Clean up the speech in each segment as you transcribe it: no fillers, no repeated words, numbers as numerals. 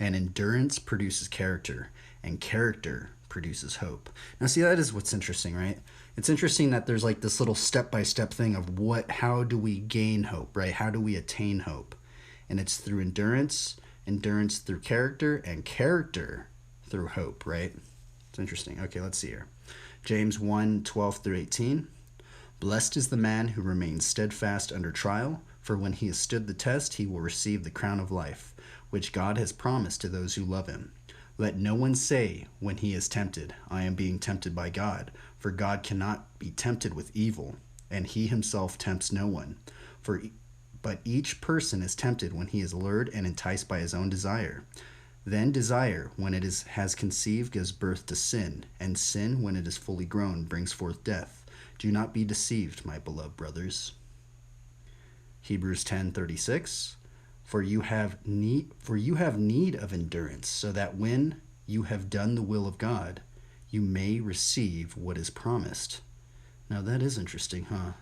And endurance produces character, and character produces hope. Now, see, that is what's interesting, right? It's interesting that there's like this little step-by-step thing of how do we gain hope, right? How do we attain hope? And it's through endurance, endurance through character, and character through hope, right? It's interesting. Okay, let's see here. James 1:12-18. Blessed is the man who remains steadfast under trial, for when he has stood the test, he will receive the crown of life, which God has promised to those who love him. Let no one say when he is tempted, I am being tempted by God, for God cannot be tempted with evil, and he himself tempts no one. But each person is tempted when he is lured and enticed by his own desire. Then desire, when it has conceived, gives birth to sin, and sin, when it is fully grown, brings forth death. Do not be deceived, my beloved brothers. Hebrews 10:36. For you have need of endurance, so that when you have done the will of God, you may receive what is promised. Now that is interesting, huh?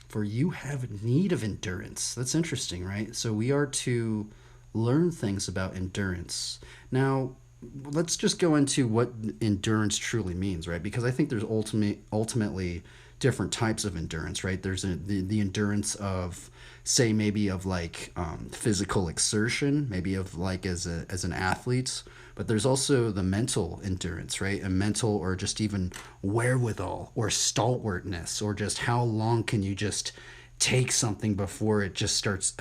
For you have need of endurance. That's interesting, right? So we are to learn things about endurance. Now, let's just go into what endurance truly means, right? Because I think there's ultimately different types of endurance, right? There's the endurance of, say, maybe of like physical exertion, maybe of like as an athlete, but there's also the mental endurance, right? A mental or just even wherewithal or stalwartness, or just how long can you just take something before it just starts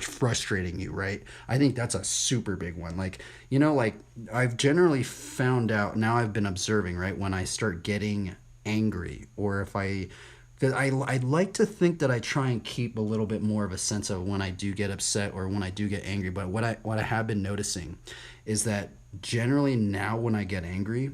frustrating you, right? I think that's a super big one. Like, like I've generally found out, now I've been observing, right, when I start getting angry, or if because I'd like to think that I try and keep a little bit more of a sense of when I do get upset or when I do get angry. But what I have been noticing is that generally now when I get angry,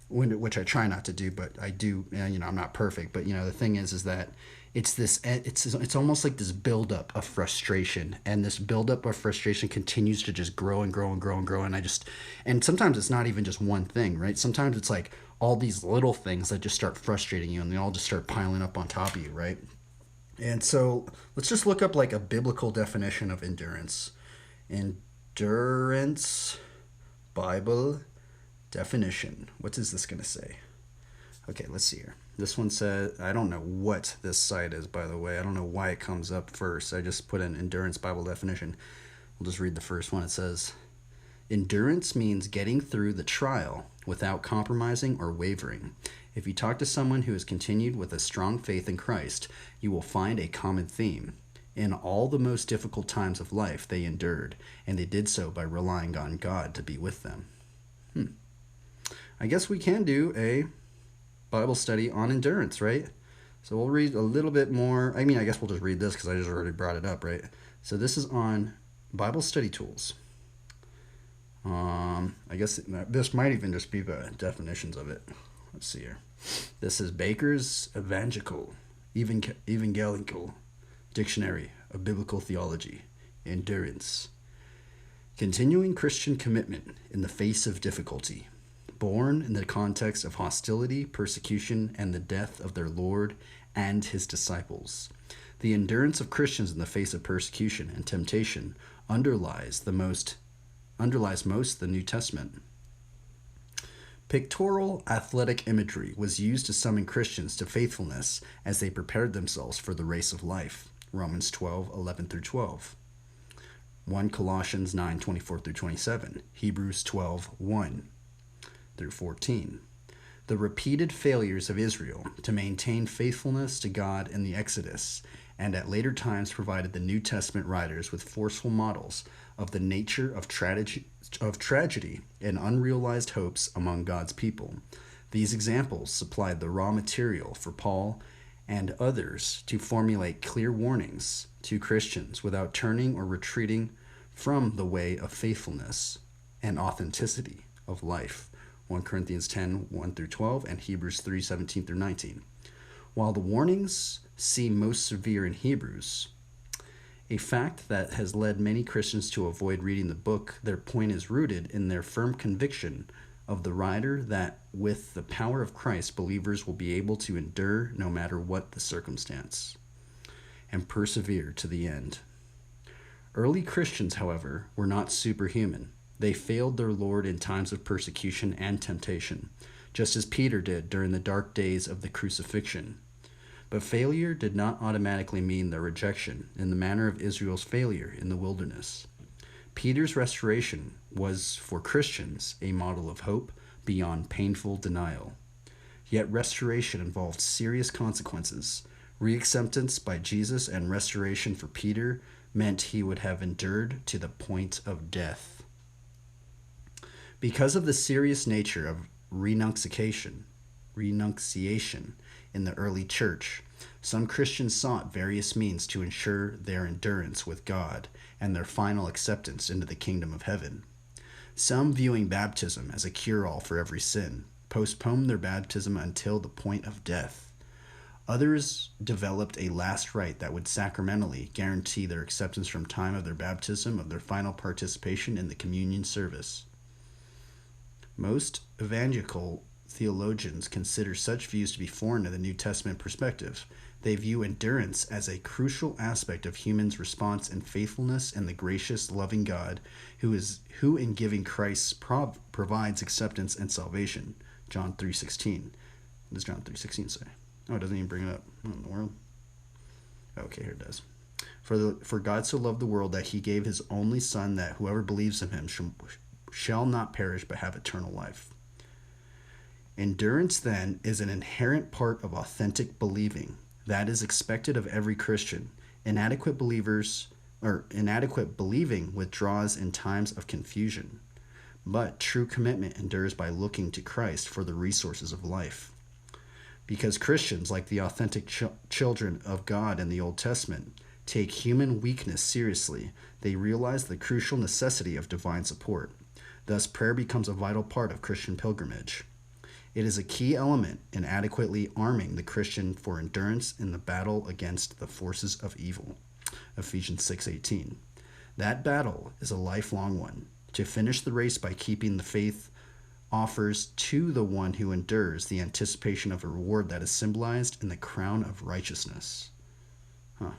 which I try not to do, but I do, I'm not perfect, but the thing is that it's almost like this buildup of frustration, and this buildup of frustration continues to just grow and grow and grow and grow. And sometimes it's not even just one thing, right? Sometimes it's like all these little things that just start frustrating you, and they all just start piling up on top of you, right? And so let's just look up like a biblical definition of endurance. Endurance, Bible definition. What is this going to say? Okay, let's see here. This one says, I don't know what this site is, by the way. I don't know why it comes up first. I just put in endurance Bible definition. We'll just read the first one. It says, endurance means getting through the trial without compromising or wavering. If you talk to someone who has continued with a strong faith in Christ, you will find a common theme. In all the most difficult times of life, they endured, and they did so by relying on God to be with them. I guess we can do a Bible study on endurance, right? So we'll read a little bit more. I guess we'll just read this because I just already brought it up, right? So this is on Bible study tools. I guess this might even just be the definitions of it. Let's see here. This is Baker's Evangelical Dictionary of Biblical Theology. Endurance. Continuing Christian commitment in the face of difficulty. Born in the context of hostility, persecution, and the death of their Lord and his disciples. The endurance of Christians in the face of persecution and temptation underlies most the New Testament. Pictorial athletic imagery was used to summon Christians to faithfulness as they prepared themselves for the race of life. Romans 12:11-12. 1 Colossians 9:24-27. Hebrews 12:1-14. The repeated failures of Israel to maintain faithfulness to God in the Exodus, and at later times provided the New Testament writers with forceful models of the nature of tragedy and unrealized hopes among God's people. These examples supplied the raw material for Paul and others to formulate clear warnings to Christians without turning or retreating from the way of faithfulness and authenticity of life. 1 Corinthians 10:1-12 and Hebrews 3:17-19. While the warnings seem most severe in Hebrews, a fact that has led many Christians to avoid reading the book, their point is rooted in their firm conviction of the writer that with the power of Christ, believers will be able to endure no matter what the circumstance and persevere to the end. Early Christians, however, were not superhuman. They failed their Lord in times of persecution and temptation, just as Peter did during the dark days of the crucifixion. But failure did not automatically mean their rejection, in the manner of Israel's failure in the wilderness. Peter's restoration was, for Christians, a model of hope beyond painful denial. Yet restoration involved serious consequences. Reacceptance by Jesus and restoration for Peter meant he would have endured to the point of death. Because of the serious nature of renunciation in the early church, some Christians sought various means to ensure their endurance with God and their final acceptance into the kingdom of heaven. Some, viewing baptism as a cure-all for every sin, postponed their baptism until the point of death. Others developed a last rite that would sacramentally guarantee their acceptance from time of their baptism of their final participation in the communion service. Most evangelical theologians consider such views to be foreign to the New Testament perspective. They view endurance as a crucial aspect of humans' response and faithfulness in the gracious, loving God who in giving Christ provides acceptance and salvation. John 3:16. What does John 3:16 say? Oh, it doesn't even bring it up. What in the world? Okay, here it does. For God so loved the world that he gave his only Son, that whoever believes in him shall not perish but have eternal life. Endurance, then, is an inherent part of authentic believing. That is expected of every Christian. Inadequate believing withdraws in times of confusion. But true commitment endures by looking to Christ for the resources of life. Because Christians, like the authentic children of God in the Old Testament, take human weakness seriously, they realize the crucial necessity of divine support. Thus, prayer becomes a vital part of Christian pilgrimage. It is a key element in adequately arming the Christian for endurance in the battle against the forces of evil. Ephesians 6:18. That battle is a lifelong one. To finish the race by keeping the faith offers to the one who endures the anticipation of a reward that is symbolized in the crown of righteousness. Now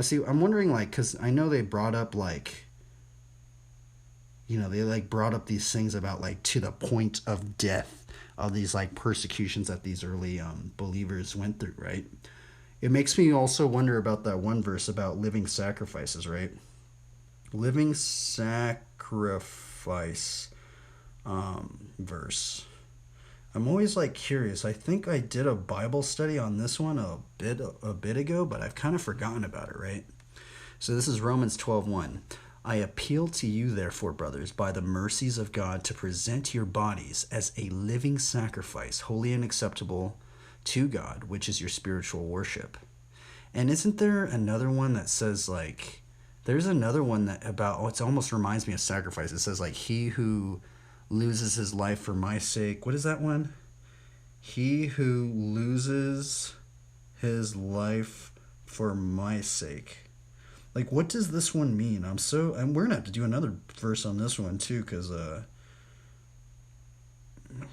see, I'm wondering, because I know they brought up, they brought up these things about, to the point of death, of these, persecutions that these early believers went through, right? It makes me also wonder about that one verse about living sacrifices, right? Living sacrifice verse. I'm always curious. I think I did a Bible study on this one a bit ago, but I've kind of forgotten about it, right? So this is Romans 12:1. I appeal to you, therefore, brothers, by the mercies of God, to present your bodies as a living sacrifice, holy and acceptable to God, which is your spiritual worship. And isn't there another one that says, there's another one that it almost reminds me of sacrifice. It says, he who loses his life for my sake. What is that one? He who loses his life for my sake. What does this one mean? We're gonna have to do another verse on this one too, because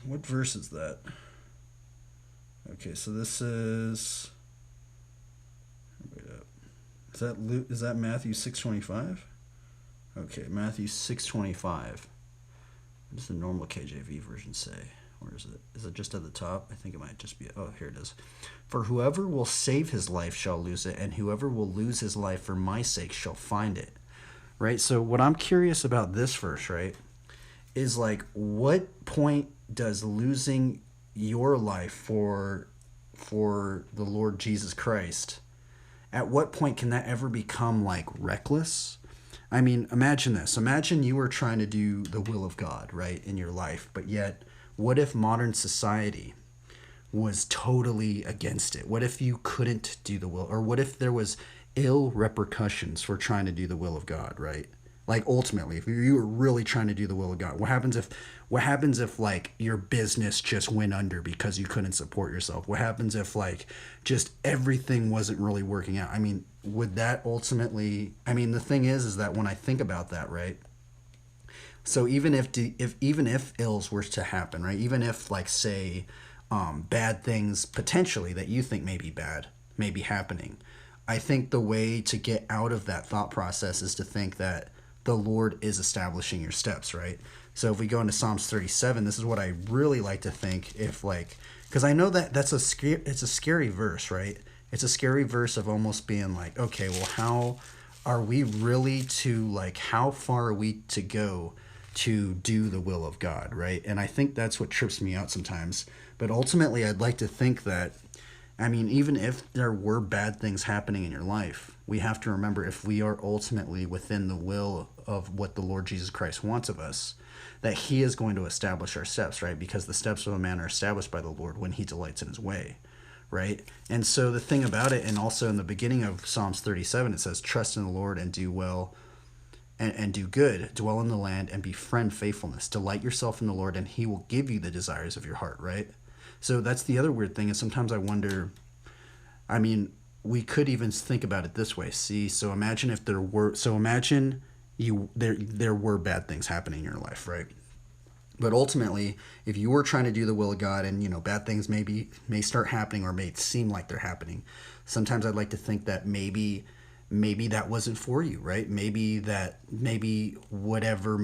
what verse is that? Okay, so this is. Wait up. Is that Matthew 6:25? Okay, Matthew 6:25. What does the normal KJV version say? Where is it? Is it just at the top? I think it might just be... Oh, here it is. For whoever will save his life shall lose it, and whoever will lose his life for my sake shall find it. Right? So what I'm curious about this verse, right, is what point does losing your life for the Lord Jesus Christ, at what point can that ever become reckless? I mean, imagine this. Imagine you were trying to do the will of God, right, in your life, but yet, what if modern society was totally against it? What if you couldn't do the will? Or what if there was ill repercussions for trying to do the will of God, right? Ultimately, if you were really trying to do the will of God, what happens if your business just went under because you couldn't support yourself? What happens if just everything wasn't really working out? I mean, would that ultimately, the thing is that when I think about that, right? So even if ills were to happen, right? Even if say bad things potentially that you think may be bad may be happening, I think the way to get out of that thought process is to think that the Lord is establishing your steps, right? So if we go into Psalms 37, this is what I really like to think, if like, because I know that it's a scary verse, right? It's a scary verse of almost being like, okay, well, how are we really to, like, how far are we to go to do the will of God, right? And I think that's what trips me out sometimes. But ultimately, I'd like to think that, I mean, even if there were bad things happening in your life, we have to remember, if we are ultimately within the will of what the Lord Jesus Christ wants of us, that He is going to establish our steps, right? Because the steps of a man are established by the Lord when He delights in His way, right? And so the thing about it, and also in the beginning of Psalms 37, it says, trust in the Lord and do well, and do good, dwell in the land and befriend faithfulness. Delight yourself in the Lord and He will give you the desires of your heart, right? So that's the other weird thing, is sometimes I wonder, I mean, we could even think about it this way. See, so imagine if imagine there were bad things happening in your life, right? But ultimately, if you were trying to do the will of God, and bad things may start happening, or may seem like they're happening, sometimes I'd like to think that maybe that wasn't for you, right? Maybe whatever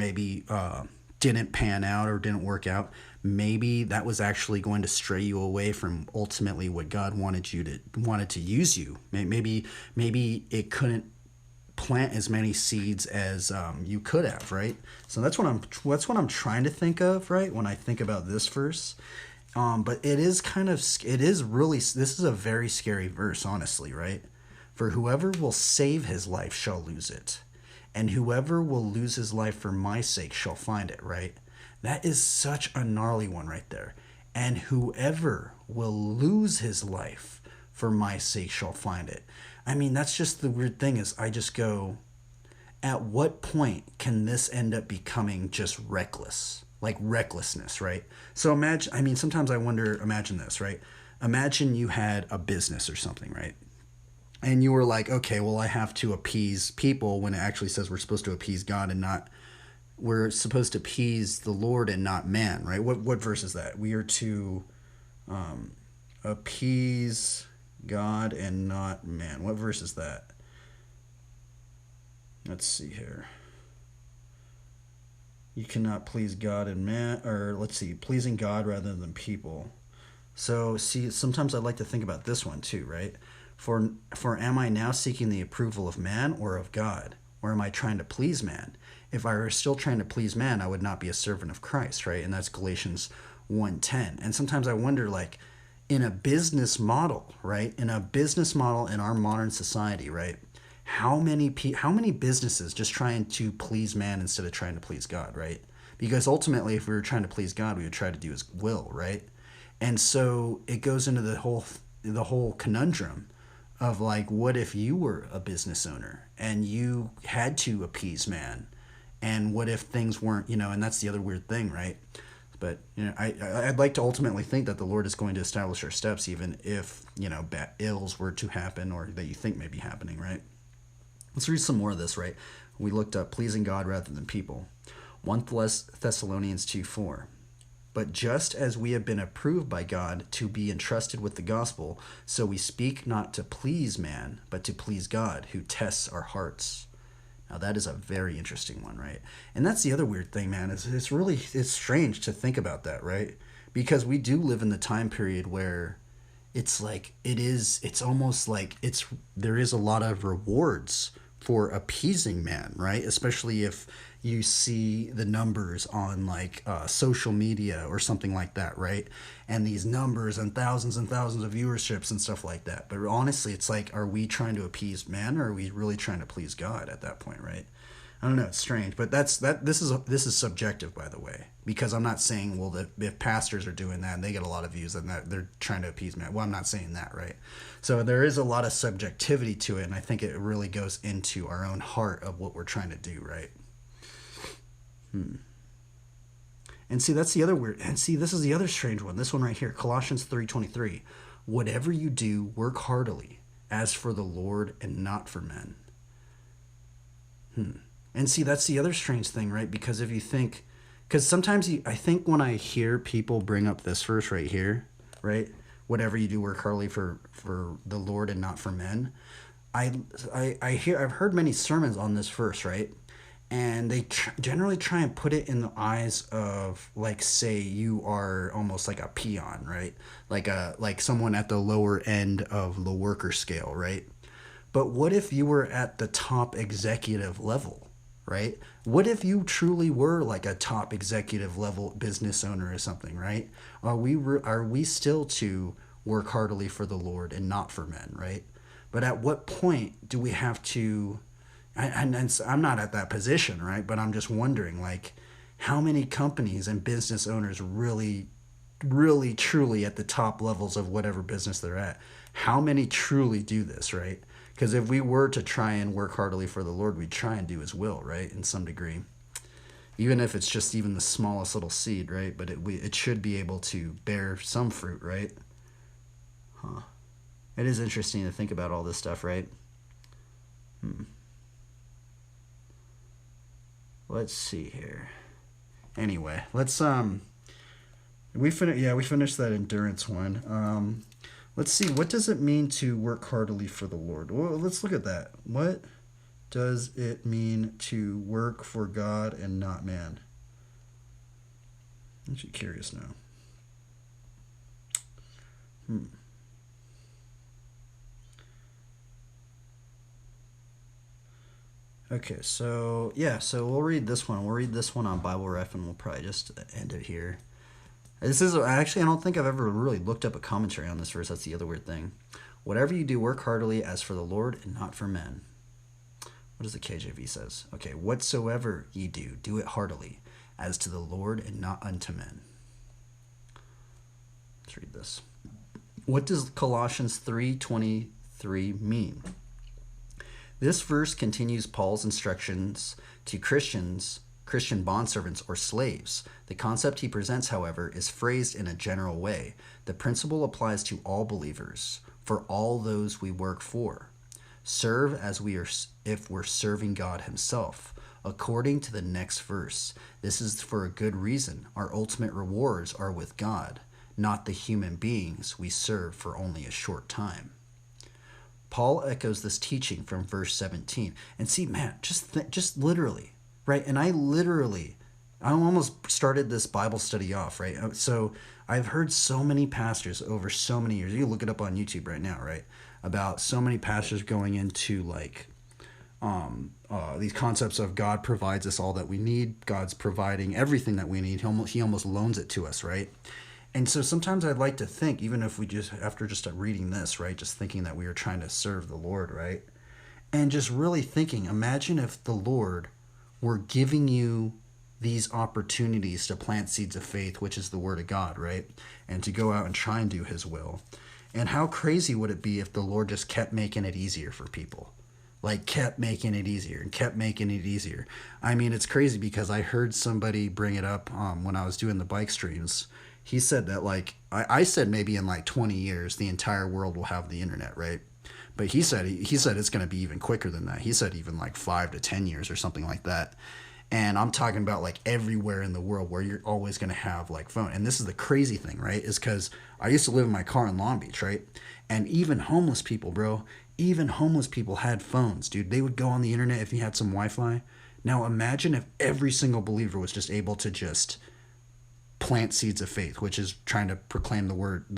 didn't pan out or didn't work out, maybe that was actually going to stray you away from ultimately what God wanted to use you. Maybe it couldn't plant as many seeds as you could have, right? So that's what I'm trying to think of, right, when I think about this verse. But it is this is a very scary verse, honestly, right? For whoever will save his life shall lose it, and whoever will lose his life for my sake shall find it, right? That is such a gnarly one right there. And whoever will lose his life for my sake shall find it. I mean, that's just the weird thing, is I just go, at what point can this end up becoming just reckless? Like recklessness, right? So sometimes I wonder, imagine this, right? Imagine you had a business or something, right? And you were like, okay, well, I have to appease people, when it actually says we're supposed to appease God and not, we're supposed to appease the Lord and not man, right? What verse is that? We are to appease God and not man. What verse is that? Let's see here. You cannot please God and man, or let's see, pleasing God rather than people. So see, sometimes I'd like to think about this one too, right? For am I now seeking the approval of man or of God? Or am I trying to please man? If I were still trying to please man, I would not be a servant of Christ, right? And that's Galatians 1:10. And sometimes I wonder, like, in a business model, right? In a business model in our modern society, right? How many businesses just trying to please man instead of trying to please God, right? Because ultimately, if we were trying to please God, we would try to do His will, right? And so it goes into the whole conundrum of, like, what if you were a business owner and you had to appease man, and what if things weren't, and that's the other weird thing, right? But I'd like to ultimately think that the Lord is going to establish our steps, even if bad ills were to happen, or that you think may be happening, right? Let's read some more of this, right? We looked up pleasing God rather than people. 1 Thessalonians 2:4. But just as we have been approved by God to be entrusted with the gospel, so we speak not to please man, but to please God, who tests our hearts. Now that is a very interesting one, right? And that's the other weird thing, man. It's strange to think about that, right? Because we do live in the time period where it's almost like there is a lot of rewards for appeasing man, right? Especially if you see the numbers on, like, social media or something like that, right? And these numbers and thousands of viewerships and stuff like that. But honestly, it's like, are we trying to appease man, or are we really trying to please God at that point, right? I don't know, it's strange, but this is subjective, by the way, because I'm not saying, well, that if pastors are doing that and they get a lot of views, then that they're trying to appease man. Well, I'm not saying that, right? So there is a lot of subjectivity to it, and I think it really goes into our own heart of what we're trying to do, right? And see, that's the other weird. And see, this is the other strange one. This one right here, Colossians 3:23. Whatever you do, work heartily, as for the Lord and not for men. And see, that's the other strange thing, right? Because if you think, because sometimes I think when I hear people bring up this verse right here, right? Whatever you do, work heartily for the Lord and not for men. I've heard many sermons on this verse, right? And they generally try and put it in the eyes of, like, say you are almost like a peon, right? Like someone at the lower end of the worker scale, right? But what if you were at the top executive level, right? What if you truly were like a top executive level business owner or something, right? Are we still to work heartily for the Lord and not for men, right? But at what point do we have to? And I'm not at that position, right? But I'm just wondering, like, how many companies and business owners really, truly at the top levels of whatever business they're at, how many truly do this, right? Because if we were to try and work heartily for the Lord, we'd try and do His will, right? In some degree, even if it's just even the smallest little seed, right? But it should be able to bear some fruit, right? Huh. It is interesting to think about all this stuff, right? Let's see here. Anyway, let's we finished that endurance one. Let's see, what does it mean to work heartily for the Lord? Well, let's look at that. What does it mean to work for God and not man? I'm actually curious now. Okay, so yeah, so we'll read this one. We'll read this one on Bible Ref, and we'll probably just end it here. This is actually, I don't think I've ever really looked up a commentary on this verse. That's the other weird thing. Whatever you do, work heartily as for the Lord and not for men. What does the KJV says? Okay, whatsoever ye do, do it heartily, as to the Lord and not unto men. Let's read this. What does Colossians 3:23 mean? This verse continues Paul's instructions to Christian bondservants or slaves. The concept he presents, however, is phrased in a general way. The principle applies to all believers, for all those we work for. Serve as if we're serving God Himself. According to the next verse, this is for a good reason. Our ultimate rewards are with God, not the human beings we serve for only a short time. Paul echoes this teaching from verse 17. And see, man, just literally, right? And I almost started this Bible study off, right? So I've heard so many pastors over so many years. You can look it up on YouTube right now, right? About so many pastors going into like these concepts of God provides us all that we need. God's providing everything that we need. He almost loans it to us, right? And so sometimes I'd like to think, even if we just, after just reading this, right, just thinking that we are trying to serve the Lord, right? And just really thinking, imagine if the Lord were giving you these opportunities to plant seeds of faith, which is the Word of God, right? And to go out and try and do His will. And how crazy would it be if the Lord just kept making it easier for people? Like, kept making it easier and kept making it easier. I mean, it's crazy because I heard somebody bring it up when I was doing the bike streams. He said that, like, I said maybe in like 20 years the entire world will have the internet, right? But he said it's going to be even quicker than that. He said even like 5 to 10 years or something like that. And I'm talking about like everywhere in the world where you're always going to have like phone. And this is the crazy thing, right? Is because I used to live in my car in Long Beach, right? And even homeless people, bro, even homeless people had phones, dude. They would go on the internet if you had some Wi-Fi. Now imagine if every single believer was just able to just plant seeds of faith, which is trying to proclaim the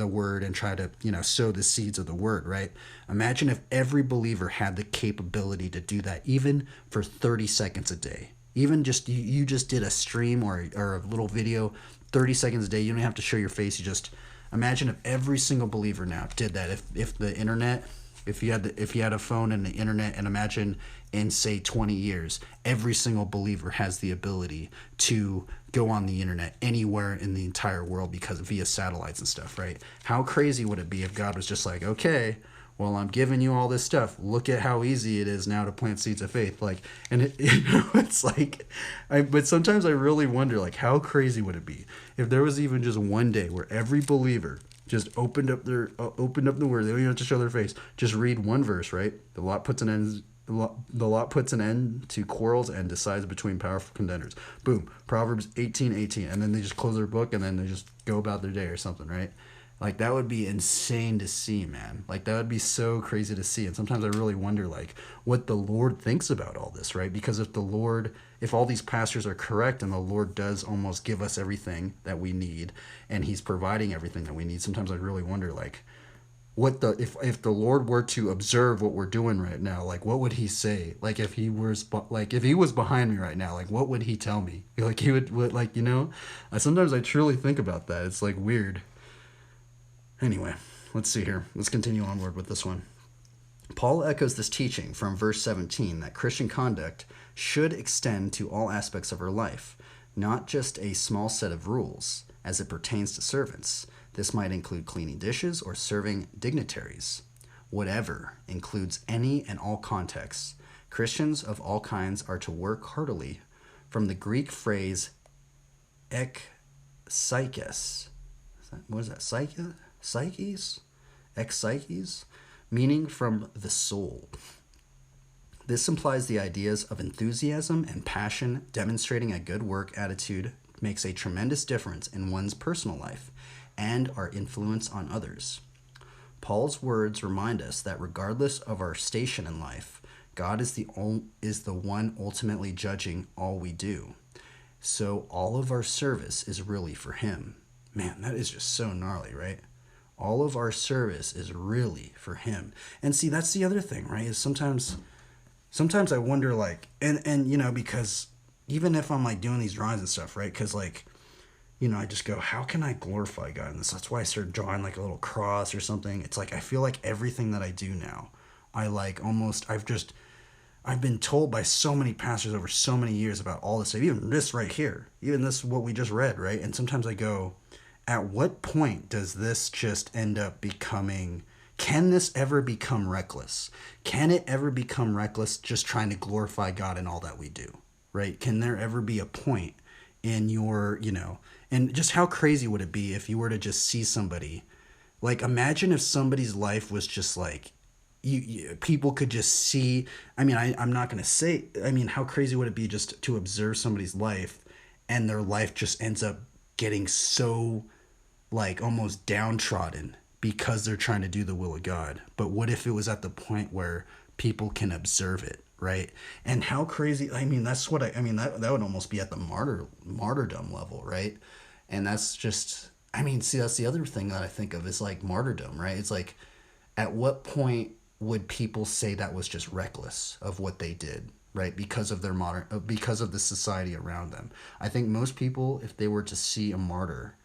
word and try to, sow the seeds of the word, right? Imagine if every believer had the capability to do that, even for 30 seconds a day. Even just, you just did a stream or a little video, 30 seconds a day. You don't have to show your face. You just imagine if every single believer now did that. If the internet, if you had a phone and the internet, and imagine in say 20 years, every single believer has the ability to go on the internet anywhere in the entire world because via satellites and stuff, right? How crazy would it be if God was just like, okay, well, I'm giving you all this stuff. Look at how easy it is now to plant seeds of faith. Like, and it's like, but sometimes I really wonder, like, how crazy would it be if there was even just one day where every believer just opened up the word. They don't even have to show their face. Just read one verse, right? The lot puts an end to quarrels and decides between powerful contenders. Boom. Proverbs 18:18. And then they just close their book and then they just go about their day or something, right? Like that would be insane to see, man. Like that would be so crazy to see. And sometimes I really wonder like what the Lord thinks about all this, right? Because if all these pastors are correct and the Lord does almost give us everything that we need and he's providing everything that we need, sometimes I really wonder like what the if the Lord were to observe what we're doing right now, like what would he say? Like if he was behind me right now, like what would he tell me? Like he would like, sometimes I truly think about that. It's like weird. Anyway, let's see here. Let's continue onward with this one. Paul echoes this teaching from verse 17 that Christian conduct should extend to all aspects of our life, not just a small set of rules as it pertains to servants. This might include cleaning dishes or serving dignitaries. Whatever includes any and all contexts. Christians of all kinds are to work heartily. From the Greek phrase ek psyches. What is that? Psyches? Ex-psyches? Meaning from the soul. This implies the ideas of enthusiasm and passion. Demonstrating a good work attitude makes a tremendous difference in one's personal life and our influence on others. Paul's words remind us that regardless of our station in life, God is the one ultimately judging all we do. So all of our service is really for him. Man, that is just so gnarly, right? All of our service is really for him. And see, that's the other thing, right? Is sometimes I wonder like, and because even if I'm like doing these drawings and stuff, right? Because like, I just go, how can I glorify God in this? That's why I started drawing like a little cross or something. It's like, I feel like everything that I do now, I've been told by so many pastors over so many years about all this stuff, even this right here, even this, what we just read, right? And sometimes I go, at what point does this just end up becoming, can this ever become reckless? Can it ever become reckless just trying to glorify God in all that we do, right? Can there ever be a point in your, and just how crazy would it be if you were to just see somebody, like imagine if somebody's life was just like, people could just see, I'm not going to say, how crazy would it be just to observe somebody's life and their life just ends up getting so like almost downtrodden because they're trying to do the will of God. But what if it was at the point where people can observe it, right? And how crazy, that's what that would almost be at the martyrdom level, right? And that's just, that's the other thing that I think of is like martyrdom, right? It's like, at what point would people say that was just reckless of what they did, right? Because of because of the society around them. I think most people, if they were to see a martyr,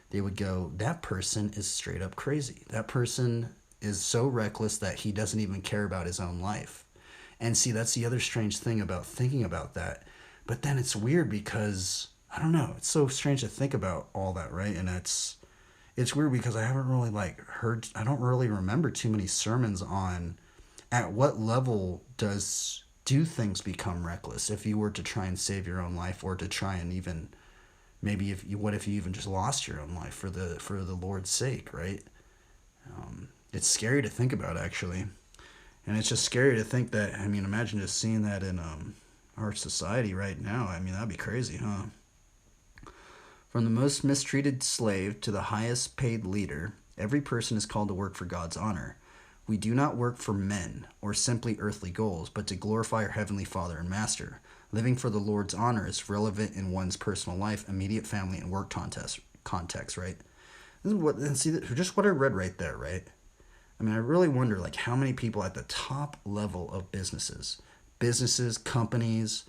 they would go, that person is straight up crazy. That person is so reckless that he doesn't even care about his own life. And see, that's the other strange thing about thinking about that. But then it's weird because, I don't know, it's so strange to think about all that, right? And it's weird because I haven't really I don't really remember too many sermons on at what level do things become reckless if you were to try and save your own life, or to try and even maybe what if you even just lost your own life for the Lord's sake, right? It's scary to think about, actually. And it's just scary to think that, imagine just seeing that in our society right now. That'd be crazy, huh? From the most mistreated slave to the highest paid leader, every person is called to work for God's honor. We do not work for men or simply earthly goals, but to glorify our Heavenly Father and Master. Living for the Lord's honor is relevant in one's personal life, immediate family, and work context, right? This is just what I read right there, right? I really wonder like how many people at the top level of businesses, companies,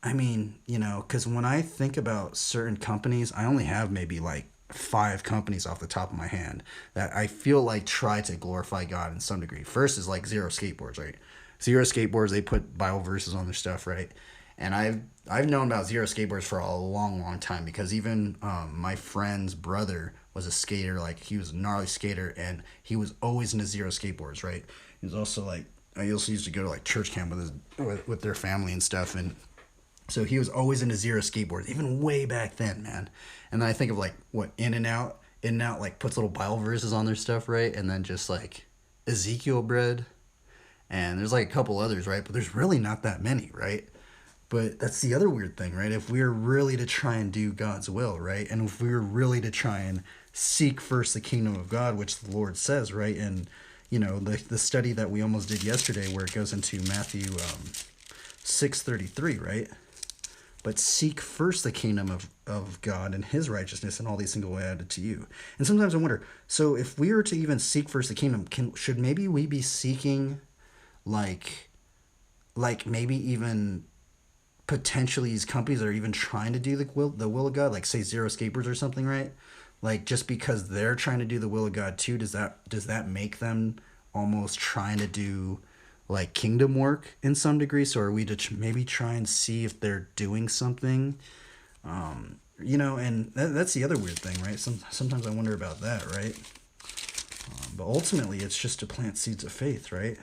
because when I think about certain companies, I only have maybe like 5 companies off the top of my hand that I feel like try to glorify God in some degree. First is like Zero Skateboards, right? Zero Skateboards, they put Bible verses on their stuff, right? And I've known about Zero Skateboards for a long time, because even my friend's brother was a skater. Like, he was a gnarly skater, and he was always into Zero Skateboards, right? He was also like, I also used to go to like church camp with their family and stuff, and so he was always into Zero Skateboards, even way back then, man. And then I think of like what In and Out like puts little Bible verses on their stuff, right? And then just like Ezekiel bread, and there's like a couple others, right? But there's really not that many, right? But that's the other weird thing, right? If we're really to try and do God's will, right? And if we're really to try and seek first the kingdom of God, which the Lord says, right? And, the study that we almost did yesterday where it goes into Matthew 6:33, right? But seek first the kingdom of God and his righteousness, and all these things will be added to you. And sometimes I wonder, so if we were to even seek first the kingdom, should maybe we be seeking like maybe even potentially these companies that are even trying to do the will of God, like say Zero Escapers or something, right? Like just because they're trying to do the will of God too, does that make them almost trying to do like kingdom work in some degree? So are we to maybe try and see if they're doing something? And that's the other weird thing, right? Sometimes I wonder about that, right? But ultimately, it's just to plant seeds of faith, right?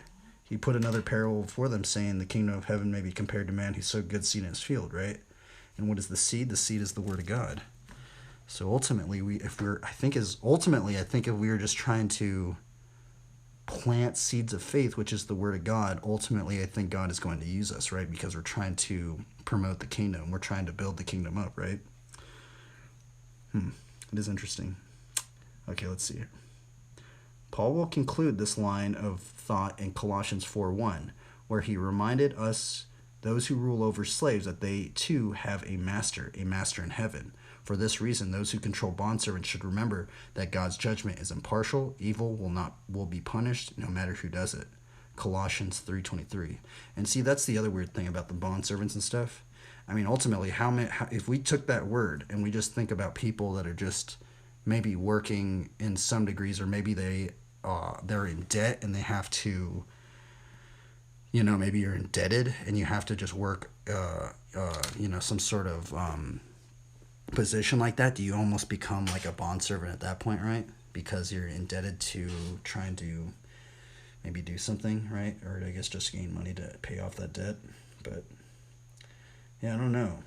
He put another parable before them saying the kingdom of heaven may be compared to man who sowed good seed in his field, right? And what is the seed? The seed is the word of God. So ultimately, if we were just trying to plant seeds of faith, which is the word of God, ultimately I think God is going to use us, right? Because we're trying to promote the kingdom. We're trying to build the kingdom up, right? It is interesting. Okay, let's see. Paul will conclude this line of thought in Colossians 4:1, where he reminded us, those who rule over slaves, that they too have a master in heaven. For this reason, those who control bondservants should remember that God's judgment is impartial. Evil will be punished no matter who does it. Colossians 3:23. And see, that's the other weird thing about the bondservants and stuff. I mean, ultimately, if we took that word and we just think about people that are just maybe working in some degrees, or maybe they're in debt and they have to, maybe you're indebted and you have to just work, some sort of position like that. Do you almost become like a bondservant at that point, right? Because you're indebted to trying to maybe do something, right? Or I guess just gain money to pay off that debt. But yeah, I don't know,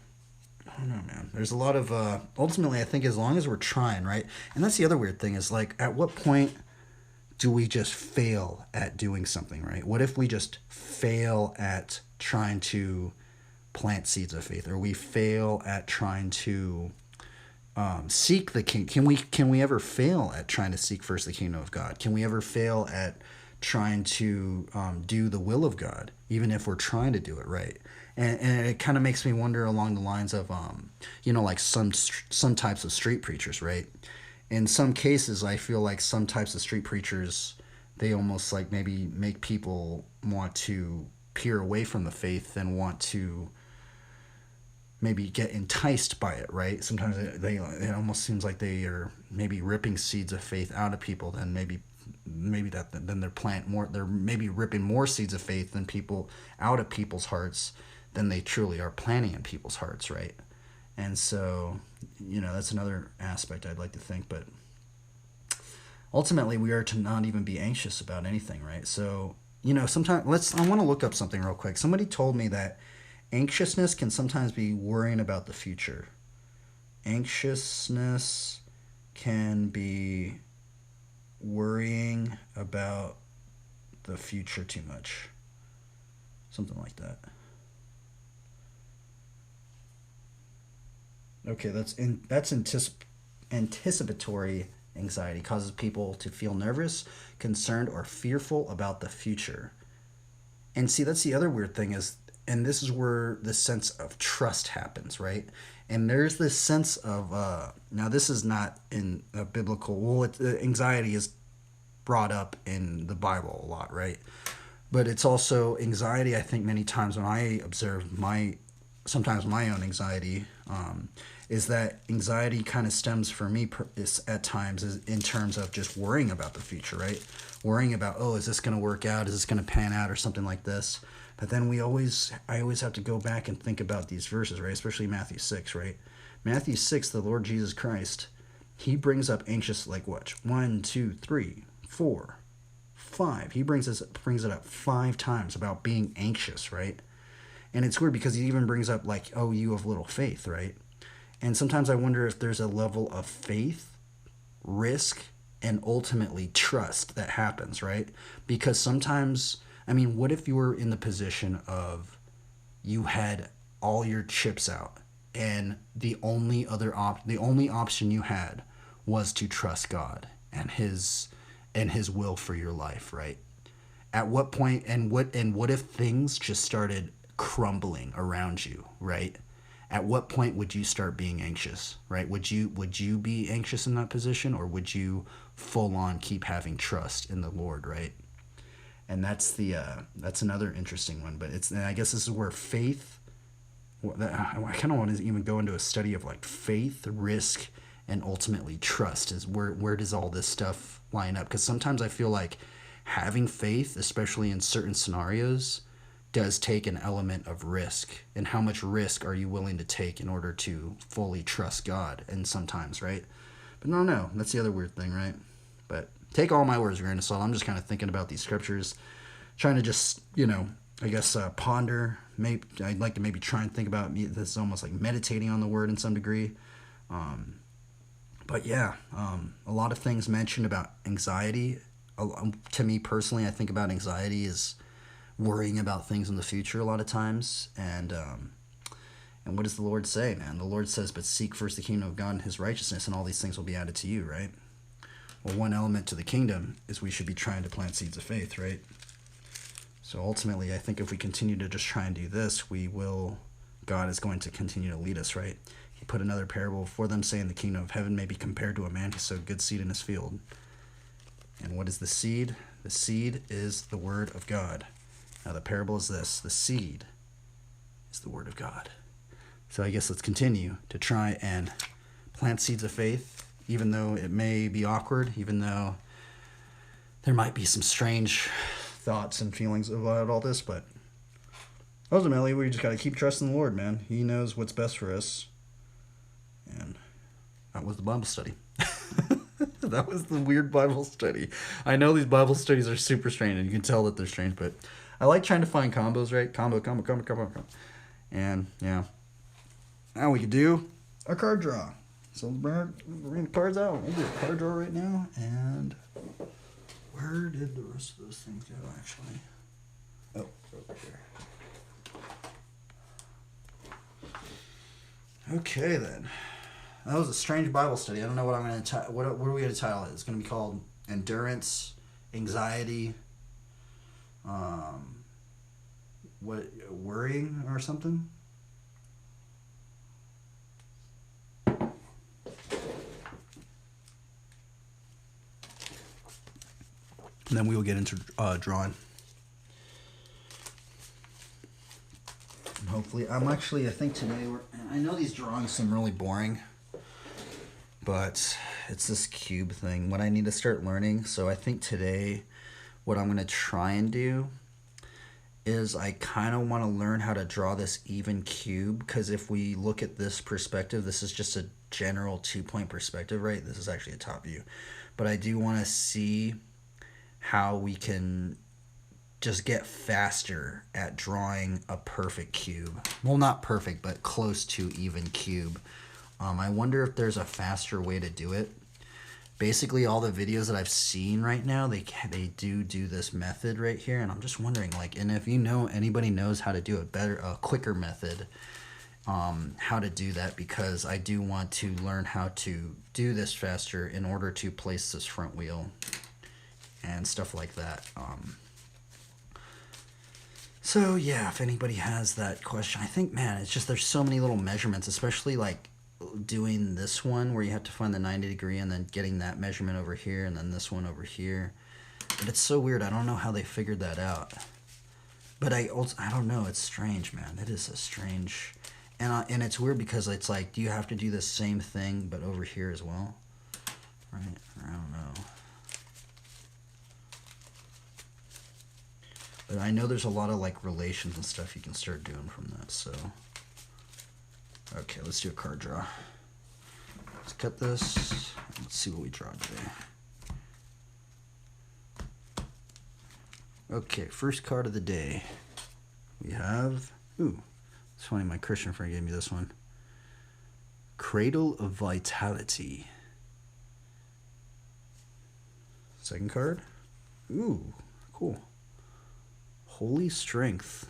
man. There's a lot of ultimately, I think as long as we're trying, right? And that's the other weird thing is, like, at what point do we just fail at doing something, right? What if we just fail at trying to plant seeds of faith, or we fail at trying to seek the king? Can we ever fail at trying to seek first the kingdom of God? Can we ever fail at trying to do the will of God, even if we're trying to do it right? And it kind of makes me wonder along the lines of like some types of street preachers, right? In some cases, I feel like some types of street preachers, they almost like maybe make people want to peer away from the faith and want to maybe get enticed by it, right? Sometimes it almost seems like they are maybe ripping seeds of faith out of people, then maybe they're maybe ripping more seeds of faith than people out of people's hearts than they truly are planting in people's hearts, right? And so, that's another aspect I'd like to think. But ultimately, we are to not even be anxious about anything, right? So, sometimes I want to look up something real quick. Somebody told me that anxiousness can sometimes be worrying about the future. Anxiousness can be worrying about the future too much. Something like that. Okay, that's anticipatory anxiety. Causes people to feel nervous, concerned, or fearful about the future. And see, that's the other weird thing is, and this is where the sense of trust happens, right? And there's this sense of, now this is not in a biblical, anxiety is brought up in the Bible a lot, right? But it's also anxiety, I think many times when I observe sometimes my own anxiety, is that anxiety kind of stems for me at times is in terms of just worrying about the future, right? Worrying about, is this going to work out? Is this going to pan out or something like this? But then I always have to go back and think about these verses, right? Especially Matthew 6, right? Matthew 6, the Lord Jesus Christ, he brings up anxious, like what? 1, 2, 3, 4, 5. He brings it up 5 times about being anxious, right? And it's weird because he even brings up like, you have little faith, right? And sometimes I wonder if there's a level of faith, risk, and ultimately trust that happens, right? Because sometimes, what if you were in the position of you had all your chips out and the only option you had was to trust God and his will for your life, right? At what point, and what if things just started crumbling around you, right? At what point would you start being anxious, right? Would you be anxious in that position, or would you full on keep having trust in the Lord, right? And that's another interesting one. But and I guess this is where faith. I kind of want to even go into a study of like faith, risk, and ultimately trust. Is where does all this stuff line up? Because sometimes I feel like having faith, especially in certain scenarios, does take an element of risk. And how much risk are you willing to take in order to fully trust God? And sometimes, right? But no, that's the other weird thing, right? But take all my words with a grain of salt. I'm just kind of thinking about these scriptures, trying to just, I guess, ponder. Maybe I'd like to maybe try and think about this is almost like meditating on the word in some degree. But yeah, a lot of things mentioned about anxiety. To me personally, I think about anxiety as worrying about things in the future a lot of times. And what does the Lord say, man? The Lord says, but seek first the kingdom of God and his righteousness, and all these things will be added to you, right? Well, one element to the kingdom is we should be trying to plant seeds of faith, right? So ultimately, I think if we continue to just try and do this, God is going to continue to lead us, right? He put another parable before them, saying the kingdom of heaven may be compared to a man who sowed good seed in his field. And what is the seed? The seed is the word of God. Now the parable is this: the seed is the word of God. So I guess let's continue to try and plant seeds of faith, even though it may be awkward, even though there might be some strange thoughts and feelings about all this, but ultimately we just got to keep trusting the Lord, man. He knows what's best for us. And that was the Bible study. That was the weird Bible study. I know these Bible studies are super strange, and you can tell that they're strange, but I like trying to find combos, right? Combo. And yeah. Now we could do a card draw. So we're bring the cards out. We'll do a card draw right now. And where did the rest of those things go, actually? Oh, over here. Okay, then. That was a strange Bible study. I don't know what I'm going to what are we going to title it? It's going to be called Endurance, Anxiety, Worrying or something? And then we will get into drawing. And hopefully, I think today, I know these drawings seem really boring, but it's this cube thing, what I need to start learning. So I think today, what I'm going to try and do is I kind of want to learn how to draw this even cube, because if we look at this perspective, this is just a general 2-point perspective, right? This is actually a top view. But I do want to see how we can just get faster at drawing a perfect cube. Well, not perfect, but close to even cube. I wonder if there's a faster way to do it. Basically, all the videos that I've seen right now, they do this method right here, and I'm just wondering, and if anybody knows how to do a quicker method, how to do that, because I do want to learn how to do this faster in order to place this front wheel and stuff like that. So yeah, if anybody has that question, I think, man, it's just there's so many little measurements, especially doing this one where you have to find the 90 degree and then getting that measurement over here and then this one over here. But it's so weird. I don't know how they figured that out. But I don't know. It's strange, man. It is a strange, and it's weird because it's do you have to do the same thing but over here as well? Right? I don't know. But I know there's a lot of relations and stuff you can start doing from that. So, okay, let's do a card draw. Let's cut this. Let's see what we draw today. Okay, first card of the day. We have, it's funny, my Christian friend gave me this one. Cradle of Vitality. Second card. Ooh, cool. Holy Strength.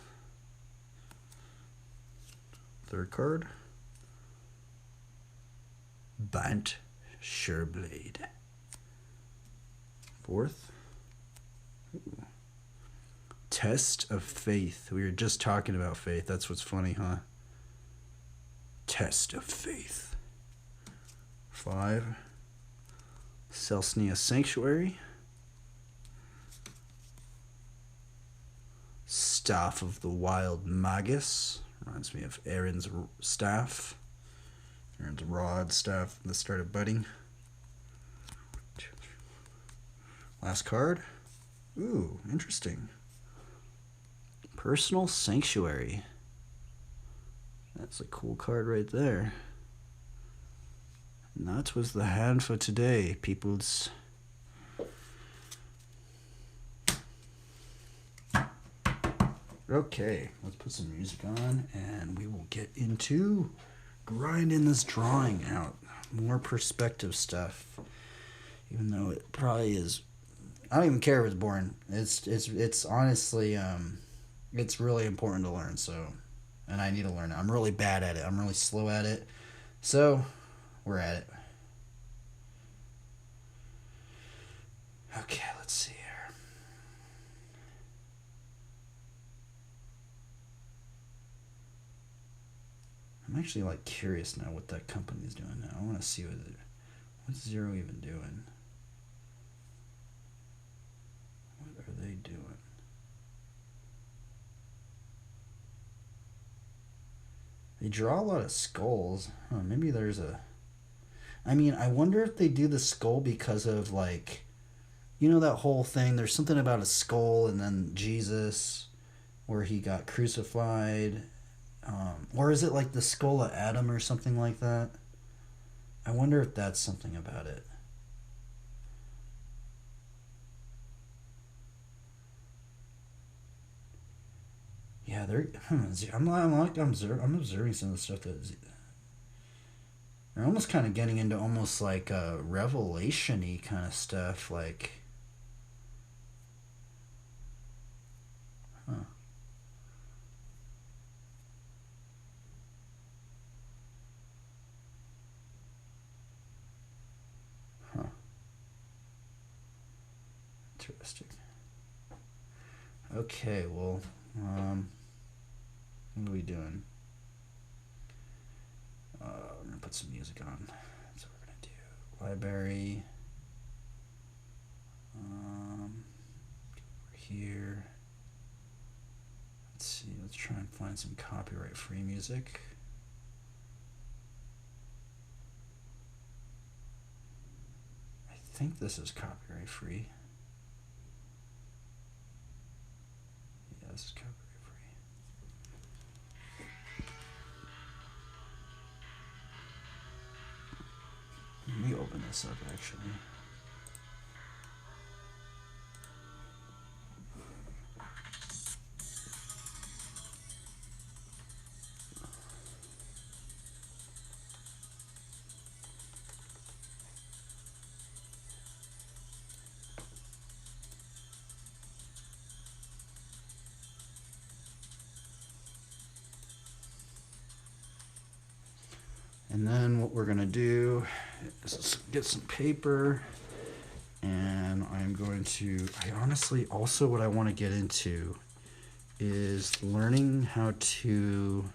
Third card. Bant Sure blade. Fourth. Ooh. Test of faith. We were just talking about faith. That's what's funny, huh? Test of faith. 5. Celsnia Sanctuary. Staff of the Wild Magus. Reminds me of Aaron's staff. Aaron's rod staff that started budding. Last card. Ooh, interesting. Personal Sanctuary. That's a cool card right there. And that was the hand for today, peoples. Okay, let's put some music on and we will get into grinding this drawing out. More perspective stuff. Even though it probably is, I don't even care if it's boring. It's honestly it's really important to learn, so, and I need to learn it. I'm really bad at it. I'm really slow at it. So, we're at it. Okay, let's see here. I'm actually like curious now what that company's doing now. I want to see what's Zero even doing. What are they doing? They draw a lot of skulls. Huh, maybe there's a... I mean, I wonder if they do the skull because of, like... You know that whole thing? There's something about a skull and then Jesus, where he got crucified. Or is it like the skull of Adam or something like that? I wonder if that's something about it. Yeah, I'm observing some of the stuff that they're almost kind of getting into almost like a revelation-y kind of stuff, like, huh. Huh. Interesting. Okay, well, what are we doing? We're gonna put some music on. That's what we're gonna do. Library. Over here. Let's see. Let's try and find some copyright-free music. I think this is copyright-free. Yeah, this is copyright-free. Let me open this up, actually. And then what we're gonna do is get some paper, and I'm going to, I honestly, also what I want to get into is learning how to,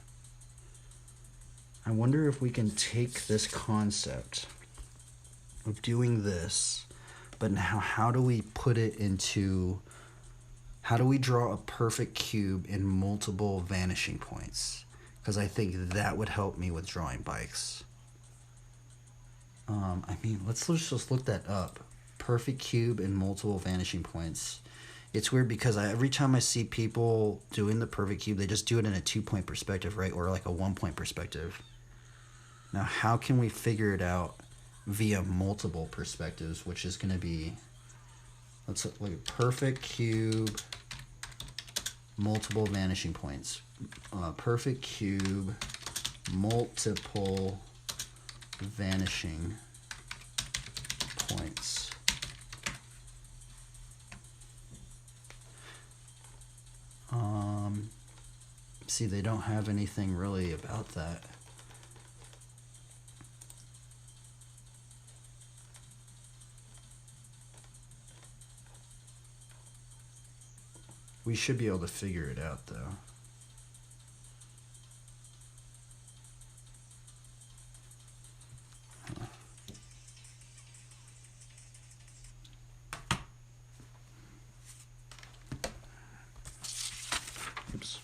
I wonder if we can take this concept of doing this, but now how do we put it into, how do we draw a perfect cube in multiple vanishing points? Because I think that would help me with drawing bikes. I mean, let's just look that up. Perfect cube and multiple vanishing points. It's weird because every time I see people doing the perfect cube, they just do it in a 2-point perspective, right? Or like a 1-point perspective. Now, how can we figure it out via multiple perspectives, which is going to be, let's look at perfect cube, multiple vanishing points. Perfect cube, multiple vanishing points. See, they don't have anything really about that. We should be able to figure it out though. Oops.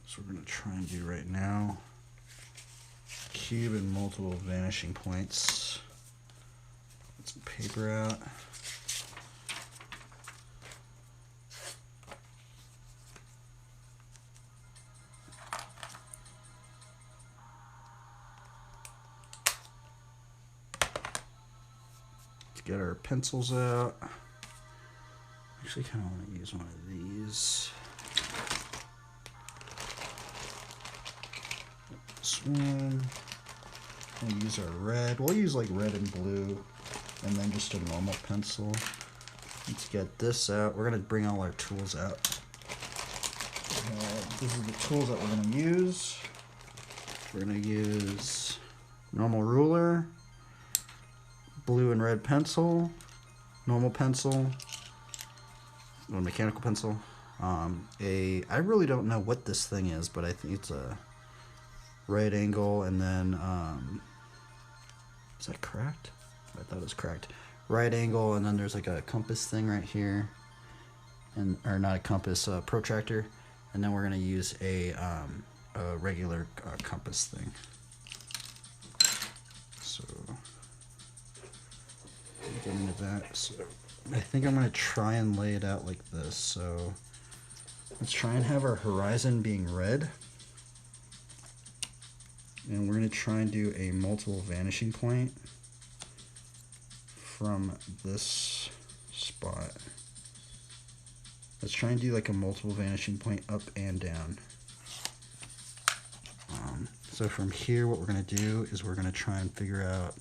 So we're going to try and do right now. Cube and multiple vanishing points. Get some paper out. Let's get our pencils out. Actually, kind of want to use one of these. This one. We'll use our red. We'll use like red and blue, and then just a normal pencil. Let's get this out. We're gonna bring all our tools out. These are the tools that we're gonna use. We're gonna use normal ruler, blue and red pencil, normal pencil, or mechanical pencil. I really don't know what this thing is, but I think it's a right angle, and then is that cracked? I thought it was cracked. Right angle, and then there's like a compass thing right here, and or not a compass, protractor, and then we're gonna use a regular compass thing. So get into that. So I think I'm gonna try and lay it out like this. So let's try and have our horizon being red. And we're going to try and do a multiple vanishing point from this spot. Let's try and do like a multiple vanishing point up and down. So from here, what we're going to do is we're going to try and figure out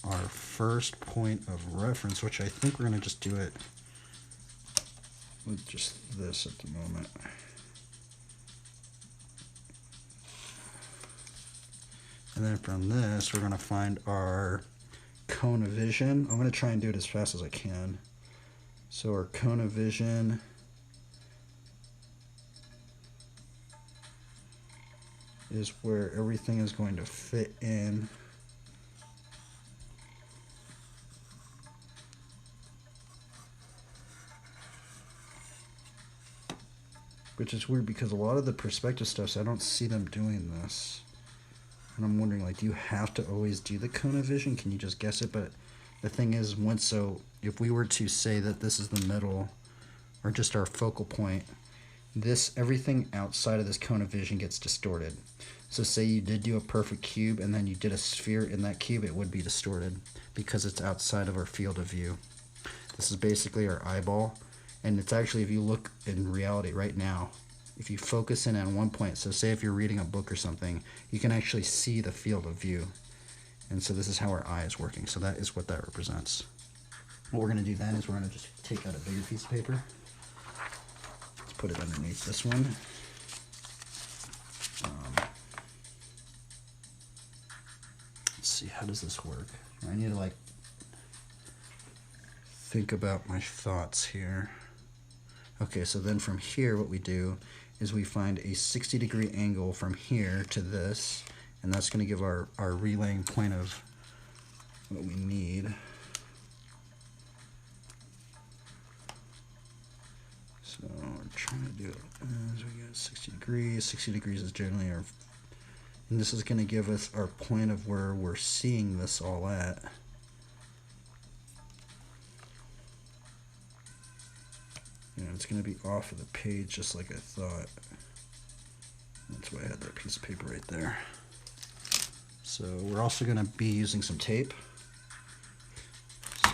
our first point of reference, which I think we're going to just do it with just this at the moment. And then from this, we're going to find our cone of vision. I'm going to try and do it as fast as I can. So our cone of vision is where everything is going to fit in. Which is weird because a lot of the perspective stuff, I don't see them doing this. And I'm wondering, like, do you have to always do the cone of vision? Can you just guess it? But the thing is, so if we were to say that this is the middle, or just our focal point, everything outside of this cone of vision gets distorted. So say you did do a perfect cube, and then you did a sphere in that cube, it would be distorted because it's outside of our field of view. This is basically our eyeball, and it's actually, if you look in reality right now, if you focus in on one point, so say if you're reading a book or something, you can actually see the field of view. And so this is how our eye is working. So that is what that represents. What we're going to do then is we're going to just take out a bigger piece of paper. Let's put it underneath this one. Let's see, how does this work? I need to like think about my thoughts here. Okay, so then from here what we do is we find a 60-degree angle from here to this, and that's going to give our relaying point of what we need. So we're trying to do it as we get 60 degrees. 60 degrees is generally our, and this is going to give us our point of where we're seeing this all at. You know, it's going to be off of the page just like I thought. That's why I had that piece of paper right there. So we're also going to be using some tape. So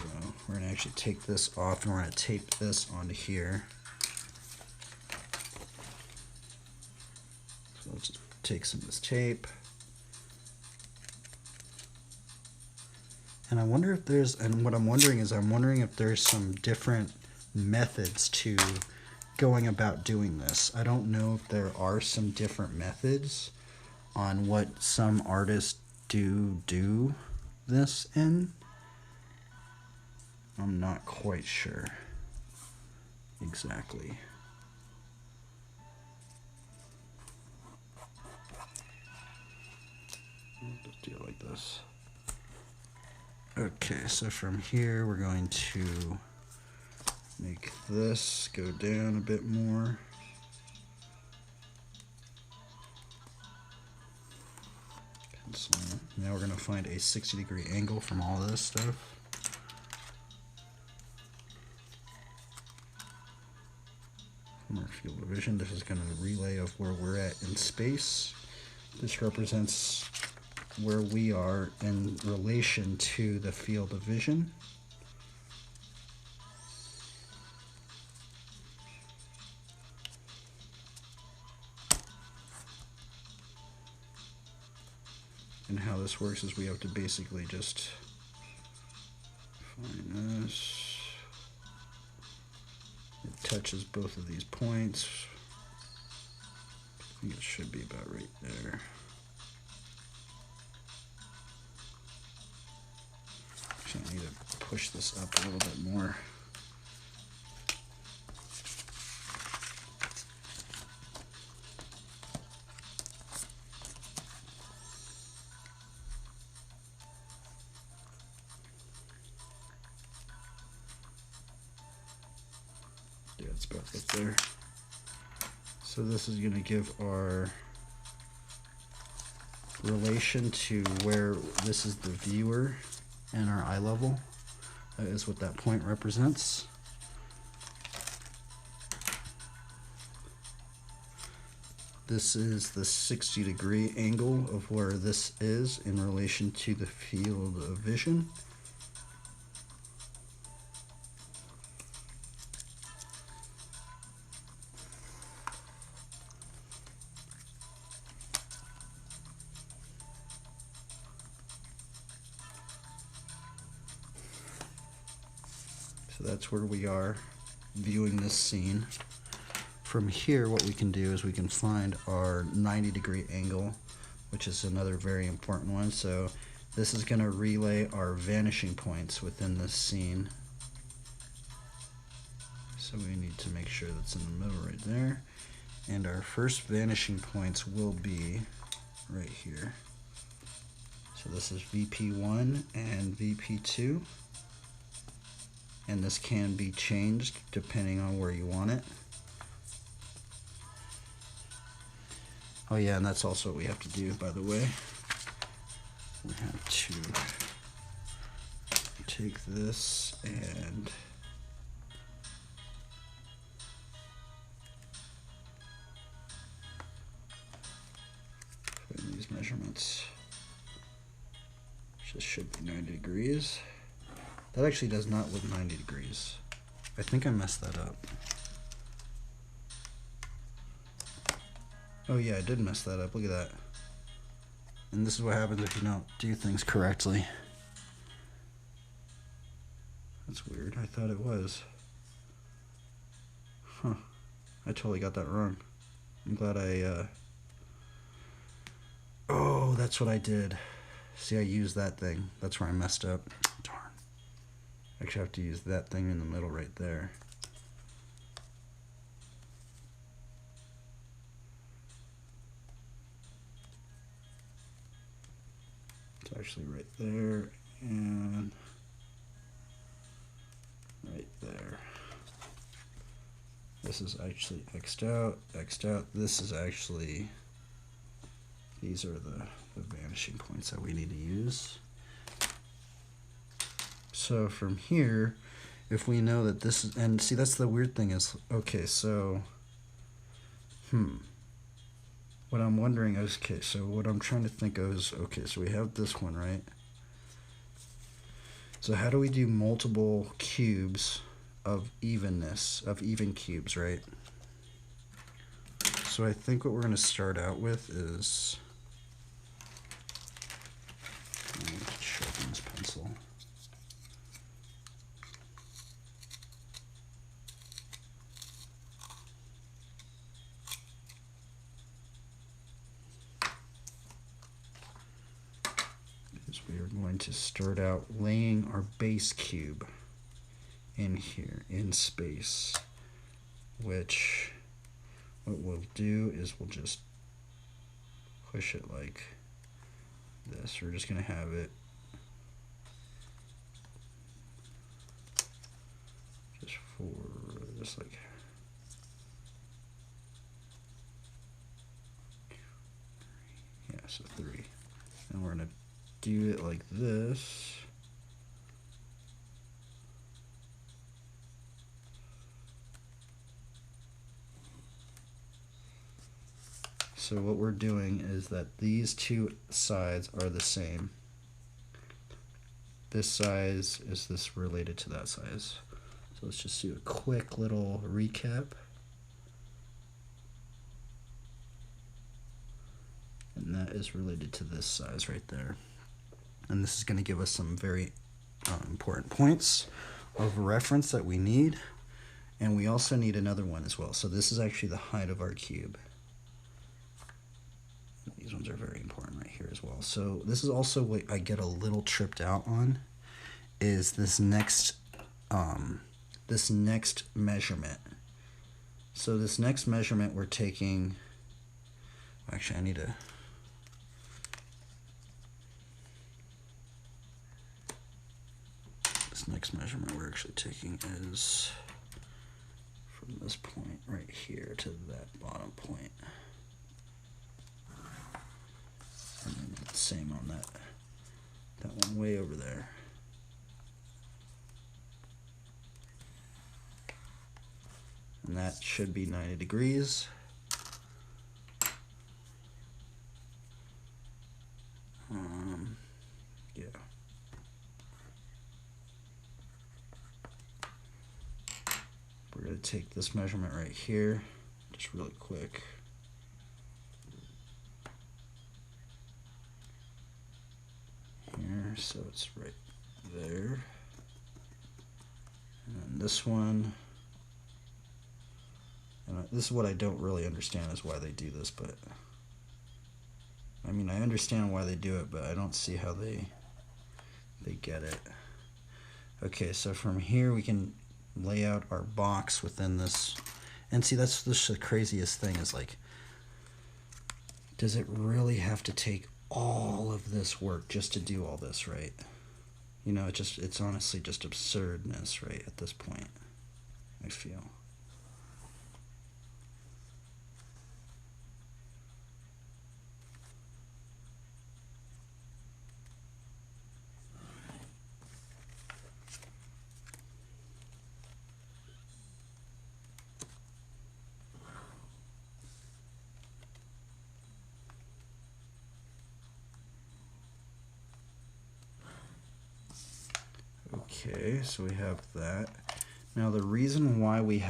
we're going to actually take this off, and we're going to tape this onto here. So let's just take some of this tape. And I wonder if there's, and what I'm wondering is, I'm wondering if there's some different methods to going about doing this. I don't know if there are some different methods on what some artists do this in. I'm not quite sure exactly. Just do it like this. Okay, so from here we're going to make this go down a bit more. Pencil. Now we're going to find a 60-degree angle from all this stuff. From our field of vision, this is going to relay of where we're at in space. This represents where we are in relation to the field of vision. And how this works is we have to basically just find this. It touches both of these points. I think it should be about right there. Actually, I need to push this up a little bit more. Yeah, it's about right there. So this is going to give our relation to where this is the viewer and our eye level. That is what that point represents. This is the 60-degree angle of where this is in relation to the field of vision. So that's where we are viewing this scene. From here, what we can do is we can find our 90-degree angle, which is another very important one. So this is going to relay our vanishing points within this scene. So we need to make sure that's in the middle right there. And our first vanishing points will be right here. So this is VP1 and VP2. And this can be changed depending on where you want it. Oh yeah, and that's also what we have to do, by the way. We have to take this and put in these measurements. This should be 90 degrees. That actually does not look 90 degrees. I think I messed that up. Oh yeah, I did mess that up. Look at that. And this is what happens if you don't do things correctly. That's weird. I thought it was. Huh. I totally got that wrong. I'm glad Oh, that's what I did. See, I used that thing. That's where I messed up. Darn. I actually have to use that thing in the middle right there. It's actually right there and right there. This is actually X'd out, X'd out. This is actually, these are the vanishing points that we need to use. So from here, if we know that this is, and see that's the weird thing is, okay, so, what I'm wondering is, okay, so what I'm trying to think of is, okay, so we have this one, right? So how do we do multiple cubes of evenness, of even cubes, right? So I think what we're going to start out with is, I need to sharpen this pencil. We are going to start out laying our base cube. in here in space, which what we'll do is we'll just push it like this. We're just going to have it just for just like so 3. And we're going to do it like this. So what we're doing is that these two sides are the same. This size is this related to that size. So let's just do a quick little recap. And that is related to this size right there. And this is going to give us some very important points of reference that we need. And we also need another one as well. So this is actually the height of our cube. These ones are very important right here as well. So this is also what I get a little tripped out on, is this next measurement. So this next measurement we're taking, actually I need to, this next measurement we're actually taking is from this point right here to that bottom point. And then the same on that one way over there. And that should be 90 degrees. Yeah. We're going to take this measurement right here, just really quick. Here, so it's right there. And then this one. And this is what I don't really understand, is why they do this, but I mean, I understand why they do it, but I don't see how they get it. Okay, so from here we can lay out our box within this, and see, that's just the craziest thing, is like, does it really have to take all of this work just to do all this, right? You know, it's honestly just absurdness, right, at this point, I feel. Okay, so we have that. Now the reason why we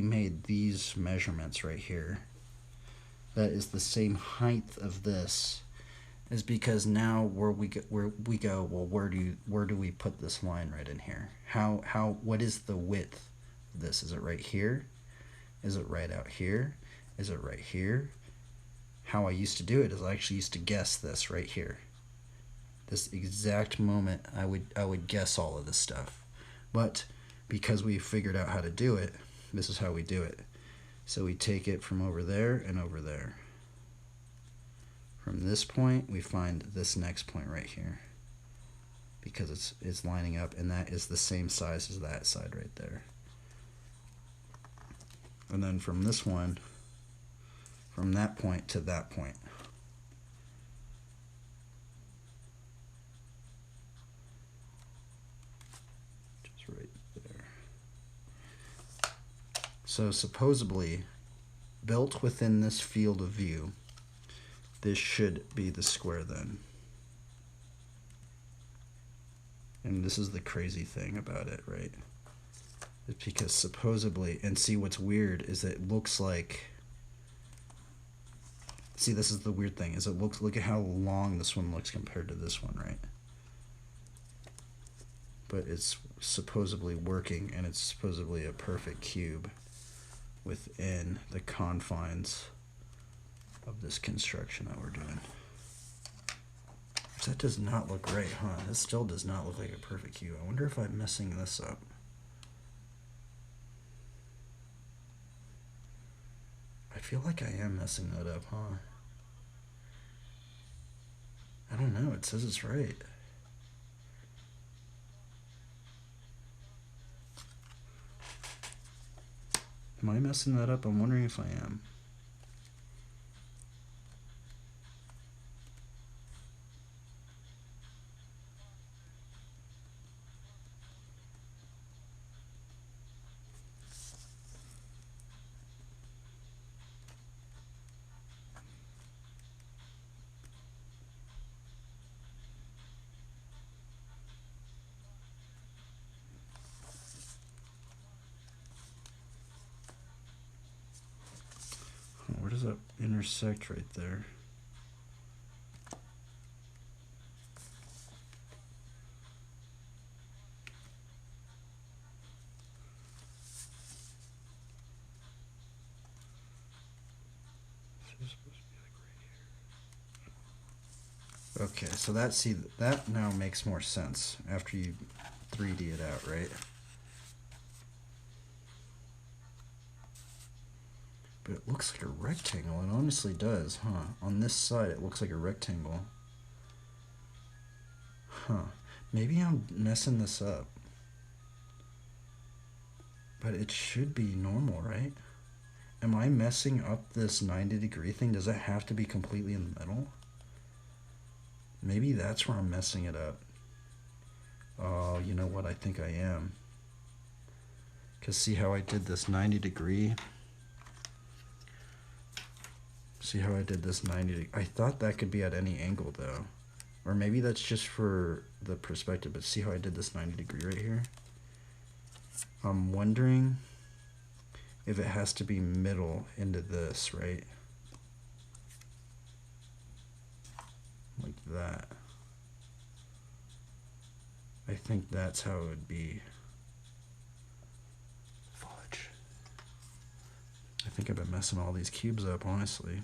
made these measurements right here, that is the same height of this, is because now where we go, well, where do we put this line right in here? What is the width of this? Is it right here? Is it right out here? Is it right here? How I used to do it is I actually used to guess this right here. This exact moment, I would guess all of this stuff. But because we figured out how to do it, this is how we do it. So we take it from over there and over there. From this point, we find this next point right here, because it's lining up, and that is the same size as that side right there. And then from this one, from that point to that point. So supposedly, built within this field of view, this should be the square then. And this is the crazy thing about it, right? It's because supposedly, and see what's weird is that it looks like, see, this is the weird thing, is look at how long this one looks compared to this one, right? But it's supposedly working, and it's supposedly a perfect cube within the confines of this construction that we're doing. that does not look right, huh? This still does not look like a perfect cube. I wonder if I'm messing this up. I feel like I am messing that up, huh? I don't know. It says it's right. Am I messing that up? I'm wondering if I am. Where does that intersect right there? Okay, so that now makes more sense after you 3D it out, right? But it looks like a rectangle. It honestly does, huh? On this side, it looks like a rectangle. Huh. Maybe I'm messing this up. But it should be normal, right? Am I messing up this 90-degree thing? Does it have to be completely in the middle? Maybe that's where I'm messing it up. Oh, you know what? I think I am. Because see how I did this 90-degree? See how I did this 90 I thought that could be at any angle though. Or maybe that's just for the perspective, but see how I did this 90-degree right here? I'm wondering if it has to be middle into this, right? Like that. I think that's how it would be. Fudge. I think I've been messing all these cubes up, honestly.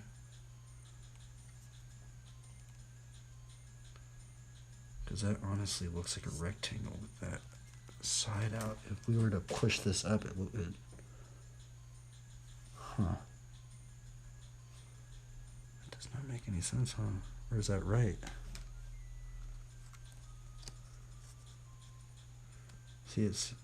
Because that honestly looks like a rectangle with that side out. If we were to push this up, it would. Huh. That does not make any sense, huh? Or is that right? See, it's.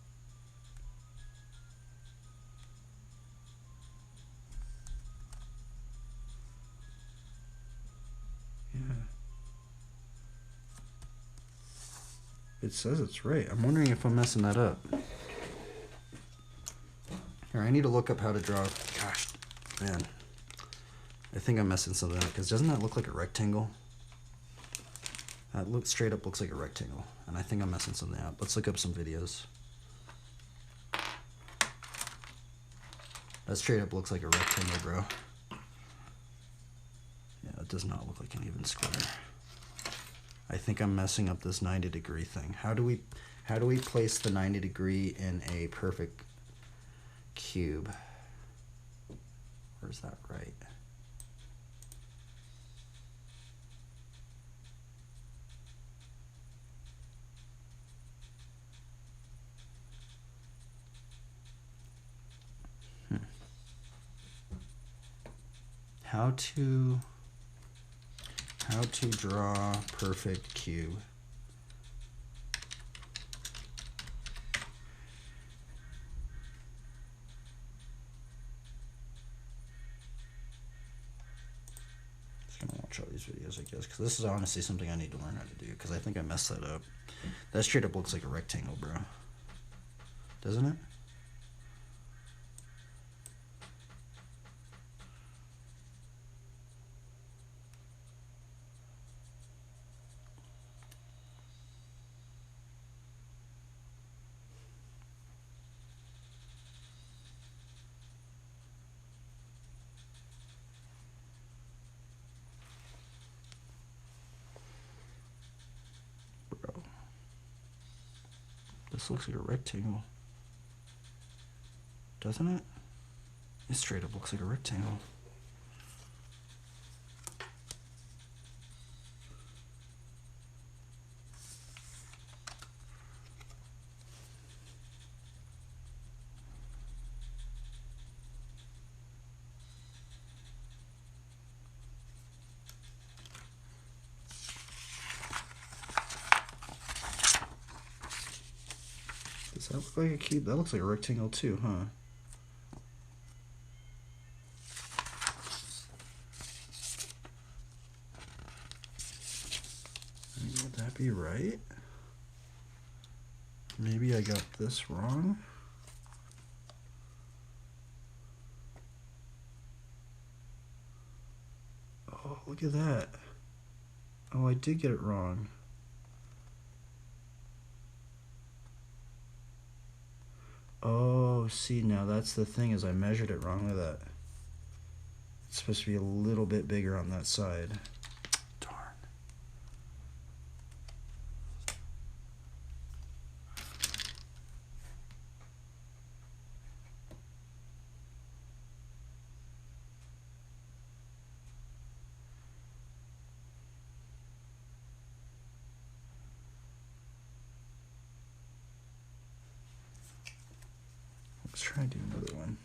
Yeah. It says it's right. I'm wondering if I'm messing that up. Here, I need to look up how to draw. Gosh, man. I think I'm messing something up, because doesn't that look like a rectangle? That straight up looks like a rectangle, and I think I'm messing something up. Let's look up some videos. That straight up looks like a rectangle, bro. Yeah, it does not look like an even square. I think I'm messing up this 90-degree thing. How do we place the 90-degree in a perfect cube? Or is that right? How to draw perfect cube. Just gonna watch all these videos, I guess, because this is honestly something I need to learn how to do, because I think I messed that up. That straight up looks like a rectangle, bro. Doesn't it? This looks like a rectangle. Doesn't it? It straight up looks like a rectangle. Does that look like a cube? That looks like a rectangle too, huh? Would that be right? Maybe I got this wrong. Oh, look at that. Oh, I did get it wrong. Oh, see, now that's the thing, is I measured it wrong. Look at that. It's supposed to be a little bit bigger on that side. Darn. Let's try and do another one.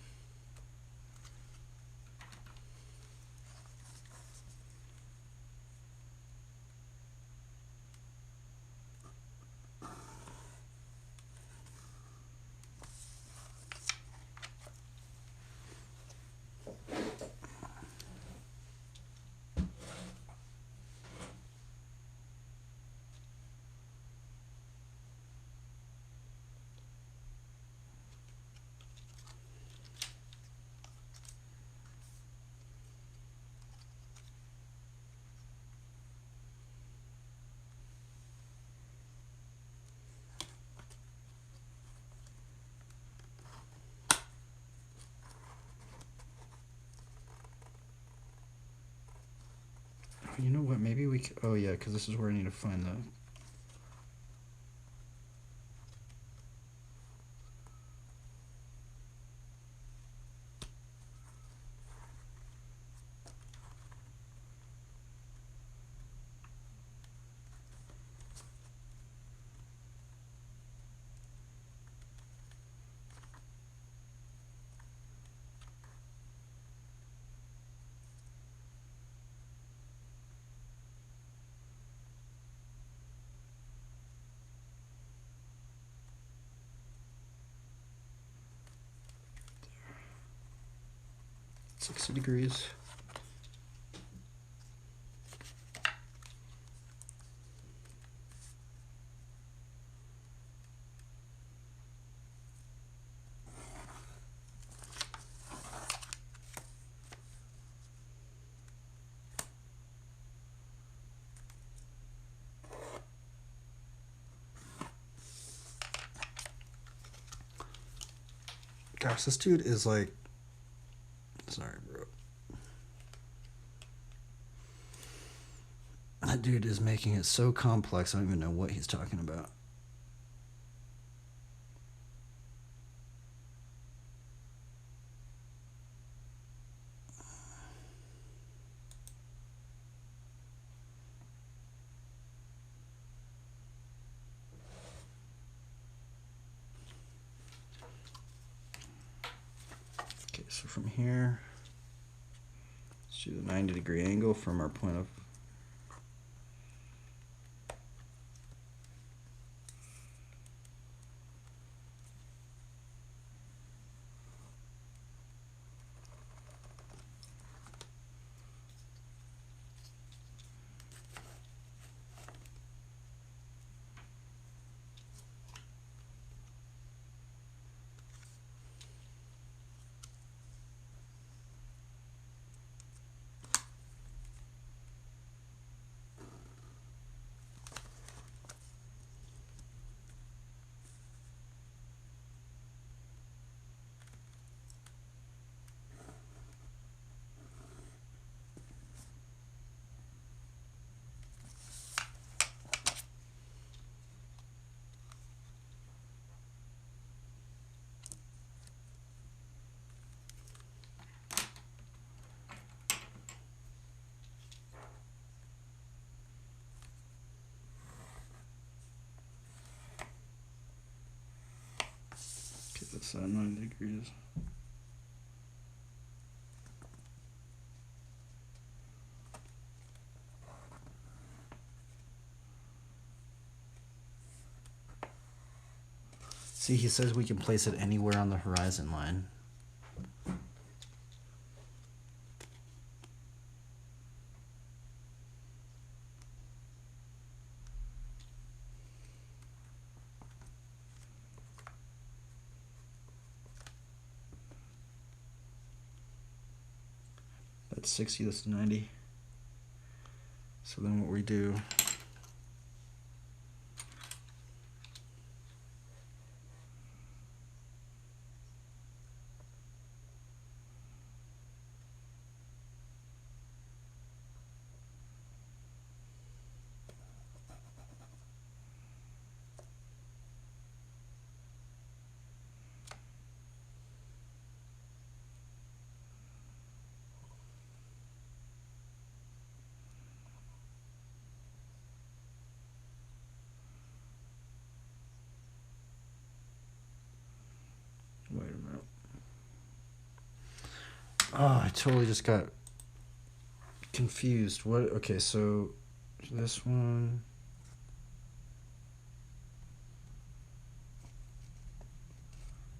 You know what? Maybe we could, oh yeah, because this is where I need to find the. There. 60 degrees. Gosh, this dude is like, sorry, bro. That dude is making it so complex, I don't even know what he's talking about. Okay, so from here, let's do the 90-degree angle from our point of. Okay, that's 90 degrees. See, he says we can place it anywhere on the horizon line. That's 60, that's 90. So then what we do, wait a minute. Oh, I totally just got confused. What? Okay, so this one.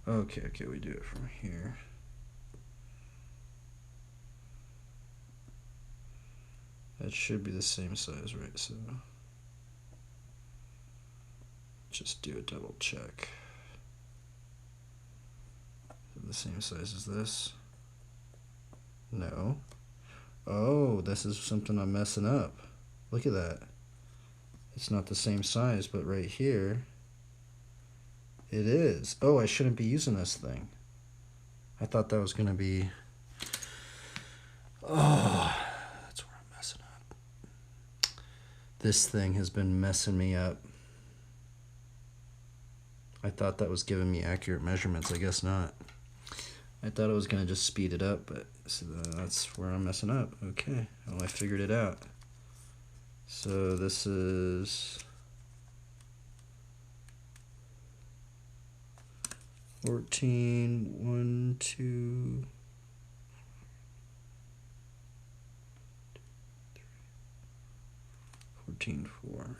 Okay, we do it from here. That should be the same size, right? So just do a double check. Is it the same size as this? No. Oh, this is something I'm messing up. Look at that. It's not the same size, but right here, it is. Oh, I shouldn't be using this thing. I thought that was going to be... Oh, that's where I'm messing up. This thing has been messing me up. I thought that was giving me accurate measurements. I guess not. I thought it was going to just speed it up, but so that's where I'm messing up. Okay, well, I figured it out. So this is 14, 1, 2, 14, 4.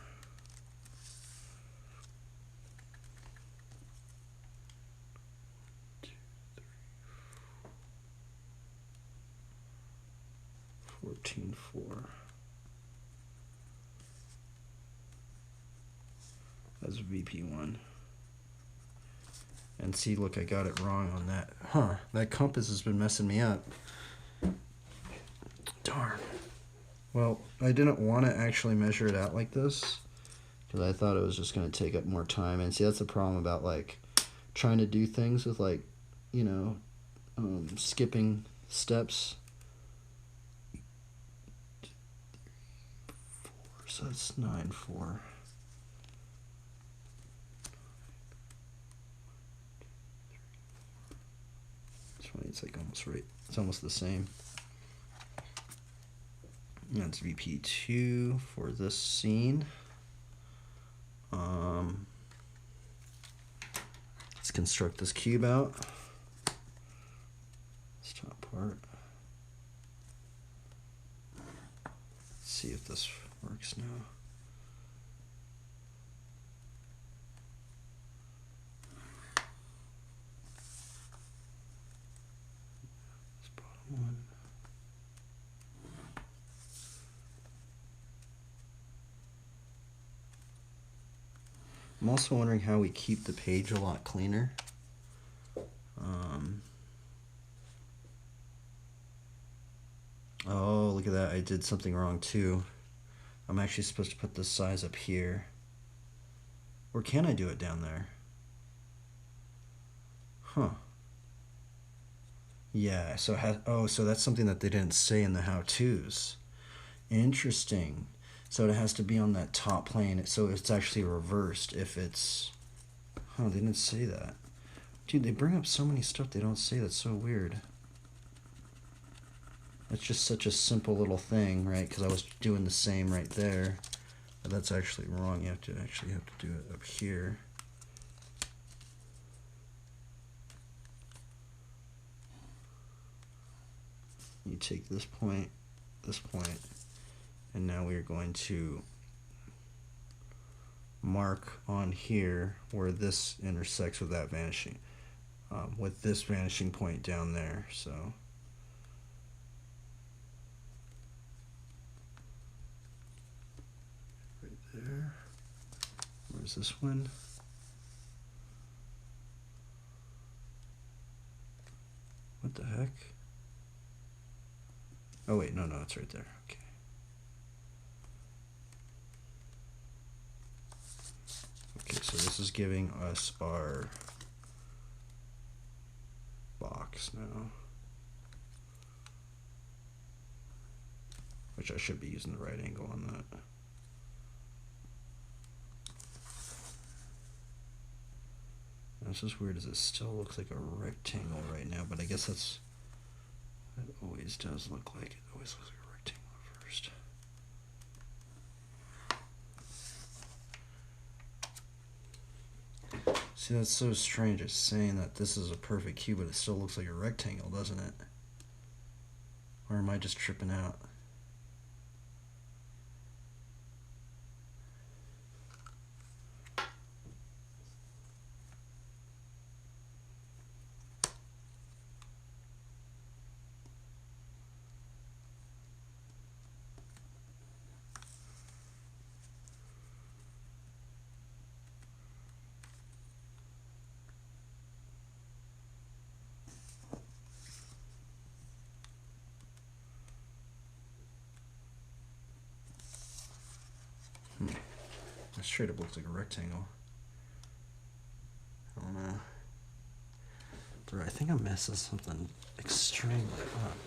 14, 4. That's VP1. And see, look, I got it wrong on that. Huh, that compass has been messing me up. Darn. Well, I didn't want to actually measure it out like this because I thought it was just going to take up more time. And see, that's the problem about, like, trying to do things with, like, you know, skipping steps. 4, so that's 9, 4. It's like almost right. It's almost the same. That's VP2 for this scene. Let's construct this cube out. This top part. Let's see if this works now. This bottom one. I'm also wondering how we keep the page a lot cleaner. Oh, look at that. I did something wrong too. I'm actually supposed to put this size up here. Or can I do it down there? Huh. Yeah, so so that's something that they didn't say in the how-tos. Interesting. So it has to be on that top plane, so it's actually reversed if it's... Huh, they didn't say that. Dude, they bring up so many stuff they don't say. That's so weird. That's just such a simple little thing, right? Because I was doing the same right there. But that's actually wrong. You have to actually do it up here. You take this point, and now we are going to mark on here where this intersects with that vanishing, with this vanishing point down there. So right there. Where's this one? What the heck? Oh wait, no, it's right there. Okay. Okay, so this is giving us our box now, which I should be using the right angle on that. This is weird, as it still looks like a rectangle right now, but I guess that's what it always does look like. It always looks like a rectangle at first. See, that's so strange. It's saying that this is a perfect cube, but it still looks like a rectangle, doesn't it? Or am I just tripping out? It straight up looks like a rectangle. I don't know. Bro, I think I'm messing something extremely up.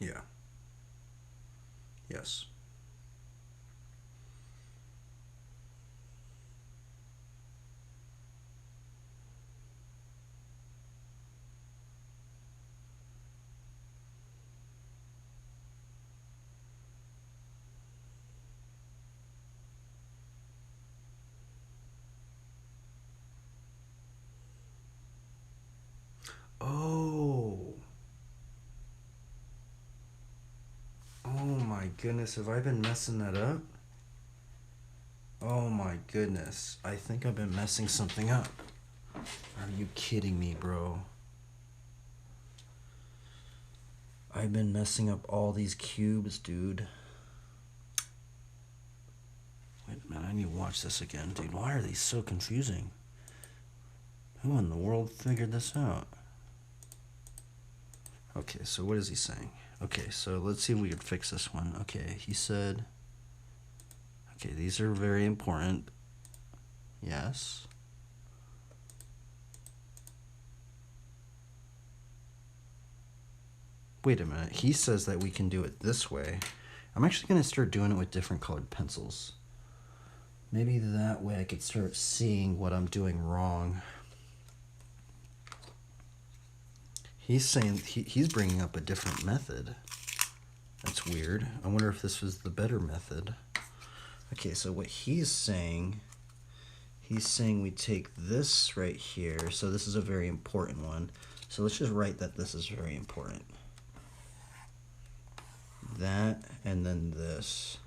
Yeah. Yes. Oh. Oh my goodness, have I been messing that up? Oh my goodness, I think I've been messing something up. Are you kidding me, bro? I've been messing up all these cubes, dude. Wait a minute, I need to watch this again, dude. Why are these so confusing? Who in the world figured this out? Okay, so what is he saying? Okay, so let's see if we can fix this one. Okay, he said... Okay, these are very important. Yes. Wait a minute. He says that we can do it this way. I'm actually going to start doing it with different colored pencils. Maybe that way I could start seeing what I'm doing wrong. He's saying he's bringing up a different method. That's weird. I wonder if this was the better method. Okay, so what he's saying we take this right here. So this is a very important one. So let's just write that this is very important. That, and then this.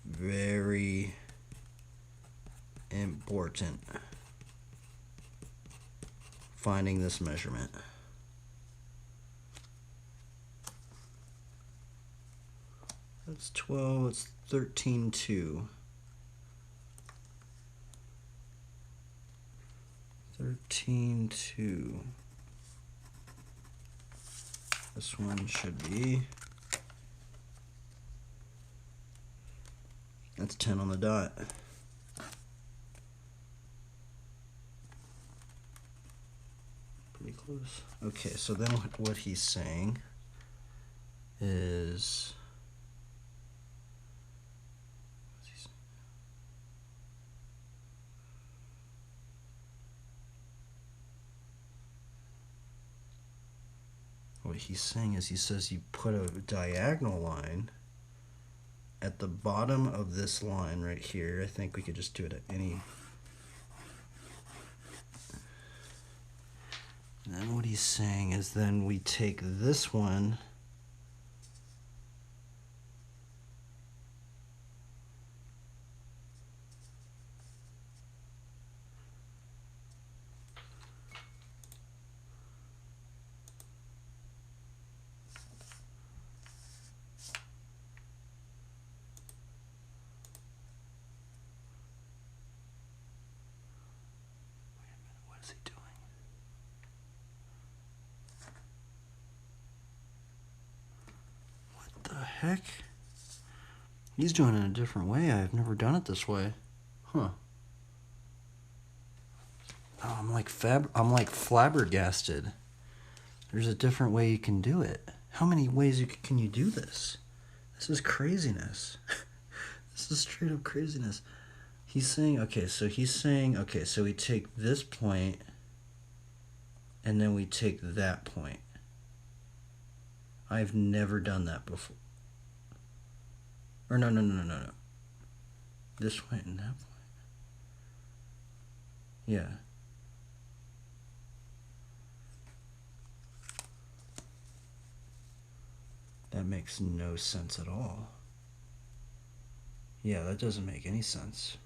Very important. Finding this measurement. That's 12, it's 13.2. 13.2. This one should be... That's 10 on the dot. Pretty close. Okay, so then what he's saying is what he's saying is he says you put a diagonal line at the bottom of this line right here. I think we could just do it at any. And then what he's saying is then we take this one heck? He's doing it a different way. I've never done it this way. Huh. Oh, I'm like flabbergasted. There's a different way you can do it. How many ways can you do this? This is craziness. This is straight up craziness. He's saying, okay, so we take this point and then we take that point. I've never done that before. Or no. This point and that point. Yeah. That makes no sense at all. Yeah, that doesn't make any sense.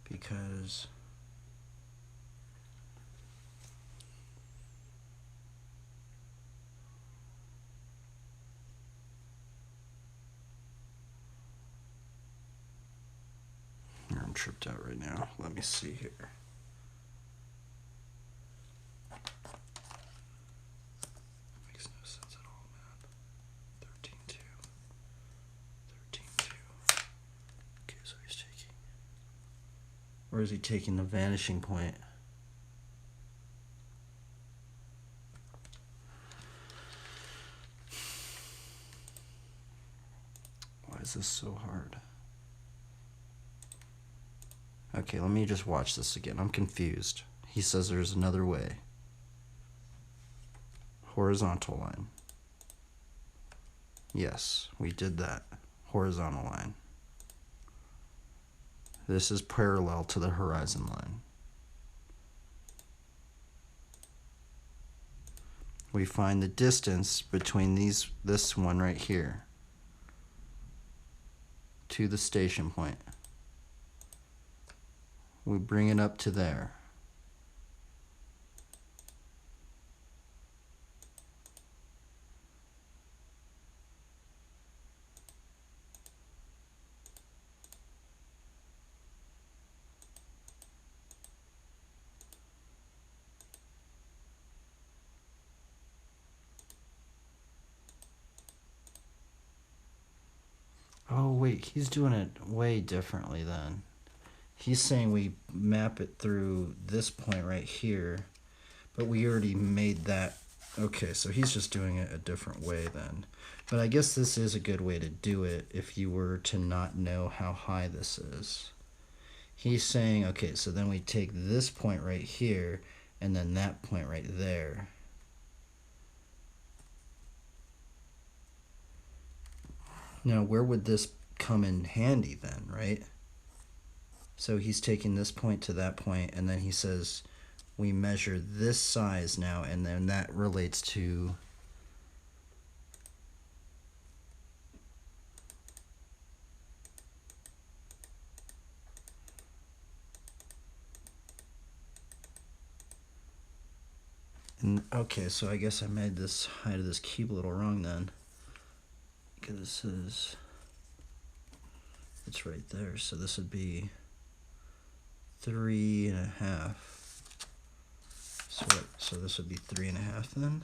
Because I'm tripped out right now. Let me see here. Makes no sense at all, man. 13.2. 13.2. Okay, so he's taking. Or is he taking the vanishing point? Why is this so hard? Okay, let me just watch this again. I'm confused. He says there's another way. Horizontal line. Yes, we did that. Horizontal line. This is parallel to the horizon line. We find the distance between this one right here to the station point. We bring it up to there. Oh wait, he's doing it way differently then. He's saying we map it through this point right here, but we already made that. Okay, so he's just doing it a different way then. But I guess this is a good way to do it if you were to not know how high this is. He's saying, okay, so then we take this point right here and then that point right there. Now, where would this come in handy then, right? So he's taking this point to that point, and then he says we measure this size now, and then that relates to okay, so I guess I made this height of this cube a little wrong then. Because this is, it's right there, so this would be 3.5. So this would be 3.5 then.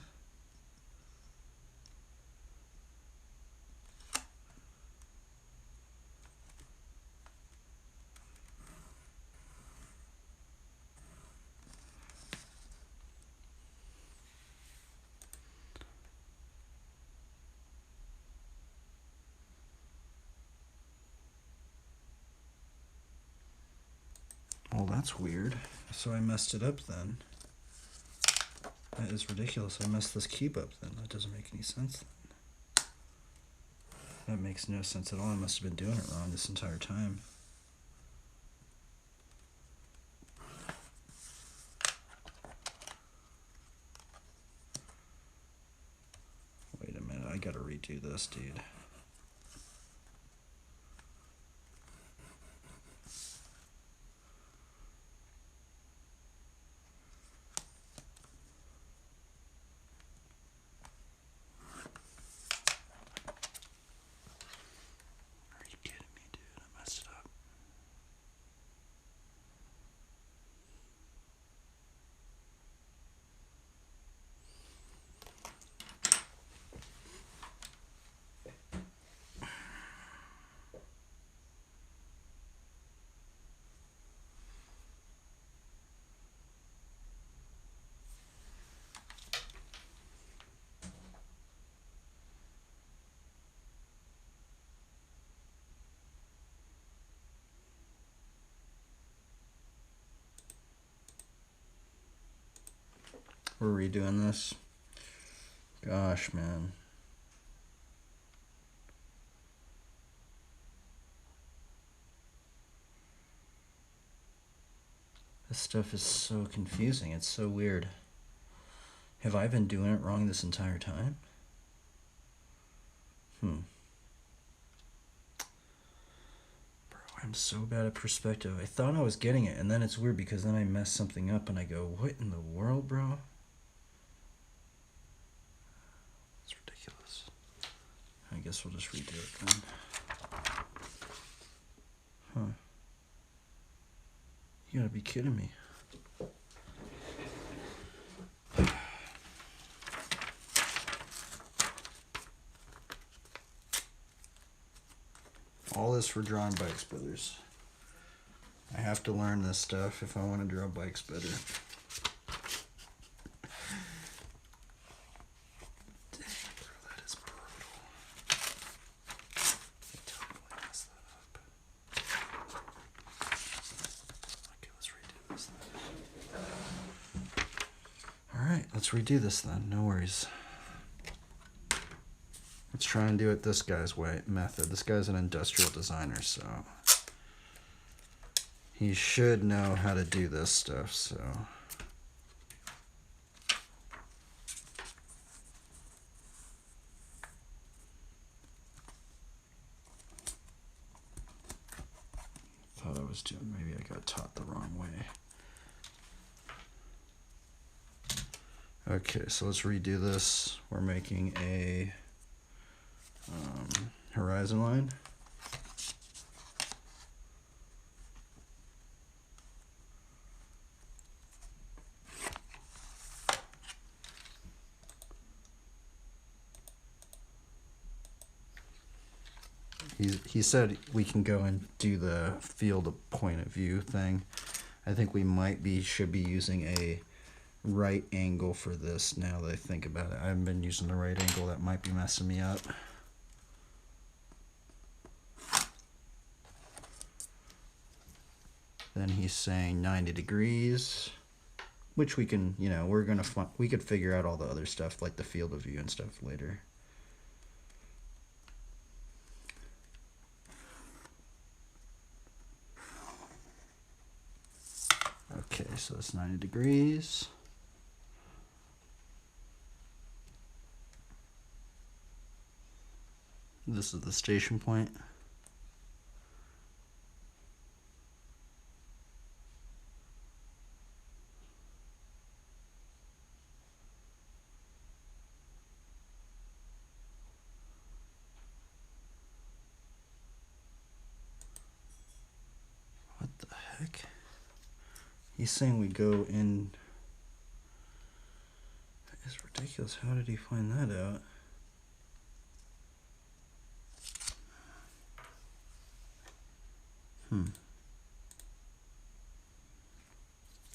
Well, that's weird. So I messed it up then. That is ridiculous. I messed this cube up then. That doesn't make any sense then. That makes no sense at all. I must have been doing it wrong this entire time. Wait a minute. I gotta redo this, dude. We're redoing this. Gosh, man. This stuff is so confusing. It's so weird. Have I been doing it wrong this entire time? Bro, I'm so bad at perspective. I thought I was getting it, and then it's weird because then I mess something up and I go, what in the world, bro? It's ridiculous. I guess we'll just redo it then. Huh. You gotta be kidding me. All this for drawing bikes, brothers. I have to learn this stuff if I want to draw bikes better. Dang, bro, that is brutal. I totally messed that up. Okay, let's redo this then. Alright, let's redo this then. No worries. Let's try and do it this guy's way method. This guy's an industrial designer, so he should know how to do this stuff, so thought I was doing, maybe I got taught the wrong way. Okay, so let's redo this. We're making a horizon line. He said we can go and do the field of point of view thing. I think we should be using a right angle for this now that I think about it. I haven't been using the right angle. That might be messing me up. Then he's saying 90 degrees, which we can, you know, we could figure out all the other stuff like the field of view and stuff later. Okay, so it's 90 degrees. This is the station point. What the heck? He's saying we go in. That is ridiculous. How did he find that out?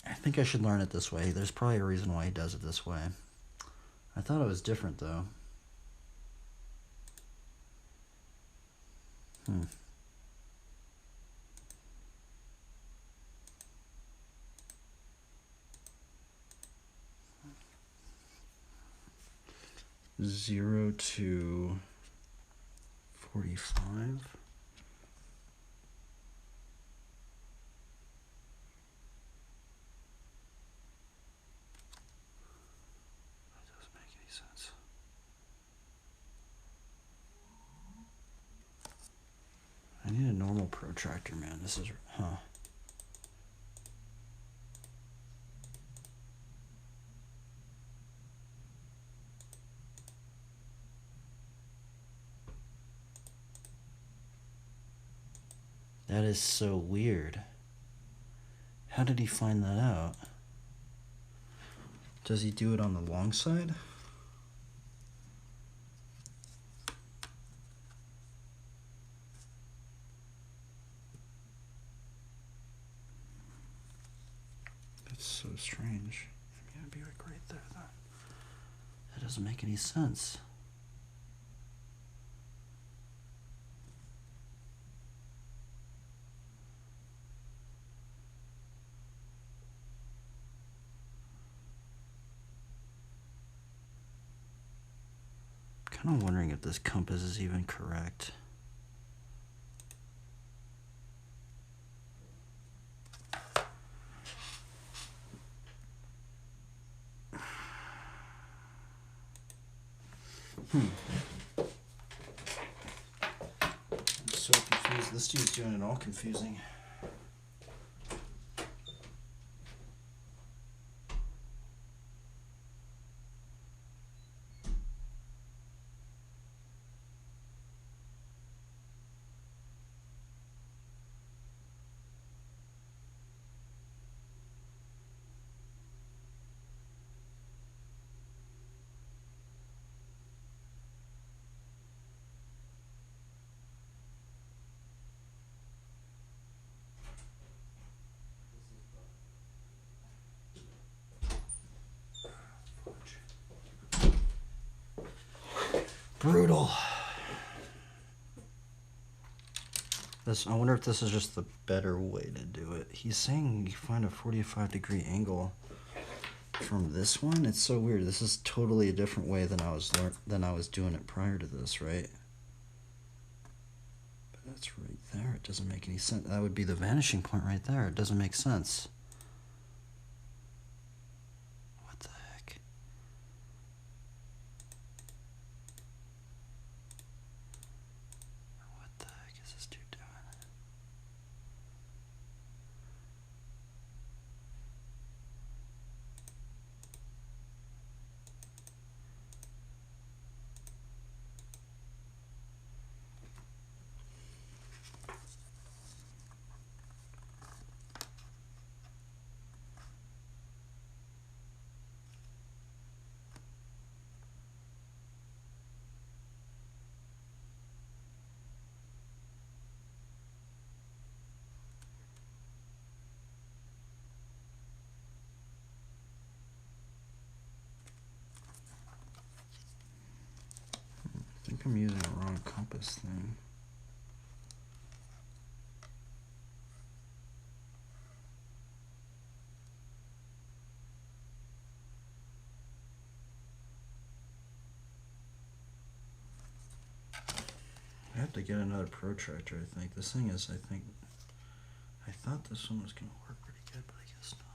I think I should learn it this way. There's probably a reason why he does it this way. I thought it was different though. 0 to 45. That doesn't make any sense. I need a normal protractor, man. This is, That is so weird. How did he find that out? Does he do it on the long side? That's so strange. Maybe it'd be like right there then. That doesn't make any sense. Kind of wondering if this compass is even correct. I'm so confused. This dude's doing it all confusing. Brutal. I wonder if this is just the better way to do it. He's saying you find a 45-degree angle from this one. It's so weird. This is totally a different way than I was doing it prior to this, right? But that's right there. It doesn't make any sense. That would be the vanishing point right there. It doesn't make sense. What the heck? What the heck is this dude doing? I think I'm using the wrong compass thing. I have to get another protractor, I think. This thing is, I thought this one was going to work pretty good, but I guess not.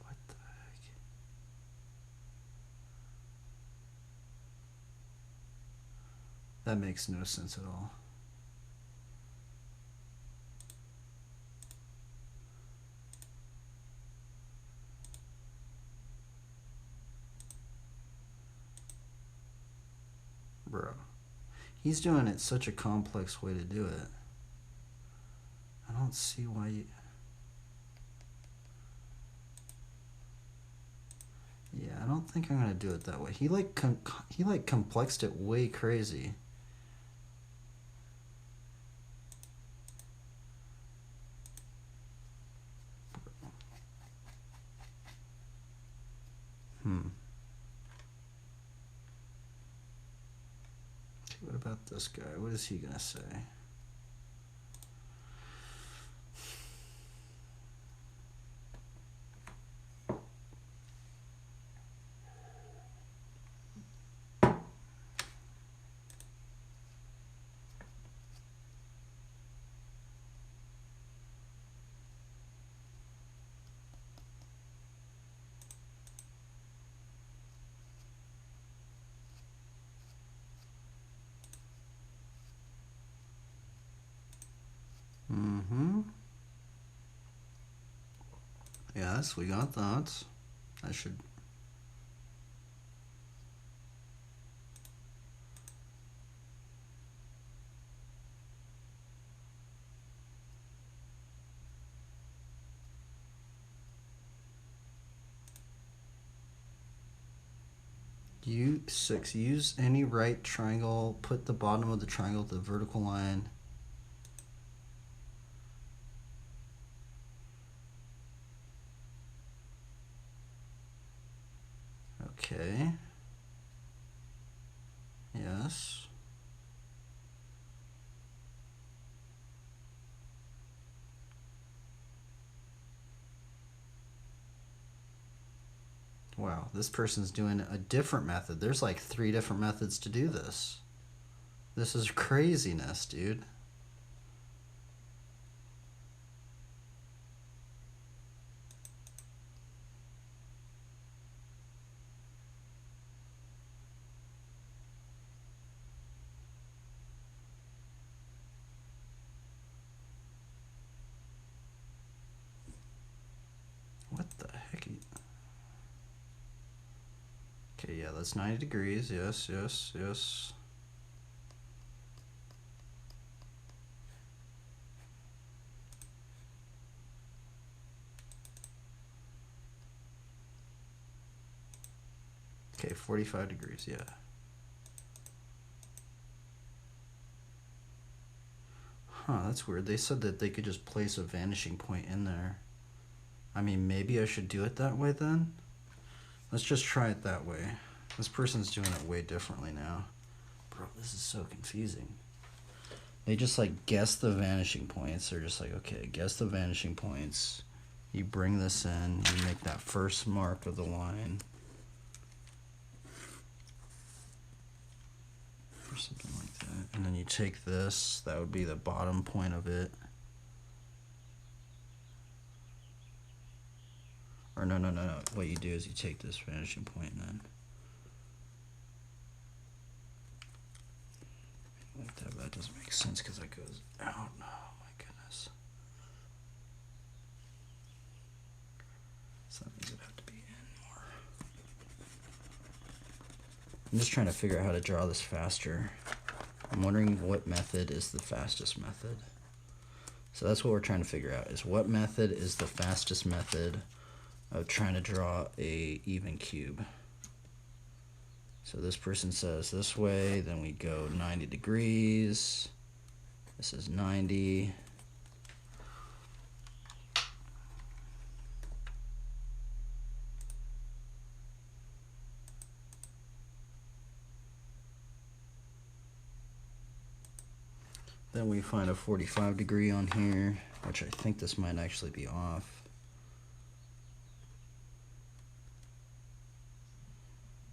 What the heck? That makes no sense at all. Bro. He's doing it such a complex way to do it. I don't see why you... Yeah, I don't think I'm gonna do it that way. He complexed it way crazy. What about this guy? What is he gonna say? Yes, we got that. I should... U6, use any right triangle, put the bottom of the triangle to the vertical line. Okay. Yes. Wow, this person's doing a different method. There's like 3 different methods to do this. This is craziness, dude. What the heck? Okay, yeah, that's 90 degrees. Yes, yes, yes. Okay, 45 degrees, yeah. Huh, that's weird. They said that they could just place a vanishing point in there. I mean, maybe I should do it that way then? Let's just try it that way. This person's doing it way differently now. Bro, this is so confusing. They just like guess the vanishing points. They're just like, okay, guess the vanishing points. You bring this in, you make that first mark of the line. Or something like that. And then you take this, that would be the bottom point of it. Or no. What you do is you take this vanishing point and then like that. But that doesn't make sense because that goes out. No, my goodness. So that means it'd have to be in more. I'm just trying to figure out how to draw this faster. I'm wondering what method is the fastest method. So that's what we're trying to figure out, is what method is the fastest method of trying to draw a even cube. So this person says this way, then we go 90 degrees. This is 90. Then we find a 45 degree on here, which I think this might actually be off.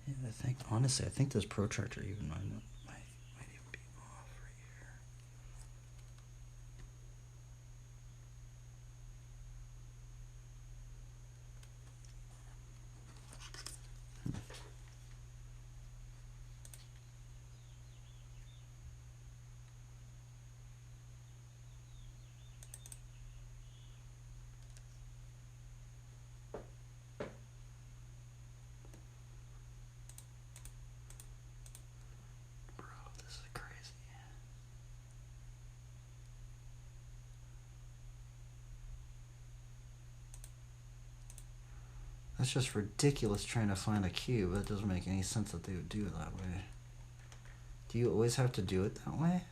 Yeah, honestly, I think this protractor even might even be off right here. Bro, this is crazy. That's just ridiculous trying to find a cube. That doesn't make any sense that they would do it that way. Do you always have to do it that way?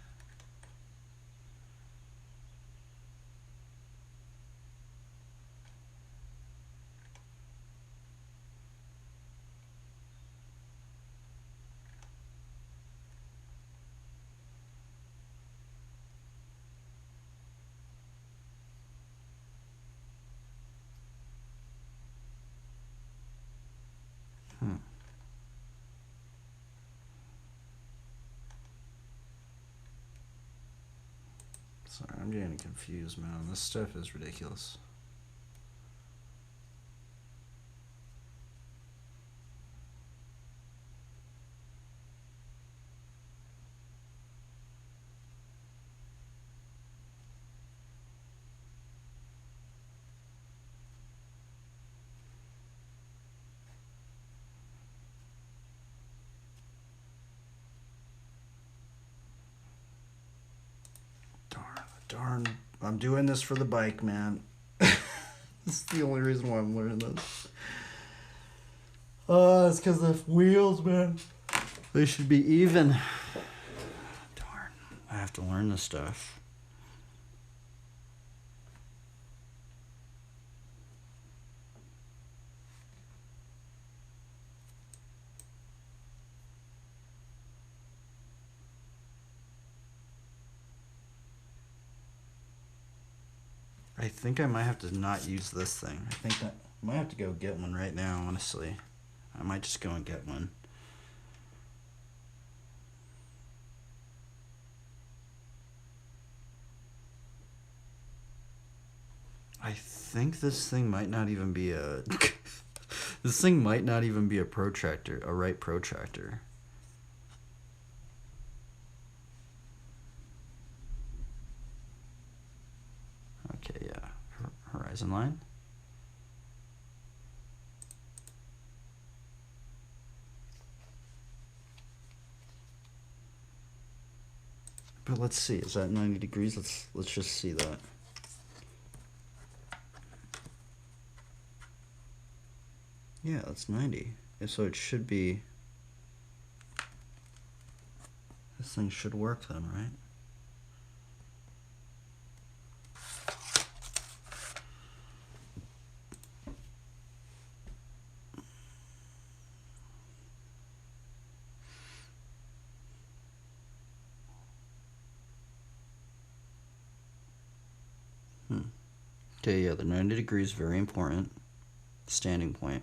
Sorry, I'm getting confused, man. This stuff is ridiculous. Darn, I'm doing this for the bike, man. This is the only reason why I'm learning this. It's because the wheels, man. They should be even. Darn, I have to learn this stuff. I think I might have to not use this thing. I think that I might have to go get one right now, honestly. I might just go and get one. I think this thing might not even be a... This thing might not even be a protractor, a right protractor. Okay, yeah. Horizon line. But let's see, is that 90 degrees? Let's just see that. Yeah, that's 90. So it should be... This thing should work then, right? Okay, yeah, the 90 degrees, very important. Standing point.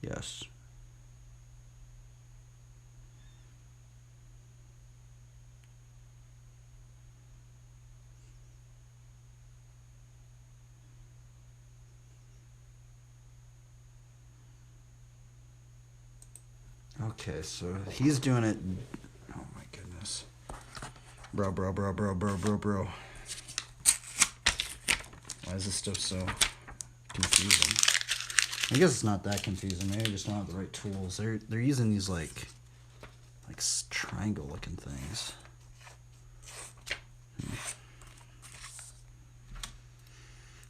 Yes. Okay, so he's doing it. Oh my goodness. Bro. Why is this stuff so confusing? I guess it's not that confusing. Maybe I just don't have the right tools. They're using these like triangle looking things.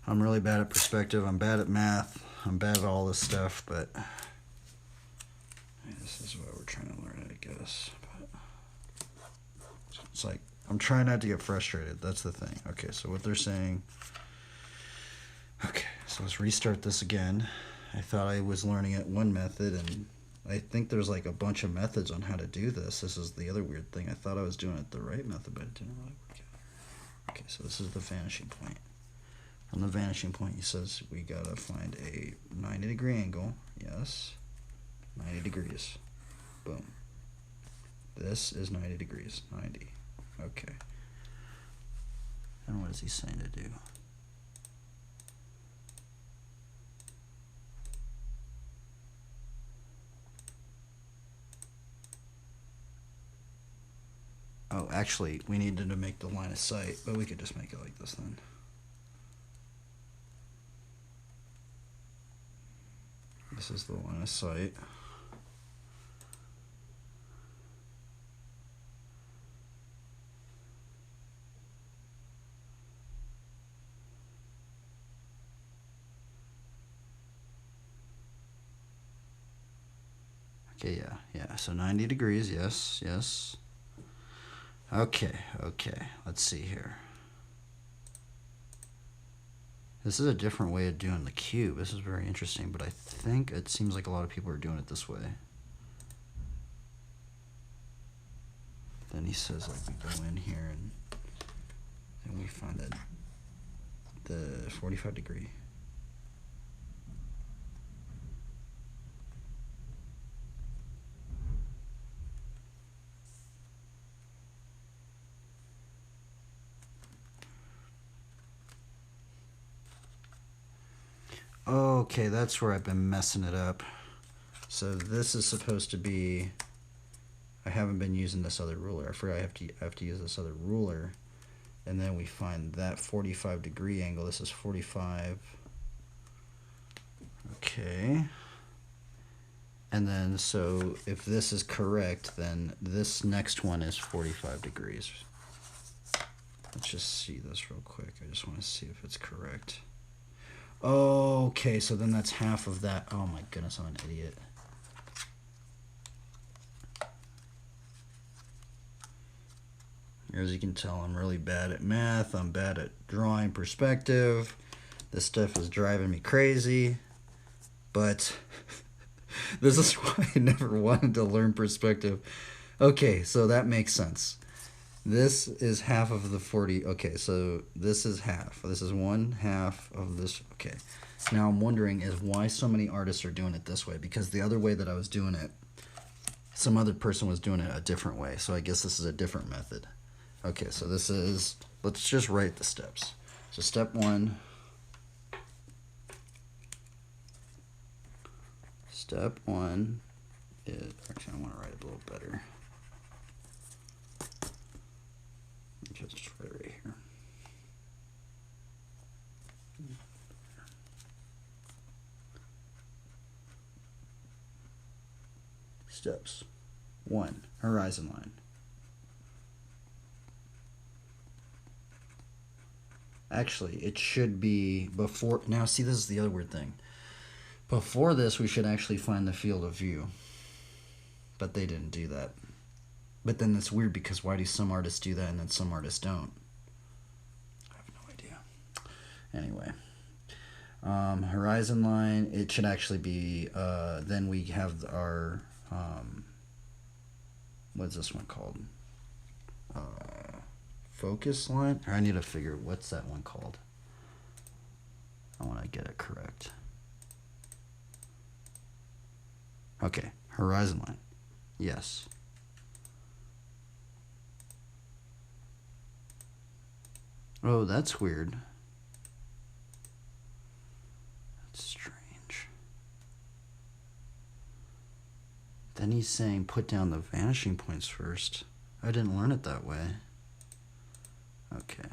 I'm really bad at perspective. I'm bad at math. I'm bad at all this stuff, but this is what we're trying to learn, I guess. But it's like I'm trying not to get frustrated. That's the thing. Okay, so what they're saying. Okay, so let's restart this again. I thought I was learning it one method, and I think there's like a bunch of methods on how to do this. This is the other weird thing. I thought I was doing it the right method, but it didn't really work out. Okay, so this is the vanishing point. From the vanishing point, he says we gotta find a 90-degree angle. Yes, 90 degrees. Boom. This is 90 degrees. 90. Okay. And what is he saying to do? Oh, actually, we needed to make the line of sight, but we could just make it like this then. This is the line of sight. Okay, yeah. So 90 degrees, yes. Okay. Let's see here. This is a different way of doing the cube. This is very interesting, but I think it seems like a lot of people are doing it this way. Then he says, like, we go in here and then we find the 45 degree. Okay, that's where I've been messing it up. So this is supposed to be, I haven't been using this other ruler. I forgot I have to use this other ruler. And then we find that 45-degree angle. This is 45. Okay. And then, so if this is correct, then this next one is 45 degrees. Let's just see this real quick. I just want to see if it's correct. Okay, so then that's half of that. Oh my goodness, I'm an idiot. As you can tell, I'm really bad at math. I'm bad at drawing perspective. This stuff is driving me crazy. But this is why I never wanted to learn perspective. Okay, so that makes sense. This is half of the 40. Okay, so this is half. This is 1/2 of this. Okay. Now I'm wondering is why so many artists are doing it this way. Because the other way that I was doing it, some other person was doing it a different way. So I guess this is a different method. Okay, so this is, let's just write the steps. So step 1. Step 1 is, actually I want to write it a little better. Just write it right here. Steps. 1. Horizon line. Actually, it should be before. Now, see, this is the other weird thing. Before this, we should actually find the field of view. But they didn't do that. But then that's weird because why do some artists do that and then some artists don't? I have no idea. Anyway. Horizon line, it should actually be, then we have our, what's this one called? Focus line? Or I need to figure, what's that one called? I want to get it correct. Okay, horizon line. Yes. Oh, that's weird. That's strange. Then he's saying put down the vanishing points first. I didn't learn it that way. Okay.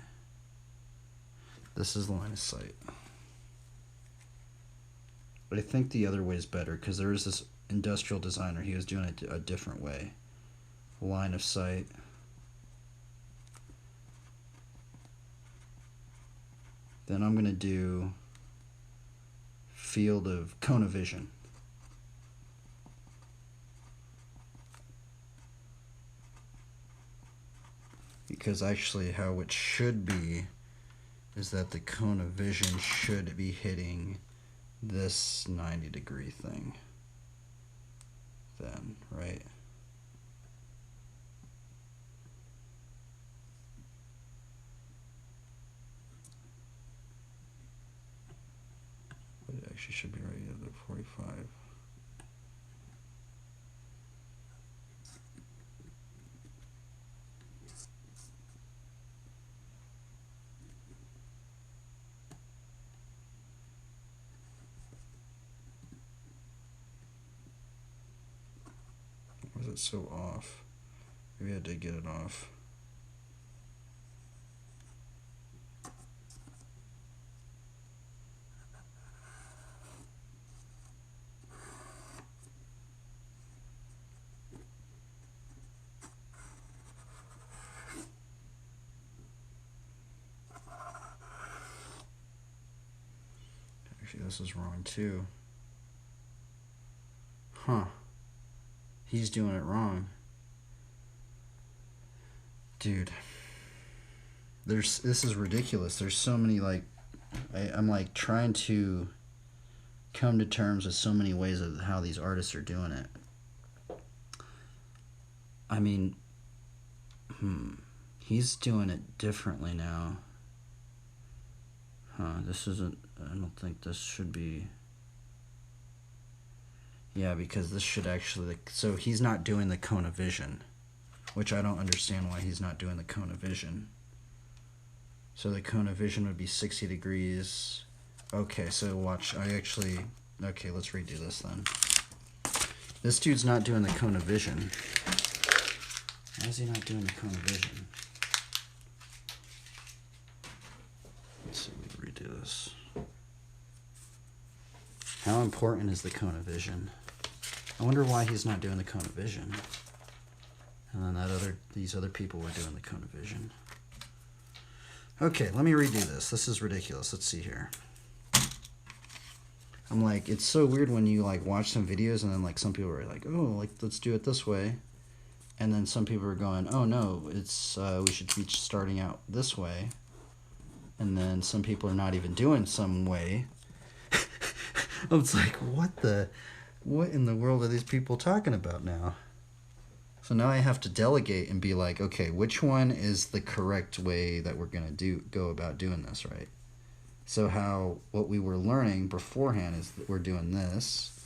This is line of sight. But I think the other way is better because there is this industrial designer. He was doing it a different way. Line of sight. Then I'm going to do field of cone of vision. Because actually how it should be is that the cone of vision should be hitting this 90-degree thing. Then, right? But it actually should be right at the 45. Why is it so off? Maybe I did get it off. Actually, this is wrong too. Huh. He's doing it wrong. Dude. This is ridiculous. There's so many, like, I'm like trying to come to terms with so many ways of how these artists are doing it. I mean, he's doing it differently now. This isn't, I don't think this should be, yeah, because this should actually, so he's not doing the cone of vision, which I don't understand why he's not doing the cone of vision. So the cone of vision would be 60 degrees, Okay, so watch. Okay, let's redo this then. This dude's not doing the cone of vision. Why is he not doing the cone of vision? Let's see, let me redo this. How important is the cone of vision? I wonder why he's not doing the cone of vision. And then these other people were doing the cone of vision. Okay, let me redo this. This is ridiculous. Let's see here. I'm like, it's so weird when you like watch some videos and then like some people are like, oh, like let's do it this way. And then some people are going, oh no, it's we should be starting out this way. And then some people are not even doing some way. I was like, what in the world are these people talking about now? So now I have to delegate and be like, okay, which one is the correct way that we're gonna go about doing this, right? So what we were learning beforehand is that we're doing this.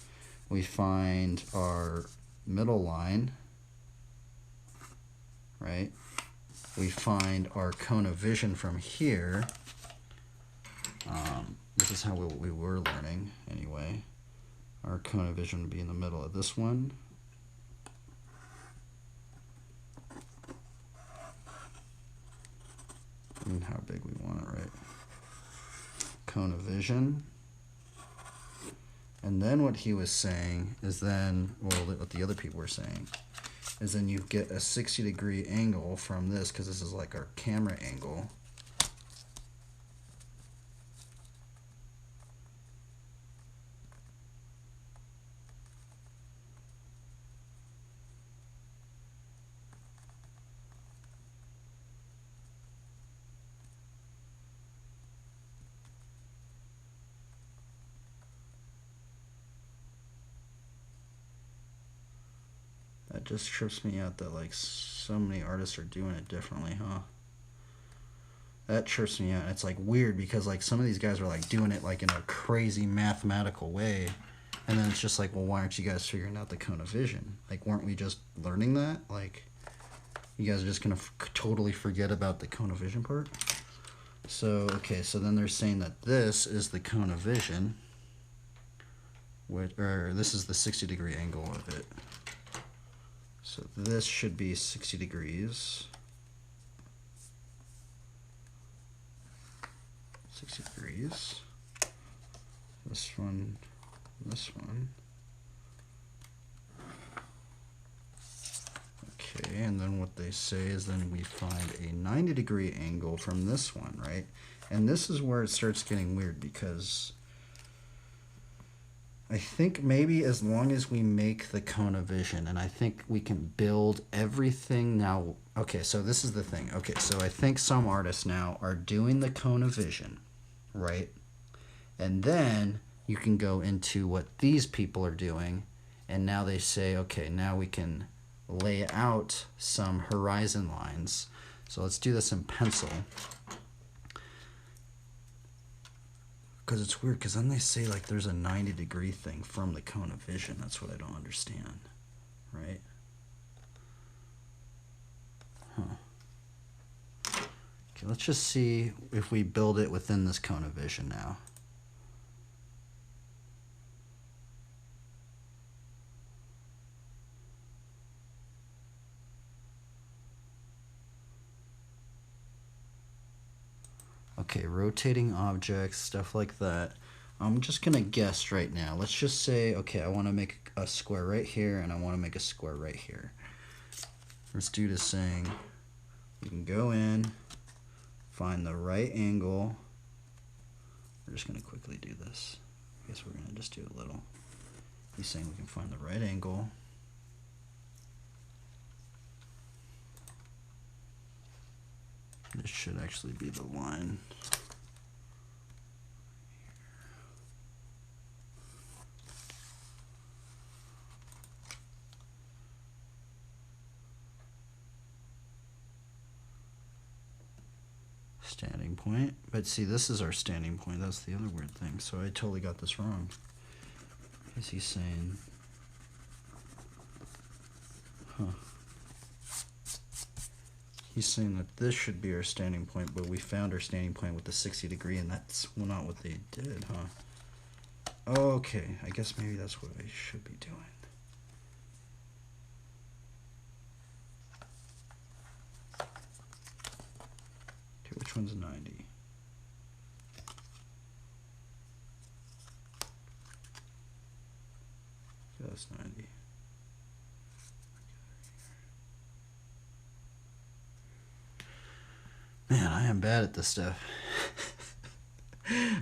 We find our middle line, right? We find our cone of vision from here. This is how we were learning anyway. Our cone of vision would be in the middle of this one. And how big we want it, right? Cone of vision. And then what he was saying is what the other people were saying is then you get a 60-degree angle from this, because this is like our camera angle. That just trips me out that like so many artists are doing it differently, huh? That trips me out. It's like weird because like some of these guys are like doing it like in a crazy mathematical way, and then it's just like, well, why aren't you guys figuring out the cone of vision? Like, weren't we just learning that? Like, you guys are just gonna totally forget about the cone of vision part? So okay, so then they're saying that this is the cone of vision, or this is the 60-degree angle of it. So this should be 60 degrees. 60 degrees. This one, this one. Okay, and then what they say is then we find a 90-degree angle from this one, right? And this is where it starts getting weird because I think maybe as long as we make the cone of vision, and I think we can build everything now. Okay, so this is the thing. Okay, so I think some artists now are doing the cone of vision, right? And then you can go into what these people are doing, and now they say, okay, now we can lay out some horizon lines. So let's do this in pencil. Because it's weird, because then they say like there's a 90-degree thing from the cone of vision. That's what I don't understand, right? Huh. Okay, let's just see if we build it within this cone of vision now. Okay, rotating objects, stuff like that. I'm just going to guess right now. Let's just say, okay, I want to make a square right here, and I want to make a square right here. This dude is saying you can go in, find the right angle. We're just going to quickly do this. I guess we're going to just do a little. He's saying we can find the right angle. This should actually be the line. Standing point. But see, this is our standing point. That's the other weird thing. So I totally got this wrong. Is he saying... Huh. he's saying that this should be our standing point, but we found our standing point with the 60 degree, and that's not what they did, huh? Okay, I guess maybe that's what I should be doing. Okay, which one's 90? Yeah, that's 90. Man, I am bad at this stuff.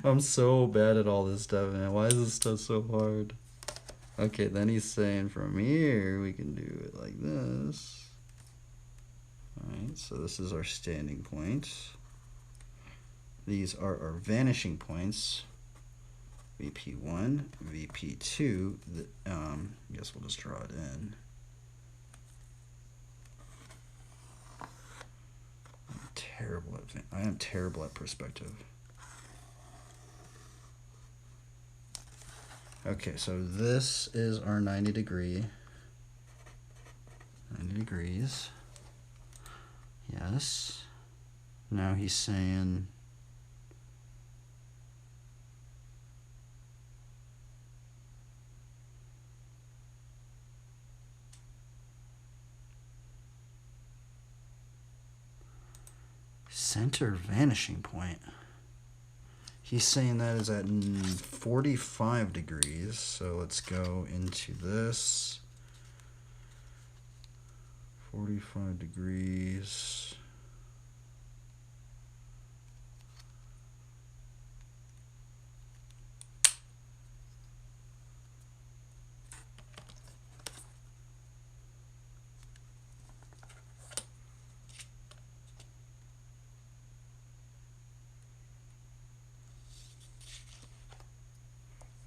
I'm so bad at all this stuff, man. Why is this stuff so hard? Okay, then he's saying from here we can do it like this. Alright, so this is our standing point. These are our vanishing points. VP1, VP2. I guess we'll just draw it in. I am terrible at perspective. Okay, so this is our 90 degrees. Yes. Now he's saying center vanishing point. He's saying that is at 45 degrees. So let's go into this. 45 degrees.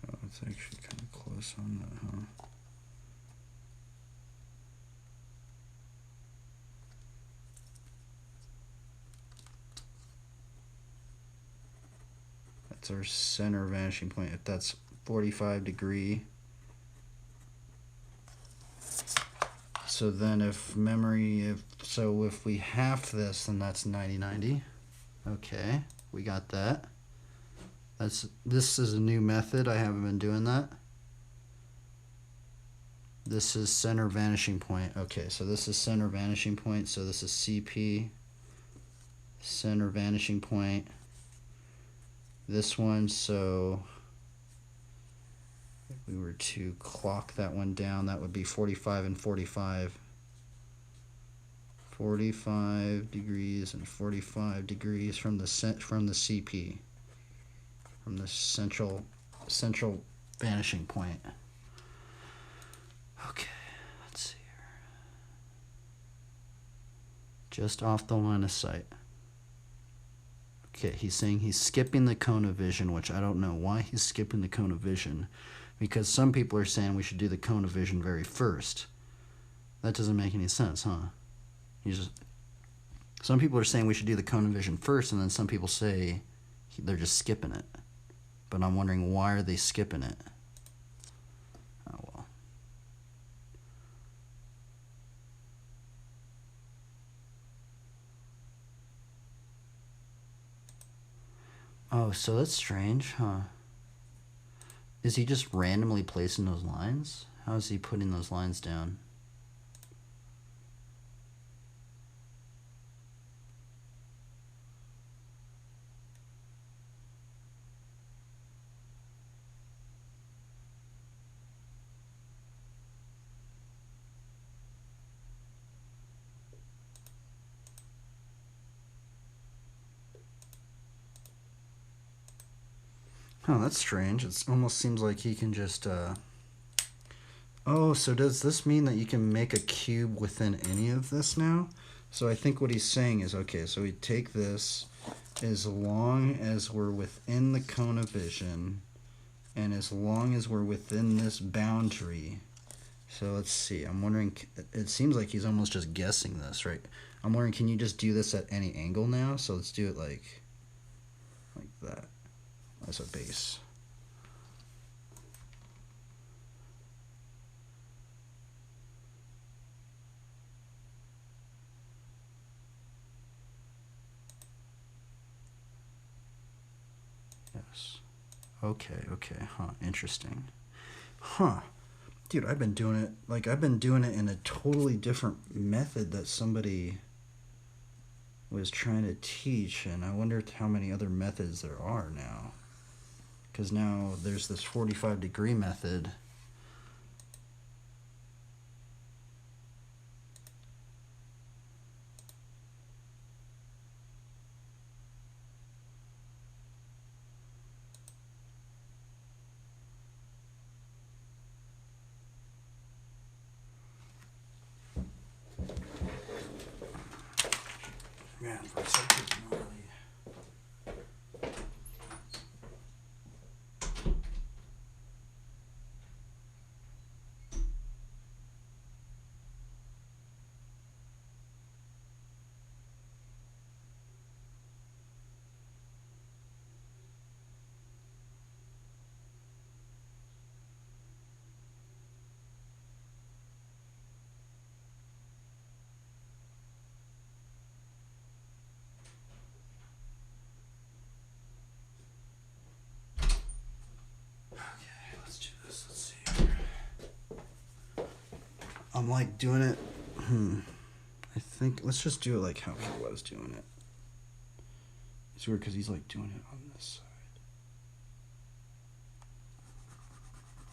Oh, it's actually kind of close on that, huh? That's our center vanishing point. If that's 45 degree. So then if we half this, then that's 90. Okay, we got that. This is a new method. I haven't been doing that. This is center vanishing point. Okay, so this is center vanishing point. So this is CP, center vanishing point. This one, so if we were to clock that one down, that would be 45 and 45. 45 degrees and 45 degrees from the CP, from the central vanishing point. Okay, let's see here. Just off the line of sight. Okay, he's saying he's skipping the cone of vision, which I don't know why he's skipping the cone of vision, because some people are saying we should do the cone of vision very first. That doesn't make any sense, huh? Some people are saying we should do the cone of vision first, and then some people say they're just skipping it. But I'm wondering, why are they skipping it? Oh well. Oh, so that's strange, huh? Is he just randomly placing those lines? How is he putting those lines down? Oh, that's strange. It almost seems like he can just, Oh, so does this mean that you can make a cube within any of this now? So I think what he's saying is, okay, so we take this, as long as we're within the cone of vision, and as long as we're within this boundary. So let's see, I'm wondering, it seems like he's almost just guessing this, right? I'm wondering, can you just do this at any angle now? So let's do it like that. As a base. this. Okay, huh, interesting. Huh. Dude, I've been doing it in a totally different method that somebody was trying to teach, and I wonder how many other methods there are now. Because now there's this 45-degree method. Man, for a second, it's not really... I'm like doing it. I think let's just do it like how he was doing it. It's weird because he's like doing it on this side.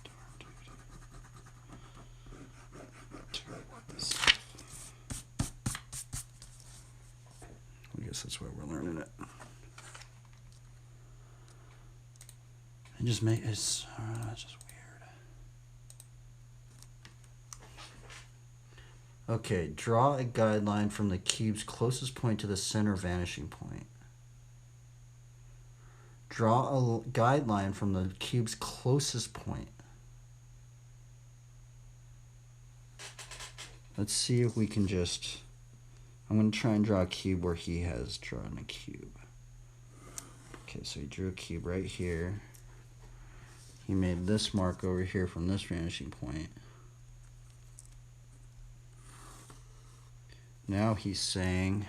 Darn, dude. Terrible at this stuff. I guess that's why we're learning it. And just make it's just weird. Okay, draw a guideline from the cube's closest point to the center vanishing point. Draw a guideline from the cube's closest point. Let's see if we can just... I'm going to try and draw a cube where he has drawn a cube. Okay, so he drew a cube right here. He made this mark over here from this vanishing point. Now he's saying...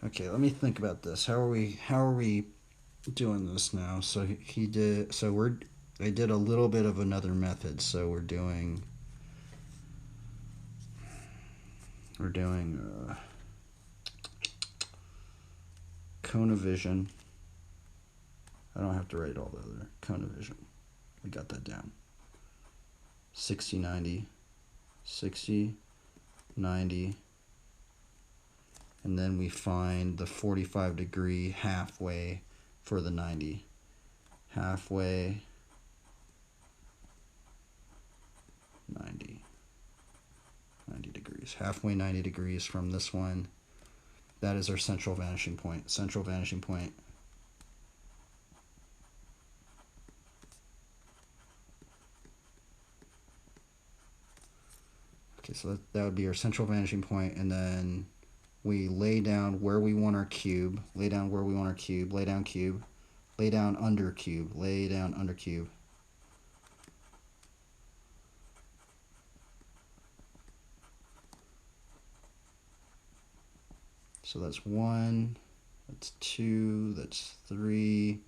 Okay, let me think about this. How are we doing this now? So I did a little bit of another method. So we're doing cone of vision. I don't have to write all the other cone of vision. We got that down. 60, 90, 60, 90. And then we find the 45-degree halfway for the 90. Halfway, 90. 90 degrees. Halfway 90 degrees from this one. That is our central vanishing point. Central vanishing point. Okay, so that would be our central vanishing point, and then we lay down where we want our cube, lay down where we want our cube, lay down cube, lay down under cube, lay down under cube. So that's 1, that's 2, that's 3,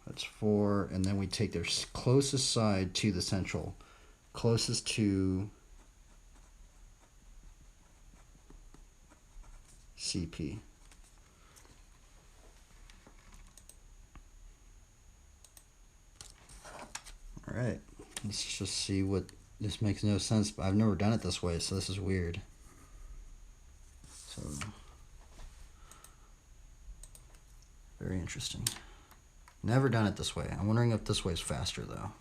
that's 4, and then we take their closest side to the central, closest to CP. All right, let's just see what this makes no sense. I've never done it this way, so this is weird. So very interesting. Never done it this way. I'm wondering if this way is faster though.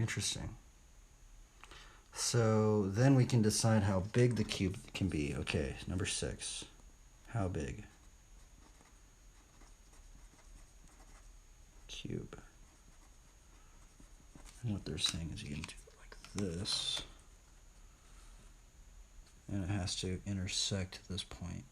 interesting. So then we can decide how big the cube can be. Okay, number 6. How big? Cube. And what they're saying is you can do it like this. And it has to intersect this point.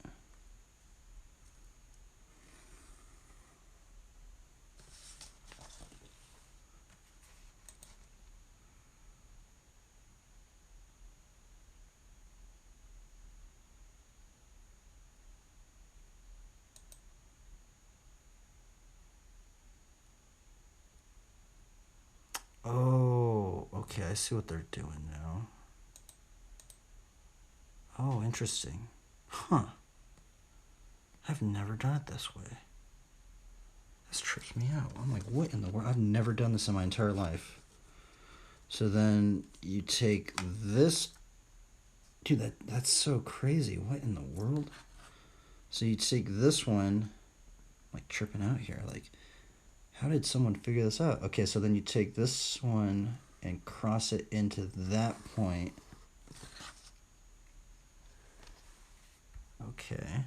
Oh, okay, I see what they're doing now. Oh, interesting. Huh. I've never done it this way. This trips me out. I'm like, what in the world? I've never done this in my entire life. So then you take this. Dude, that's so crazy. What in the world? So you take this one. I'm like tripping out here. Like, how did someone figure this out? Okay, so then you take this one and cross it into that point. Okay.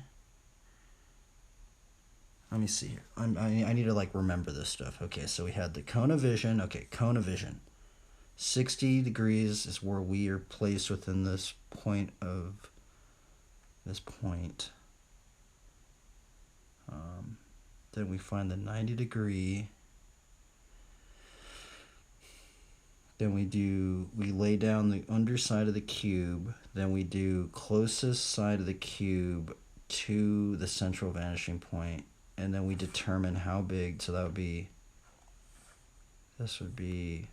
Let me see here. I need to like remember this stuff. Okay, so we had the cone of vision. Okay, cone of vision. 60 degrees is where we are placed within this point of this point. Then we find the 90 degree. Then we lay down the underside of the cube. Then we do closest side of the cube to the central vanishing point. And then we determine how big. So that would be, this would be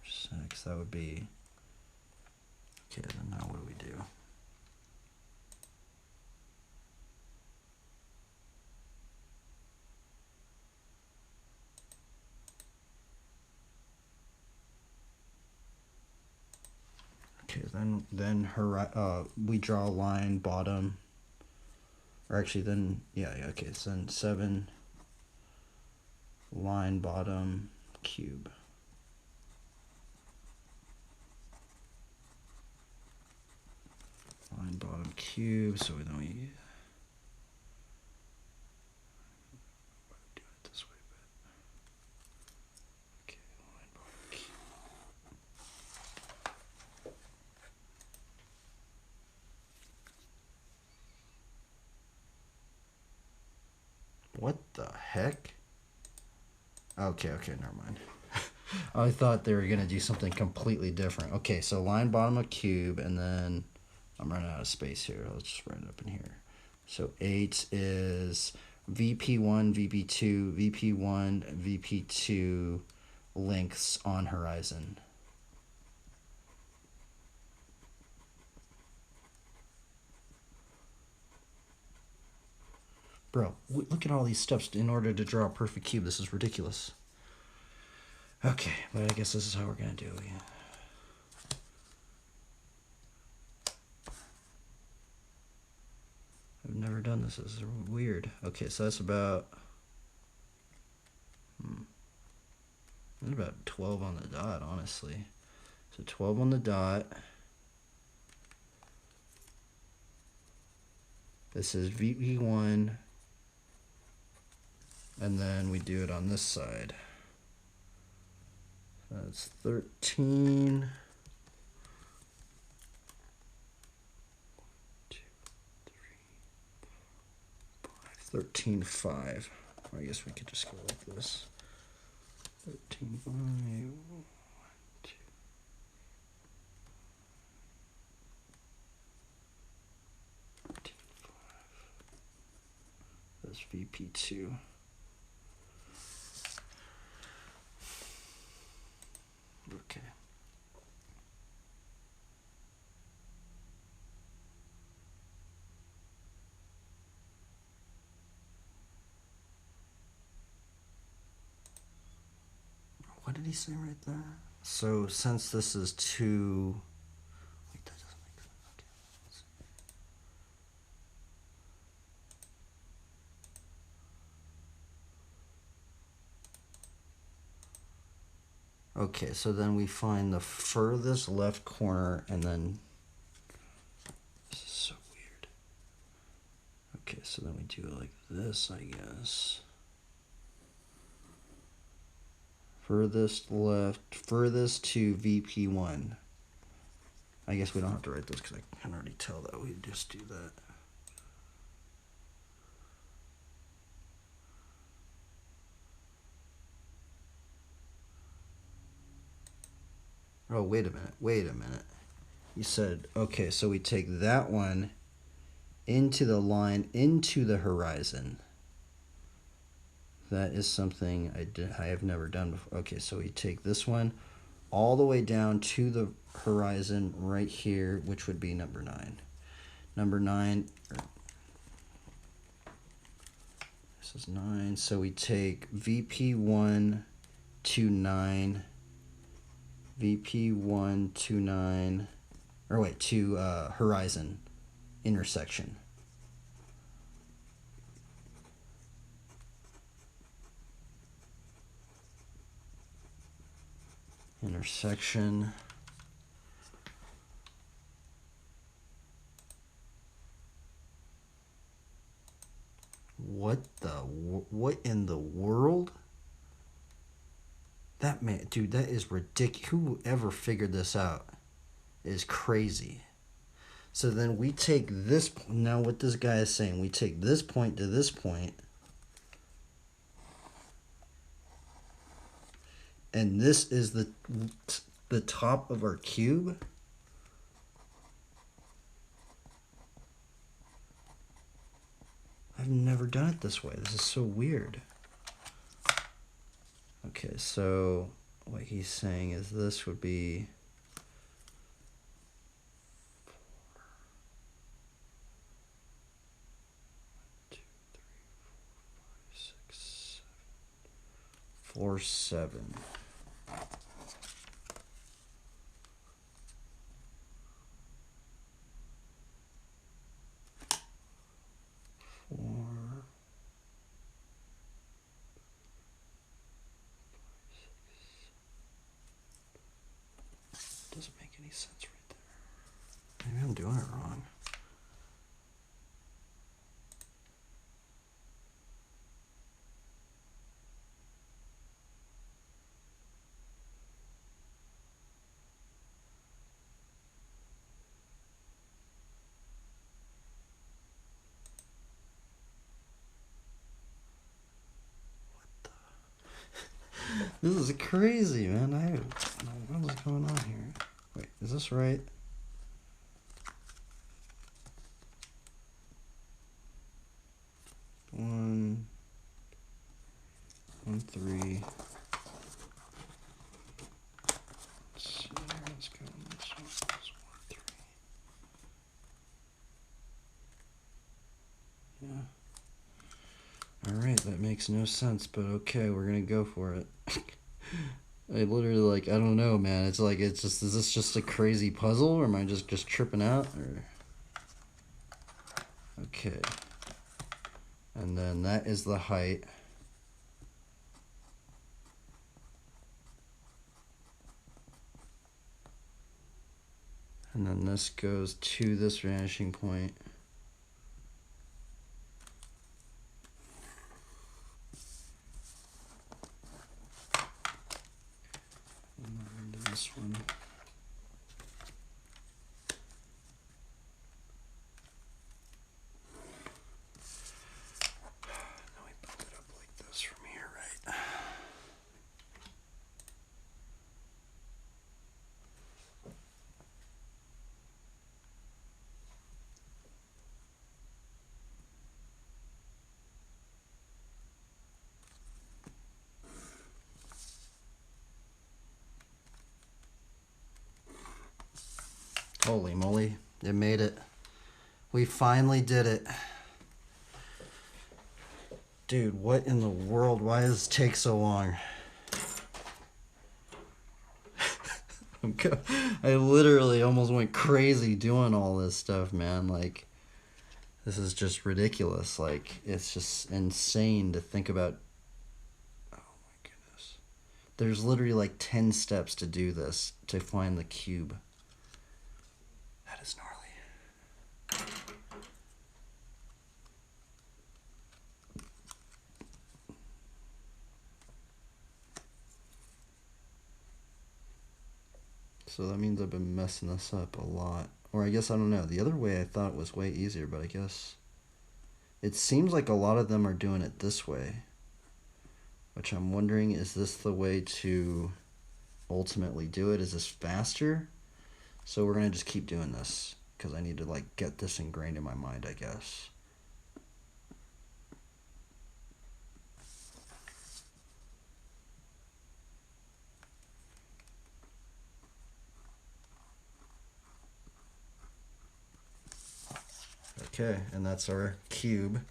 6. That would be, okay, then now what do we do? Okay, then we draw a line bottom, or actually then, yeah, okay, so then 7 line bottom cube. Line bottom cube, so then we do it this way, but okay, line bottom cube. What the heck? Okay, never mind. I thought they were gonna do something completely different. Okay, so line bottom of cube, and then I'm running out of space here. Let's just write it up in here. So 8 is VP1, VP2, VP1, VP2 lengths on horizon. Bro, look at all these steps in order to draw a perfect cube. This is ridiculous. Okay, but I guess this is how we're going to do it. I've never done this. This is weird. Okay, so that's about... That's about 12 on the dot, honestly. So 12 on the dot. This is VP1. And then we do it on this side. That's 13. 13.5. I guess we could just go like this. 13.5. 1, 2. That's VP2. Okay. What did he say right there? So since this is 2... Wait, that doesn't make sense. Okay, let's see. Okay, so then we find the furthest left corner, and then this is so weird. Okay, so then we do it like this, I guess. Furthest left, furthest to VP1. I guess we don't have to write this because I can already tell that we just do that. Oh, wait a minute. You said, okay, so we take that one into the line, into the horizon. That is something I have never done before. Okay, so we take this one all the way down to the horizon right here, which would be number 9. Number 9, this is 9, so we take VP1 to 9, VP1 to 9, or wait, to horizon intersection. Intersection. What in the world? That man, dude, that is ridiculous. Whoever figured this out is crazy. So then we take this, now what this guy is saying, we take this point to this point, and this is the top of our cube. I've never done it this way. This is so weird. Okay, so what he's saying is this would be 4, 7. 4. Doesn't make any sense right there. Maybe I'm doing it wrong. This is crazy, man. What is going on here? Wait, is this right? One, 3. Let's see. Let's go on this one. This 1, 3. Yeah. All right, that makes no sense, but okay, we're gonna go for it. I literally, I don't know, man. It's just, is this just a crazy puzzle, or am I just tripping out, or? Okay. And then that is the height. And then this goes to this vanishing point. And then this one. Now we build it up like this from here, right? Holy moly, it made it. We finally did it. Dude, what in the world? Why does this take so long? I literally almost went crazy doing all this stuff, man. This is just ridiculous. It's just insane to think about. Oh my goodness. There's literally like 10 steps to do this, to find the cube. That is gnarly. So that means I've been messing this up a lot. Or I guess, I don't know. The other way I thought was way easier, but I guess it seems like a lot of them are doing it this way. Which I'm wondering, is this the way to ultimately do it? Is this faster? So we're going to just keep doing this, because I need to like get this ingrained in my mind, I guess. Okay, and that's our cube.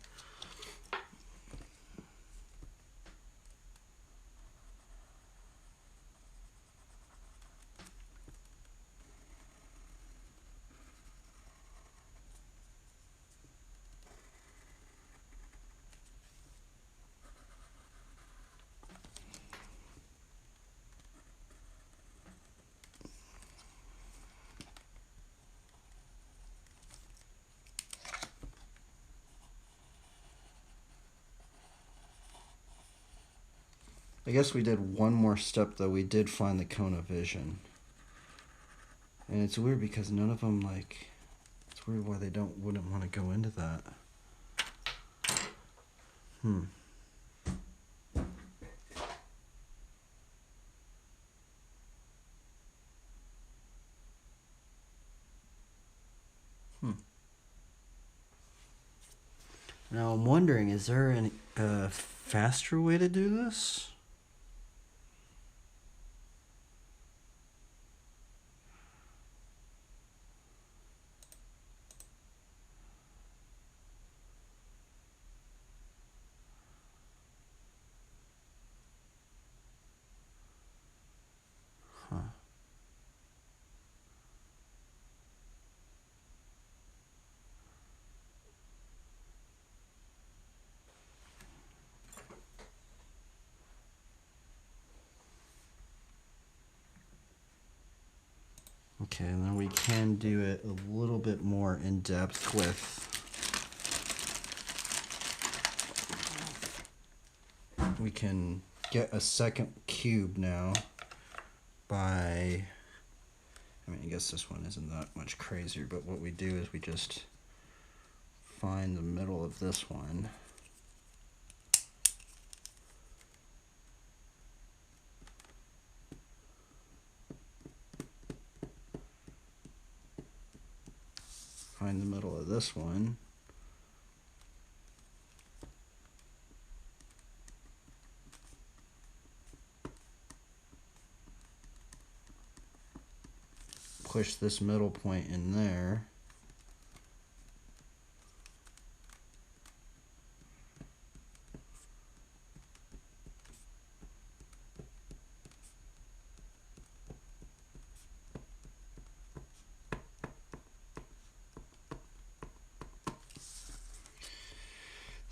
I guess we did one more step though. We did find the cone of vision. And it's weird because none of them like, it's weird why they wouldn't want to go into that. Now I'm wondering, is there a faster way to do this? Huh. Okay, and then we can do it a little bit more in depth with, we can get a second cube now by, I mean, I guess this one isn't that much crazier, but what we do is we just find the middle of this one. Find the middle of this one. Push this middle point in there.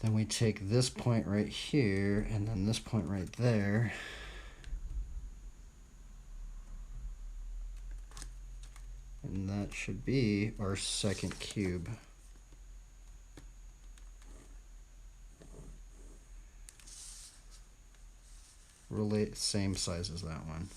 Then we take this point right here, and then this point right there. And that should be our second cube. Relate, same size as that one.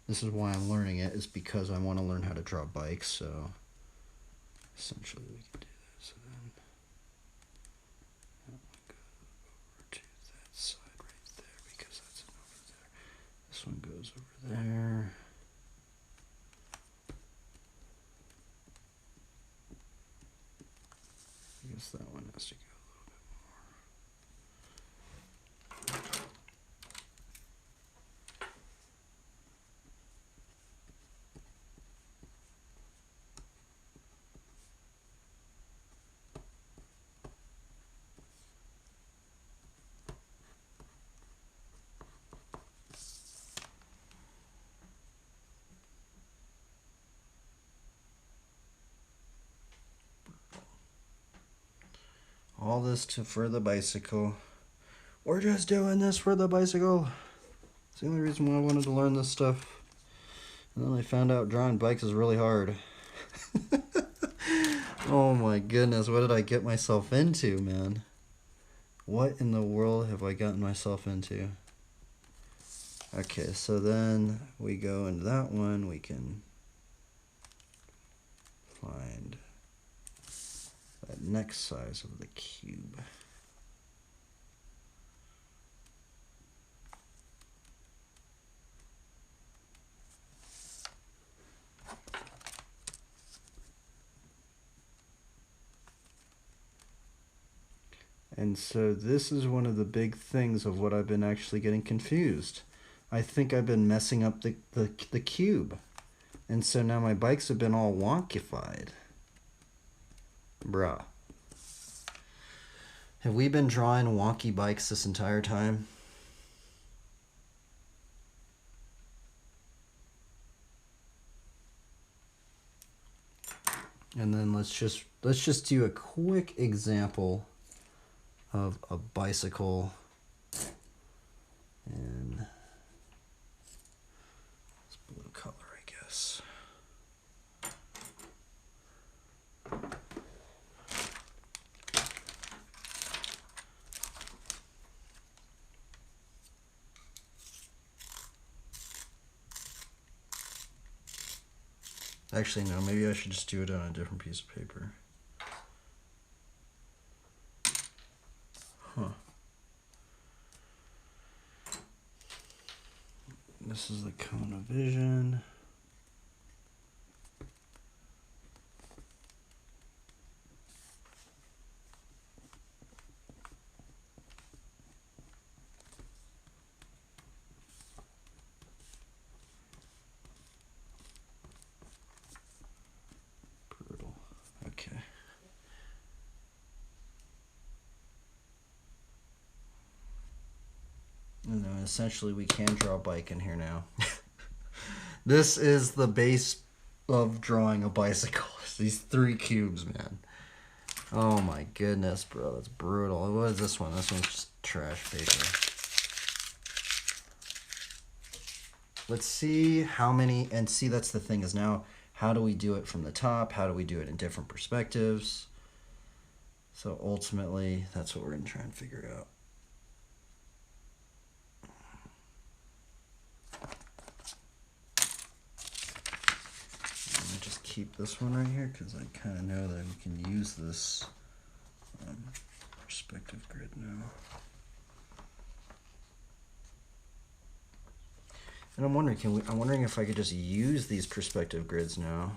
This is why I'm learning it, is because I want to learn how to draw bikes, so essentially we can do this. So then that one goes over to that side right there, because that's over there. This one goes over there. I guess that one has to go a little bit more. all this for the bicycle. We're just doing this for the bicycle. It's the only reason why I wanted to learn this stuff. And then I found out drawing bikes is really hard. Oh my goodness, what did I get myself into, man? What in the world have I gotten myself into? Okay, so then we go into that one, we can find that next size of the cube. And so this is one of the big things of what I've been actually getting confused. I think I've been messing up the cube. And so now my bikes have been all wonkified. Bruh. Have we been drawing wonky bikes this entire time? And then let's just do a quick example of a bicycle in this blue color, I guess. Actually, no, maybe I should just do it on a different piece of paper. Huh. This is the cone of vision. Brutal. Okay. And then essentially we can draw a bike in here now. This is the base of drawing a bicycle. These 3 cubes, man. Oh my goodness, bro. That's brutal. What is this one? This one's just trash paper. Let's see how many, and see, that's the thing, is now how do we do it from the top? How do we do it in different perspectives? So ultimately, that's what we're going to try and figure out. Just keep this one right here because I kind of know that we can use this perspective grid now. And I'm wondering, I'm wondering if I could just use these perspective grids now.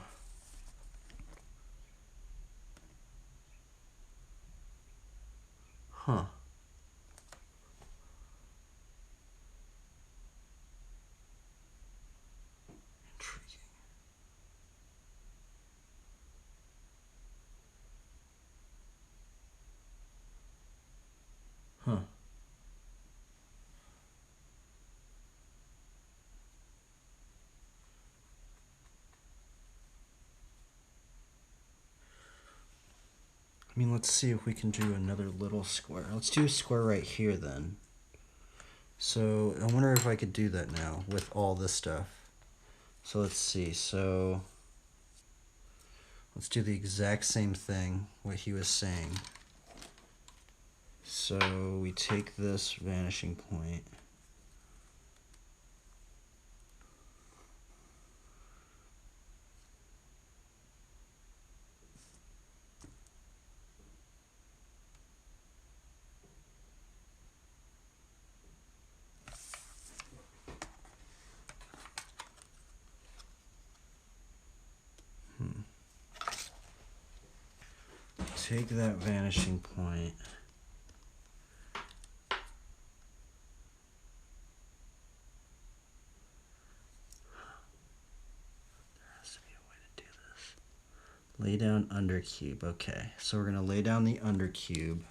Huh. Intriguing. Huh. I mean, let's see if we can do another little square. Let's do a square right here then. So I wonder if I could do that now with all this stuff. So let's see. So let's do the exact same thing, what he was saying. So we take this vanishing point. Take that vanishing point. There has to be a way to do this. Lay down under cube. Okay, so we're going to lay down the under cube.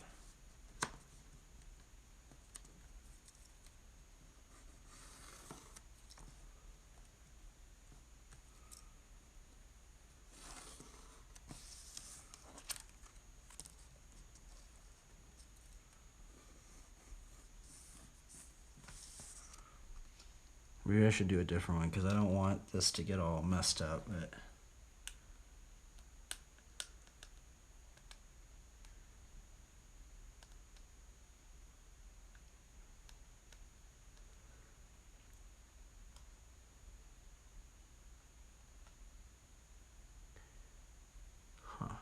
Maybe I should do a different one because I don't want this to get all messed up. But huh.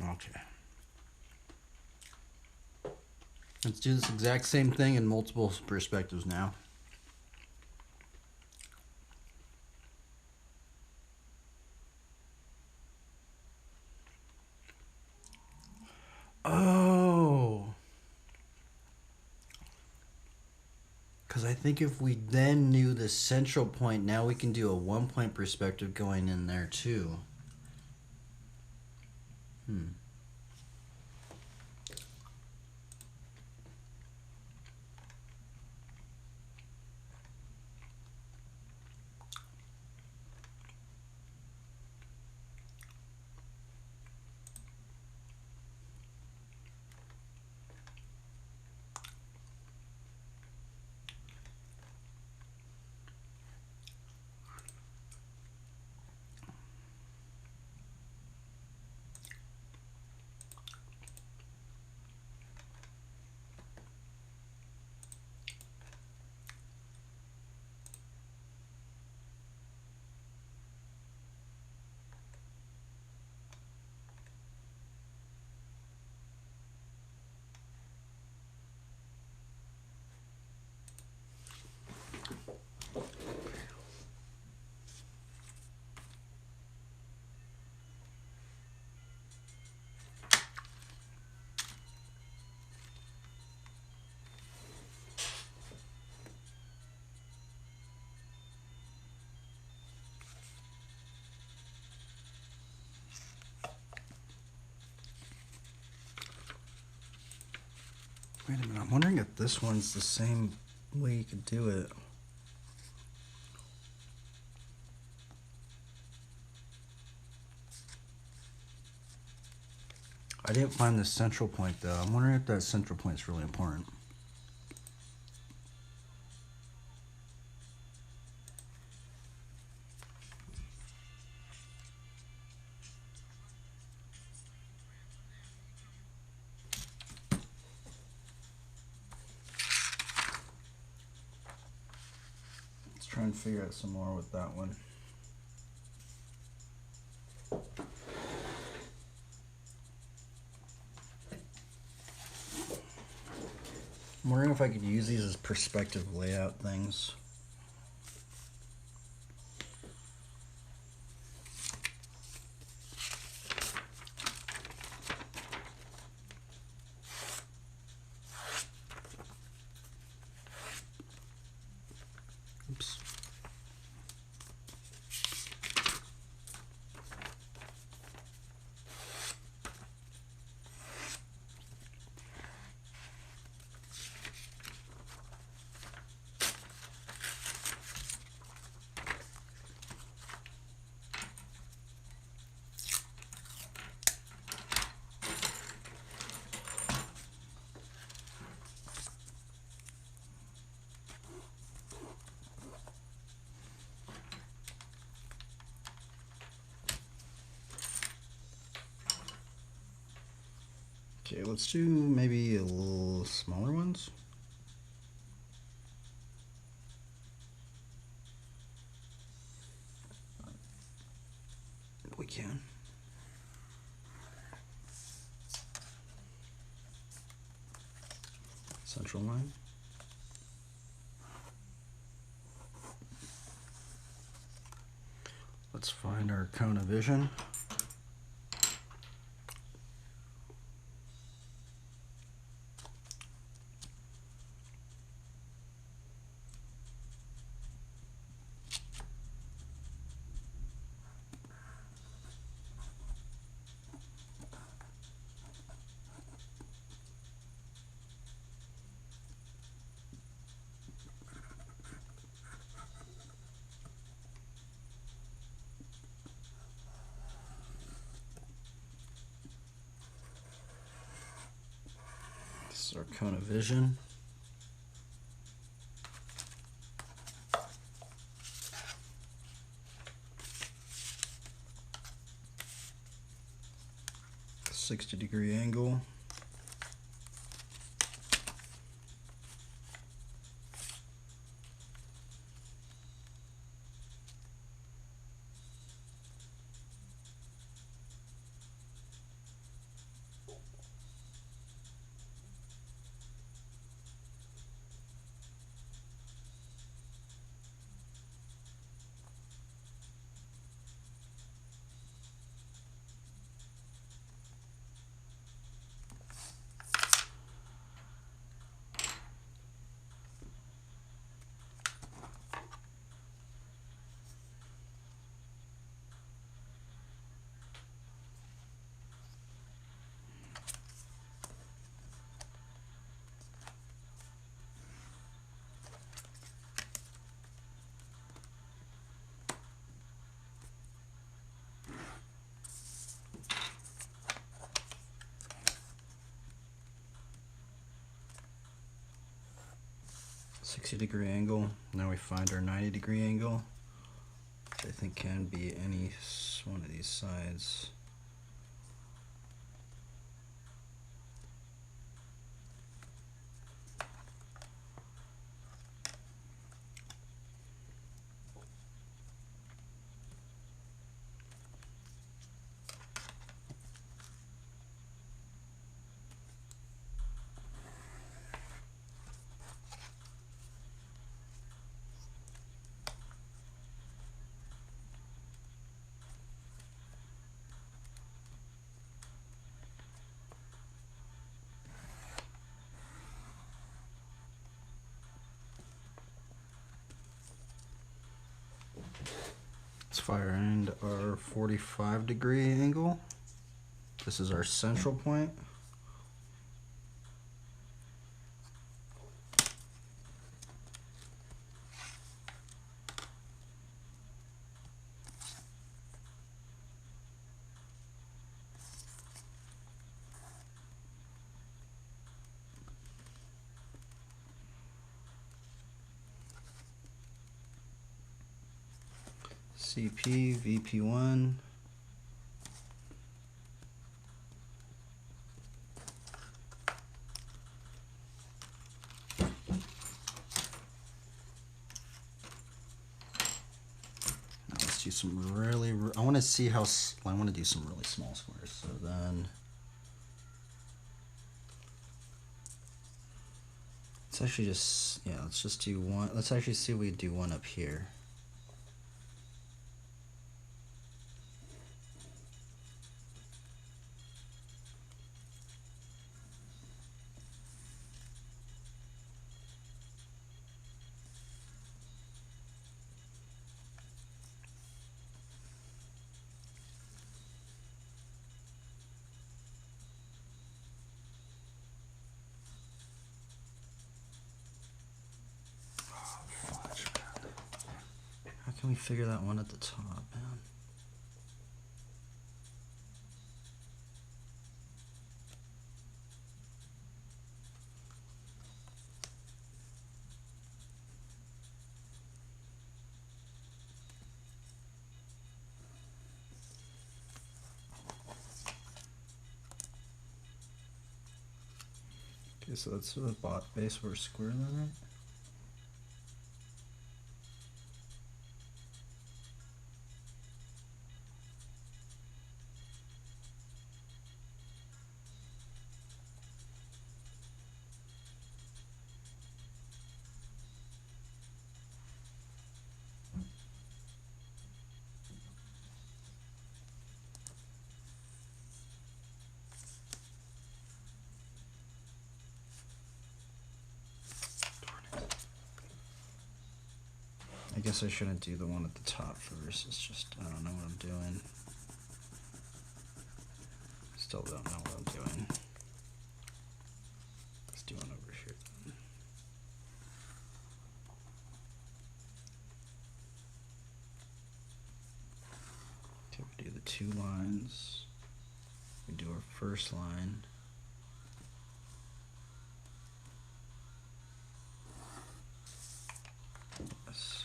Okay. Let's do this exact same thing in multiple perspectives now. Oh. Because I think if we then knew the central point, now we can do a 1 point perspective going in there too. Wait a minute, I'm wondering if this one's the same way you could do it. I didn't find the central point though. I'm wondering if that central point is really important. Let's try and figure out some more with that one. I'm wondering if I could use these as perspective layout things. Oops. Okay, let's do maybe a little smaller ones. We can. Central line. Let's find our cone of vision. This is our cone of vision. .60-degree angle. .60-degree angle. Now we find our 90-degree angle, which I think can be any one of these sides. Let's find our 45-degree angle. This is our central point. CP, VP1. Let's do some really, I want to see how, I want to do some really small squares. So then, let's actually just, yeah, let's just do one. Let's actually see if we do one up here. How can we figure that one at the top, man? Okay, so that's the base for a square then, right? I guess I shouldn't do the one at the top first. It's just, I don't know what I'm doing. Still don't know what I'm doing. Let's do one over here then. Okay, we do the 2 lines. We do our first line. Yes.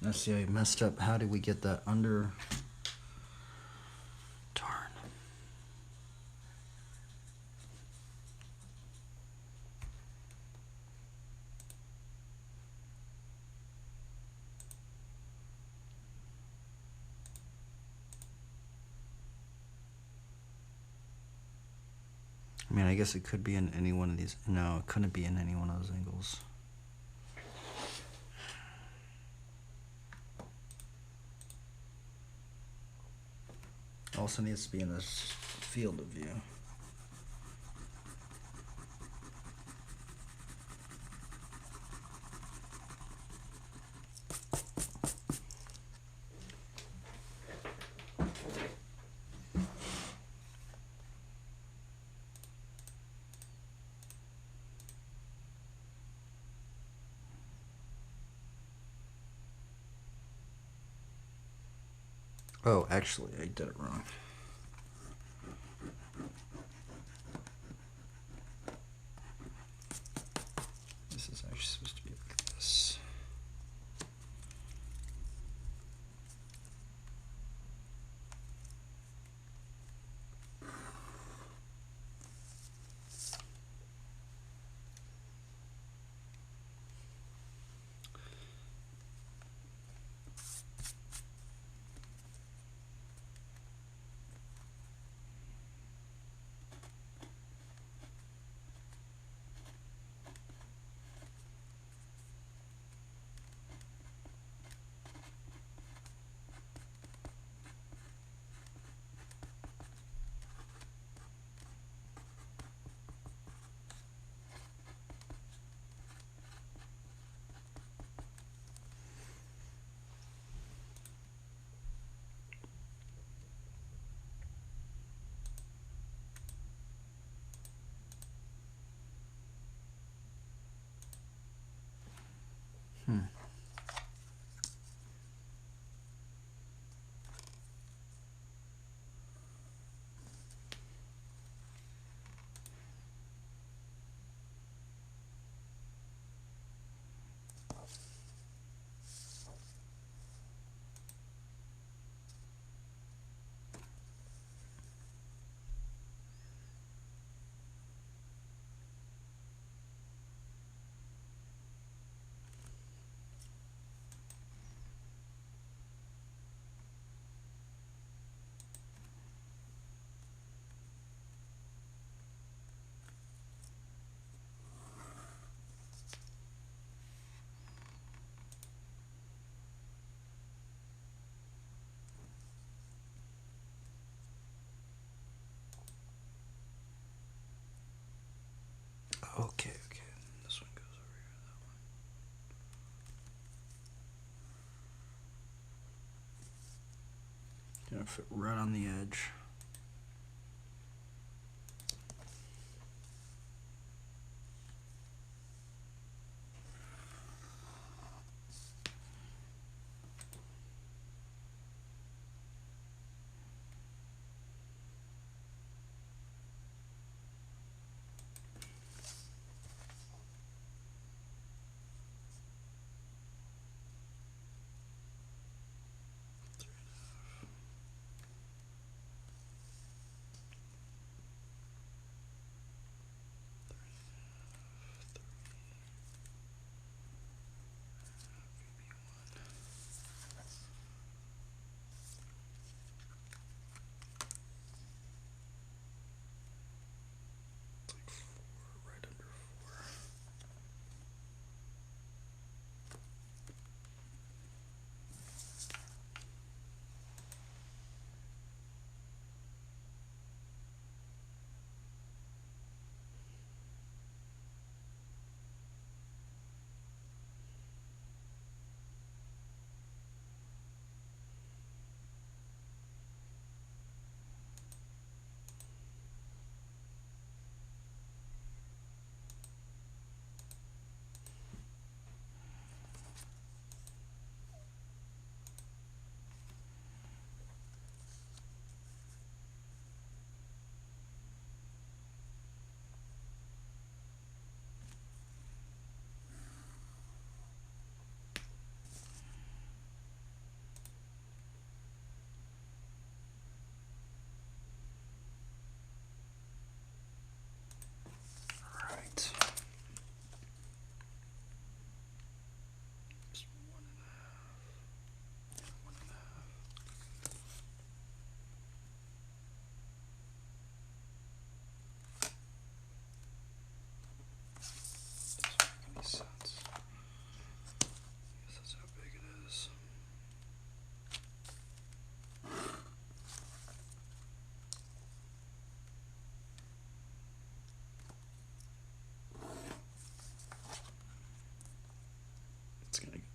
Now see, I messed up. How did we get that under? Darn. I mean, I guess it could be in any one of these. No, it couldn't be in any one of those angles. Also needs to be in this field of view. Oh, actually, I did it wrong. This is actually supposed to be like this. Okay, okay. This one goes over here, that one. Gonna fit right on the edge.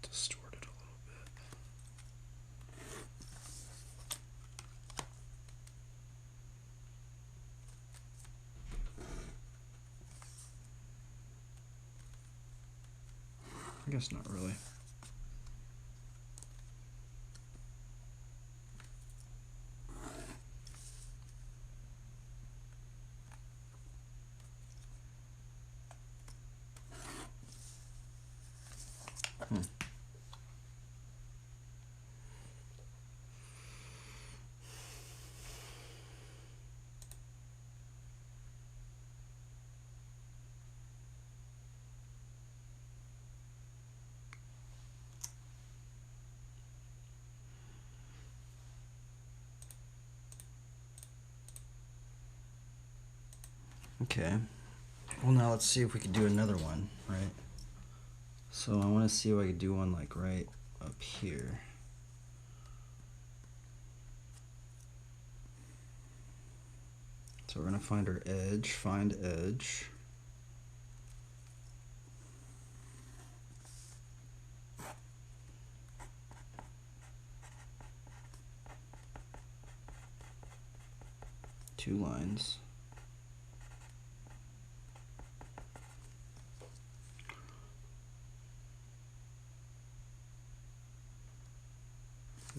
Distorted a little bit. I guess not really. Okay. Well, now let's see if we can do another one, right? So I want to see if I could do one like right up here. So we're going to find our edge, find edge. Two lines.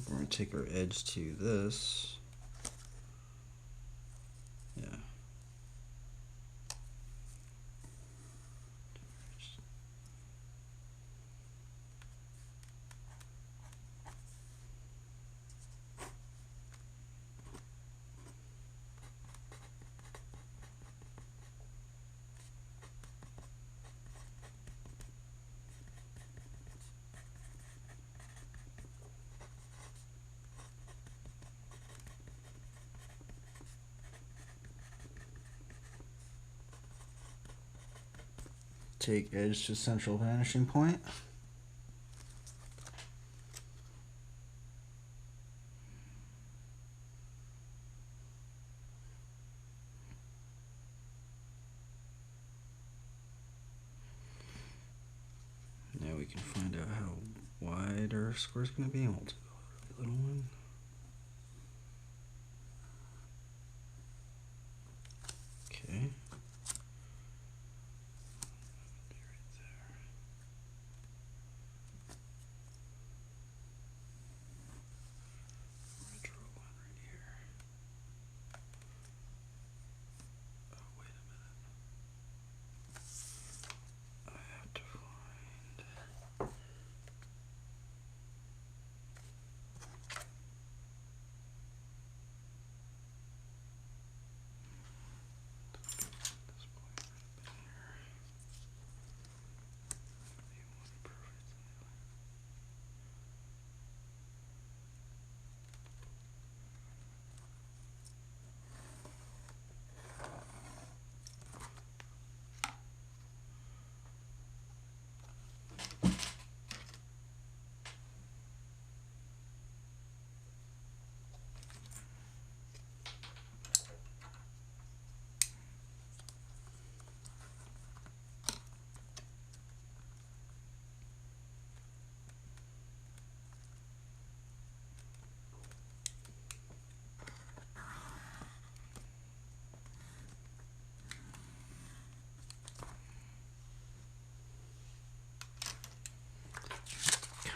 We're going to take our edge to this. Yeah. Take edge to central vanishing point. we can find out how wide our square is going to be. We'll do a little one. Okay.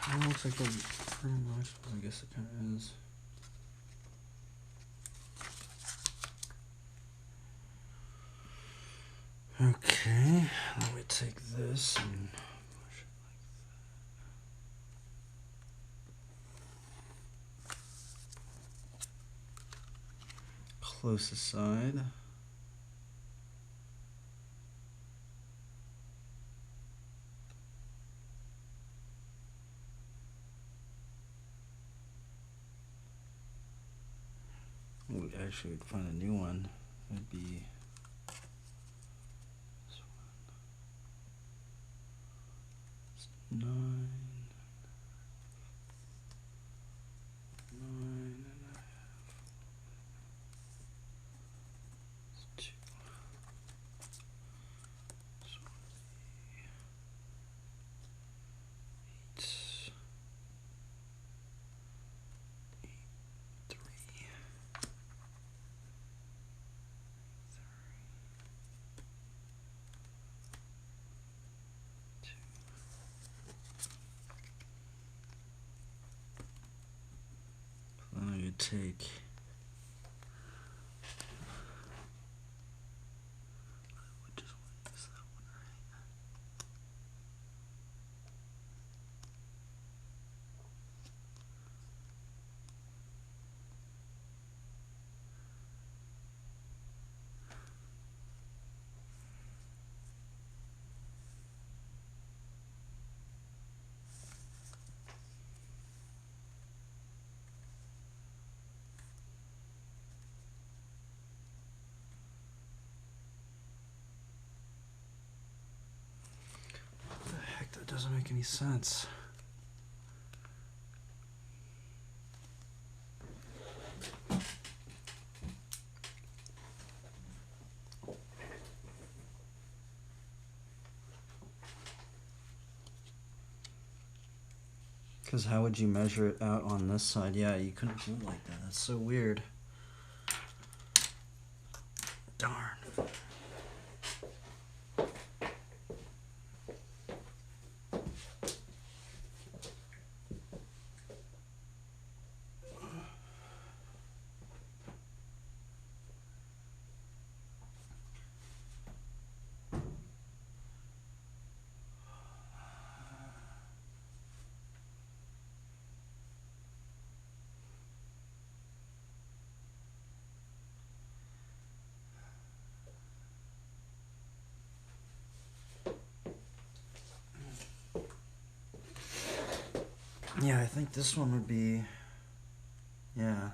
Kind of looks like a pretty much, I guess it kind of is. Okay, let me take this and push it like that. Close aside. We actually would find a new one. It'd be this one. It's 9, 9.5. It's 2. This one would be 8, 8, 3. Then you take that doesn't make any sense. Because how would you measure it out on this side? Yeah, you couldn't do it like that. That's so weird. Darn. Yeah, I think this one would be, yeah.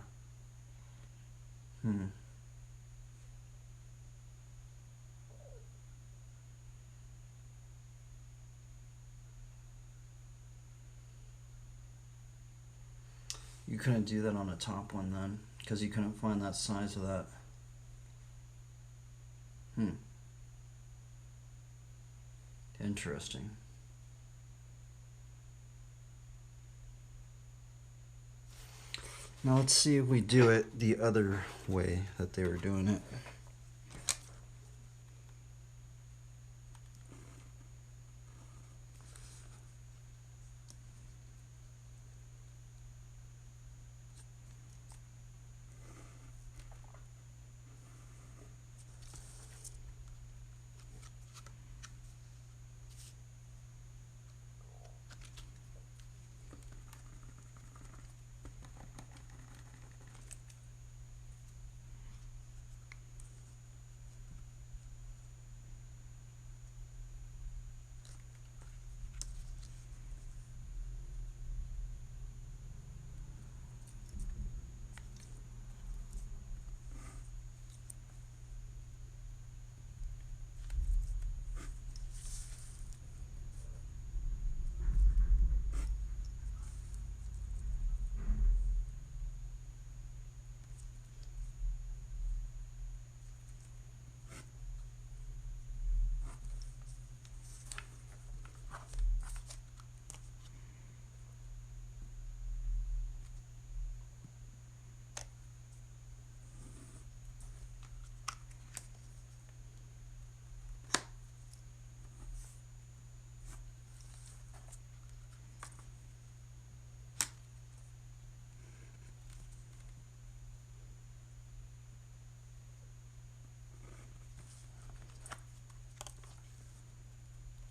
You couldn't do that on the top one then, because you couldn't find that size of that. Hmm. Interesting. Now let's see if we do it the other way that they were doing it.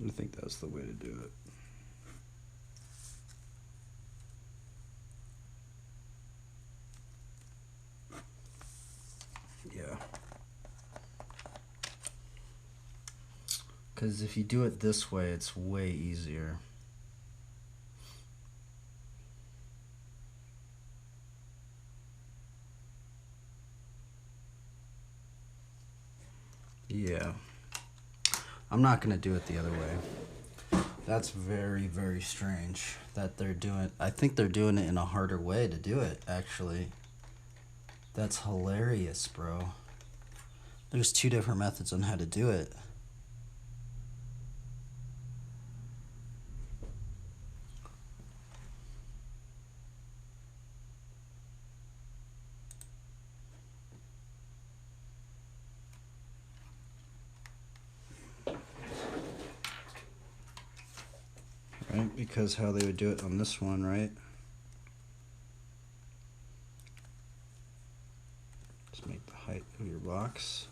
I think that's the way to do it. Yeah. Because if you do it this way, it's way easier. Yeah. I'm not going to do it the other way. That's very, very strange that they're doing. I think they're doing it in a harder way to do it, actually. That's hilarious, bro. There's two different methods on how to do it. Right? Because how they would do it on this one, right? Just make the height of your box.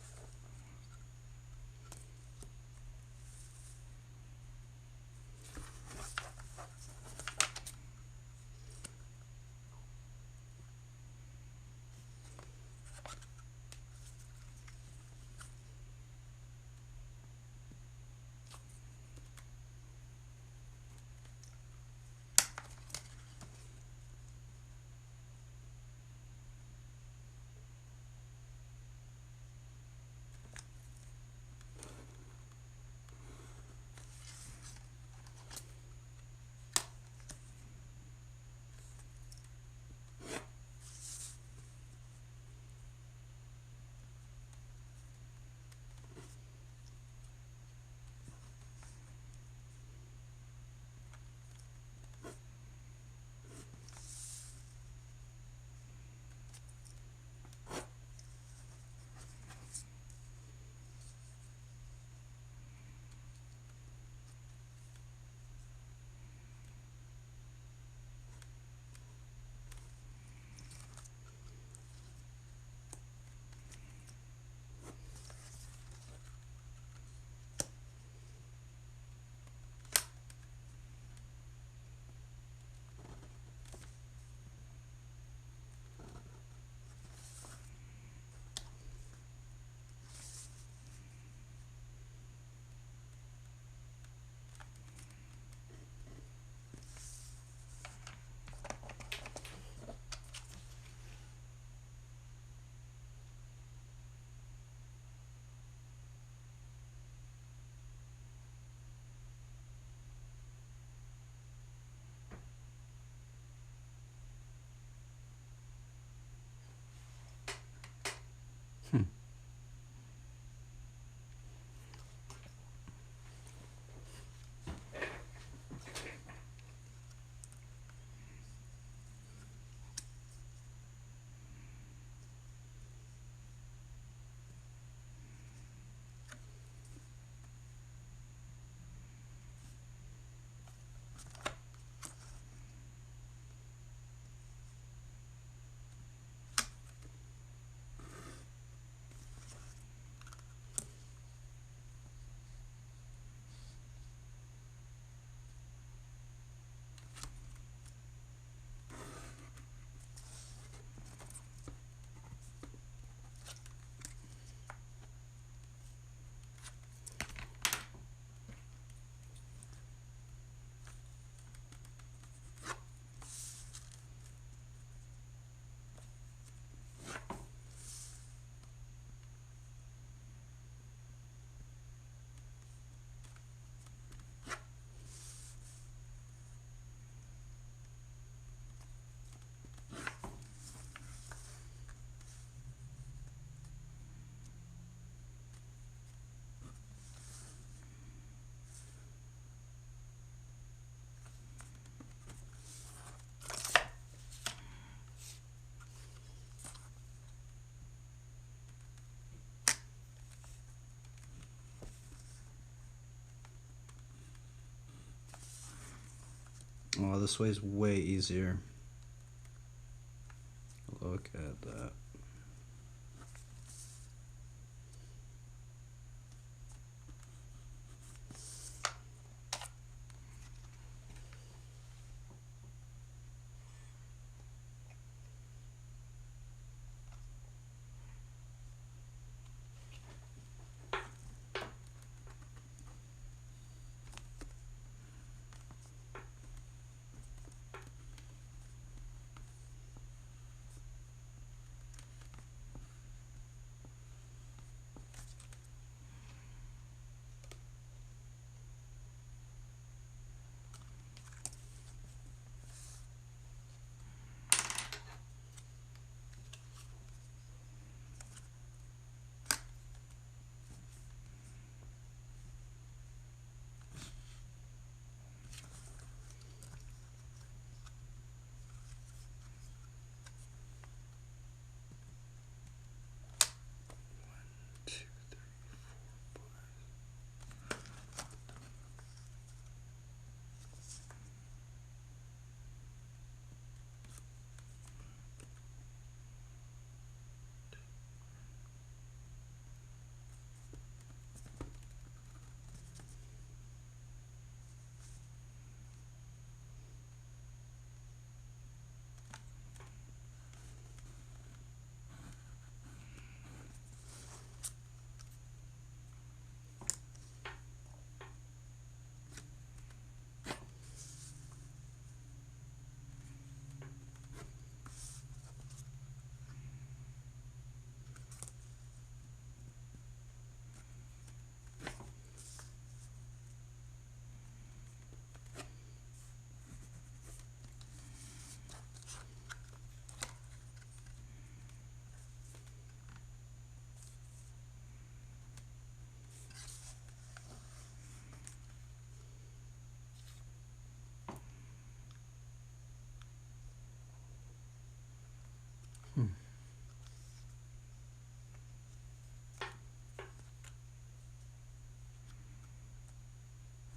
Oh, this way's way easier. Look at that.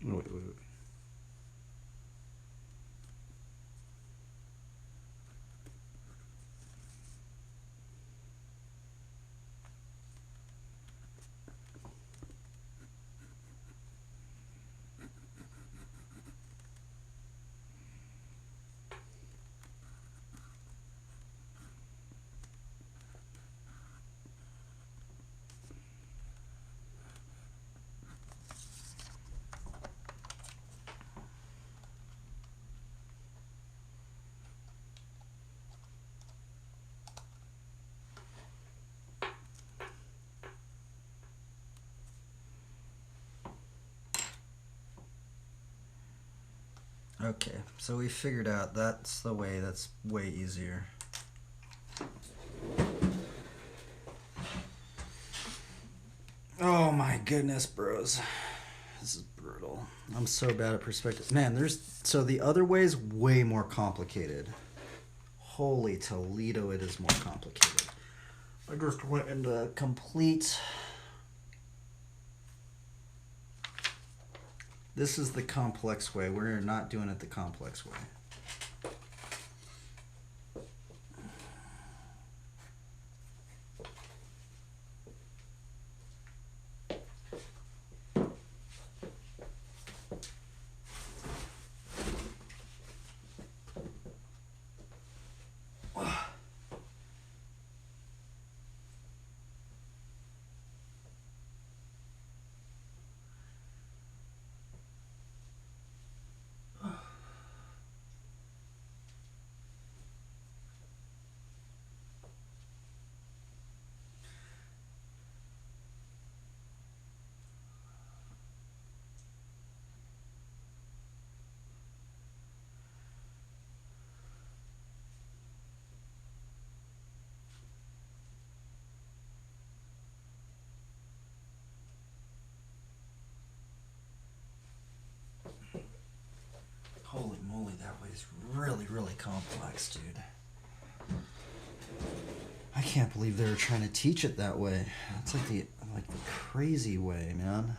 Wait. Okay, so we figured out that's the way that's way easier. Oh my goodness, bros. This is brutal. I'm so bad at perspective. Man, so the other way's way more complicated. Holy Toledo, it is more complicated. I just went into complete... This is the complex way. We're not doing it the complex way. Holy moly, that way is really, really complex, dude. I can't believe they were trying to teach it that way. It's like the crazy way, man.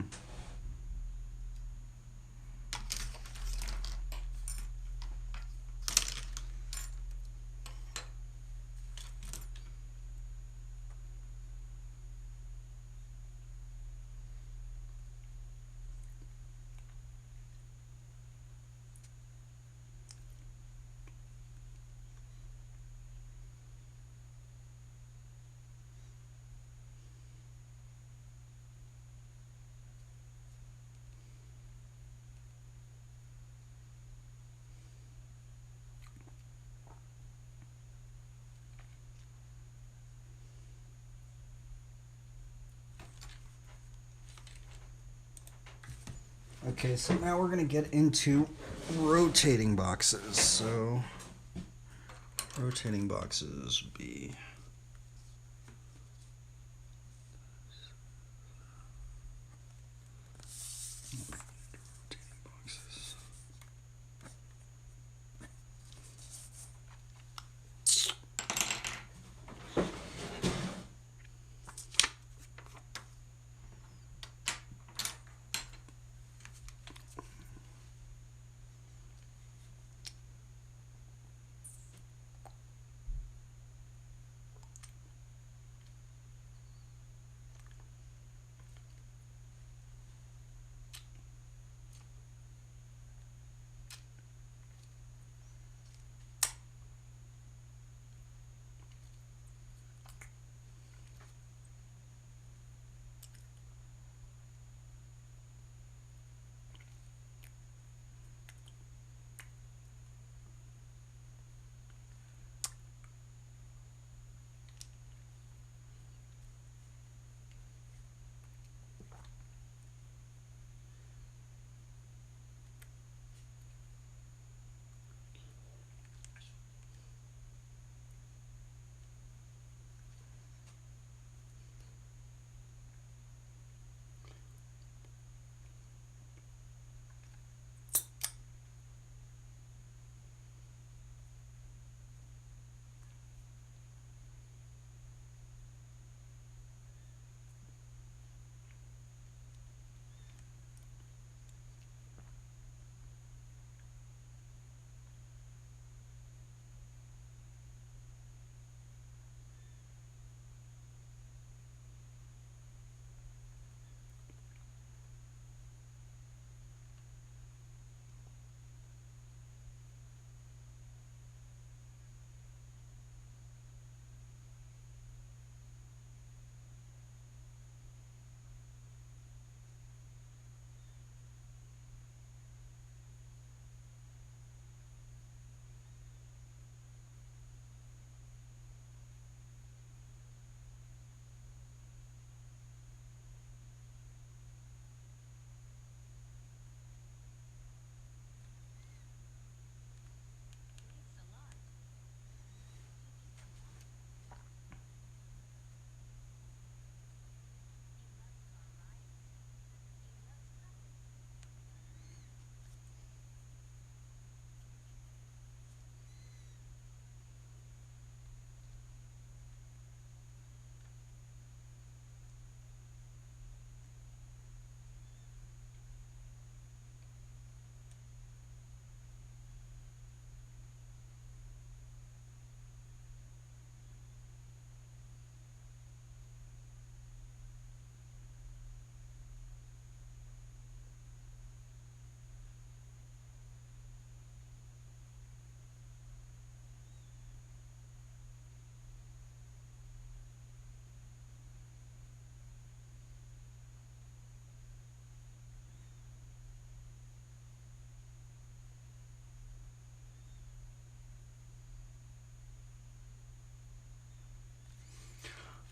on. Okay, so now we're going to get into rotating boxes. So, rotating boxes would be rotating boxes.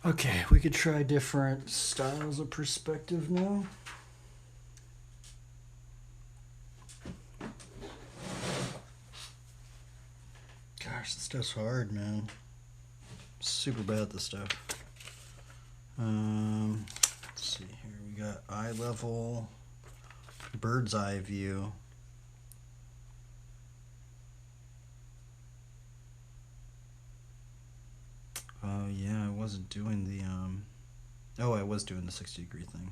Okay, we could try different styles of perspective now. Gosh, this stuff's hard, man. Super bad at this stuff. Let's see here. We got eye level, bird's eye view. Oh yeah, I wasn't doing the oh, I was doing the 60-degree thing.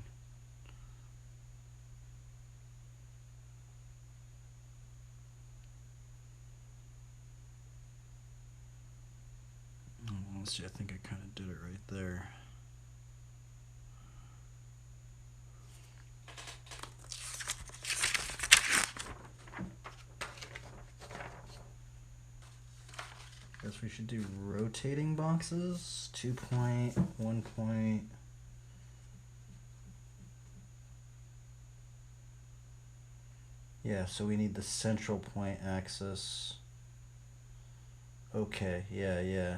Let's see, I think I kind of did it right there. Guess we should do rotating boxes. 2 point, 1 point. Yeah, so we need the central point axis. Okay, yeah.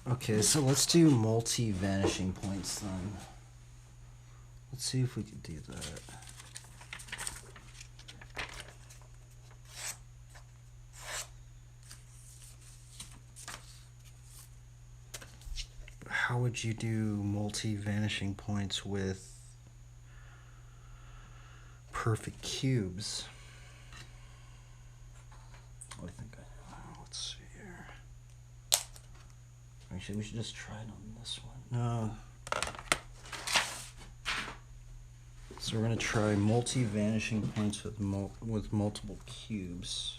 Okay, so let's do multi-vanishing points then. Let's see if we can do that. How would you do multi-vanishing points with perfect cubes? Oh, let's see here. Actually, we should just try it on this one. No. So we're gonna try multi-vanishing points with multiple cubes.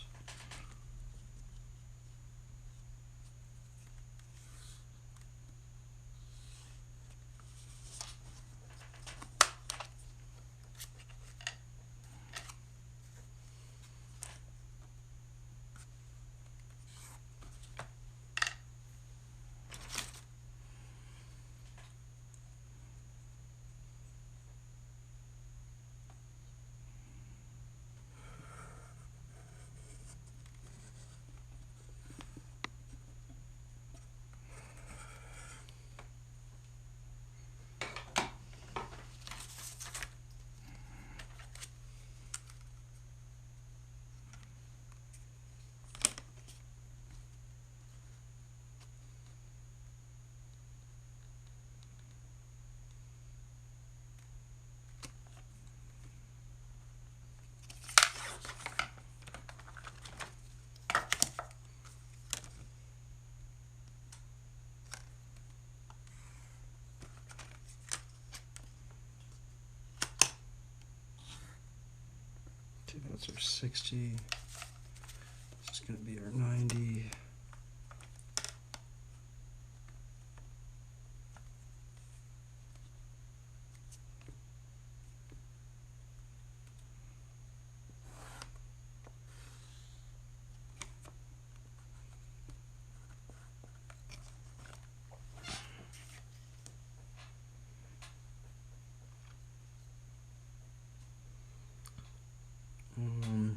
Okay, that's our 60. This is going to be our 90.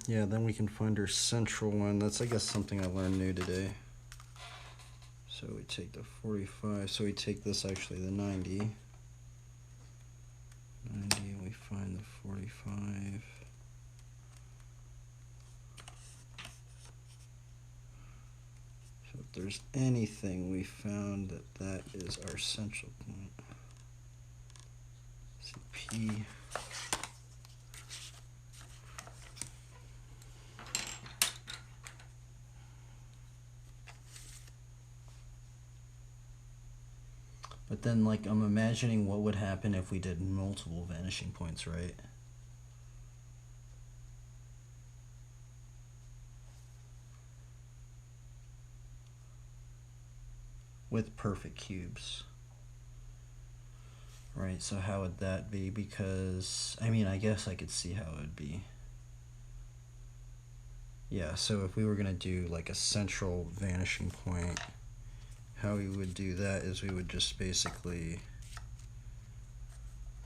Yeah, then we can find our central one. That's, I guess, something I learned new today. So we take the 45. So we take this, actually, the 90. 90, and we find the 45. So if there's anything, we found that is our central point. CP. But then, like, I'm imagining what would happen if we did multiple vanishing points, right? With perfect cubes. Right, so how would that be? Because, I mean, I guess I could see how it would be. Yeah, so if we were going to do like a central vanishing point, how we would do that is we would just basically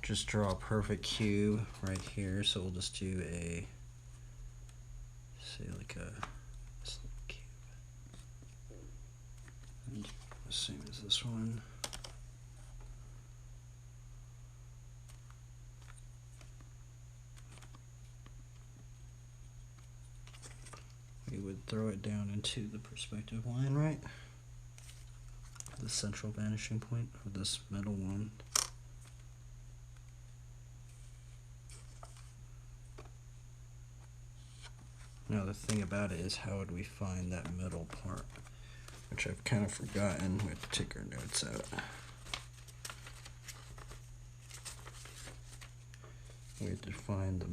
just draw a perfect cube right here. So we'll just do a, say like this little cube. And the same as this one. We would throw it down into the perspective line, right? The central vanishing point of this middle one. Now the thing about it is, how would we find that middle part? Which I've kind of forgotten. We have to take our notes out. We have to find the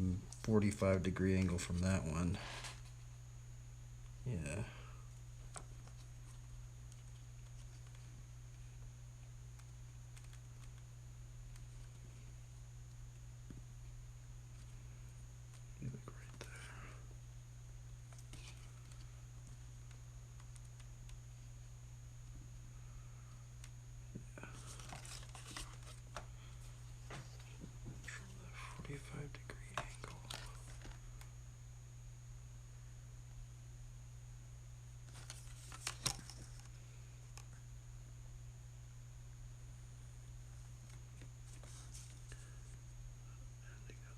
45-degree angle from that one. Yeah. Like right there. Yeah. From the 45-degree angle.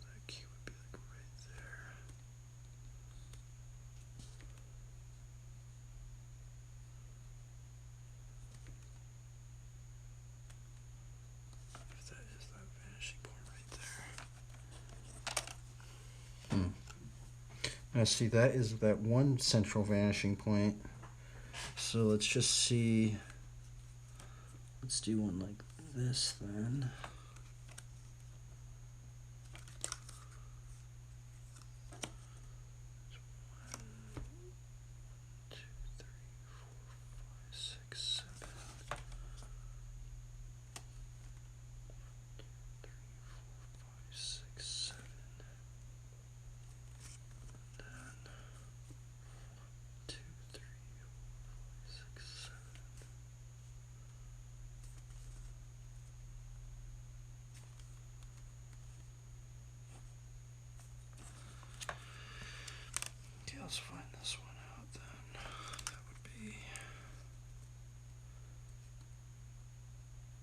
That key would be like right there. If that is that vanishing point right there. Now see, that is that one central vanishing point. So let's just see. Let's do one like this then. Let's find this one out then. That would be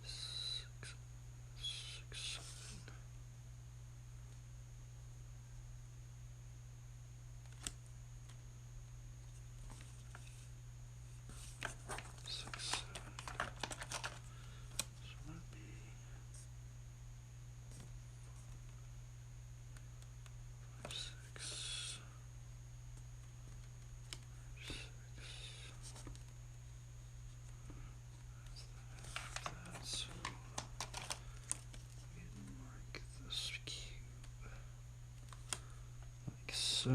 6, 7. 6, 7. So that'd be 5, 6. So we mark this cube like so.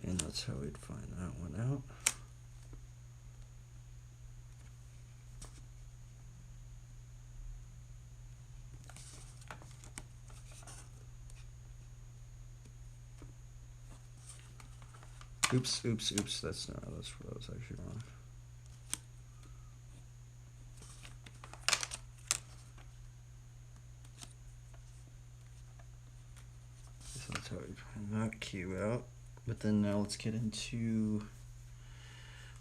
And that's how we'd find that one out. Oops, oops, oops. That's what I was actually wrong. So we find that cube out. But then now let's get into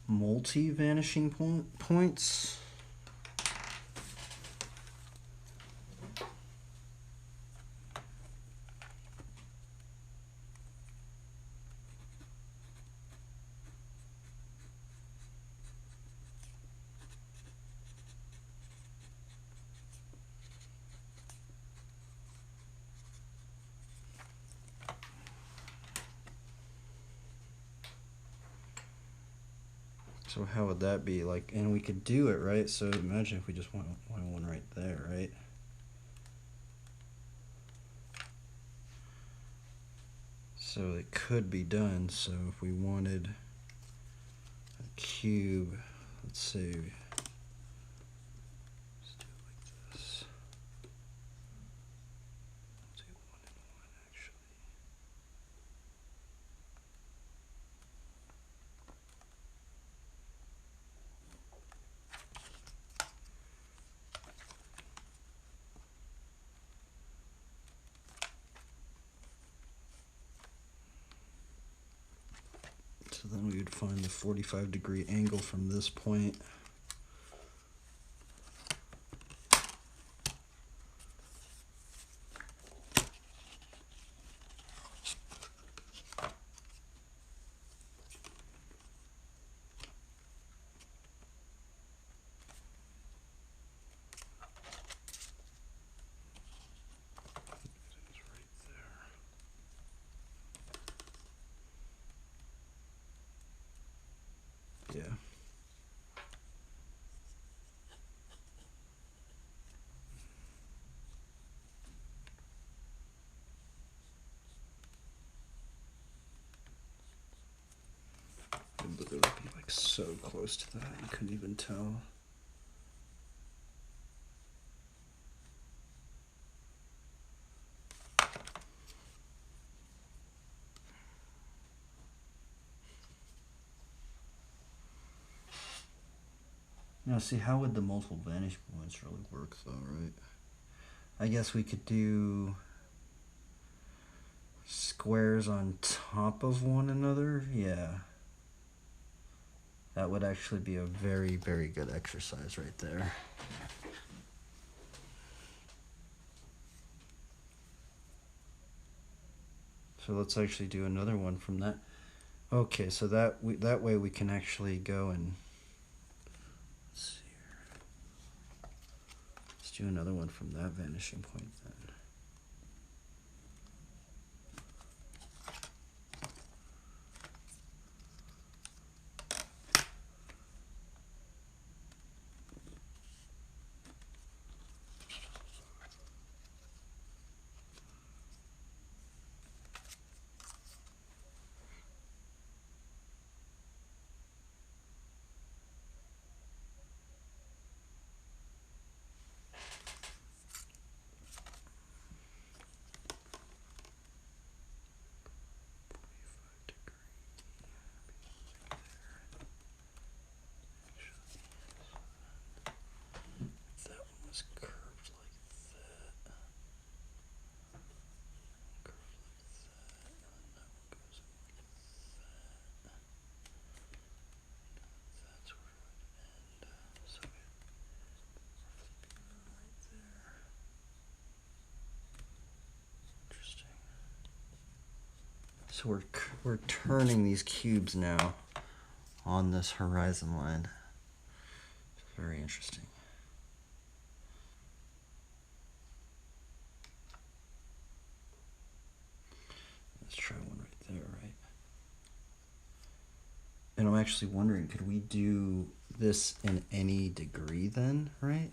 multi-vanishing points. So how would that be like? And we could do it, right? So imagine if we just want one right there, right? So it could be done. So if we wanted a cube, let's say, let's do it like this. Let's do 1 and 1 actually. So then we would find the 45-degree angle from this point. Yeah. It'd literally be like so close to that, you couldn't even tell. Now, see, how would the multiple vantage points really work, though, right? I guess we could do squares on top of one another. Yeah. That would actually be a very, very good exercise right there. So let's actually do another one from that. Okay, so that way we can actually go and let's see here. Let's do another one from that vanishing point then. Curved like that. Curved like that. And then that one goes in like that. That's where it would end. So it roughly be right there. Interesting. So we're turning these cubes now on this horizon line. It's very interesting. Let's try one right there, right? And I'm actually wondering, could we do this in any degree then, right?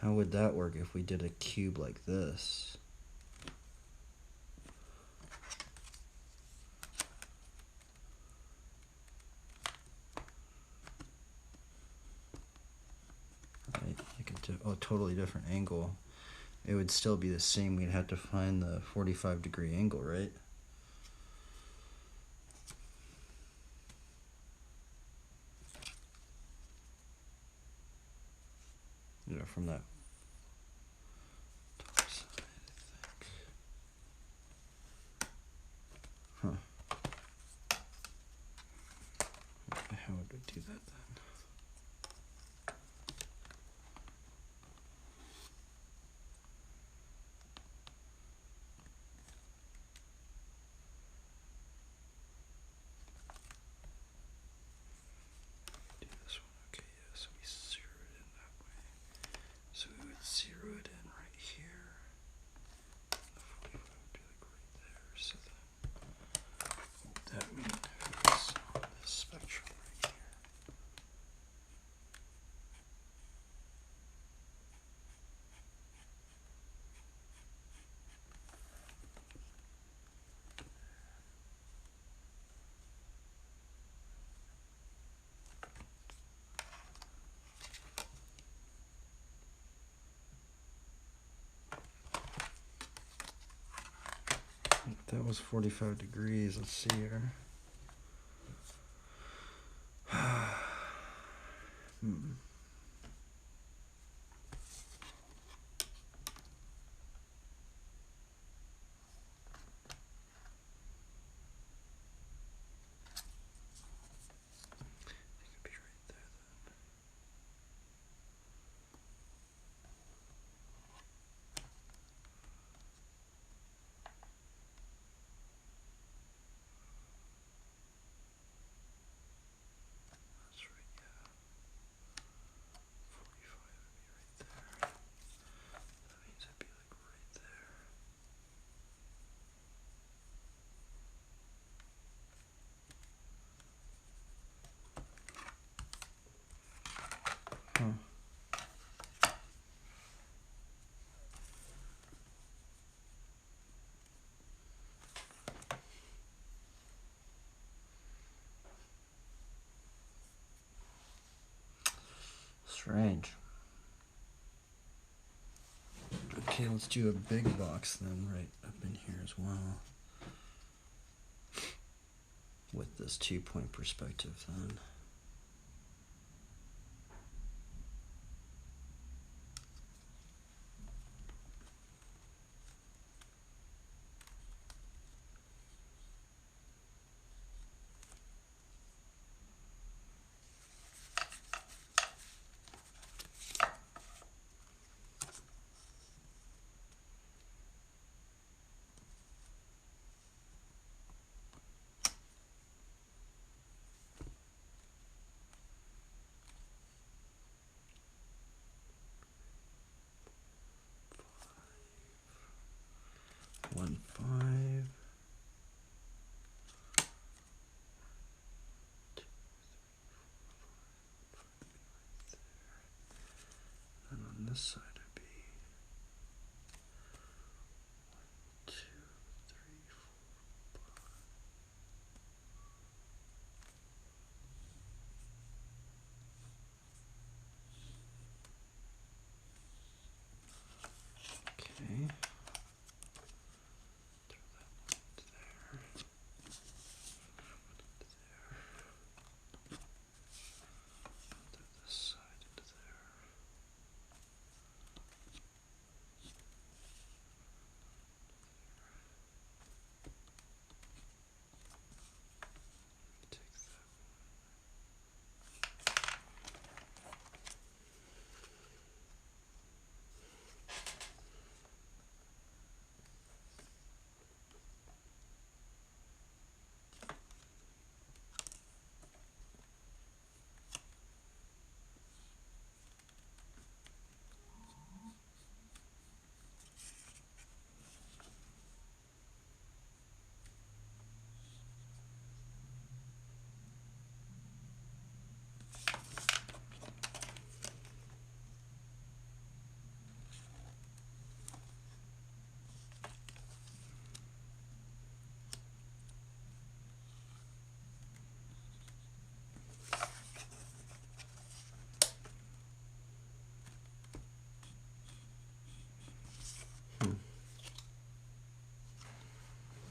How would that work if we did a cube like this? Right, like a totally different angle. It would still be the same. We'd have to find the 45-degree angle, right? You know, from that top side, I think. would we do that then? Do this one, okay, yeah, so we zero it in that way. So we would zero it in right here. The 45 would be like right there, so then that means it's on this spectrum right here. That was 45 degrees. Let's see here. It could be right there then. That's right, yeah. 45 would be right there. That means it'd be like right there. Huh. Strange. Okay, let's do a big box then right up in here as well. With this 2-point perspective then. One, 5. 2, 3, 4, 5 right there. And on this side it'd be 1, 2, 3, 4, 5. Okay. Throw that one into there. Throw this side into there. Take that.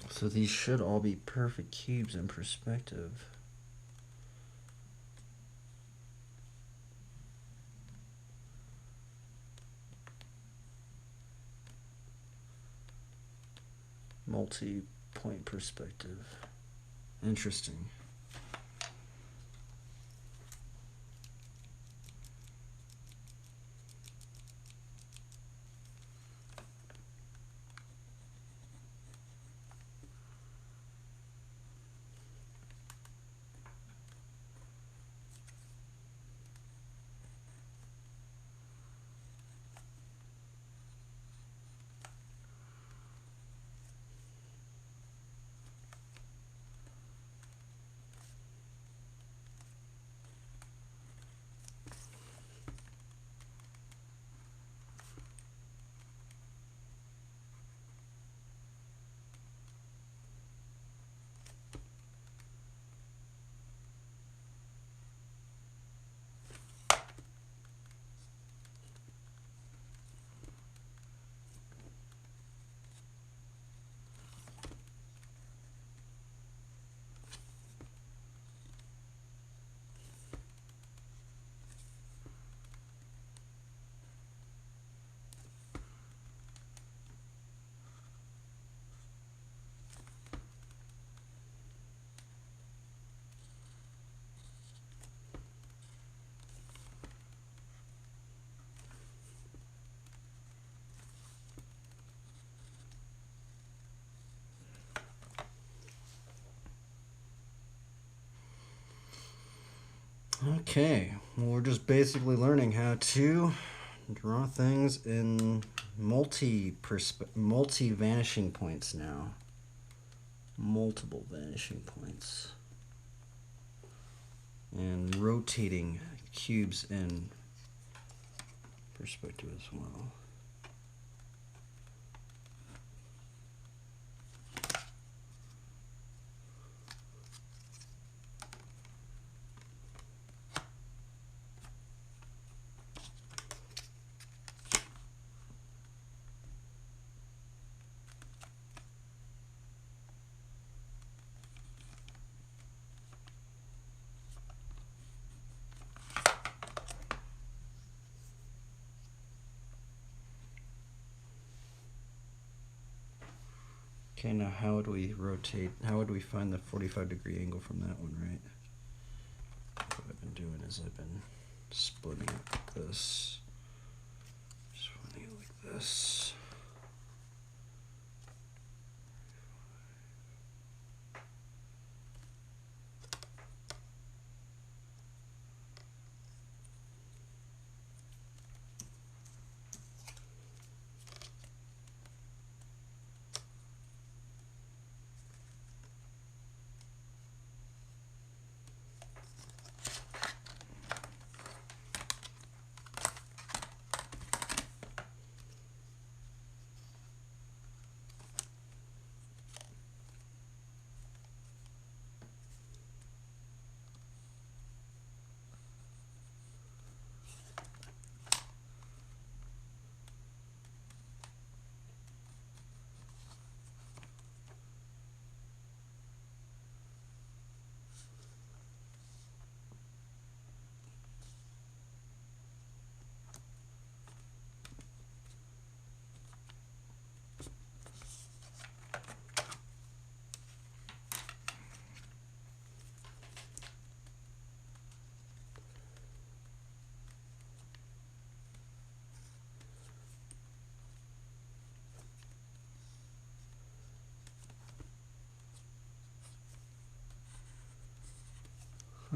So these should all be perfect cubes in perspective. Multi-point perspective. Interesting. Okay, well, we're just basically learning how to draw things in multi vanishing points now. Multiple vanishing points. And rotating cubes in perspective as well. Okay, now how would we rotate? How would we find the 45-degree angle from that one, right? What I've been doing is I've been splitting it like this. Just putting it like this.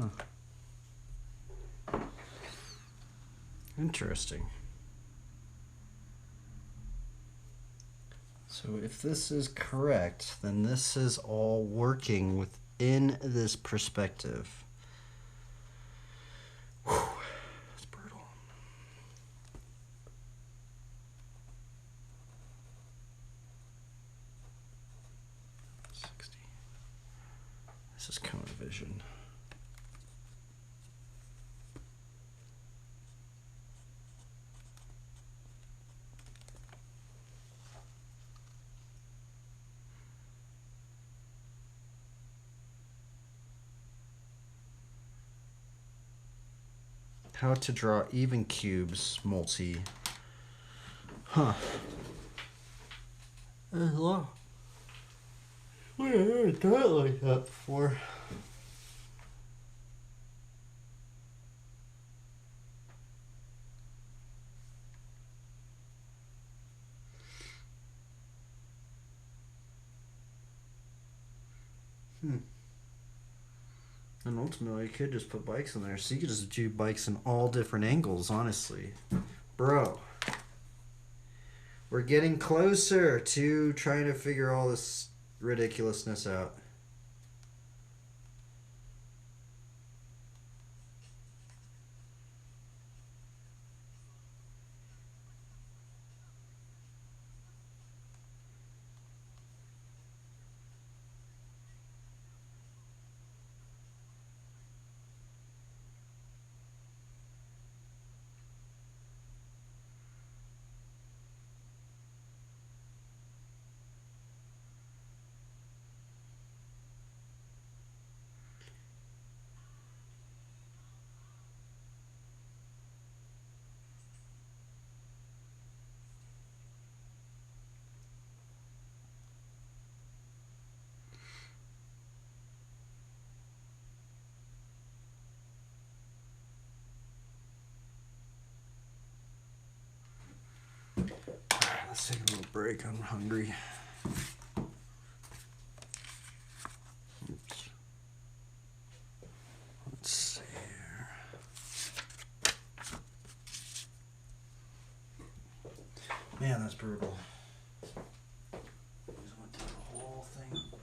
Huh. Interesting. So if this is correct, then this is all working within this perspective. Whew, that's brutal. This is cone vision. How to draw even cubes multi. Huh. Hello. I never done it like that before. And ultimately, you could just put bikes in there. So you could just do bikes in all different angles, honestly. Bro. We're getting closer to trying to figure all this ridiculousness out. Let's take a little break. I'm hungry. Oops. Let's see here. Man, that's brutal. Just went through the whole thing.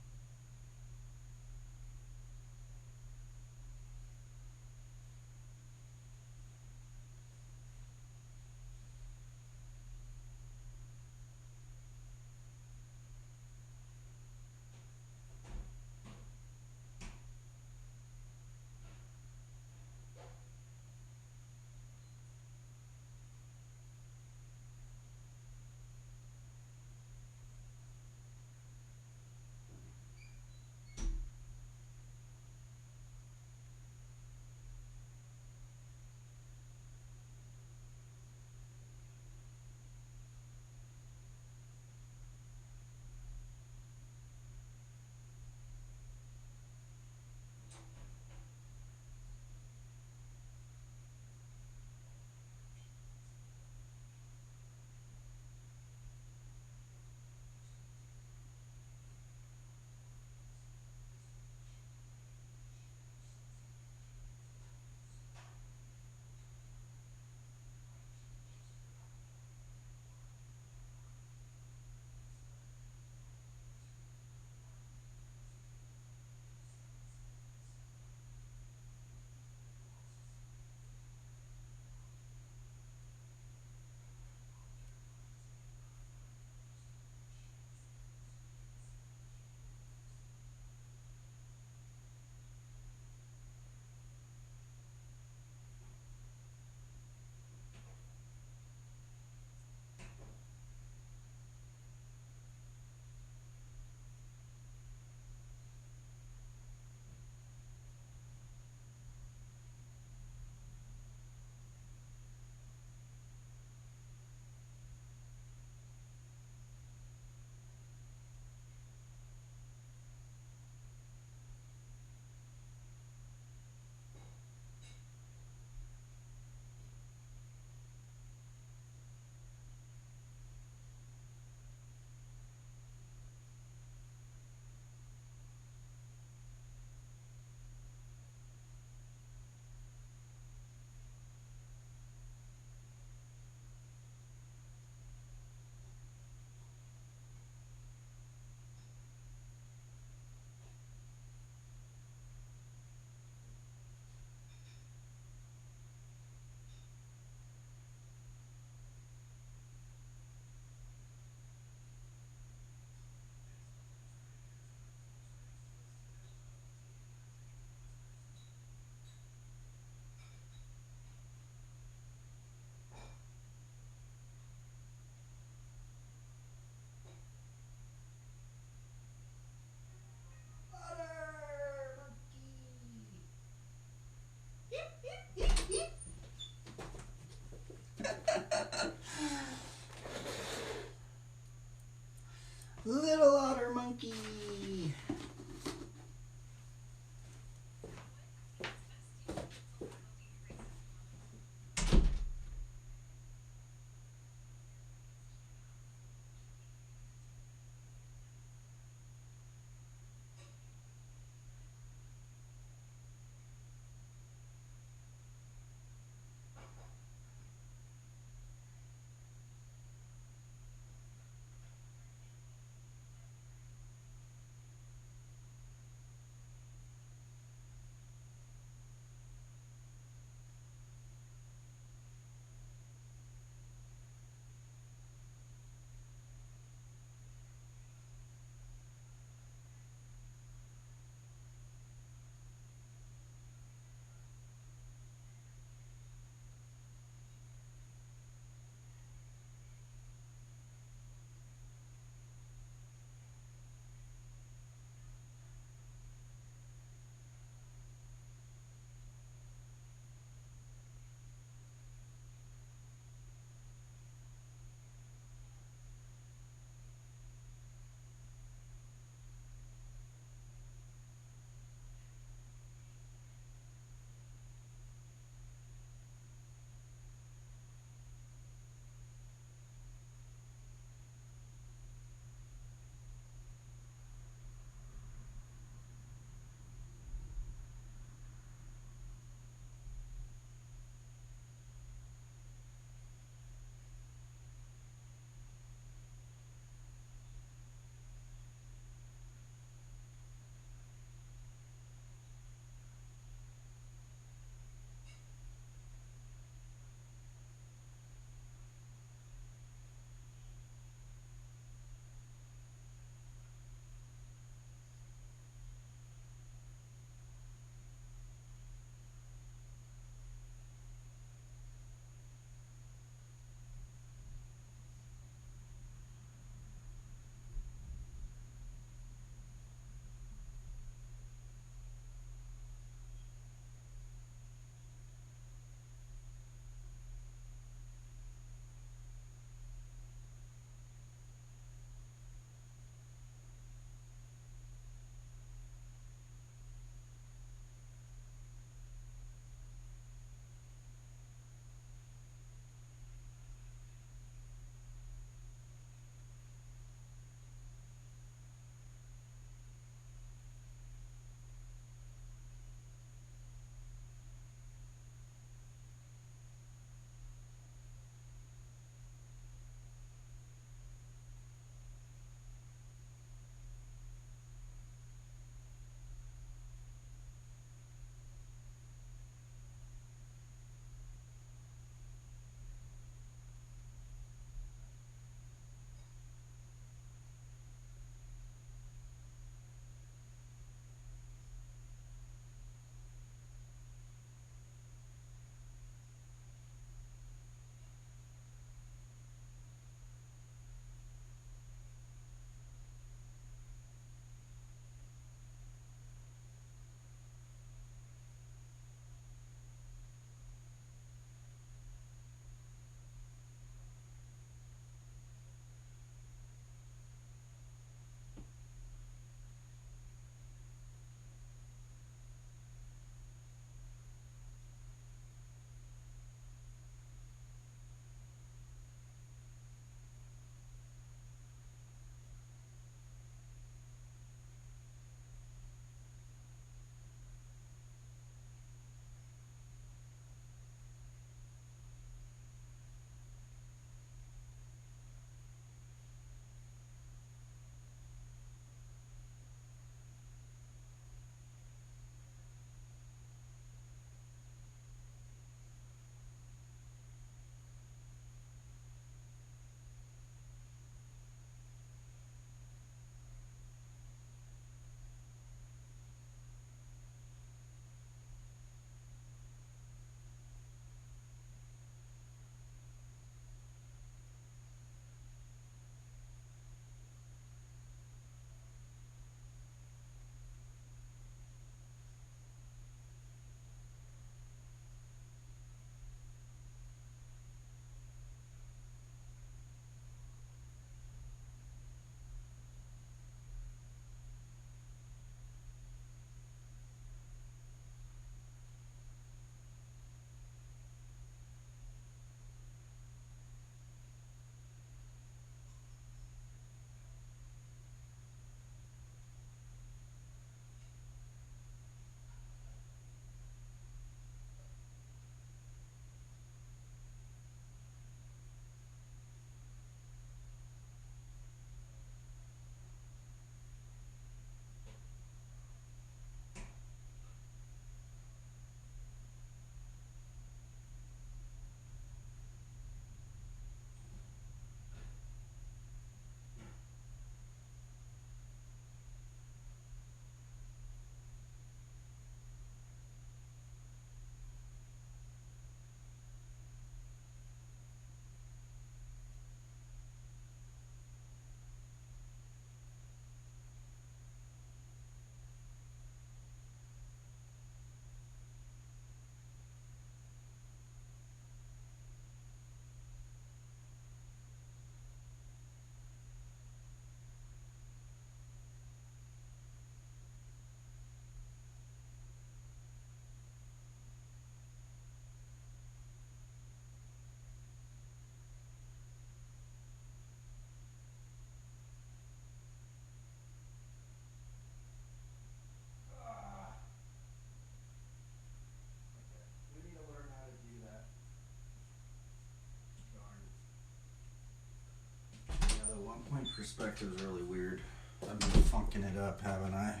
perspective is really weird. I've been funking it up, haven't I?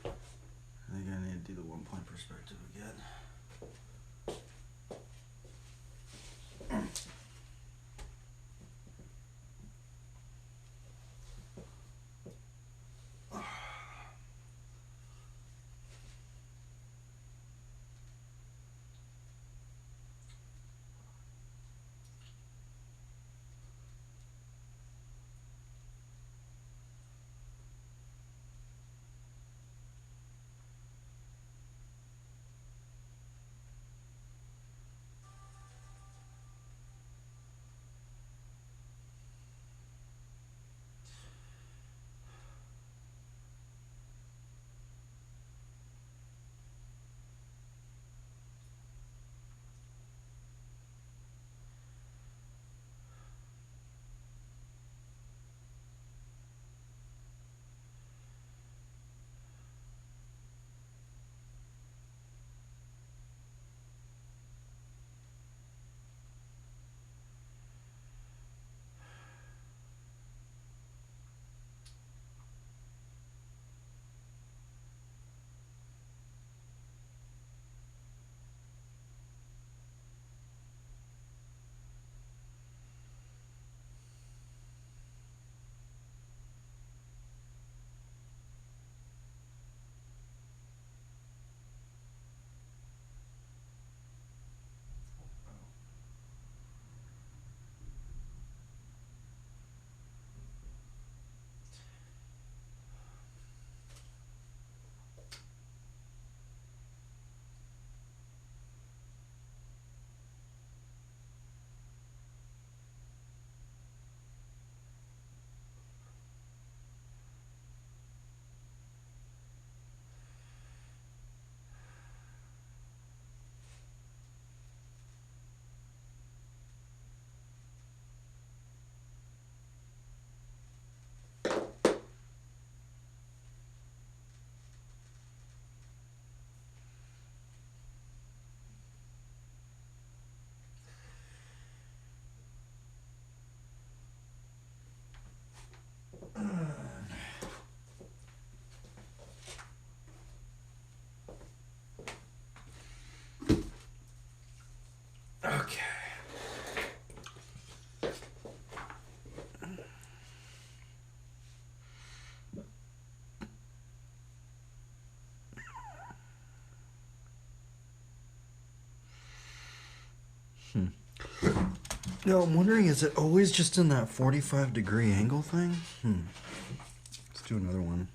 I think I need to do the 1 point perspective again. Okay. No, I'm wondering, is it always just in that 45-degree angle thing? Let's do another one.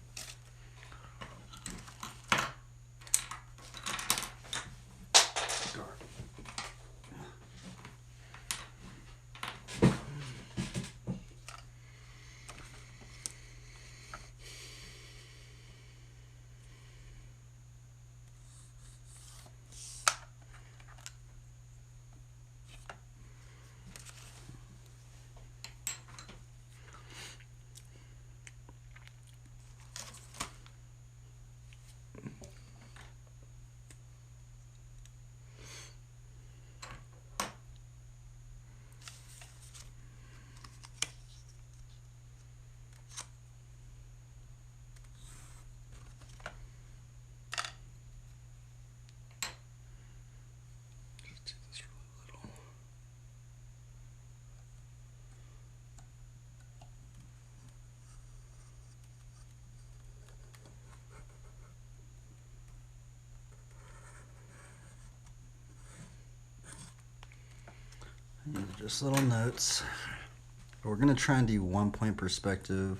Just do this really little. Just little notes. We're going to try and do 1 point perspective.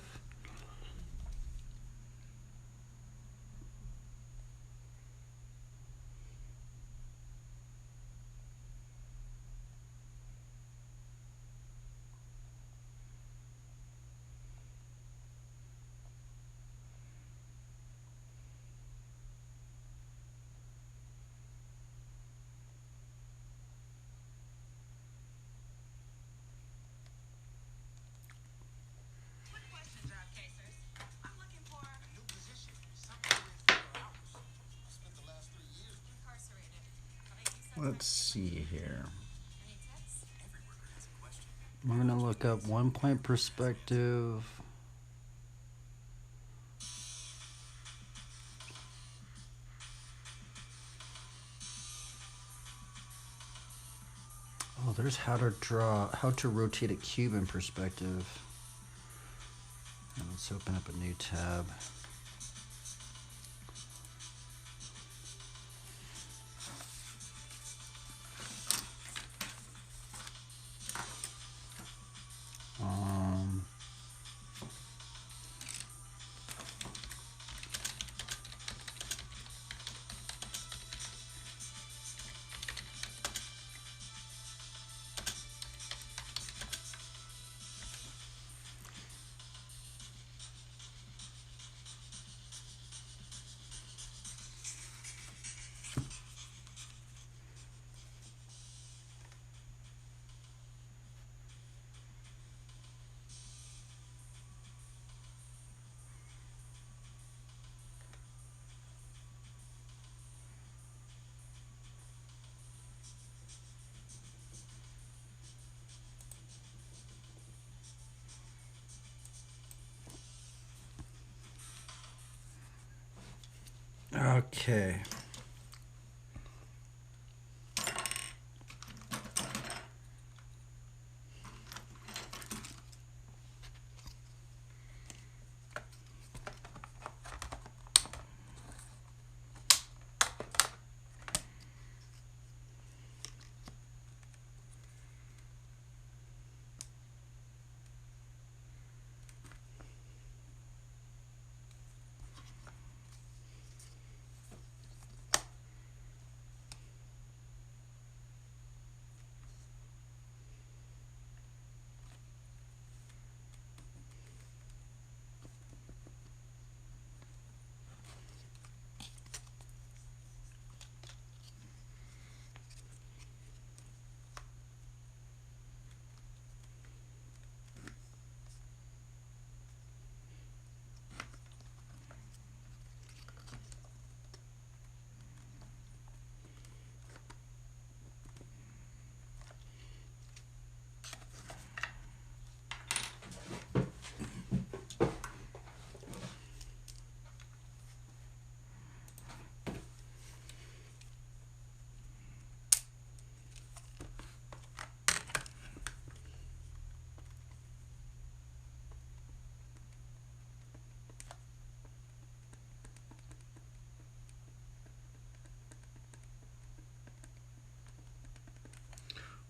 Let's see here. We're gonna look up 1-point perspective. Oh, there's how to rotate a cube in perspective. Let's open up a new tab. Okay.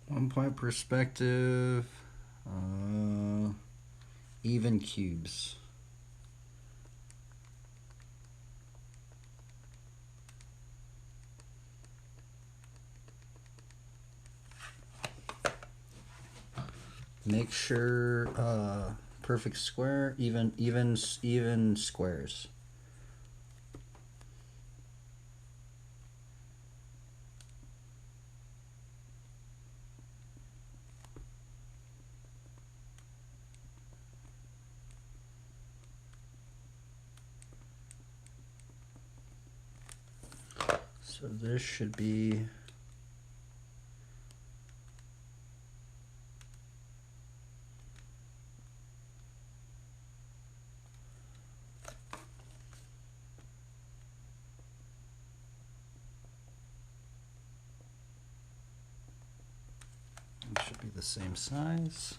One-point perspective, even cubes. Make sure perfect square, even squares. So this should be the same size.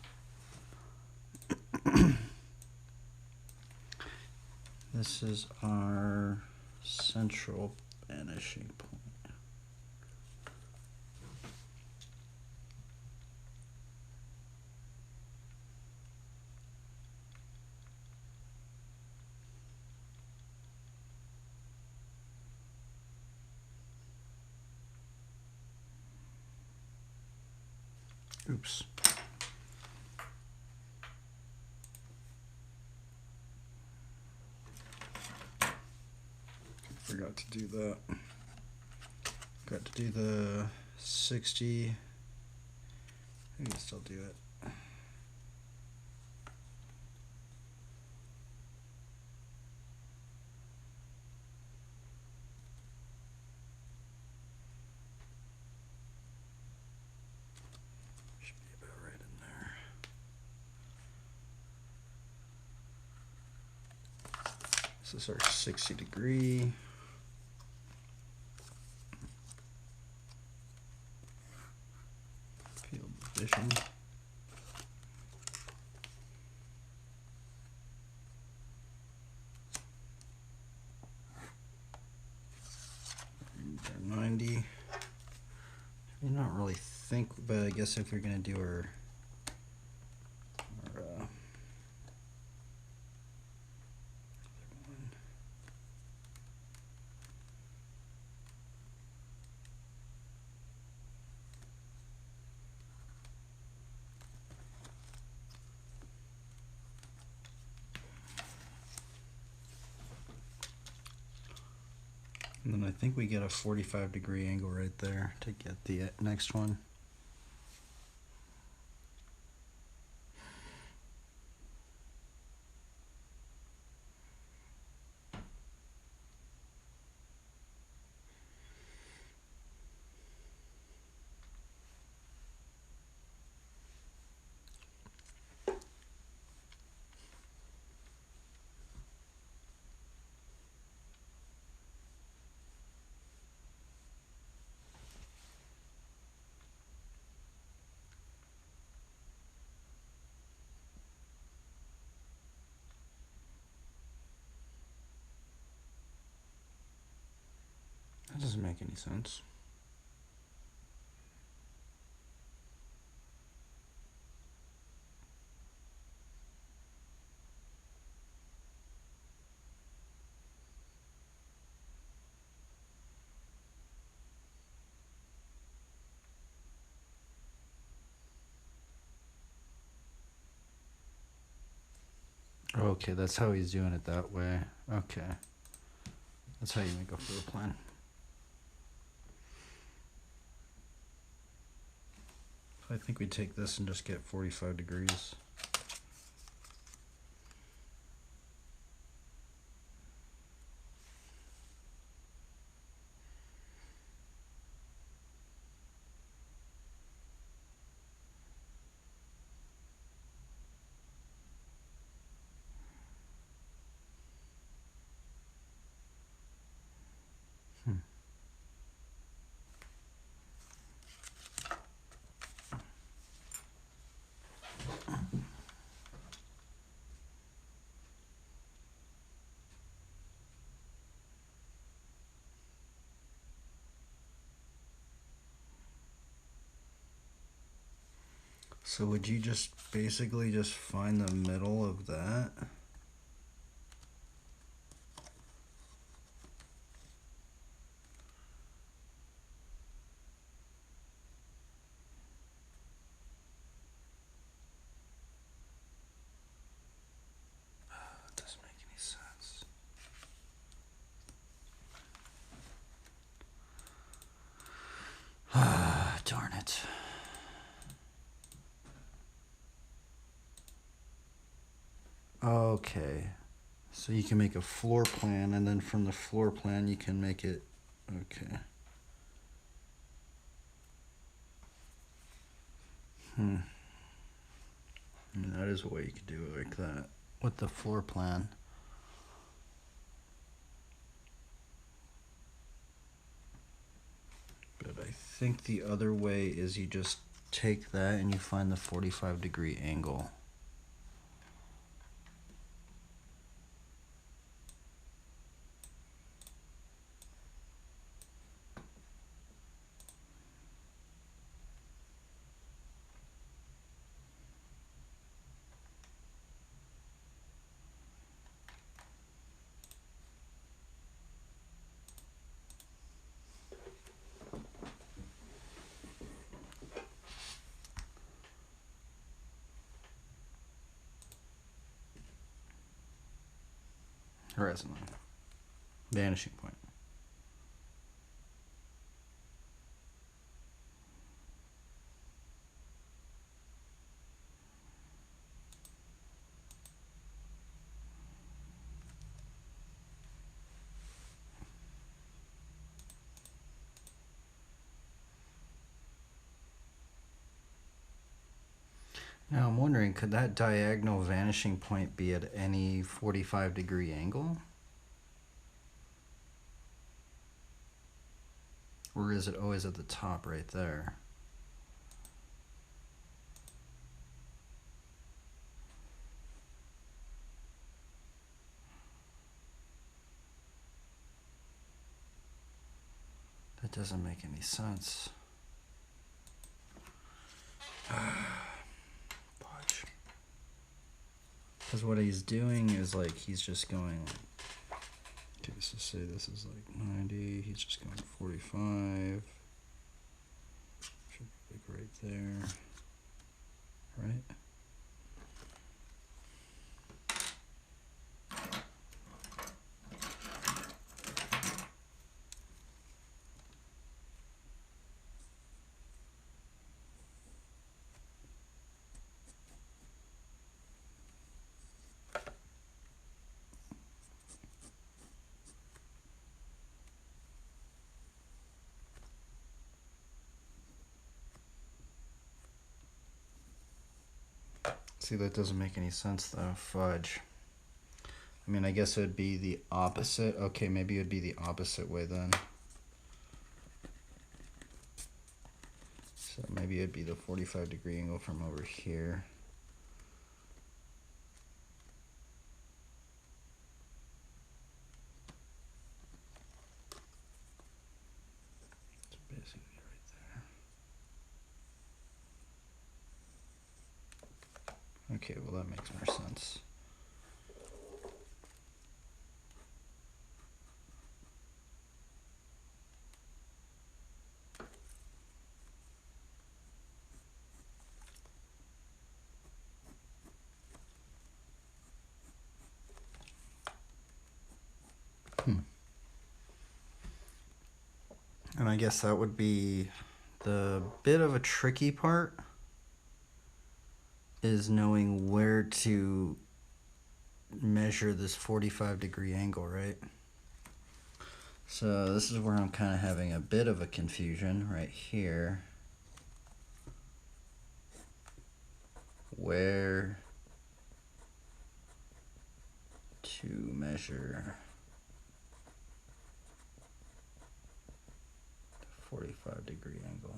This is our central vanishing point. Oops. Forgot to do that. Got to do the 60. I can still do it. Should be about right in there. This is our 60 degree. Field of vision. And our 90. You don't really think, but I guess if we're gonna do our and then I think we get a 45 degree angle right there to get the next one. That doesn't make any sense. Okay, that's how he's doing it that way. Okay. That's how you make a floor plan. I think we take this and just get 45 degrees. So would you just basically just find the middle of that? That doesn't make any sense. Ah, darn it. Okay, so you can make a floor plan, and then from the floor plan you can make it, okay. I mean, that is a way you could do it like that with the floor plan. But I think the other way is you just take that and you find the 45 degree angle. Horizon line. Vanishing point. Now I'm wondering, could that diagonal vanishing point be at any 45 degree angle? Or is it always at the top right there? That doesn't make any sense. Because what he's doing is like he's just going. Okay, so say this is like 90. He's just going 45. Should be like right there. Right? See, that doesn't make any sense though. Fudge. I mean, I guess it would be the opposite. Okay, maybe it would be the opposite way then. So maybe it'd be the 45-degree angle from over here. So basically right there. Okay, well that makes more sense. And I guess that would be the bit of a tricky part is knowing where to measure this 45-degree angle, right? So this is where I'm kind of having a bit of a confusion right here. Where to measure the 45-degree angle.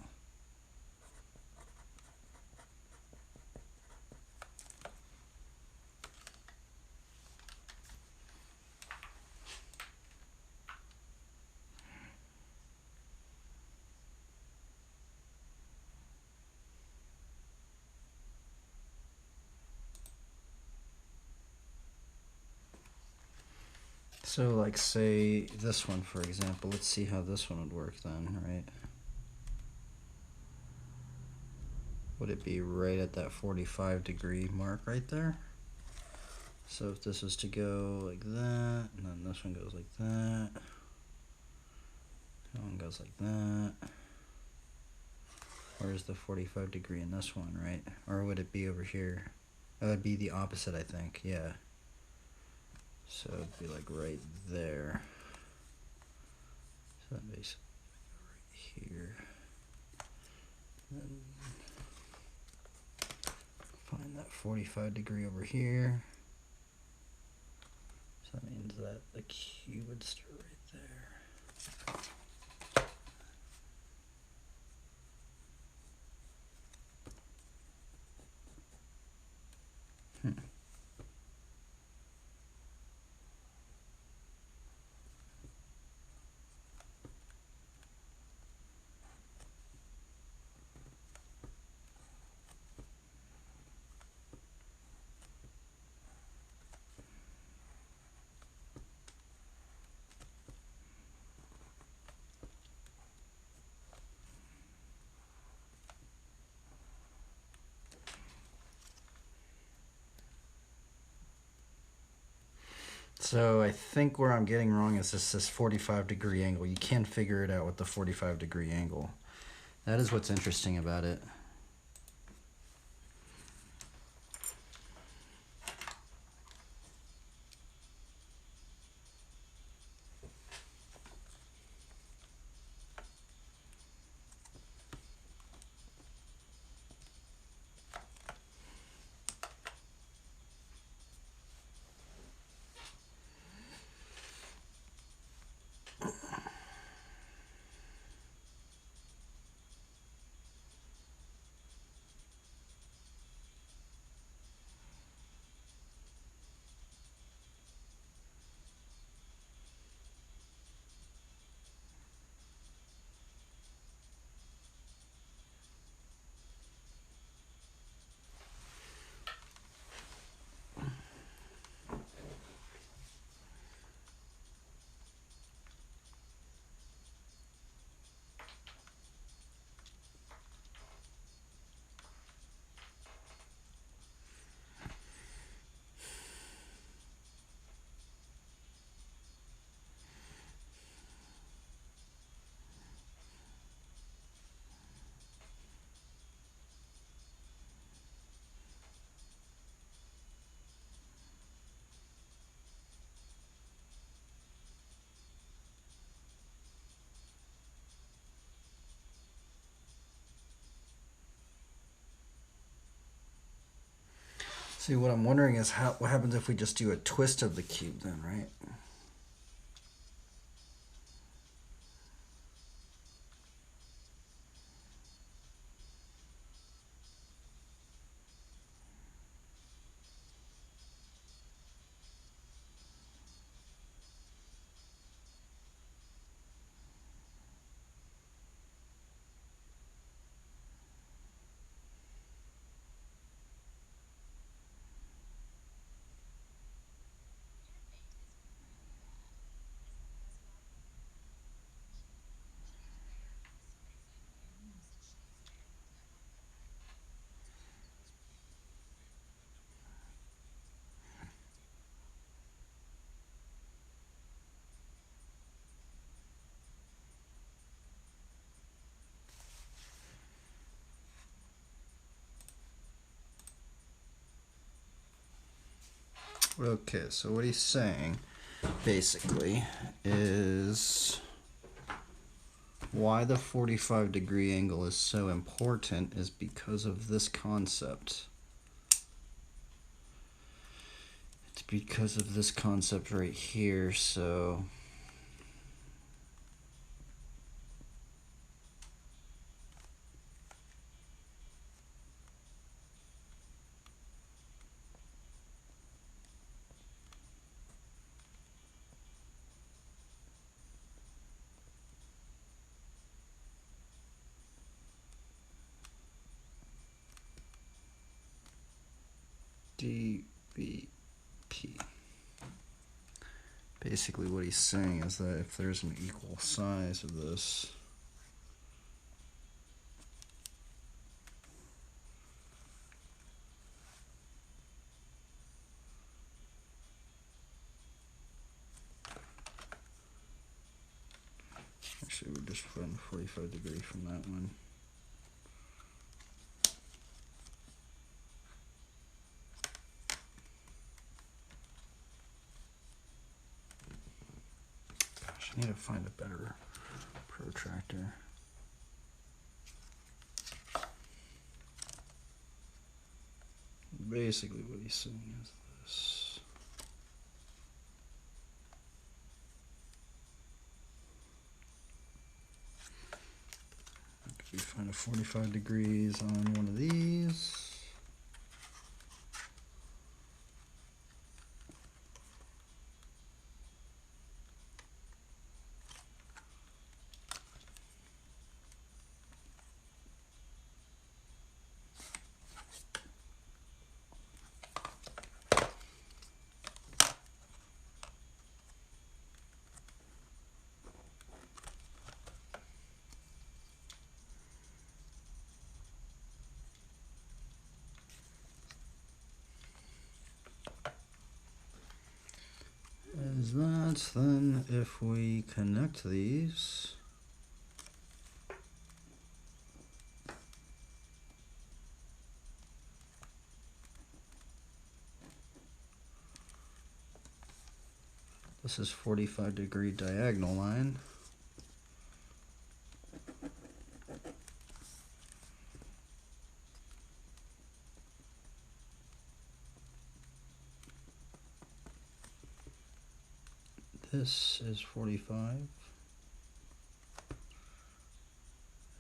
So like say this one, for example, let's see how this one would work then, right? Would it be right at that 45-degree mark right there? So if this was to go like that, and then this one goes like that, that one goes like that. Where's the 45-degree in this one, right? Or would it be over here? That would be the opposite, I think, yeah. So it'd be like right there. So that basically right here. Then find that 45-degree over here. So that means that the cube would start right there. So I think where I'm getting wrong is this 45-degree angle. You can't figure it out with the 45-degree angle. That is what's interesting about it. See, what I'm wondering is what happens if we just do a twist of the cube then, right? Okay, so what he's saying basically is why the 45-degree angle is so important is because of this concept. It's because of this concept right here, so DBP. Basically what he's saying is that if there's an equal size of this, actually we're just putting 45 degrees from that one. Gosh, I need to find a better protractor. Basically what he's saying is this. We find a 45 degrees on one of these. Is that then if we connect these, this is 45-degree diagonal line. This is 45.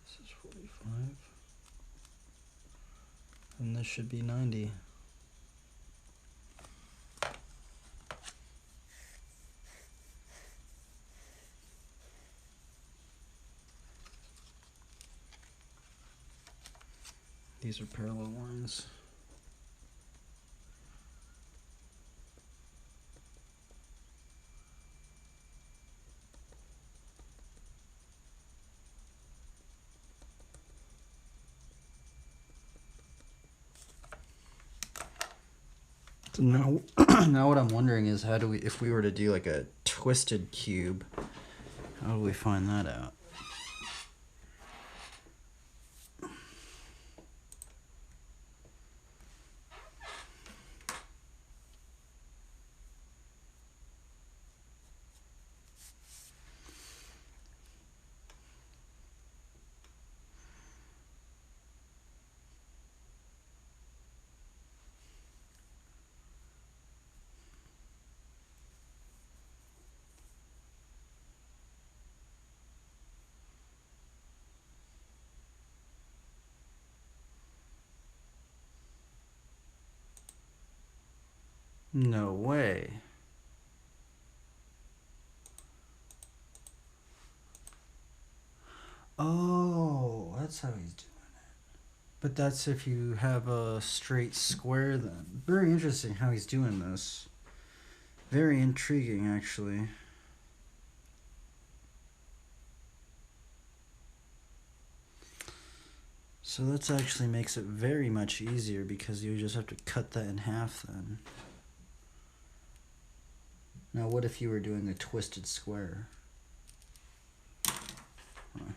This is 45. And this should be 90. These are parallel lines. So now, now what I'm wondering is how do we, if we were to do like a twisted cube, how do we find that out? No way. Oh, that's how he's doing it. But that's if you have a straight square then. Very interesting how he's doing this. Very intriguing, actually. So that actually makes it very much easier because you just have to cut that in half then. Now what if you were doing a twisted square? Huh.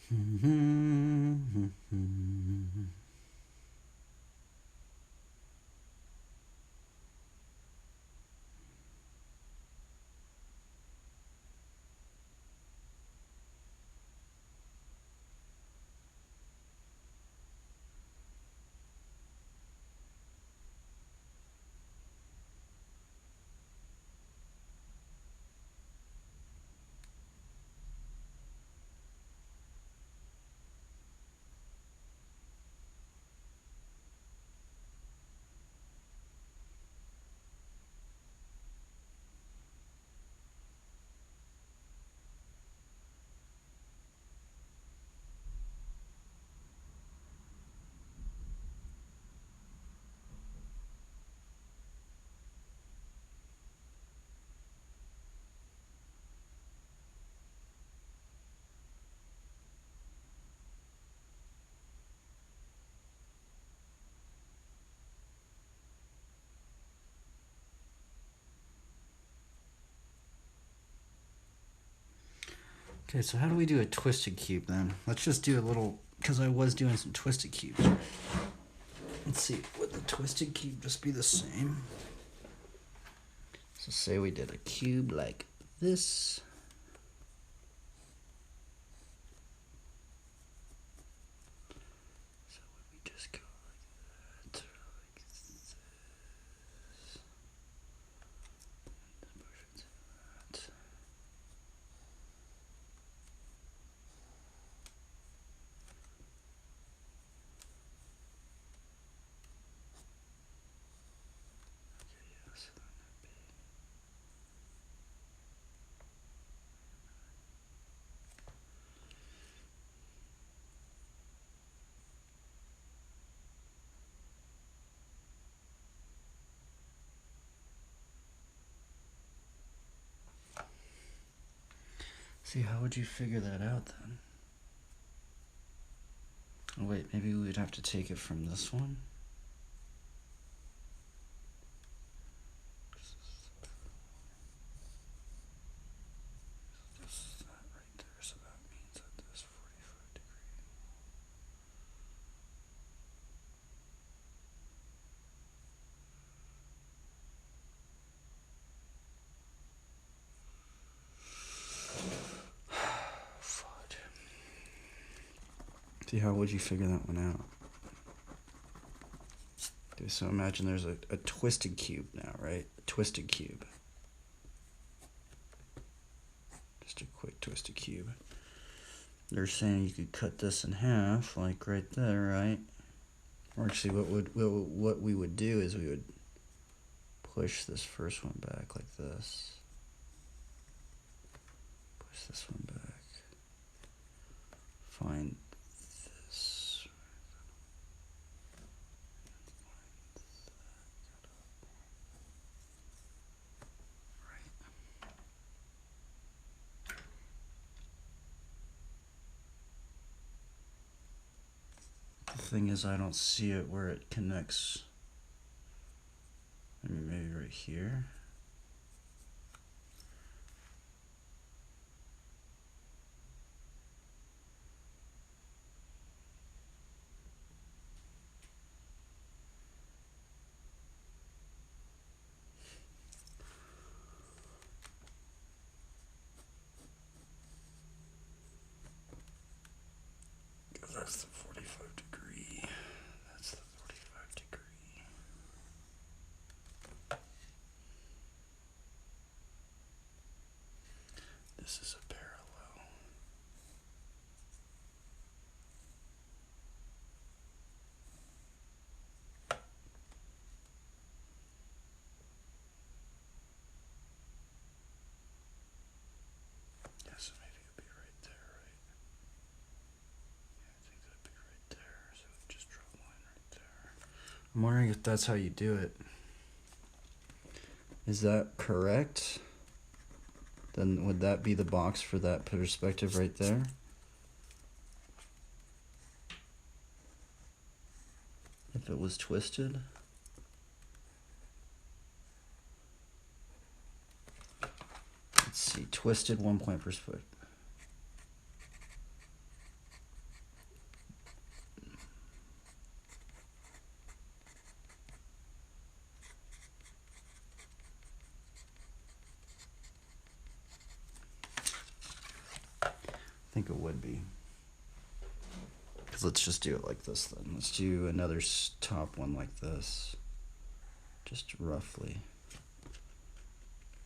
Hmm. Okay, so how do we do a twisted cube then? Let's just do a little, because I was doing some twisted cubes. Let's see, would the twisted cube just be the same? So say we did a cube like this. So would we just go like that, or like this? And push it to that. Okay, yeah, so then that'd be. See, how would you figure that out then? Oh wait, maybe we would have to take it from this one? This is that right there, so that See, how would you figure that one out? Okay, so imagine there's a twisted cube now, right? A twisted cube. Just a quick twisted cube. They're saying you could cut this in half, like right there, right? Or actually, what we would do is we would push this first one back like this. Push this one back. Find this. Right. The thing is, I don't see it where it connects. I mean, maybe right here. That's the 45 degree. That's the 45 degree. This is a parallel. Yeah, so maybe it'd be right there, right? Yeah, I think that'd be right there. So just draw a line right there. I'm wondering if that's how you do it. Is that correct? Then would that be the box for that perspective right there? If it was twisted? Let's see, twisted 1 point per foot. I think it would be. Because let's just do it like this then. Let's do another top one like this. Just roughly.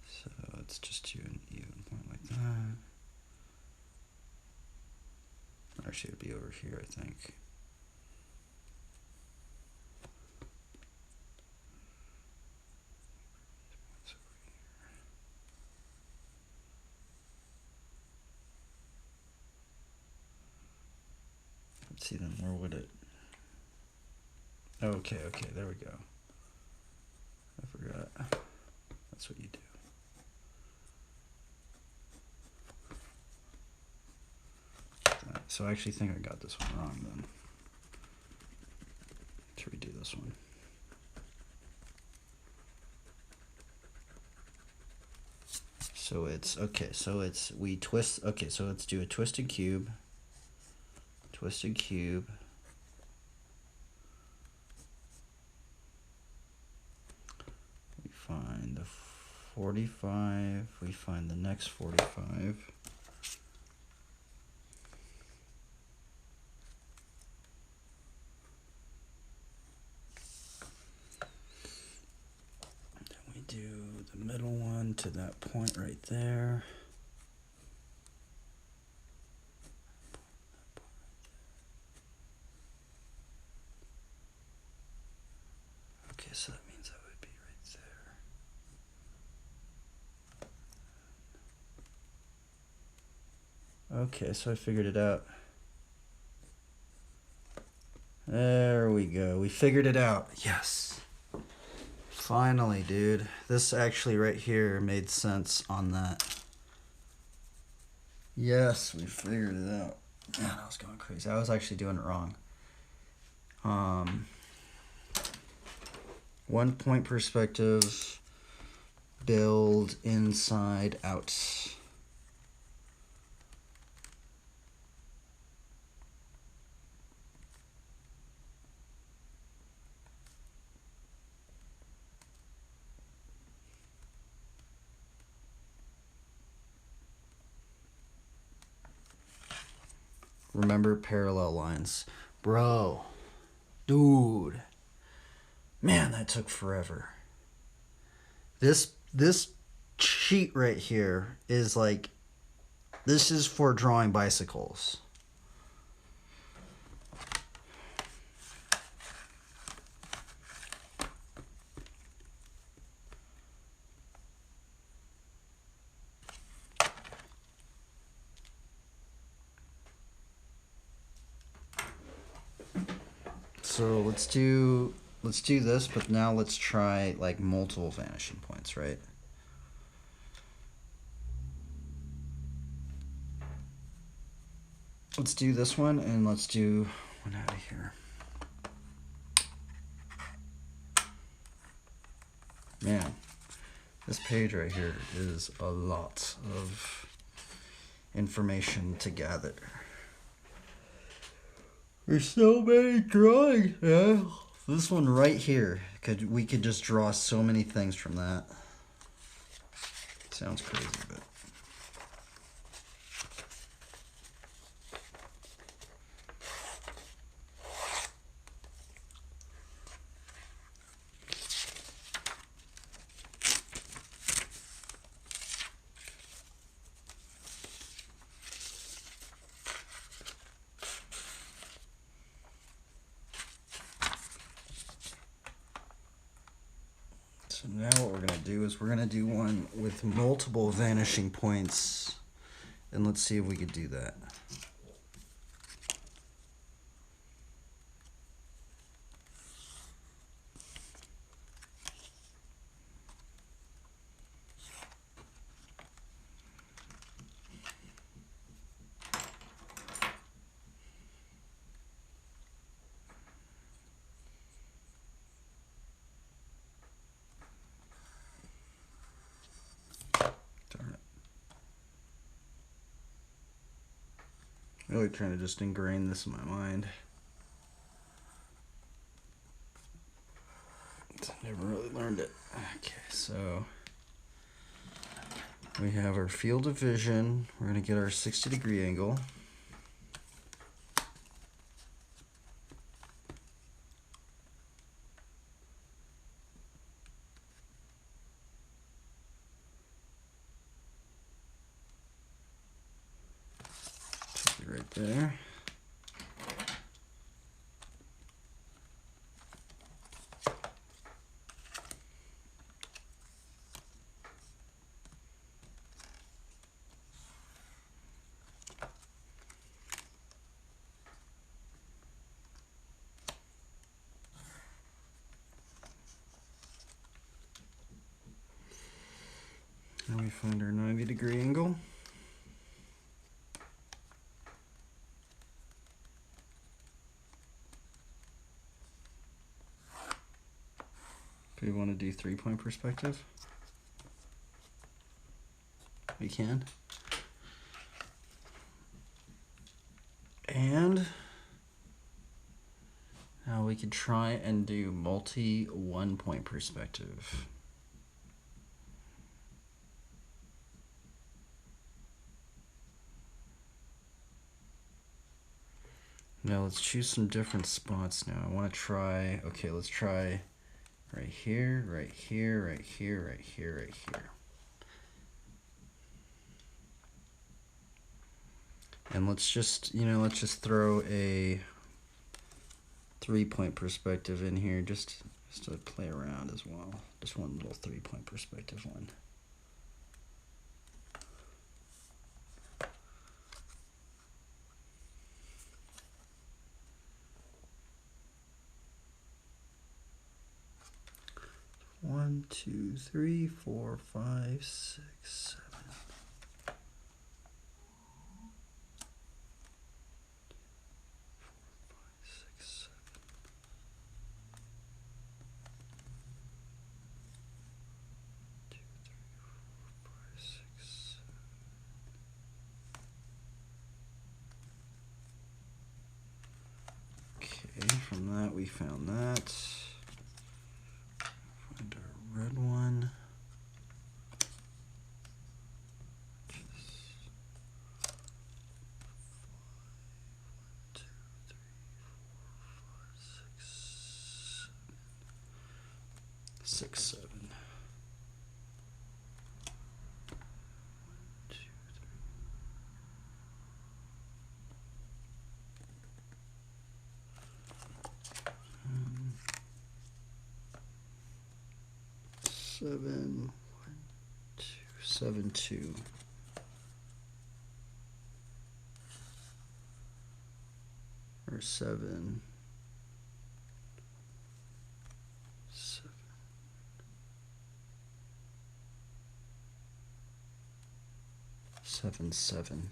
So let's just do an even point like that. Actually, it'd be over here, I think. Let's see then, where would it? Okay, there we go. I forgot. That's what you do. So I actually think I got this one wrong then. Let's redo this one. So it's, okay, so it's, we twist, okay, so let's do a twisted cube. Twisted cube. We find the 45, we find the next 45. Then we do the middle one to that point right there. Okay, so that means that would be right there. Okay, so I figured it out. There we go. We figured it out. Yes. Finally, dude. This actually right here made sense on that. Yes, we figured it out. Man, I was going crazy. I was actually doing it wrong. 1 point perspective, build inside out. Remember parallel lines. Bro. Dude. Man, that took forever. This sheet right here is like, this is for drawing bicycles. So let's do this, but now let's try like multiple vanishing points, right? Let's do this one, and let's do one out of here. Man, this page right here is a lot of information to gather. There's so many drawings, yeah. This one right here, we could just draw so many things from that. Sounds crazy, but so now what we're gonna do is we're gonna do one with multiple vanishing points, and let's see if we could do that. Darn it. Really trying to just ingrain this in my mind. Never really learned it. Okay, so we have our field of vision. We're going to get our 60-degree angle. Take it right there. And we find our 90-degree angle. Do we want to do 3-point perspective? We can. And now we could try and do multi 1-point perspective. Now let's choose some different spots now. I want to try, okay, let's try right here, right here, right here, right here, right here. And let's just, let's just throw a 3-point perspective in here just to play around as well. Just one little 3-point perspective one. One, two, three, 4, 5, 6, 7. From that, we found that. Find our red one. 6, 7. 1, 2, 3. 7, 1, 2, 7, 2. Or 7, 7. 7, 7.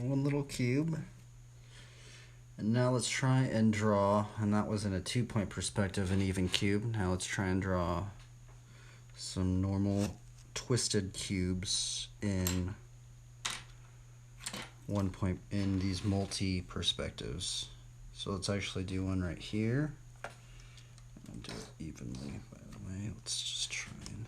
One little cube. And now let's try and draw, and that was in a 2-point perspective, an even cube. Now let's try and draw some normal twisted cubes in 1 point in these multi perspectives. So let's actually do one right here. I'll do it evenly, by the way. Let's just try and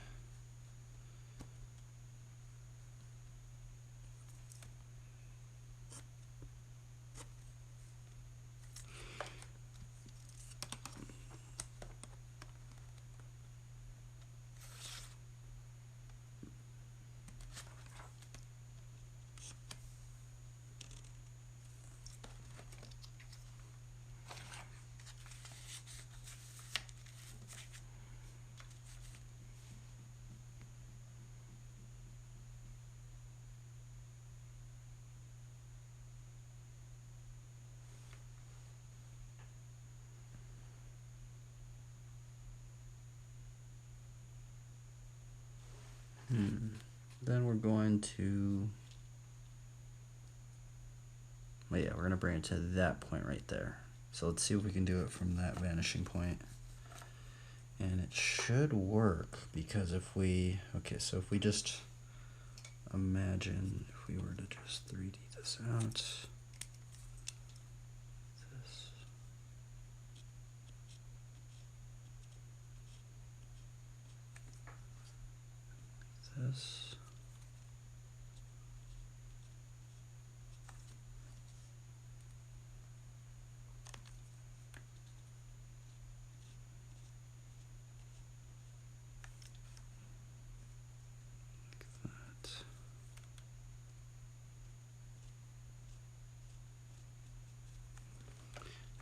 then we're going to, well, yeah, we're going to bring it to that point right there. So let's see if we can do it from that vanishing point. And it should work, because if we, okay, so if we just imagine if we were to just 3D this out, this.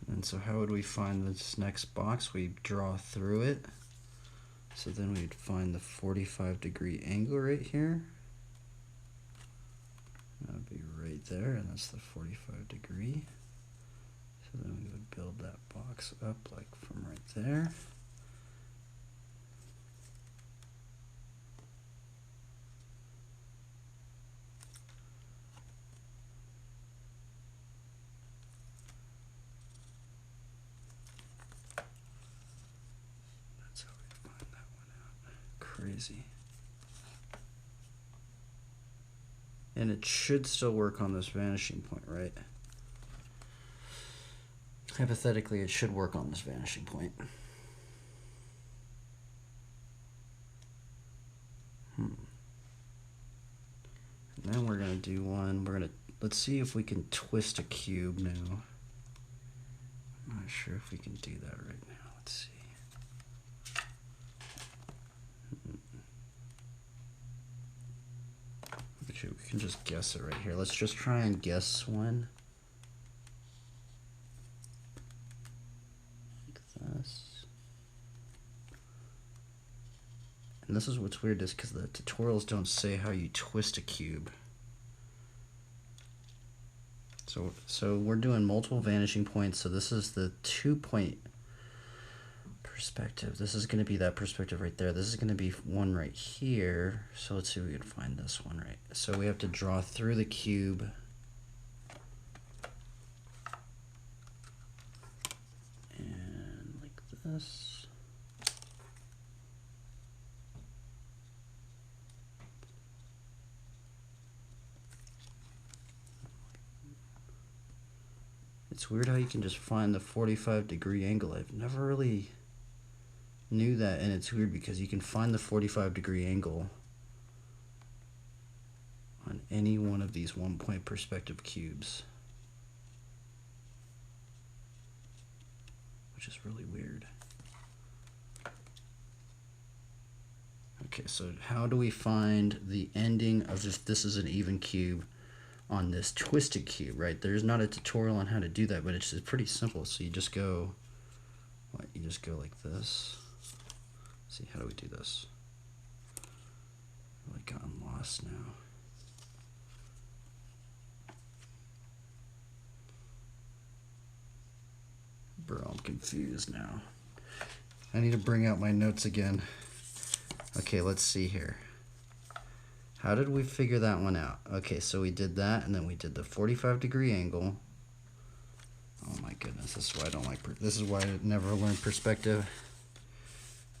And so how would we find this next box? We draw through it. So then we'd find the 45-degree angle right here. That would be right there, and that's the 45-degree. So then we would build that box up like from right there. That's how we find that one out. crazy. And it should still work on this vanishing point, right? Hypothetically, it should work on this vanishing point. And then we're gonna do one. Let's see if we can twist a cube now. I'm not sure if we can do that right now. Let's see. Actually, we can just guess it right here. Let's just try and guess one. Like this. And this is what's weird, is because the tutorials don't say how you twist a cube. So we're doing multiple vanishing points. So this is the 2-point perspective. This is going to be that perspective right there. This is going to be one right here. So let's see if we can find this one right. So we have to draw through the cube. And like this. It's weird how you can just find the 45-degree angle. I've never really knew that, and it's weird because you can find the 45-degree angle on any one of these 1-point perspective cubes, which is really weird. Okay, so how do we find the ending of this is an even cube on this twisted cube, right? There's not a tutorial on how to do that, but it's pretty simple. So you just go, you just go like this. Let's see, how do we do this? I've like gotten lost now. Bro, I'm confused now. I need to bring out my notes again. Okay, let's see here. How did we figure that one out? Okay, so we did that, and then we did the 45-degree angle. Oh my goodness, this is why I don't like, this is why I never learned perspective.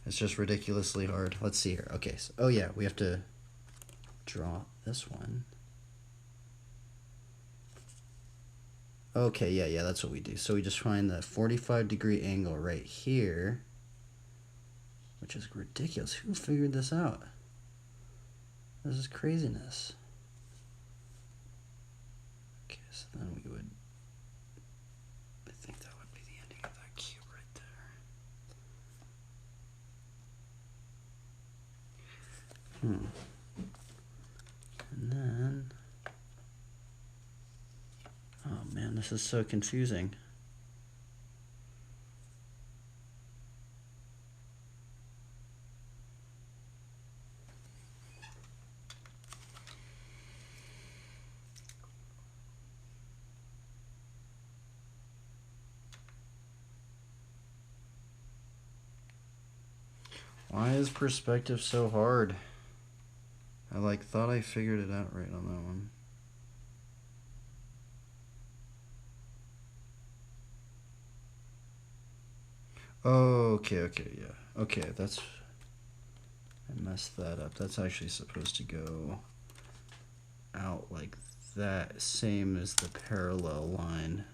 It's just ridiculously hard. Let's see here. Okay, so, oh yeah, we have to draw this one. Okay, yeah, that's what we do. So we just find the 45-degree angle right here, which is ridiculous. Who figured this out? This is craziness. Okay, so then we would, I think that would be the ending of that cube right there. And then, oh man, this is so confusing. Why is perspective so hard? I thought I figured it out right on that one. Oh, okay, yeah. Okay, I messed that up. That's actually supposed to go out like that, same as the parallel line.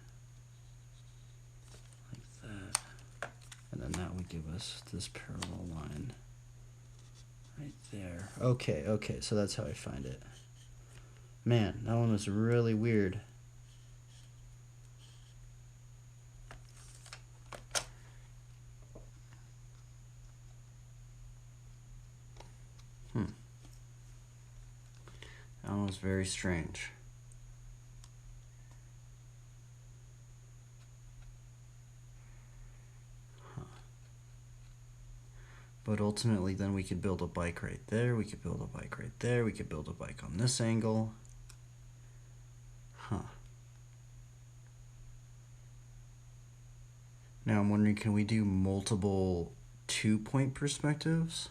Like that. And then that would give us this parallel line right there. Okay, so that's how I find it. Man, that one was really weird. That one was very strange. But ultimately, then we could build a bike right there. We could build a bike right there. We could build a bike on this angle. Now I'm wondering, can we do multiple 2-point perspectives?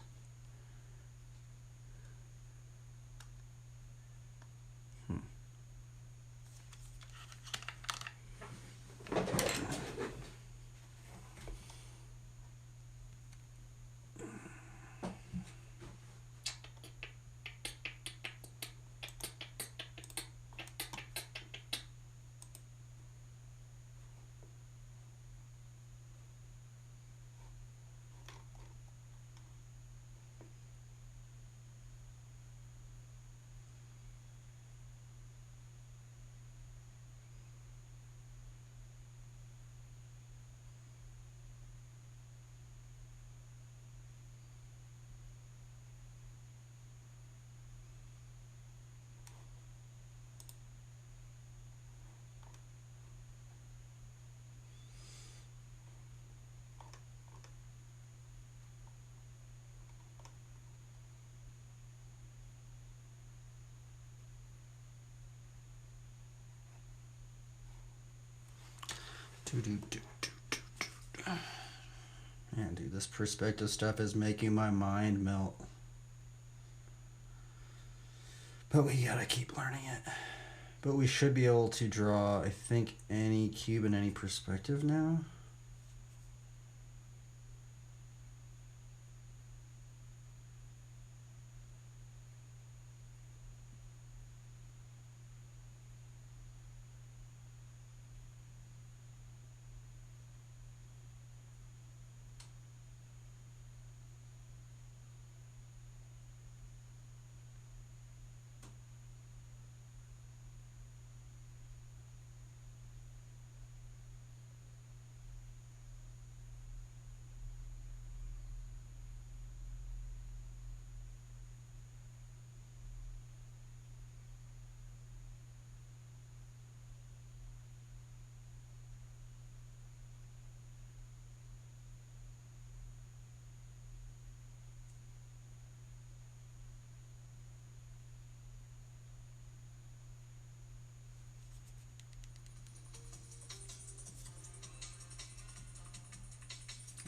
Man, dude, this perspective stuff is making my mind melt. But we gotta keep learning it. But we should be able to draw, I think, any cube in any perspective now.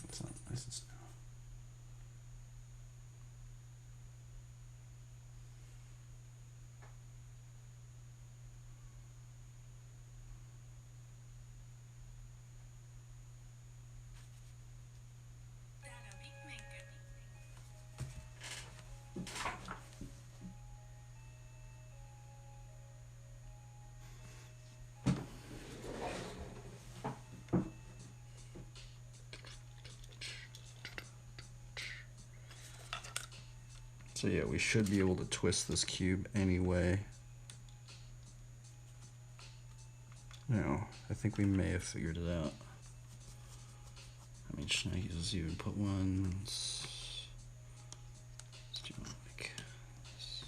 That's not nice and slow. So yeah, we should be able to twist this cube anyway. No, I think we may have figured it out. I mean, should I use you and put ones? Let's do one like this.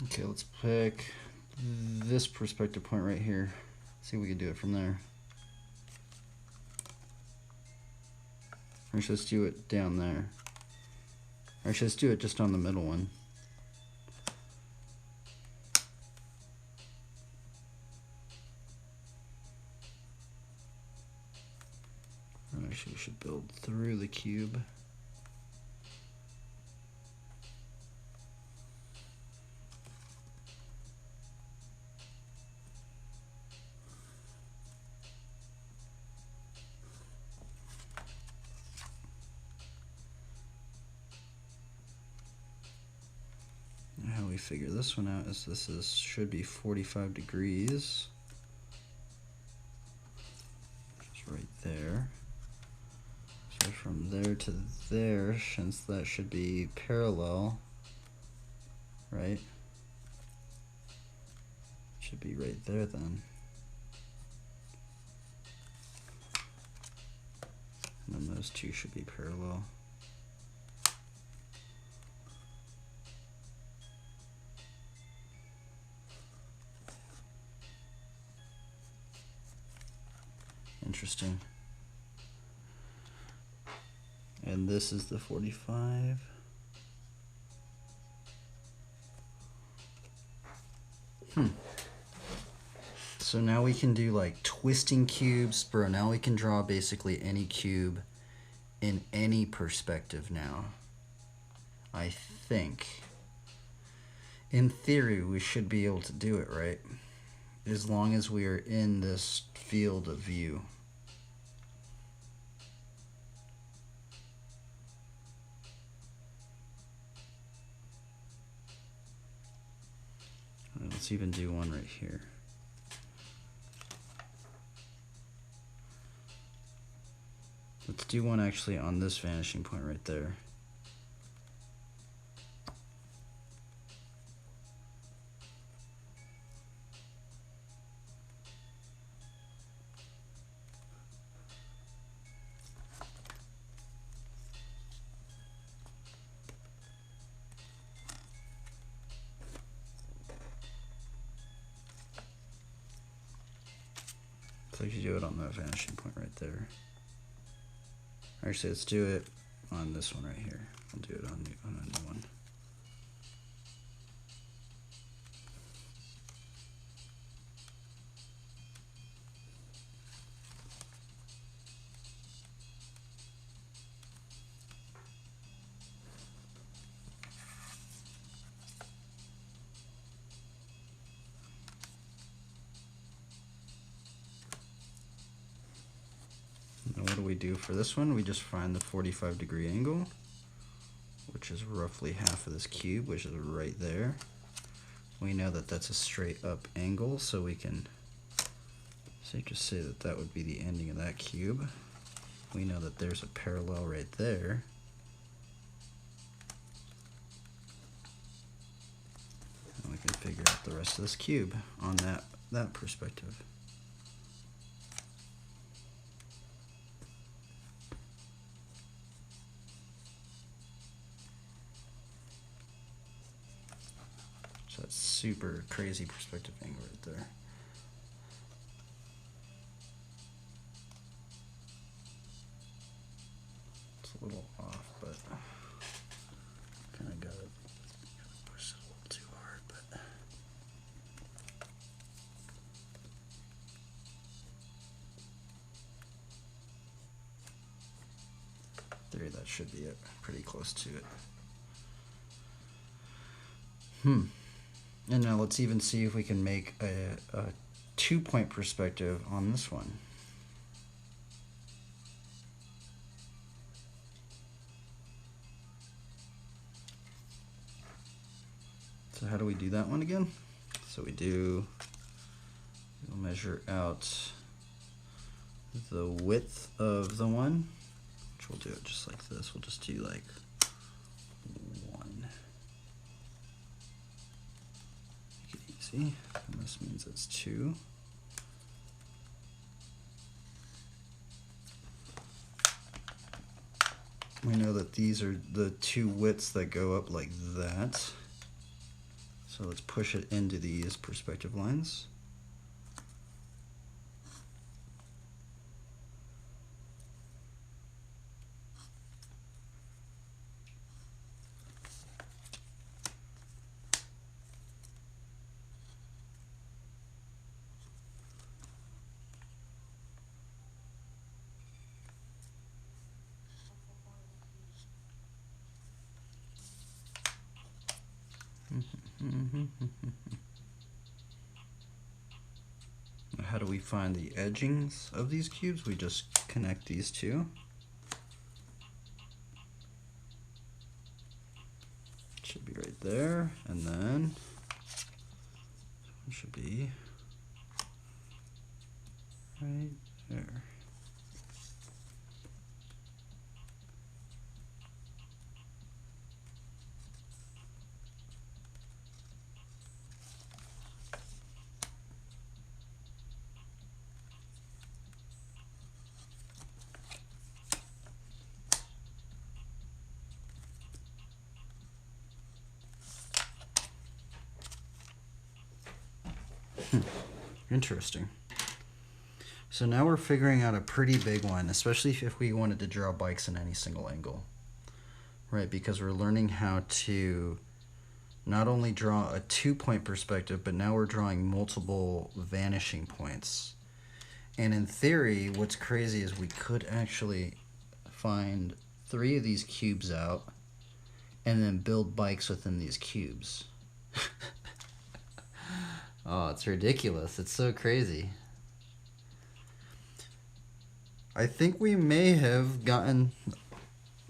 Okay, let's pick this perspective point right here. See if we can do it from there. Or should I just do it down there? Or should I just do it just on the middle one? Actually, we should build through the cube. How we figure this one out is this is should be 45 degrees. Just right there. So from there to there, since that should be parallel, right? Should be right there then. And then those two should be parallel. Interesting. And this is the 45. So now we can do like twisting cubes. Bro, now we can draw basically any cube in any perspective now. I think. In theory, we should be able to do it, right? As long as we are in this field of view. Let's even do one right here. Let's do one actually on this vanishing point right there. So if you do it on that vanishing point right there. Actually, let's do it on this one right here. I'll do it on a new one. And what do we do for this one? We just find the 45-degree angle, which is roughly half of this cube, which is right there. We know that that's a straight up angle, so we can just say that that would be the ending of that cube. We know that there's a parallel right there. And we can figure out the rest of this cube on that perspective. So that's super crazy perspective angle right there. It's a little off, but kind of got it. Push it a little too hard, but there, that should be it. Pretty close to it. And now let's even see if we can make a 2-point perspective on this one. So how do we do that one again? So we'll measure out the width of the one, which we'll do it just like this. We'll just do like 1. Make it easy. And this means it's 2. We know that these are the 2 widths that go up like that. So let's push it into these perspective lines. How do we find the edgings of these cubes? We just connect these two. Should be right there, and then it should be right there. Interesting. So now we're figuring out a pretty big one, especially if we wanted to draw bikes in any single angle, right? Because we're learning how to not only draw a 2-point perspective, but now we're drawing multiple vanishing points. And in theory, what's crazy is we could actually find 3 of these cubes out and then build bikes within these cubes. Oh, it's ridiculous. It's so crazy. I think we may have gotten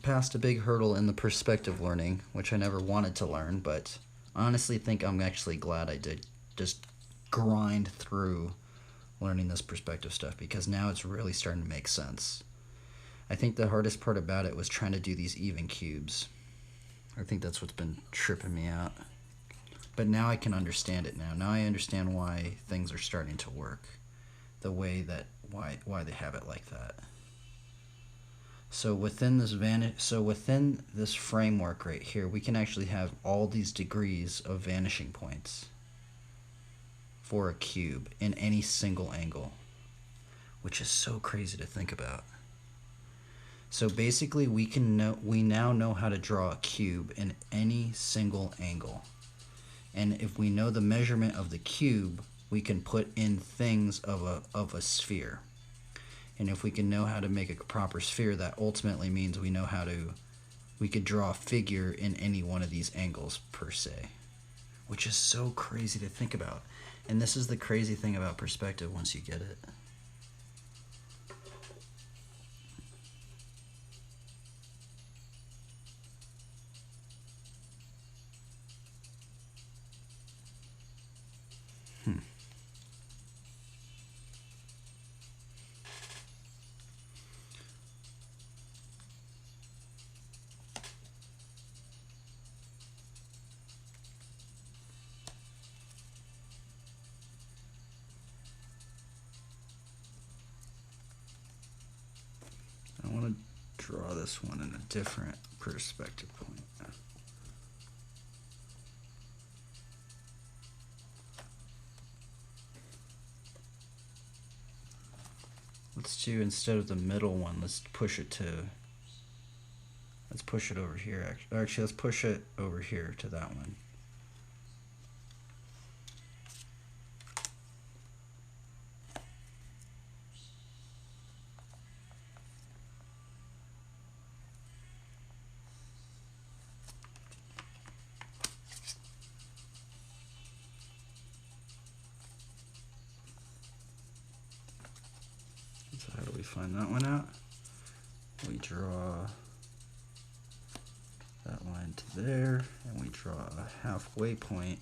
past a big hurdle in the perspective learning, which I never wanted to learn, but I honestly think I'm actually glad I did just grind through learning this perspective stuff, because now it's really starting to make sense. I think the hardest part about it was trying to do these even cubes. I think that's what's been tripping me out. But now I can understand it now. Now I understand why things are starting to work the way that, why they have it like that. So within this framework right here, we can actually have all these degrees of vanishing points for a cube in any single angle. which is so crazy to think about. So basically we now know how to draw a cube in any single angle. And if we know the measurement of the cube, we can put in things of a sphere. And if we can know how to make a proper sphere, that ultimately means we could draw a figure in any one of these angles per se, which is so crazy to think about. And this is the crazy thing about perspective once you get it. I want to draw this one in a different perspective point. Let's do, instead of the middle one, let's push it over here. Actually, let's push it over here to that one. So how do we find that one out? We draw that line to there, and we draw a halfway point,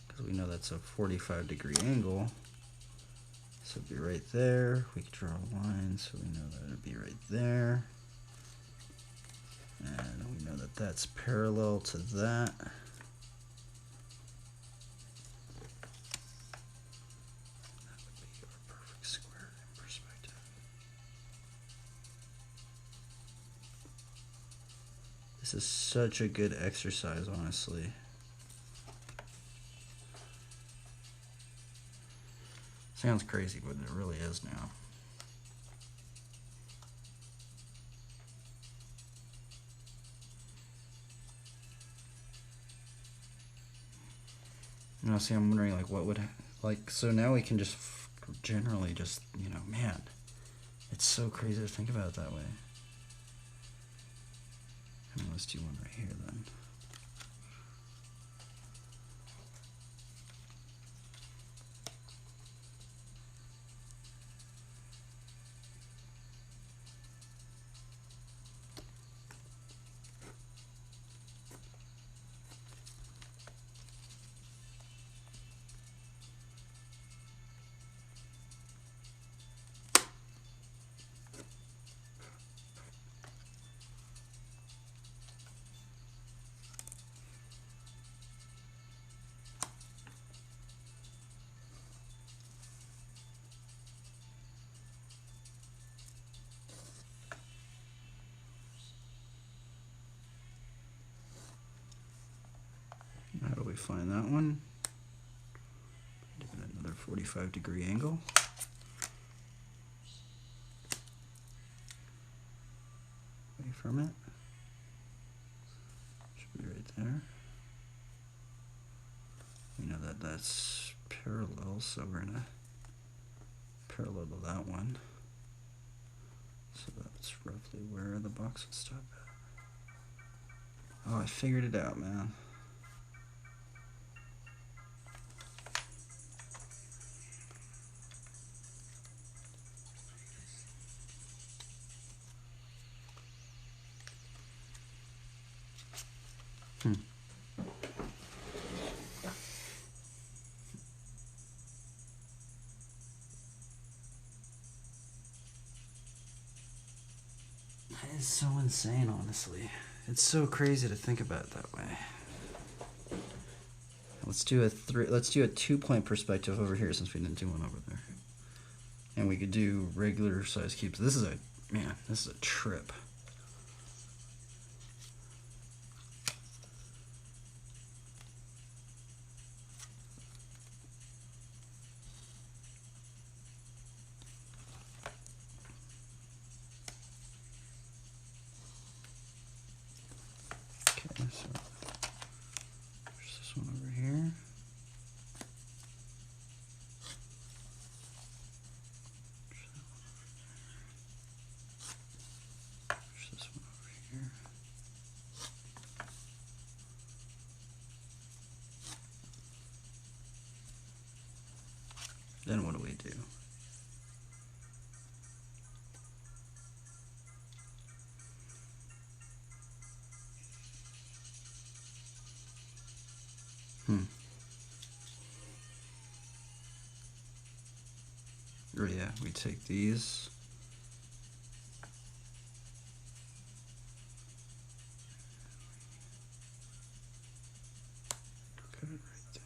because we know that's a 45-degree angle. So it'd be right there. We could draw a line, so we know that it'd be right there. And we know that that's parallel to that. This is such a good exercise, honestly. Sounds crazy, but it really is now. Now, see, I'm wondering, like, what would, like, so now we can just generally just, you know, man, it's so crazy to think about it that way. Let's do one right here then. How do we find that one? Give it another 45-degree angle. Away from it. Should be right there. We know that that's parallel, so we're gonna parallel to that one. So that's roughly where the box would stop at. Oh, I figured it out, man. That is so insane, honestly. It's so crazy to think about it that way. Let's do a 2-point perspective over here since we didn't do one over there. And we could do regular size cubes. This is a trip. Then what do we do? Or yeah, we take these. Cut it right there.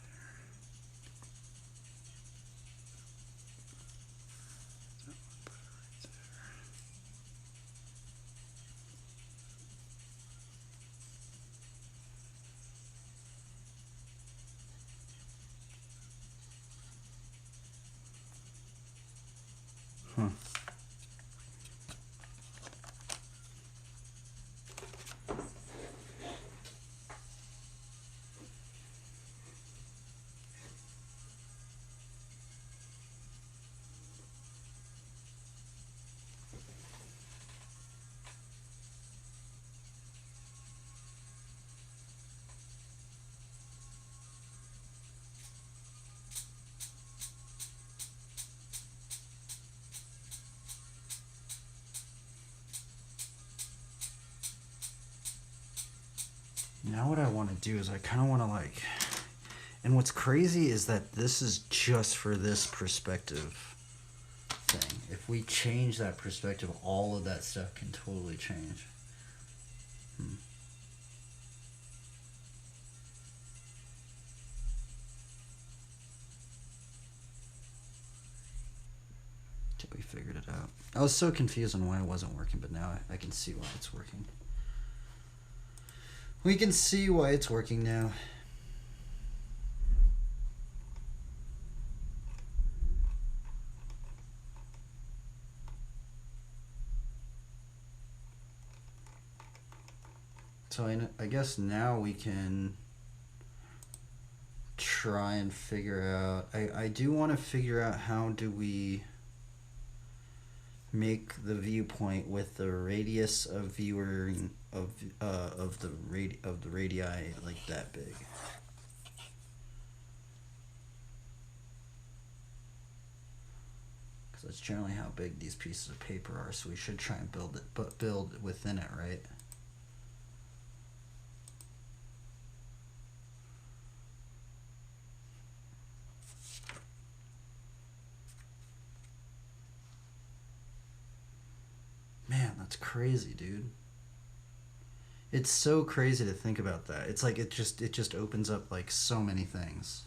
That one, put it right there. Huh. Now what I want to do is I kind of want to like, and what's crazy is that this is just for this perspective thing. If we change that perspective, all of that stuff can totally change. Till we figured it out. I was so confused on why it wasn't working, but now I can see why it's working. We can see why it's working now. So I guess now we can try and figure out. I do want to figure out how do we make the viewpoint with the radius of viewing of the radii like that big. Because that's generally how big these pieces of paper are. So we should try and build it, but build within it, right? Man, that's crazy, dude. It's so crazy to think about that. It's like it just opens up like so many things.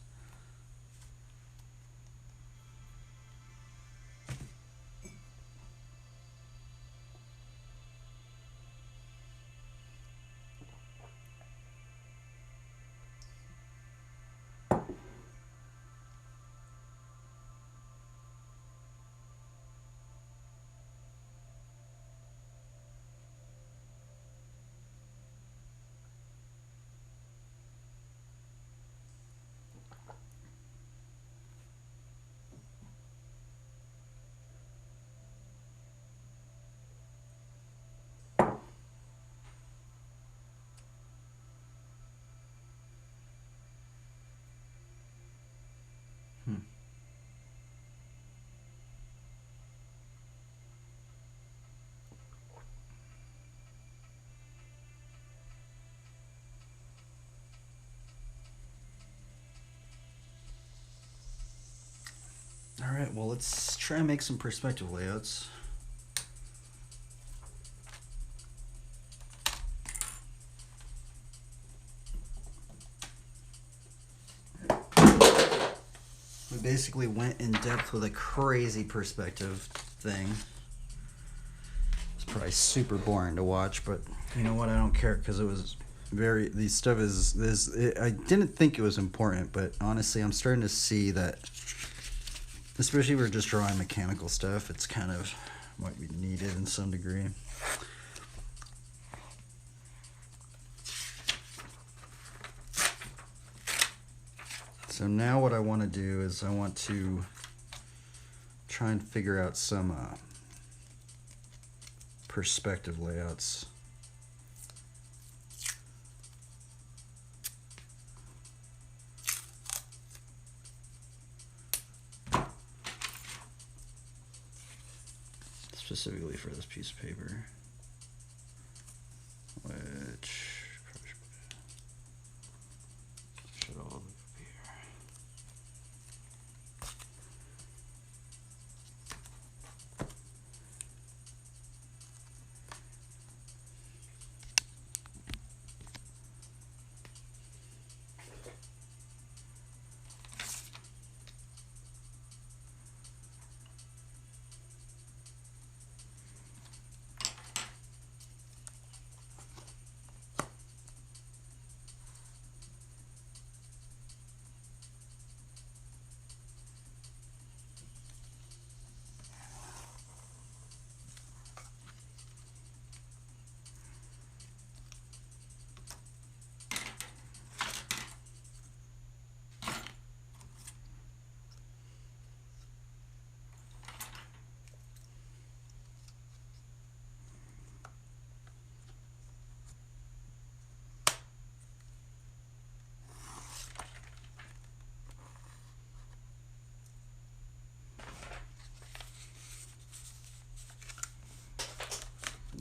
All right, well, let's try and make some perspective layouts. We basically went in depth with a crazy perspective thing. It's probably super boring to watch, but you know what? I don't care because it was these stuff I didn't think it was important, but honestly, I'm starting to see that, especially if we're just drawing mechanical stuff, it's kind of might be needed in some degree. So now what I want to do is I want to try and figure out some perspective layouts. specifically for this piece of paper, which should all up here.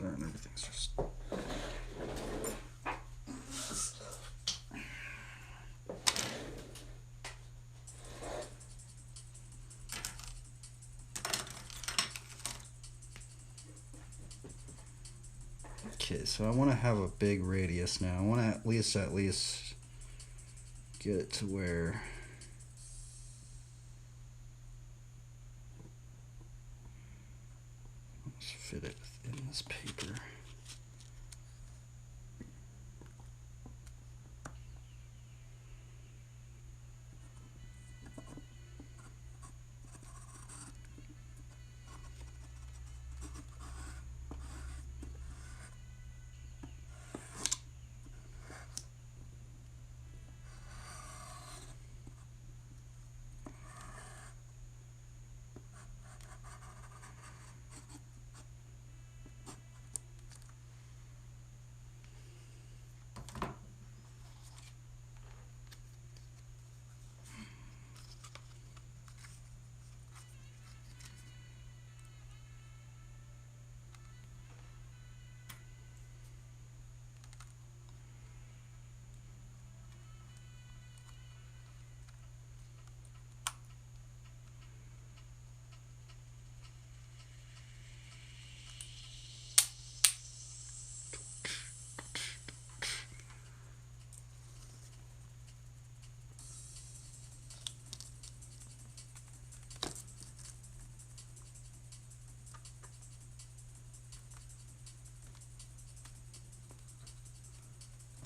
And everything's just okay. So I want to have a big radius now. I want to at least get it to where let's fit it within this paper.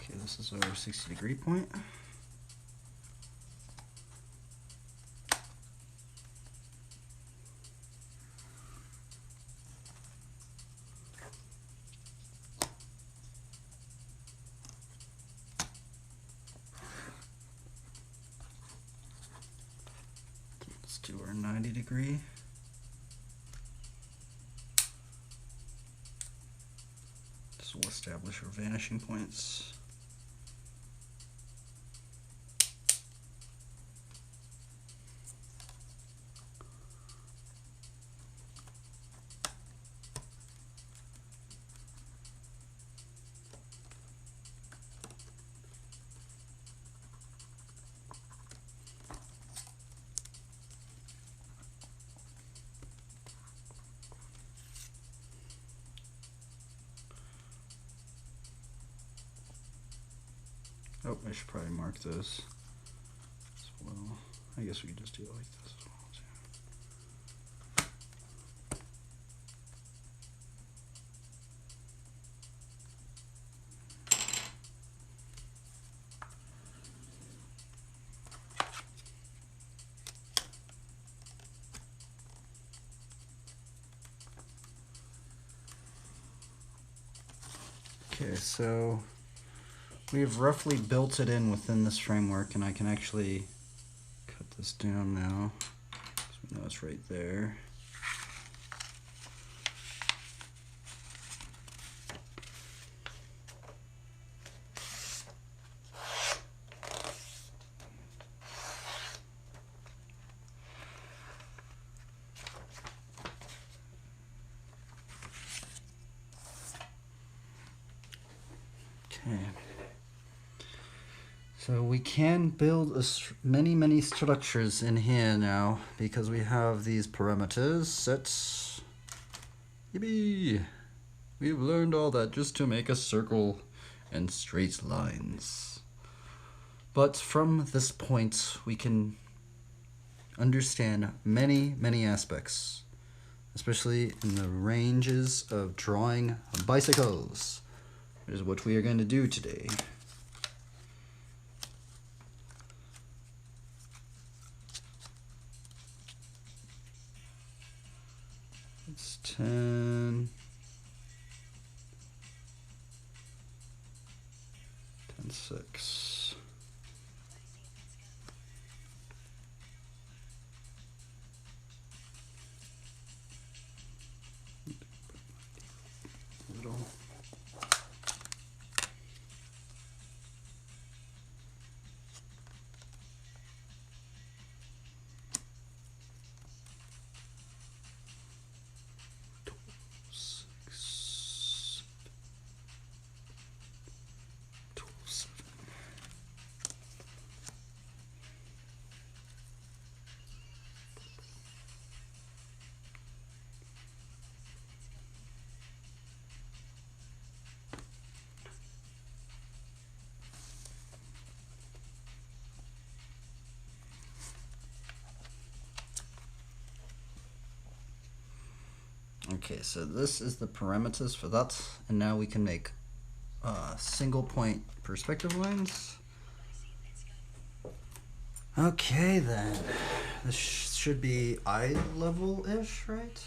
Okay, this is our 60-degree point. Let's do our 90-degree. This will establish our vanishing points. Oh, I should probably mark this as well. I guess we could just do it like this as well, too. Okay, so we've roughly built it in within this framework, and I can actually cut this down now, because we know it's right there. Okay. So we can build many structures in here now because we have these parameters set. Yippee! We've learned all that just to make a circle and straight lines. But from this point, we can understand many aspects, especially in the ranges of drawing bicycles, which is what we are going to do today. It's 10, 6. Little. Okay, so this is the parameters for that, and now we can make single point perspective lines. Okay then, this should be eye level-ish, right?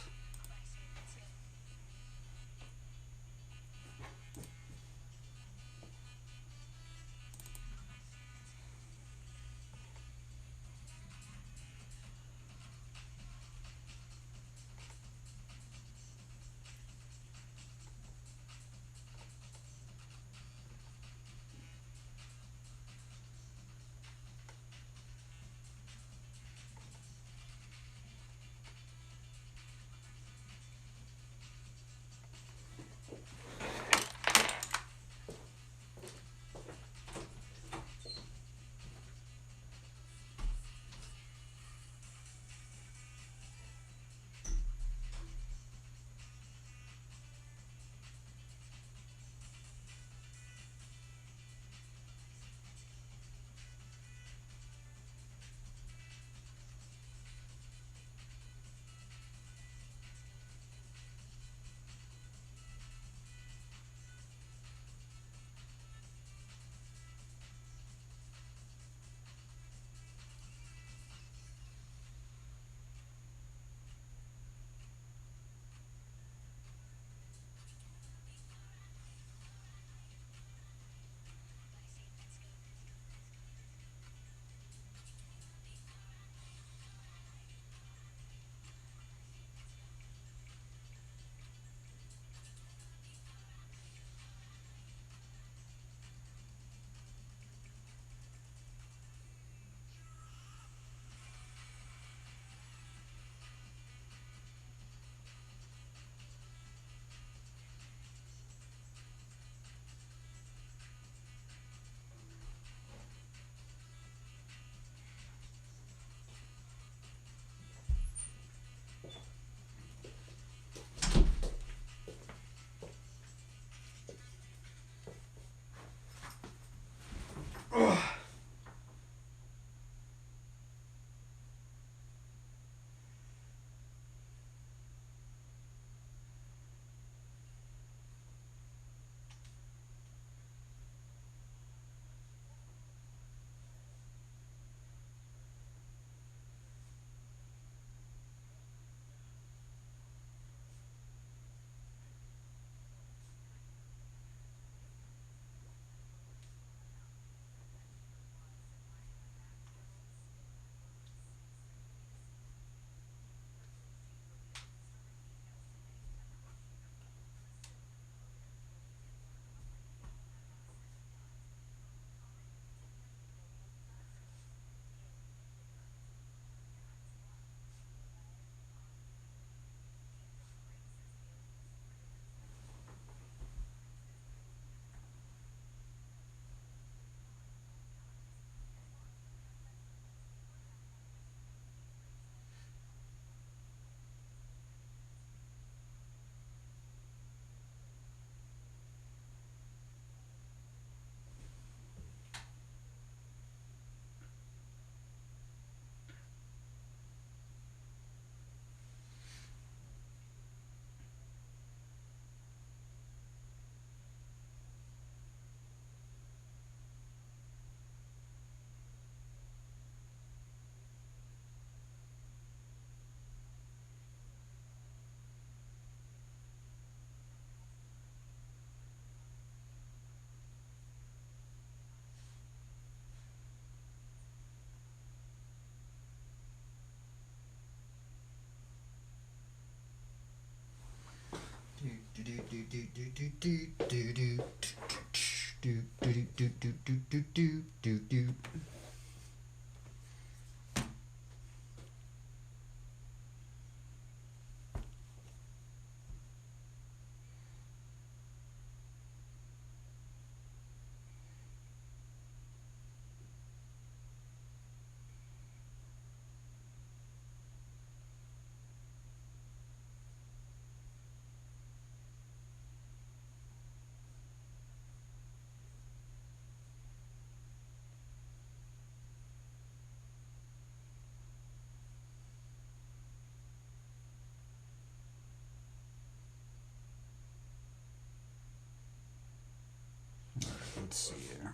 Let's see here.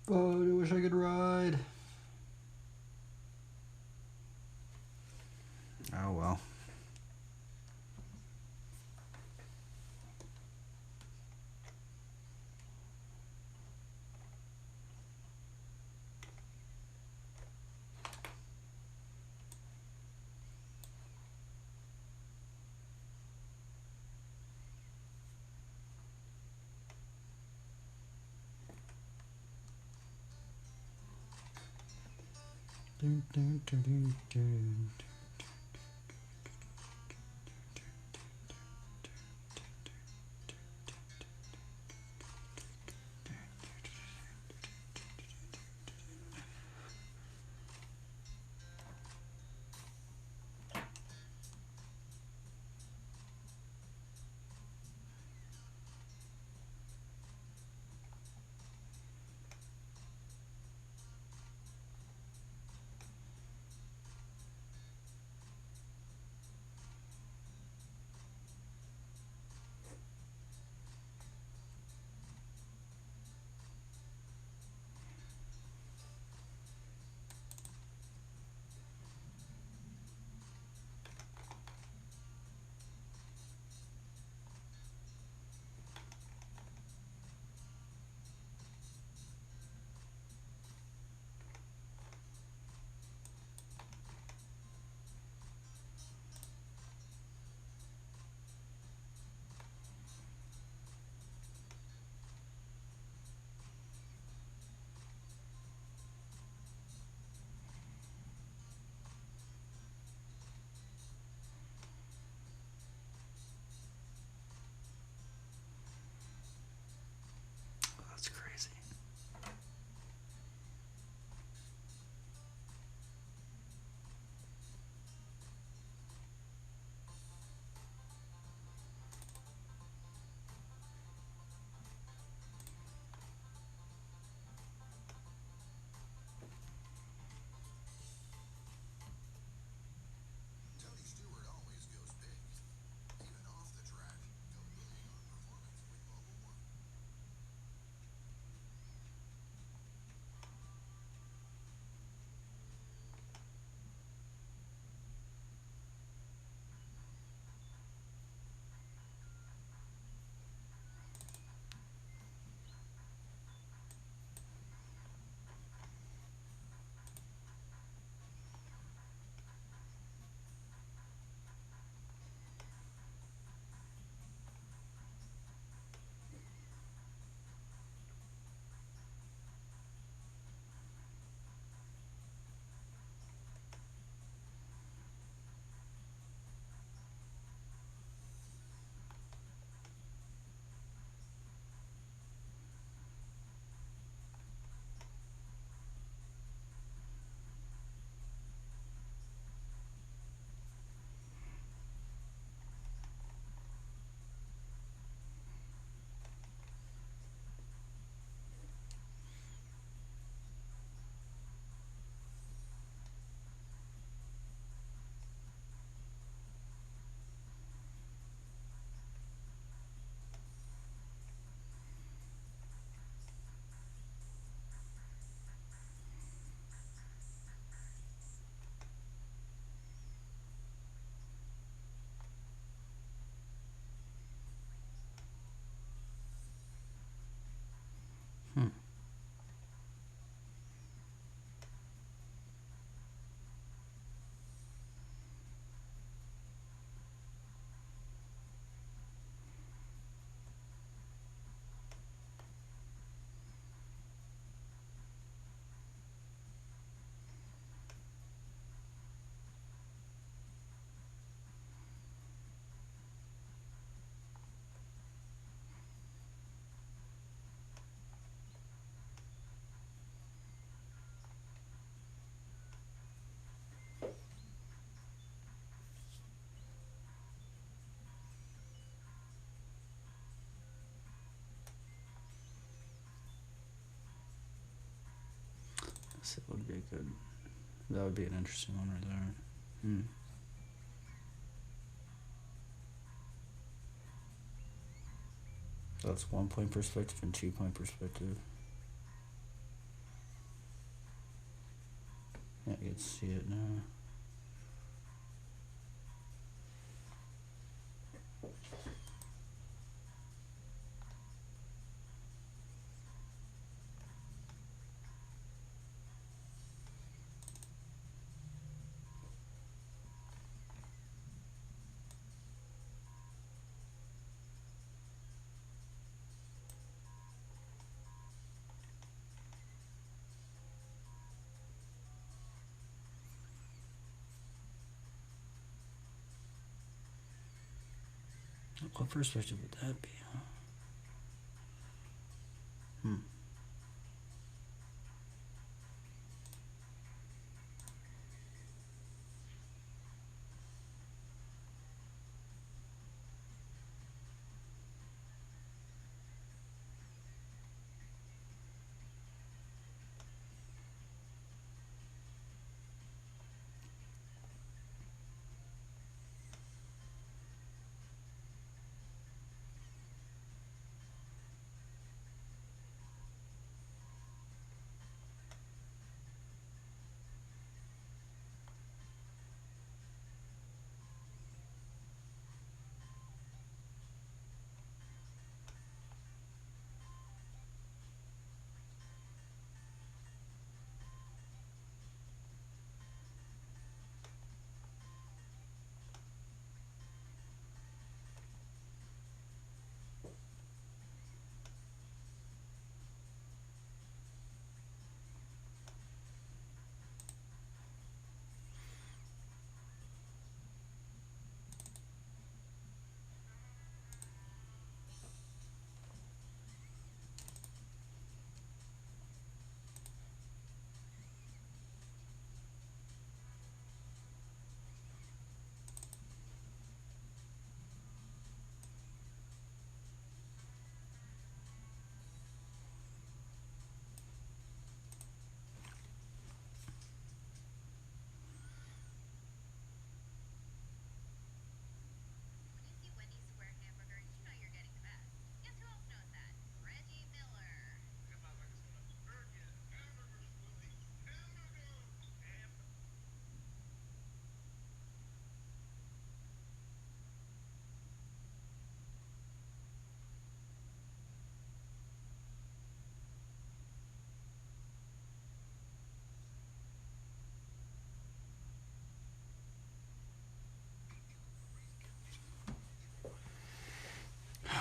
Oh, I wish I could ride. Oh well. Dun, dun, dun, dun, dun. So that would be a good. That would be an interesting one right there. Hmm. So that's 1 point perspective and 2 point perspective. Yeah, you can see it now. What perspective would that be, huh? Hmm.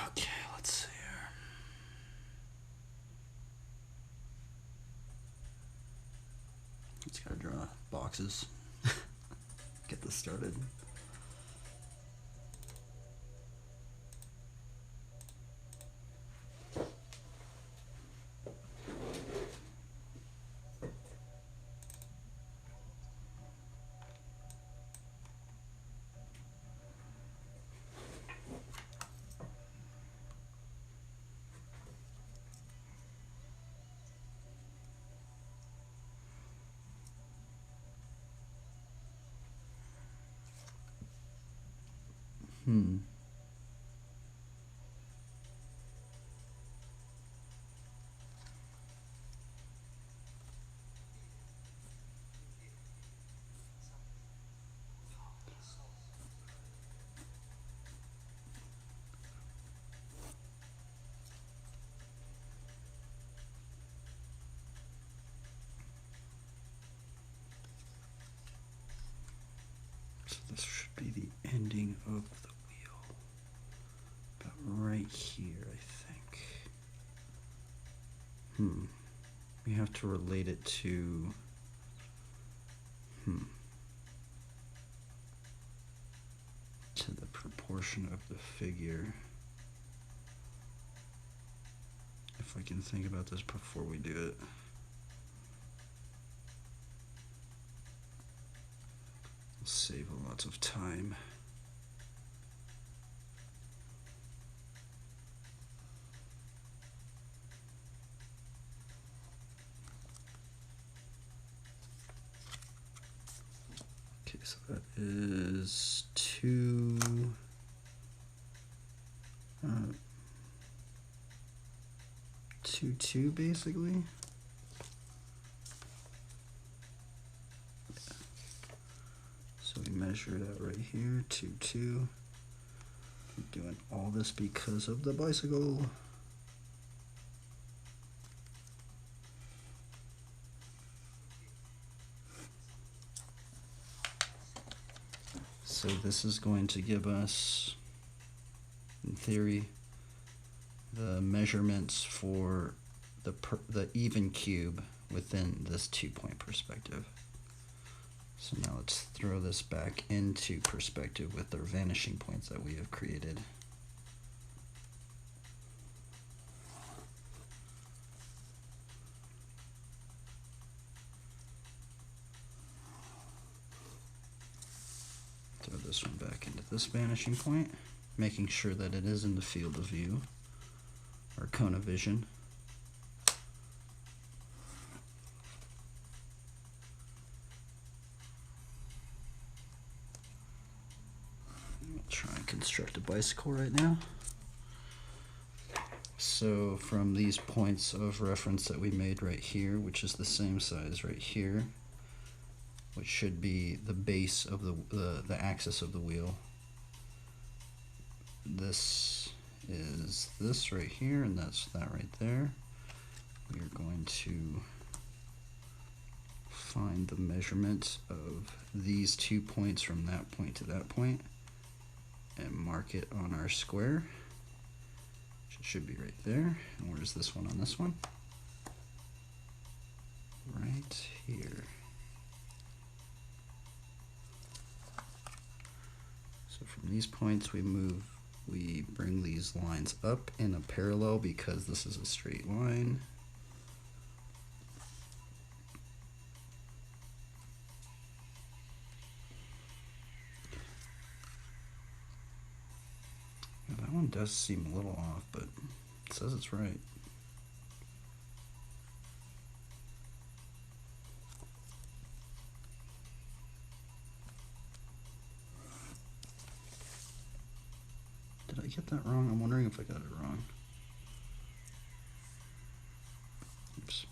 Okay, let's see here. Just gotta draw boxes. Get this started. Hmm. So this should be the ending of the wheel. About right here, I think. We have to relate it to. To the proportion of the figure. If I can think about this before we do it. We'll save lots of time. So that is 2, 2, 2 basically. So we measure it out right here, 2, 2. I'm doing all this because of the bicycle. So this is going to give us, in theory, the measurements for the even cube within this 2-point perspective. So now let's throw this back into perspective with our vanishing points that we have created. Throw this one back into this vanishing point, making sure that it is in the field of view, or cone of vision. I'll try and construct a bicycle right now. So from these points of reference that we made right here, which is the same size right here, which should be the base of the axis of the wheel. This is this right here, and that's that right there. We are going to find the measurement of these 2 points from that point to that point and mark it on our square. It should be right there. And where's this one on this one? Right here. So from these points we bring these lines up in a parallel because this is a straight line. Now that one does seem a little off, but it says it's right. Did I get that wrong? I'm wondering if I got it wrong. Oops.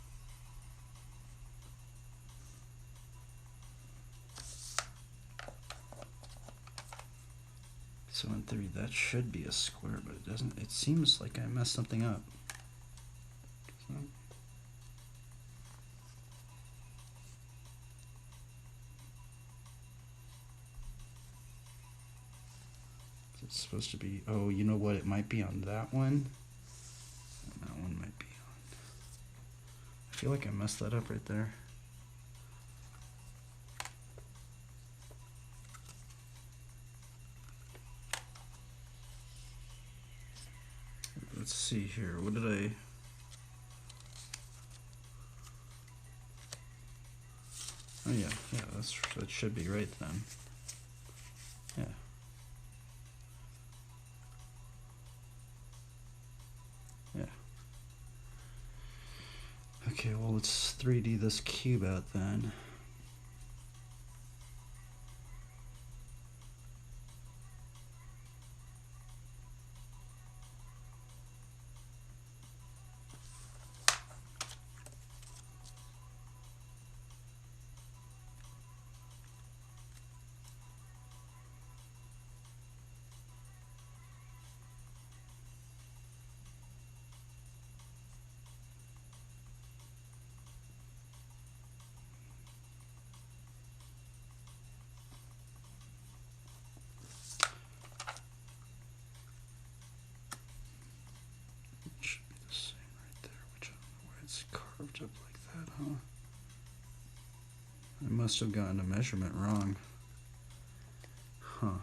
So in theory that should be a square, but it doesn't. It seems like I messed something up. So it's supposed to be, oh, you know what, it might be on that one. And that one might be on. I feel like I messed that up right there. Let's see here, what did I... Oh yeah, that should be right then. Yeah. Yeah. Okay, well let's 3D this cube out then. Carved up like that, huh? I must have gotten a measurement wrong. Huh.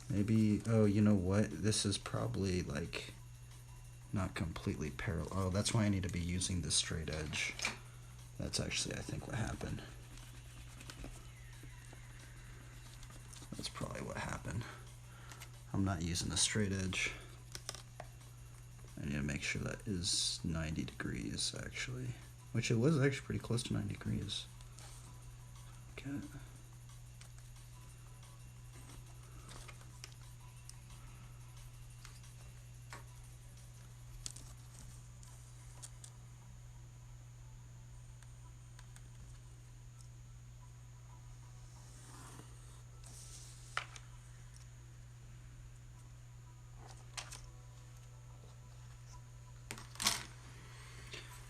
Maybe, oh, you know what? This is probably like not completely parallel. Oh, that's why I need to be using the straight edge. That's actually, I think, what happened. That's probably what happened. I'm not using a straight edge. I need to make sure that is 90 degrees, actually. Which it was actually pretty close to 90 degrees. look at it.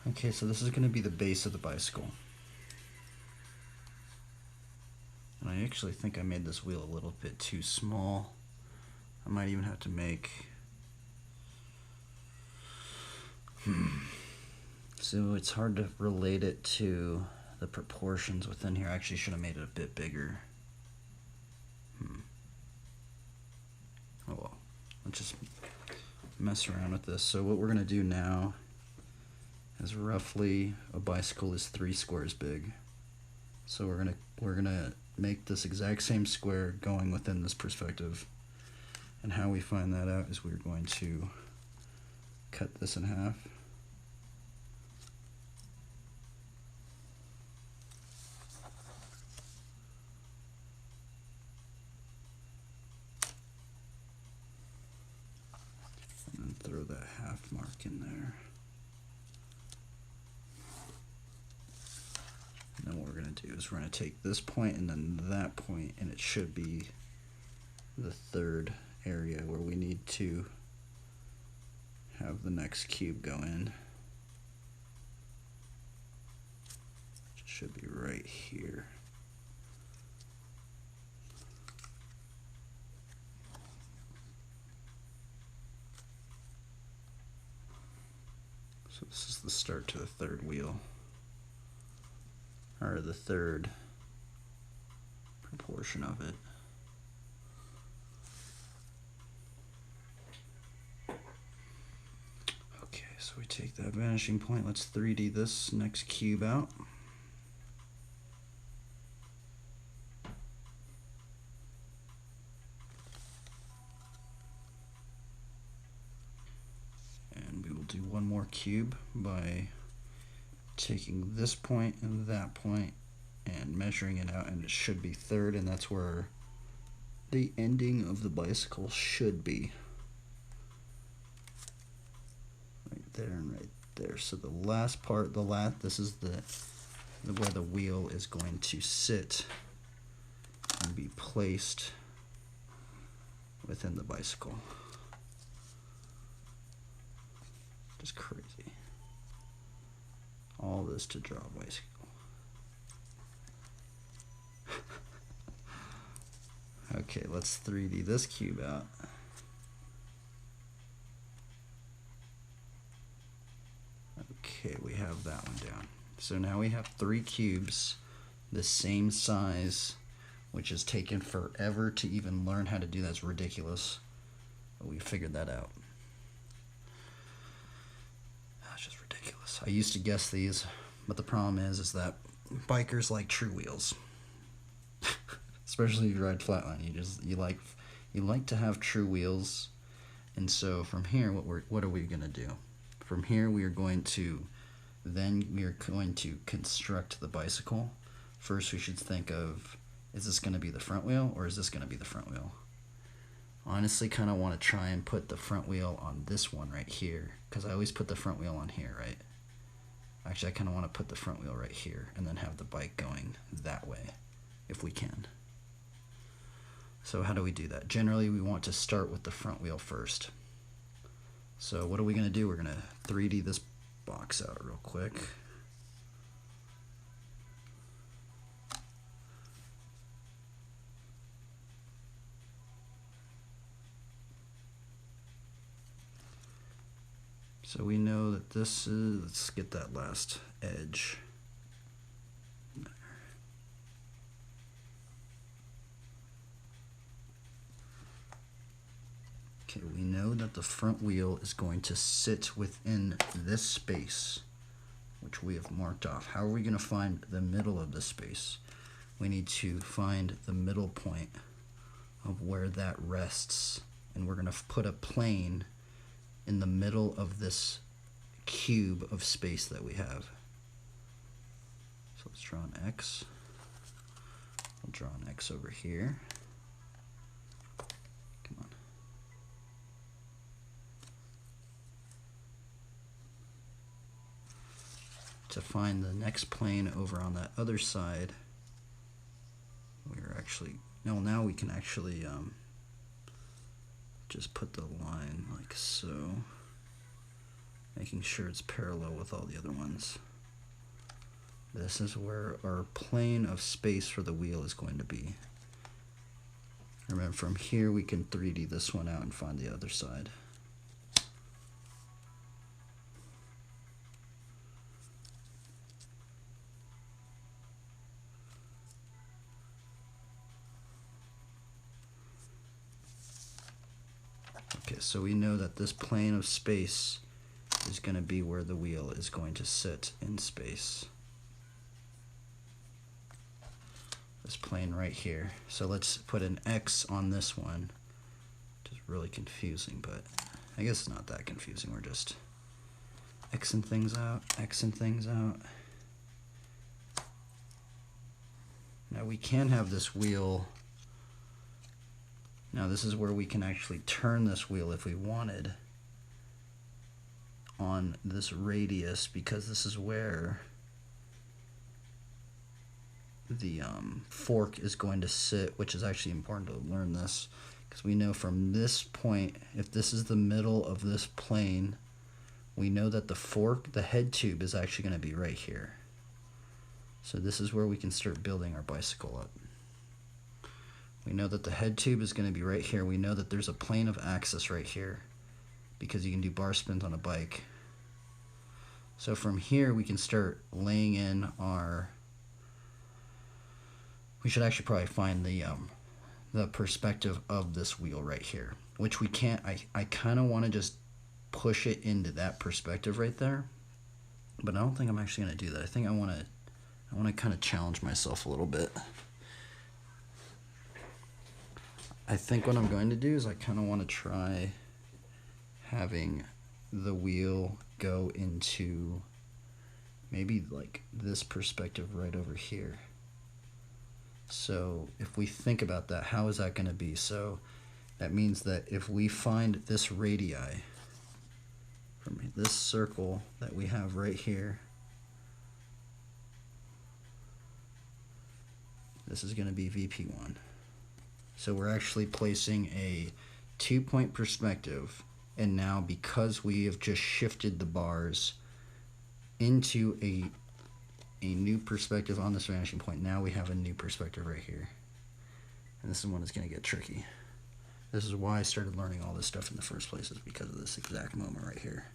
Okay, so this is going to be the base of the bicycle. And I actually think I made this wheel a little bit too small. I might even have to make... So it's hard to relate it to the proportions within here. I actually should have made it a bit bigger. Oh well, let's just mess around with this. So what we're gonna do now is roughly a bicycle is 3 squares big. So we're gonna make this exact same square going within this perspective. And how we find that out is we're going to cut this in half. And then throw that half mark in there. And then what we're going to do is we're going to take this point and then that point, and it should be the third area where we need to have the next cube go in. It should be right here. So this is the start to the third wheel, or the third proportion of it. Okay, so we take that vanishing point, let's 3D this next cube out. And we will do one more cube by taking this point and that point and measuring it out, and it should be third, and that's where the ending of the bicycle should be. Right there and right there. So the last part, this is where the wheel is going to sit and be placed within the bicycle. Just crazy. All this to draw a bicycle. Okay, let's 3D this cube out. Okay, we have that one down. So now we have 3 cubes the same size, which has taken forever to even learn how to do. That's ridiculous. But we figured that out. That's just ridiculous. I used to guess these, but the problem is that bikers like true wheels. Especially if you ride flatline, you like to have true wheels. And so from here, what are we gonna do? From here, we are going to construct the bicycle. First, we should think of, is this gonna be the front wheel or is this gonna be the front wheel? Honestly, kind of want to try and put the front wheel on this one right here, because I always put the front wheel on here, right? Actually, I kind of want to put the front wheel right here and then have the bike going that way, if we can. So how do we do that? Generally, we want to start with the front wheel first. So what are we going to do? We're going to 3D this box out real quick. So we know that this is, let's get that last edge. Okay, we know that the front wheel is going to sit within this space, which we have marked off. How are we going to find the middle of the space? We need to find the middle point of where that rests, and we're going to put a plane in the middle of this cube of space that we have. So let's draw an X. I'll draw an X over here. Come on. To find the next plane over on that other side, we're actually, no, now we can actually just put the line like so, making sure it's parallel with all the other ones. This is where our plane of space for the wheel is going to be. Remember, from here we can 3D this one out and find the other side. Okay, so we know that this plane of space is going to be where the wheel is going to sit in space. This plane right here. So let's put an X on this one, which is really confusing, but I guess it's not that confusing. We're just Xing things out, Xing things out. Now we can have this wheel. Now this is where we can actually turn this wheel if we wanted on this radius, because this is where the fork is going to sit, which is actually important to learn this, because we know from this point, if this is the middle of this plane, we know that the fork, the head tube, is actually going to be right here. So this is where we can start building our bicycle up. We know that the head tube is going to be right here. We know that there's a plane of axis right here, because you can do bar spins on a bike. So from here we can start laying in our, we should actually probably find the perspective of this wheel right here, which we can't. I kind of want to just push it into that perspective right there, but I don't think I'm actually going to do that. I think I want to kind of challenge myself a little bit. I think what I'm going to do is I kind of want to try having the wheel go into maybe like this perspective right over here. So if we think about that, how is that going to be? So that means that if we find this radii from this circle that we have right here, this is going to be VP1. So we're actually placing a 2-point perspective, and now because we have just shifted the bars into a new perspective on this vanishing point, now we have a new perspective right here. And this is when it's going to get tricky. This is why I started learning all this stuff in the first place, is because of this exact moment right here.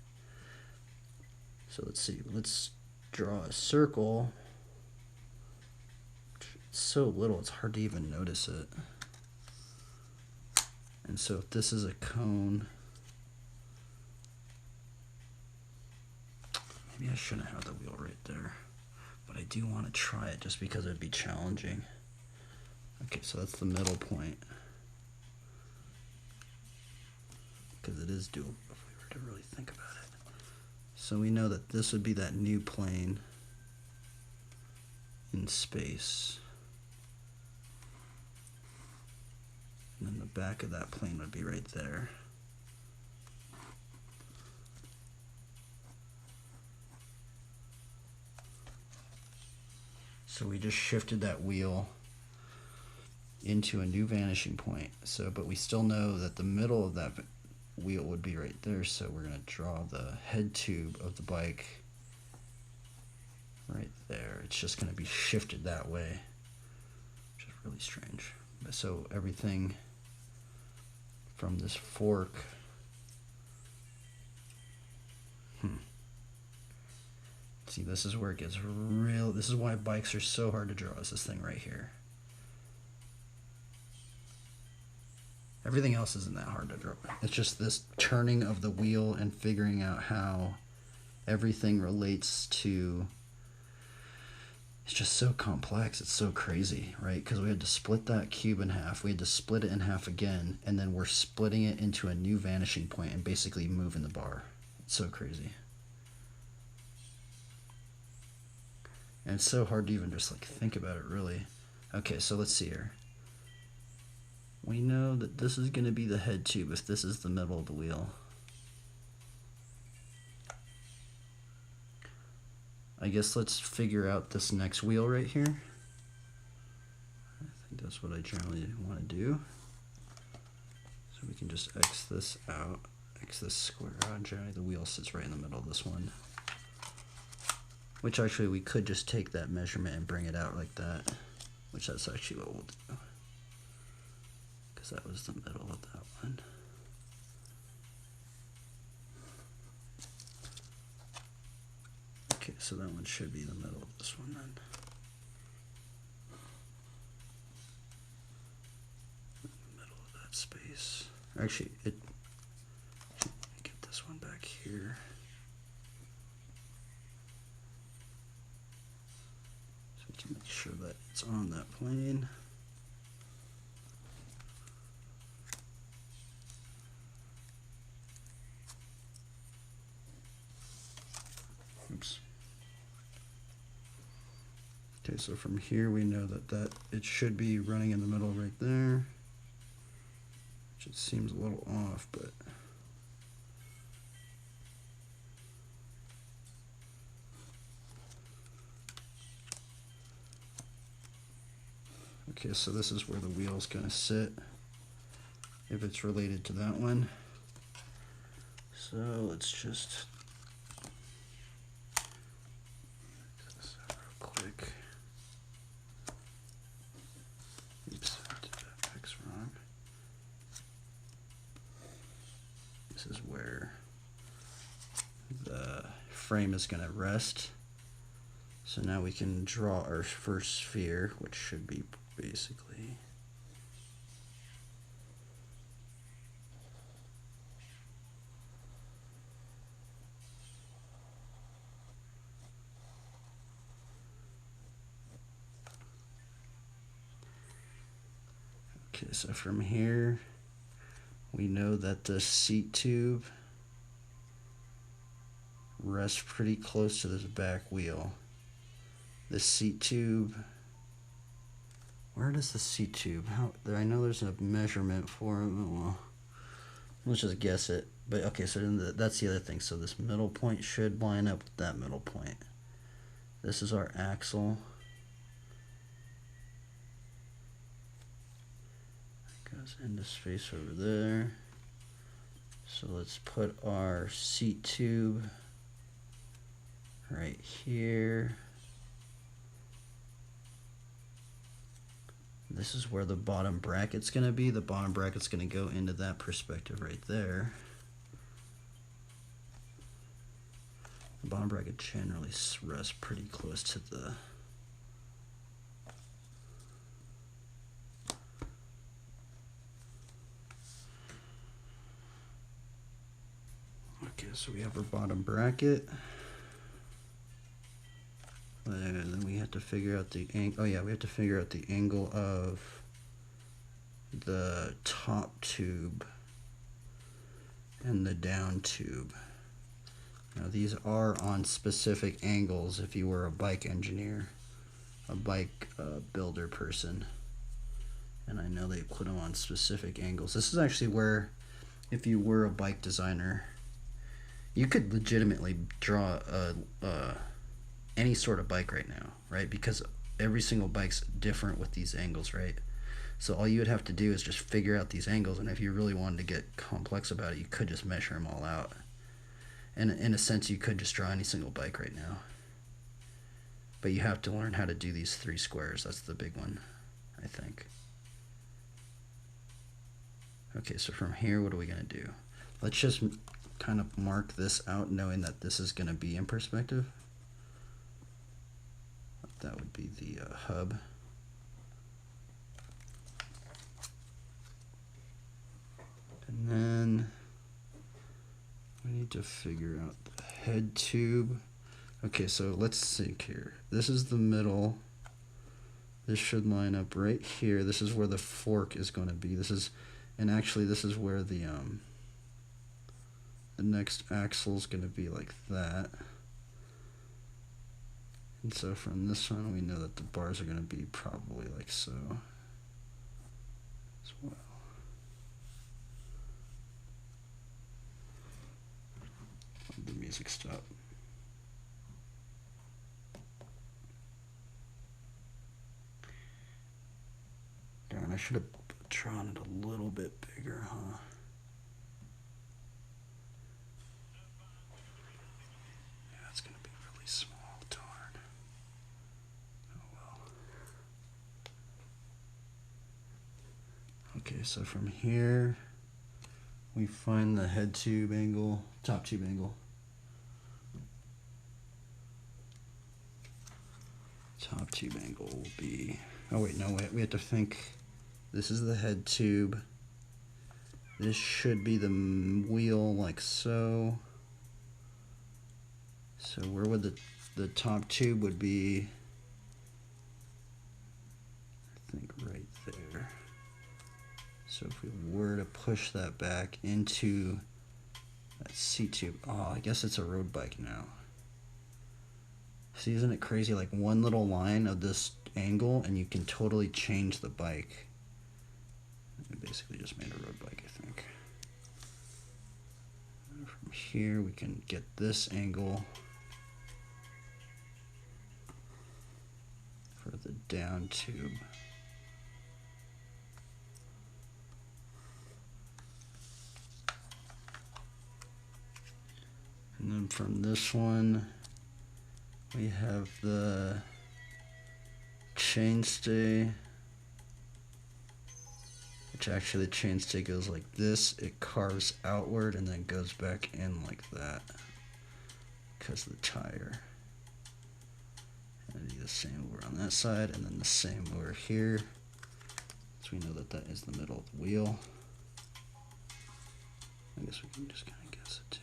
So let's see, let's draw a circle. It's so little, it's hard to even notice it. And so if this is a cone, maybe I shouldn't have the wheel right there, but I do want to try it just because it would be challenging. Okay, so that's the middle point, because it is doable if we were to really think about it. So we know that this would be that new plane in space. And then the back of that plane would be right there. So we just shifted that wheel into a new vanishing point. So, but we still know that the middle of that wheel would be right there. So we're going to draw the head tube of the bike right there. It's just going to be shifted that way, which is really strange. So everything from this fork, see, this is where it gets real. This is why bikes are so hard to draw, is this thing right here. Everything else isn't that hard to draw. It's just this turning of the wheel and figuring out how everything relates to. It's just so complex. It's so crazy, right? Because we had to split that cube in half. We had to split it in half again, and then we're splitting it into a new vanishing point and basically moving the bar. It's so crazy. And it's so hard to even just like think about it, really. Okay, so let's see here. We know that this is going to be the head tube if this is the middle of the wheel. I guess let's figure out this next wheel right here. I think that's what I generally want to do. So we can just X this out, X this square out, and generally the wheel sits right in the middle of this one. Which actually we could just take that measurement and bring it out like that. Which that's actually what we'll do. Because that was the middle of that one. Okay, so that one should be the middle of this one then. Middle of that space. Actually, it should get this one back here. So we can make sure that it's on that plane. Oops. Okay, so from here we know that it should be running in the middle right there. Which it seems a little off, but okay, so this is where the wheel's gonna sit if it's related to that one. So let's just do this out real quick. Oops, I did that X wrong. This is where the frame is gonna rest. So now we can draw our first sphere, which should be basically okay, so from here we know that the seat tube rests pretty close to this back wheel. The seat tube, where does the seat tube, I know there's a measurement for it, well, let's just guess it. But okay, so then that's the other thing. So this middle point should line up with that middle point. This is our axle. Goes into space over there. So let's put our seat tube right here. This is where the bottom bracket's going to be. The bottom bracket's going to go into that perspective right there. The bottom bracket generally rests pretty close to the okay, so we have our bottom bracket. And then we have to figure out the angle. Oh yeah, we have to figure out the angle of the top tube and the down tube. Now these are on specific angles if you were a bike engineer, a bike builder person. And I know they put them on specific angles. This is actually where, if you were a bike designer, you could legitimately draw any sort of bike right now, right? Because every single bike's different with these angles, right? So all you would have to do is just figure out these angles, and if you really wanted to get complex about it, you could just measure them all out. And in a sense, you could just draw any single bike right now. But you have to learn how to do these three squares. That's the big one, I think. Okay, so from here, what are we going to do? Let's just kind of mark this out, knowing that this is going to be in perspective. That would be the hub. And then we need to figure out the head tube. Okay, so let's think here. This is the middle. This should line up right here. This is where the fork is going to be. This is, and actually this is where the next axle is going to be like that. And so from this one, we know that the bars are going to be probably like so as well. Let the music stop. Darn, I should have drawn it a little bit bigger, huh? Yeah, it's going to be really small. Darn. Oh well. Okay, so from here, we find the head tube angle, top tube angle. Top tube angle will be, oh wait, no, wait, we have to think, this is the head tube. This should be the wheel like so. So where would the top tube would be? I think right there. So if we were to push that back into that seat tube, oh, I guess it's a road bike now. See, isn't it crazy? Like one little line of this angle and you can totally change the bike. We basically just made a road bike, I think. And from here we can get this angle for the down tube. And then from this one, we have the chainstay, which actually the chainstay goes like this. It carves outward and then goes back in like that because of the tire. And do the same over on that side and then the same over here. So we know that that is the middle of the wheel. I guess we can just kind of guess it too.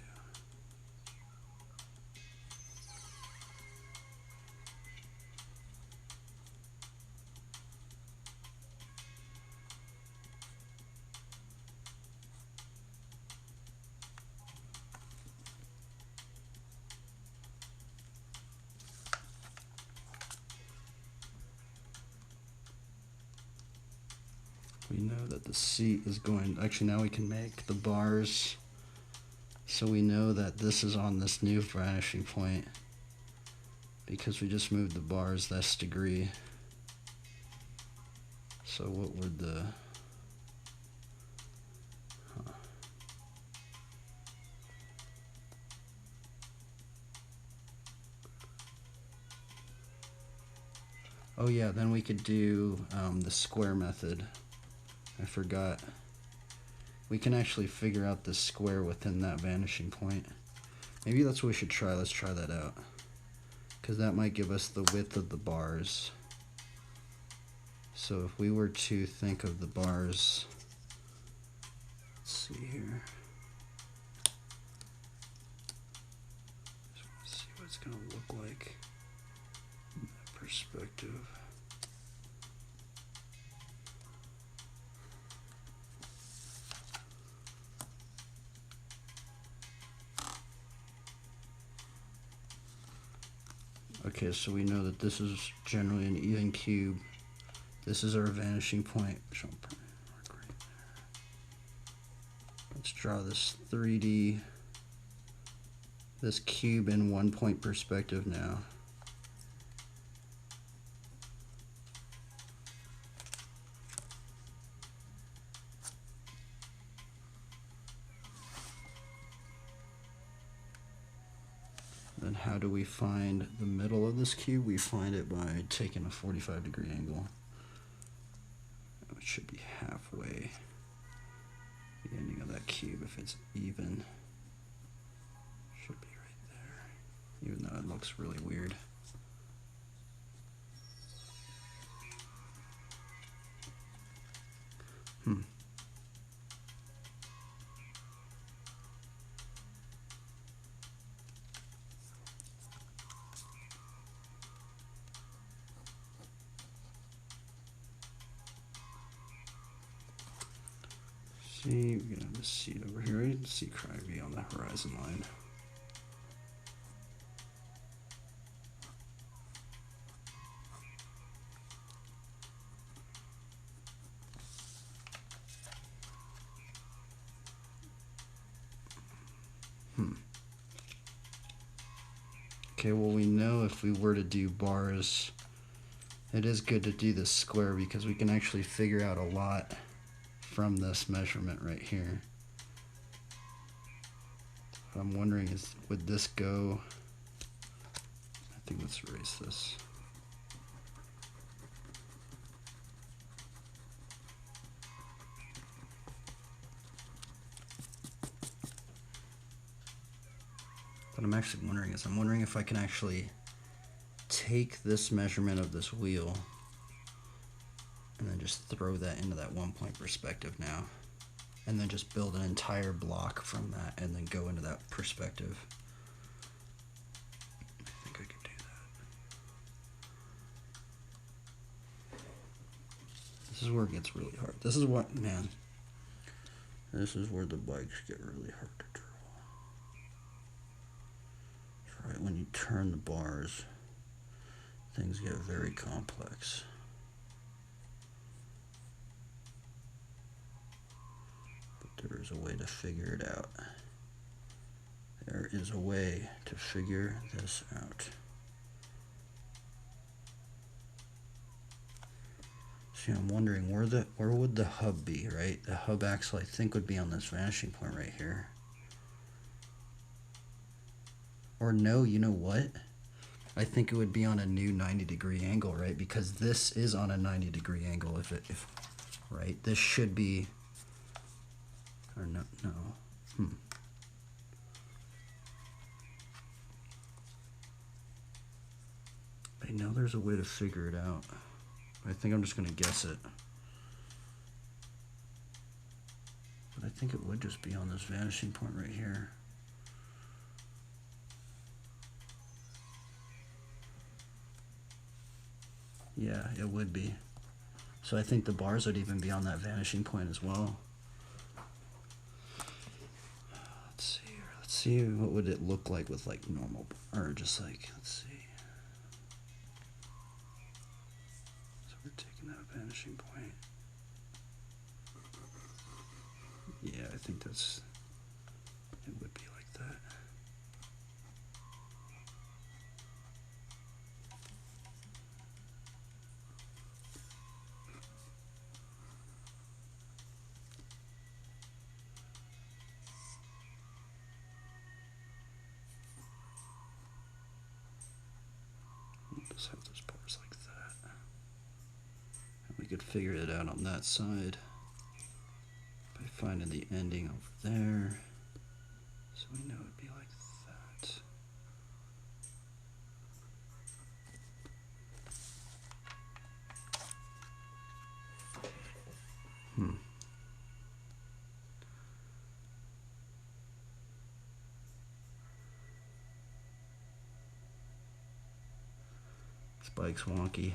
We know that the seat is going, actually now we can make the bars, so we know that this is on this new vanishing point because we just moved the bars this degree. So what would the, oh yeah, then we could do the square method. I forgot. We can actually figure out the square within that vanishing point. Maybe that's what we should try. Let's try that out. Because that might give us the width of the bars. So if we were to think of the bars, let's see here. Just want to see what it's going to look like in that perspective. Okay, so we know that this is generally an even cube. This is our vanishing point. Let's draw this 3D, this cube in 1 point perspective now. Then how do we find the middle of this cube? We find it by taking a 45-degree angle. It should be halfway. The ending of that cube, if it's even, should be right there. Even though it looks really weird. See, we're gonna have the seat over here. The seat probably be on the horizon line. Okay, well, we know if we were to do bars, it is good to do this square because we can actually figure out a lot from this measurement right here. What I'm wondering is, would this go, I think let's erase this. What I'm actually wondering is, I'm wondering if I can actually take this measurement of this wheel and then just throw that into that 1 point perspective now. And then just build an entire block from that and then go into that perspective. I think I could do that. This is where it gets really hard. This is what, man, this is where the bikes get really hard to draw. It's right when you turn the bars, things get very complex. There is a way to figure it out. There is a way to figure this out. See, I'm wondering where would the hub be, right? The hub axle, I think, would be on this vanishing point right here. Or no, you know what? I think it would be on a new 90-degree angle, right? Because this is on a 90-degree angle. Right? This should be. Or no. I know there's a way to figure it out. I think I'm just going to guess it. But I think it would just be on this vanishing point right here. Yeah, it would be. So I think the bars would even be on that vanishing point as well. Let's see what would it look like with like normal, or just like, let's see. So we're taking that vanishing point. Yeah, I think it would be like that. We'll just have those bars like that. And we could figure it out on that side by finding the ending over there. So we know it'd be like that. This bike's wonky.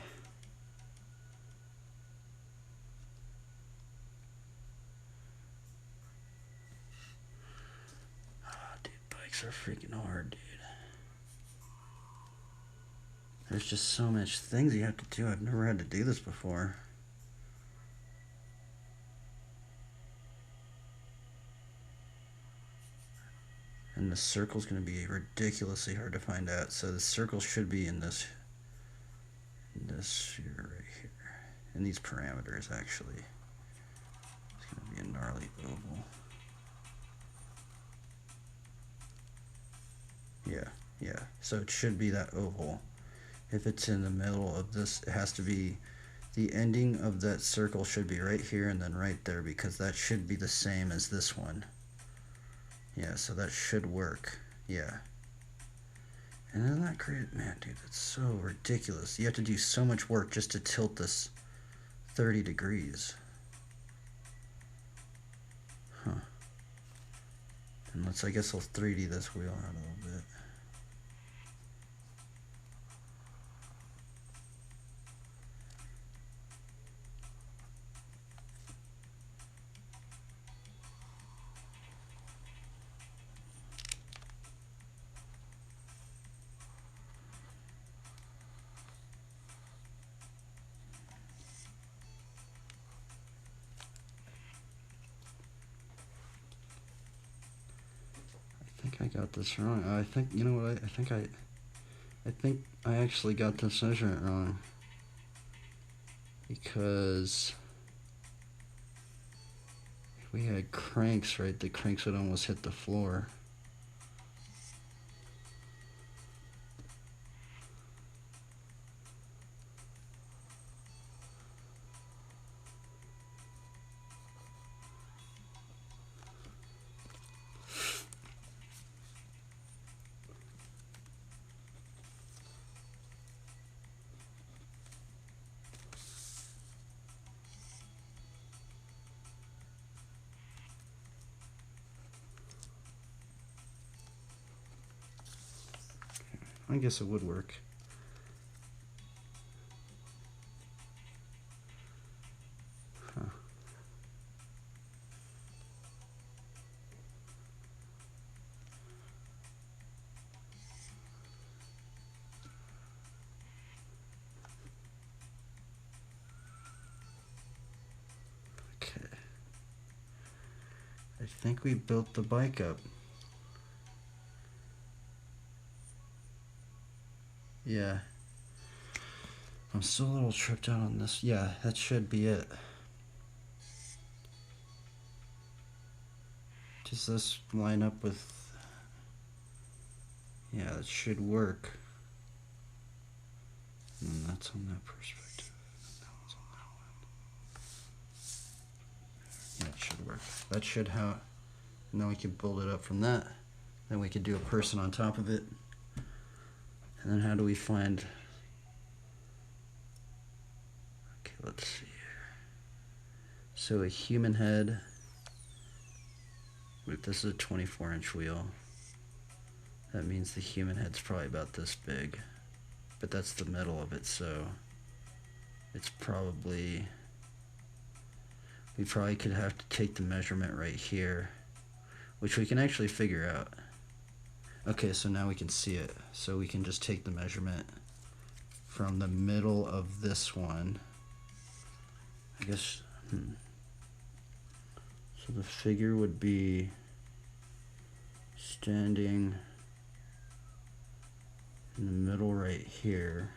Dude, bikes are freaking hard, dude. There's just so much things you have to do. I've never had to do this before. And the circle's going to be ridiculously hard to find out. So the circle should be in this sphere right here. In these parameters, actually. It's going to be a gnarly oval. Yeah. So it should be that oval. If it's in the middle of this, it has to be, the ending of that circle should be right here and then right there, because that should be the same as this one. Yeah, so that should work. Yeah. And isn't that great? Man, dude, that's so ridiculous. You have to do so much work just to tilt this 30 degrees. Huh. And I guess I'll 3D this wheel out a little bit. I think I got this wrong. I think, you know what, I think I think I actually got this measurement wrong. Because if we had cranks, right, the cranks would almost hit the floor. I guess it would work. Huh. Okay. I think we built the bike up. Yeah. I'm still a little tripped out on this. Yeah, that should be it. Does this line up with... Yeah, it should work. And that's on that perspective. That one's on that one. Yeah, it should work. That should how... And then we can build it up from that. Then we could do a person on top of it. And then how do we find... Okay, let's see here. So a human head. Wait, this is a 24-inch wheel. That means the human head's probably about this big. But that's the middle of it, so... It's probably... We probably could have to take the measurement right here. Which we can actually figure out. Okay, so now we can see it. So we can just take the measurement from the middle of this one. I guess, So the figure would be standing in the middle right here.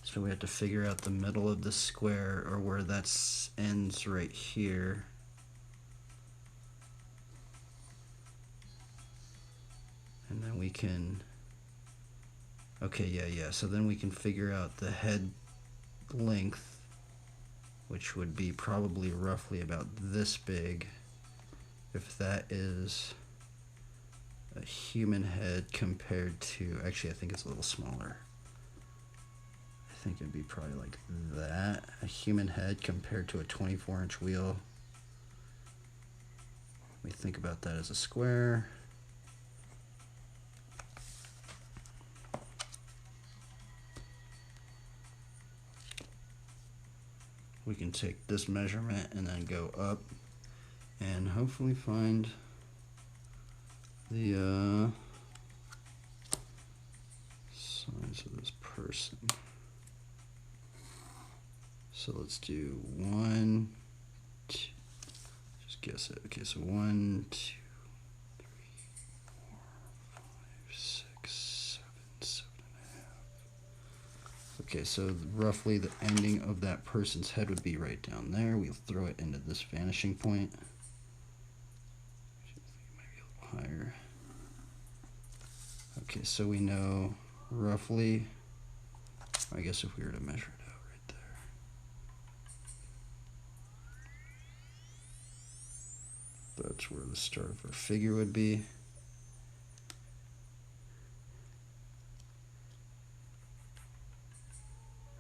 So we have to figure out the middle of the square, or where that ends right here. And then we can, okay, yeah. So then we can figure out the head length, which would be probably roughly about this big, if that is a human head compared to, actually I think it's a little smaller. I think it'd be probably like that, a human head compared to a 24-inch wheel. We think about that as a square. We can take this measurement and then go up and hopefully find the size of this person. So let's do 1, 2, just guess it. Okay, so 1, 2, 3, 4, 5, 6, 7, 7.5. Okay, so roughly the ending of that person's head would be right down there. We'll throw it into this vanishing point. Maybe a little higher. Okay, so we know roughly, I guess if we were to measure it out right there. That's where the start of our figure would be.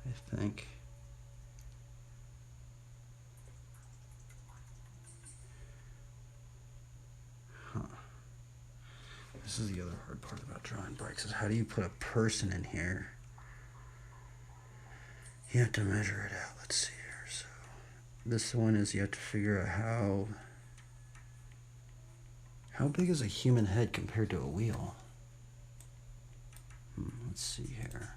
I think. Huh. This is the other hard part about drawing bikes, is how do you put a person in here? You have to measure it out. Let's see here. So this one is, you have to figure out how big is a human head compared to a wheel? Let's see here.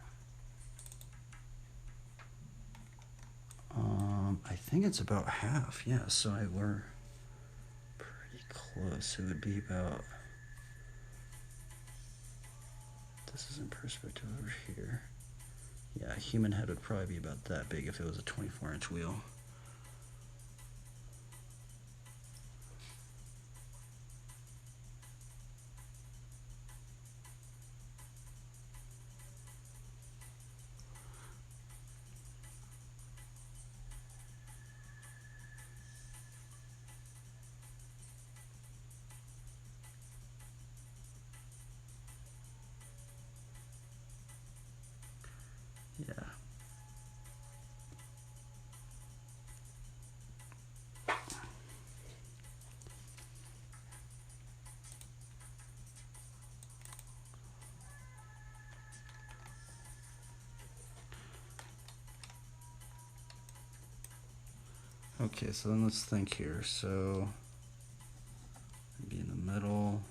I think it's about half. Yeah, so we're pretty close. It would be about this is in perspective over here. Yeah, a human head would probably be about that big if it was a 24-inch wheel. Yeah. Okay, so then let's think here. So, maybe in the middle.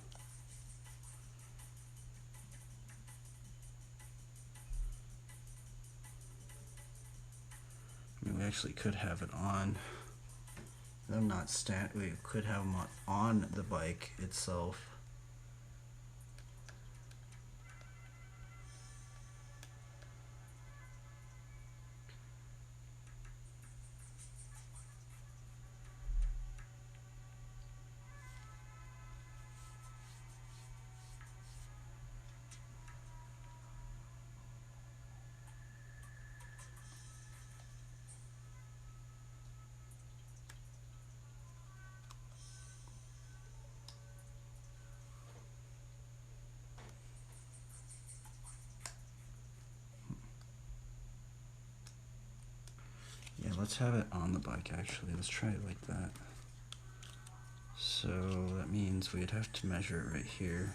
I mean, we actually could have it on. Them not stand. We could have them on the bike itself. Yeah, let's have it on the bike actually. Let's try it like that. So that means we'd have to measure it right here.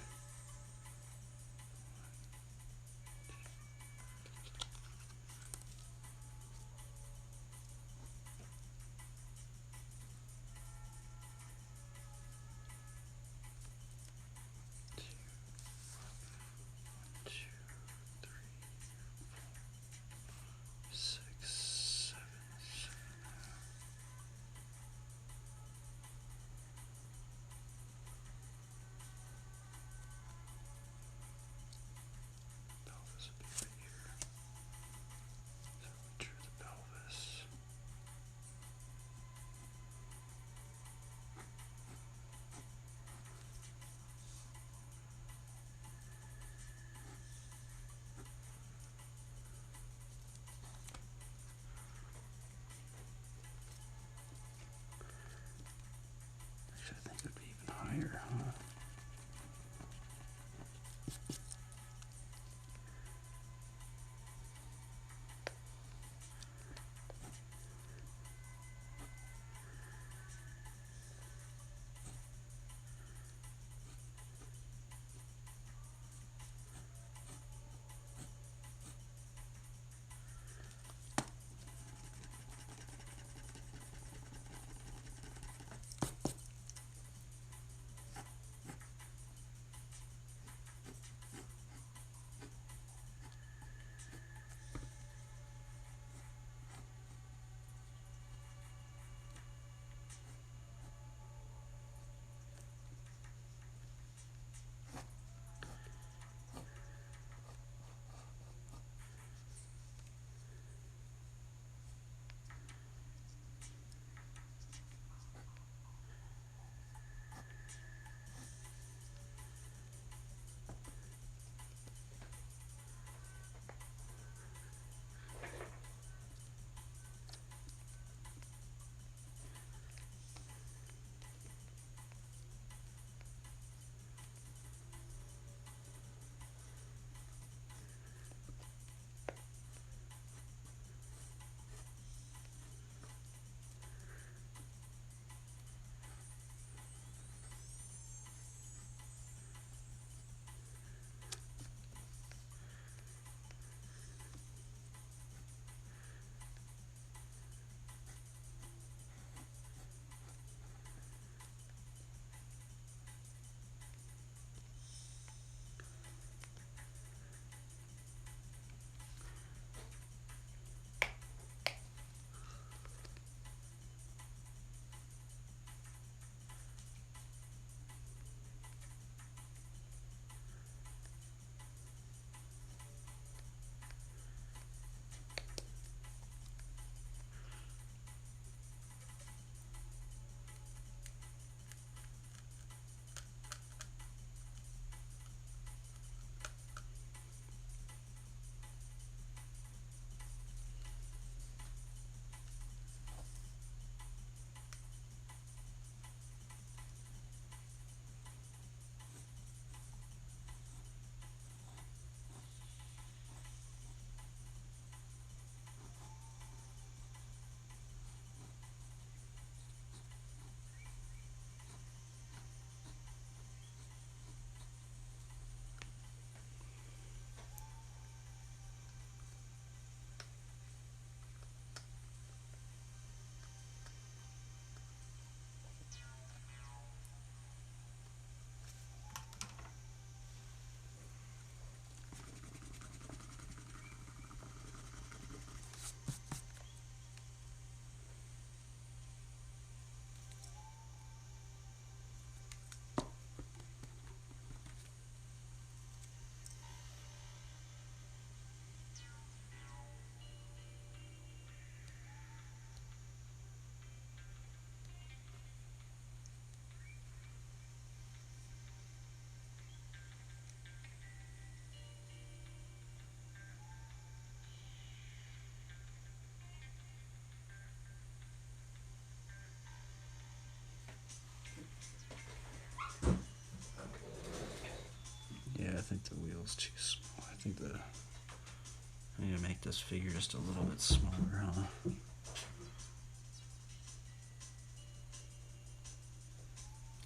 feels too small. I think I need to make this figure just a little bit smaller, huh?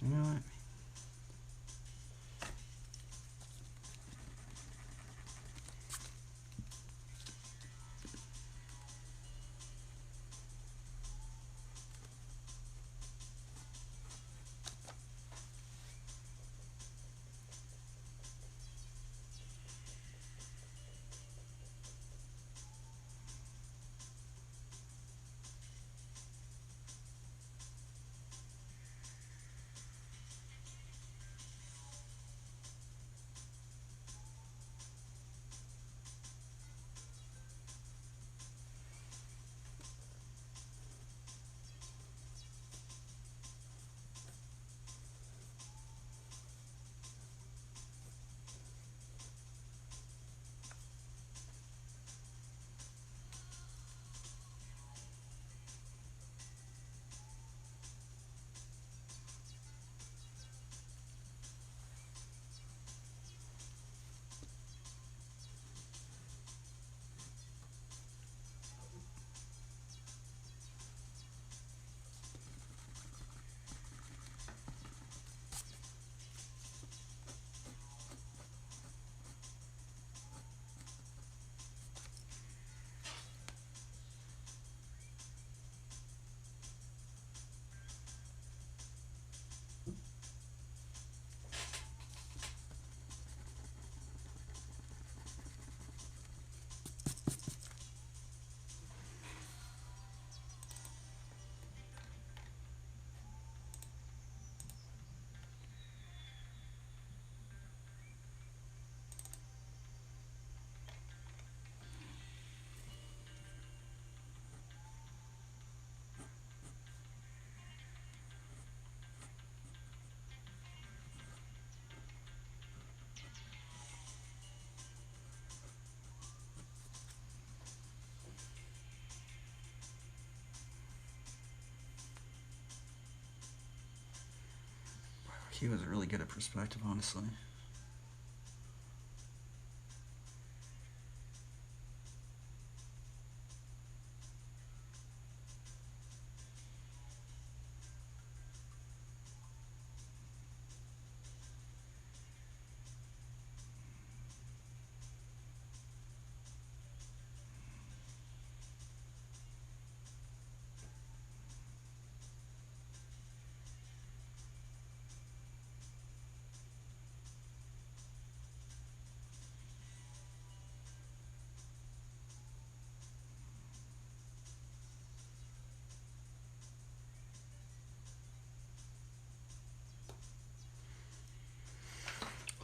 You know what? He was really good at perspective, honestly.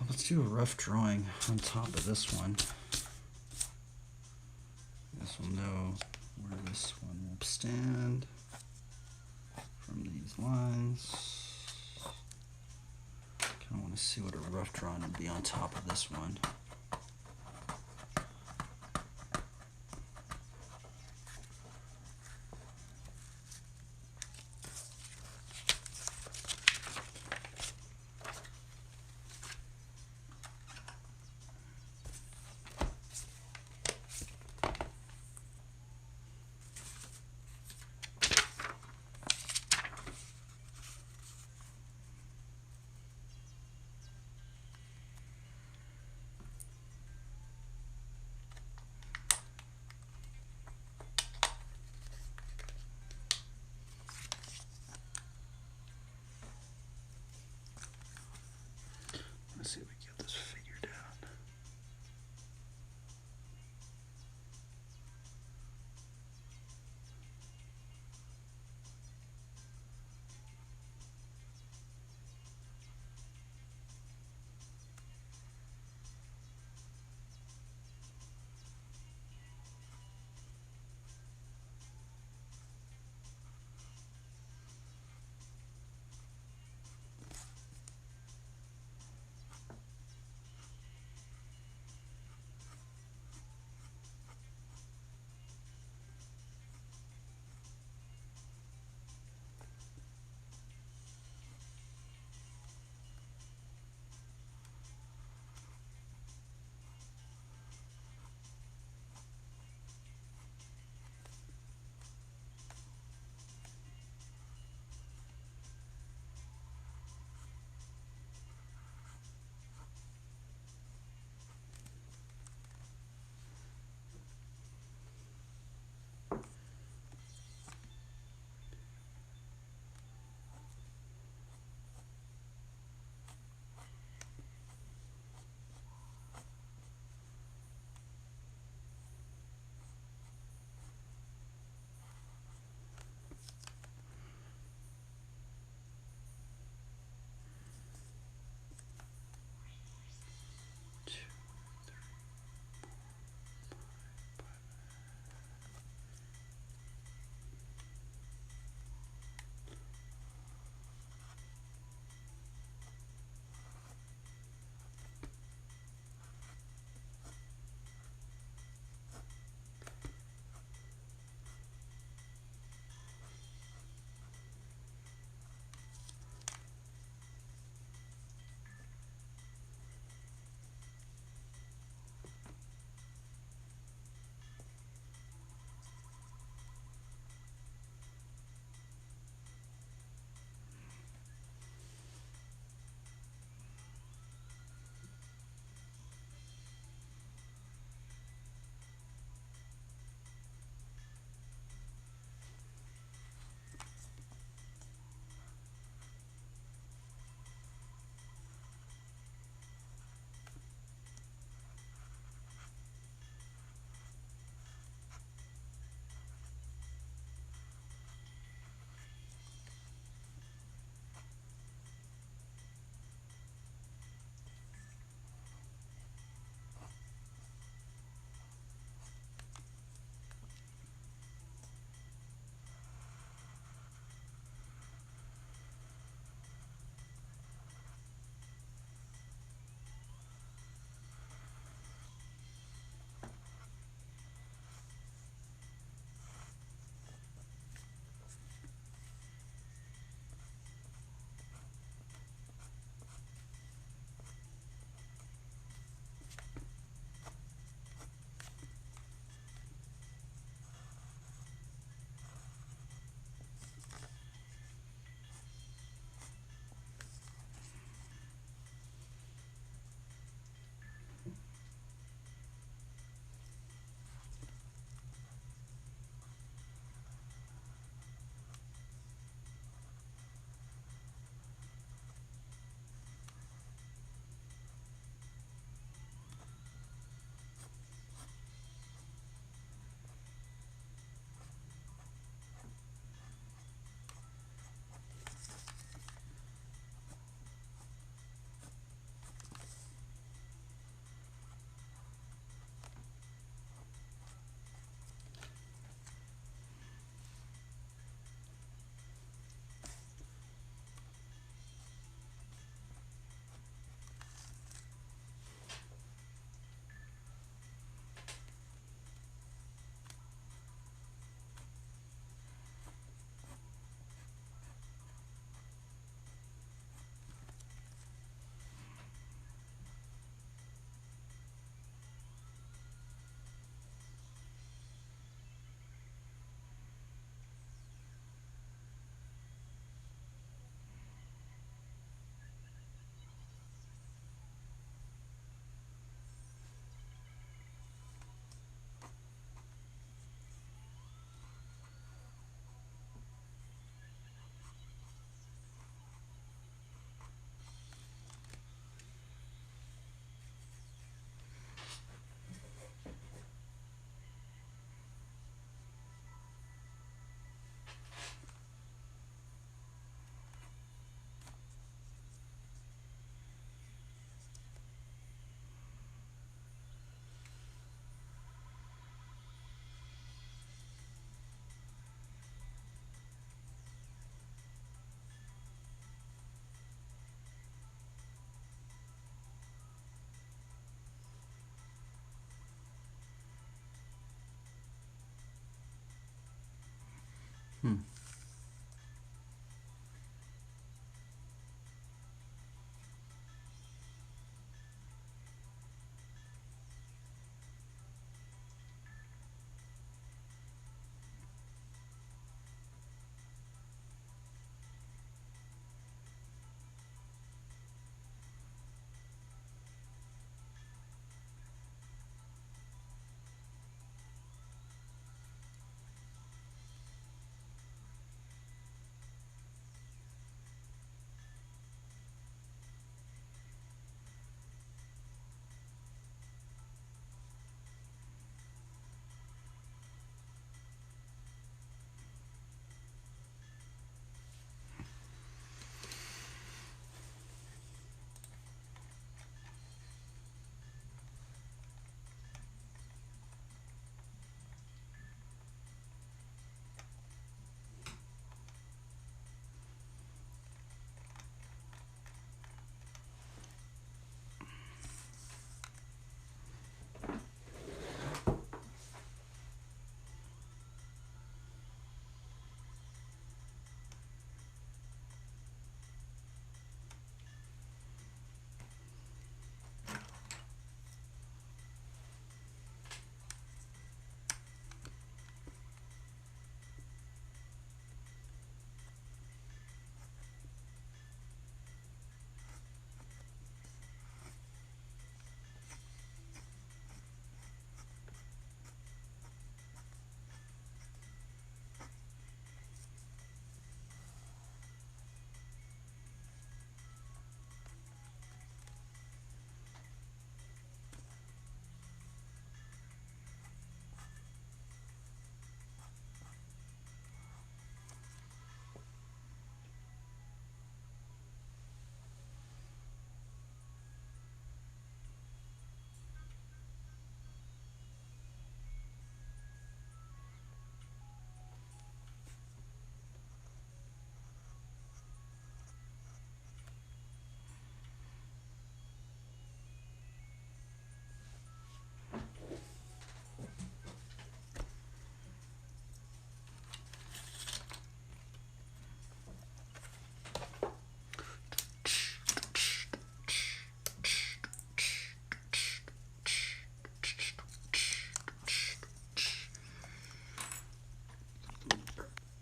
Well, let's do a rough drawing on top of this one. This will know where this one will stand from these lines. Kind of want to see what a rough drawing would be on top of this one.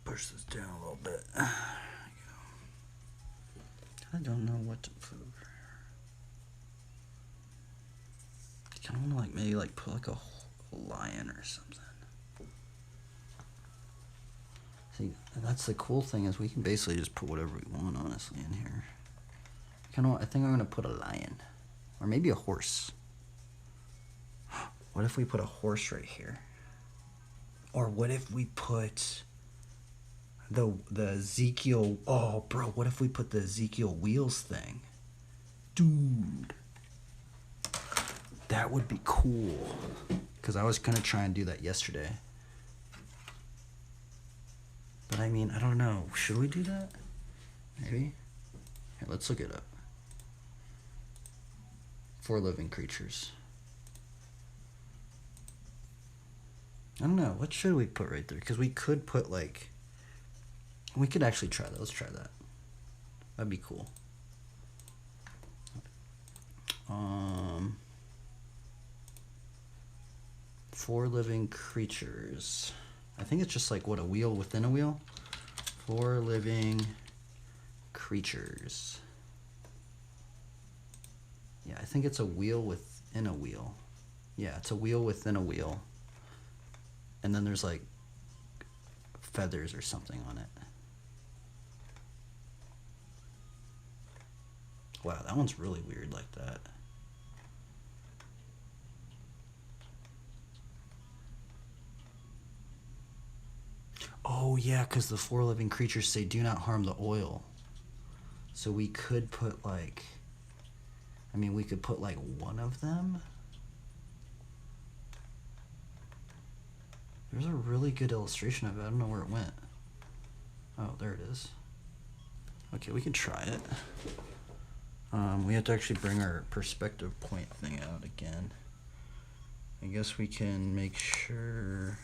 Push this down a little bit. I don't know what to put over here. I kind of want to like maybe like put like a lion or something. See, that's the cool thing is we can basically just put whatever we want, honestly, in here. I think I'm gonna put a lion, or maybe a horse. What if we put a horse right here? Or what if we put the Ezekiel? Oh, bro, what if we put the Ezekiel wheels thing? Dude, that would be cool. Because I was gonna try and do that yesterday. But I mean, I don't know. Should we do that? Maybe. Here, let's look it up. 4 living creatures. I don't know. What should we put right there? Because we could put like... We could actually try that. Let's try that. That'd be cool. 4 living creatures. I think it's just like, what, a wheel within a wheel? 4 living creatures. Yeah, I think it's a wheel within a wheel. Yeah, it's a wheel within a wheel. And then there's like feathers or something on it. Wow, that one's really weird like that. Oh yeah, because the 4 living creatures say do not harm the oil. So we could put like, I mean, we could put like one of them. There's a really good illustration of it. I don't know where it went. Oh, there it is. Okay, we can try it. We have to actually bring our perspective point thing out again. I guess we can make sure.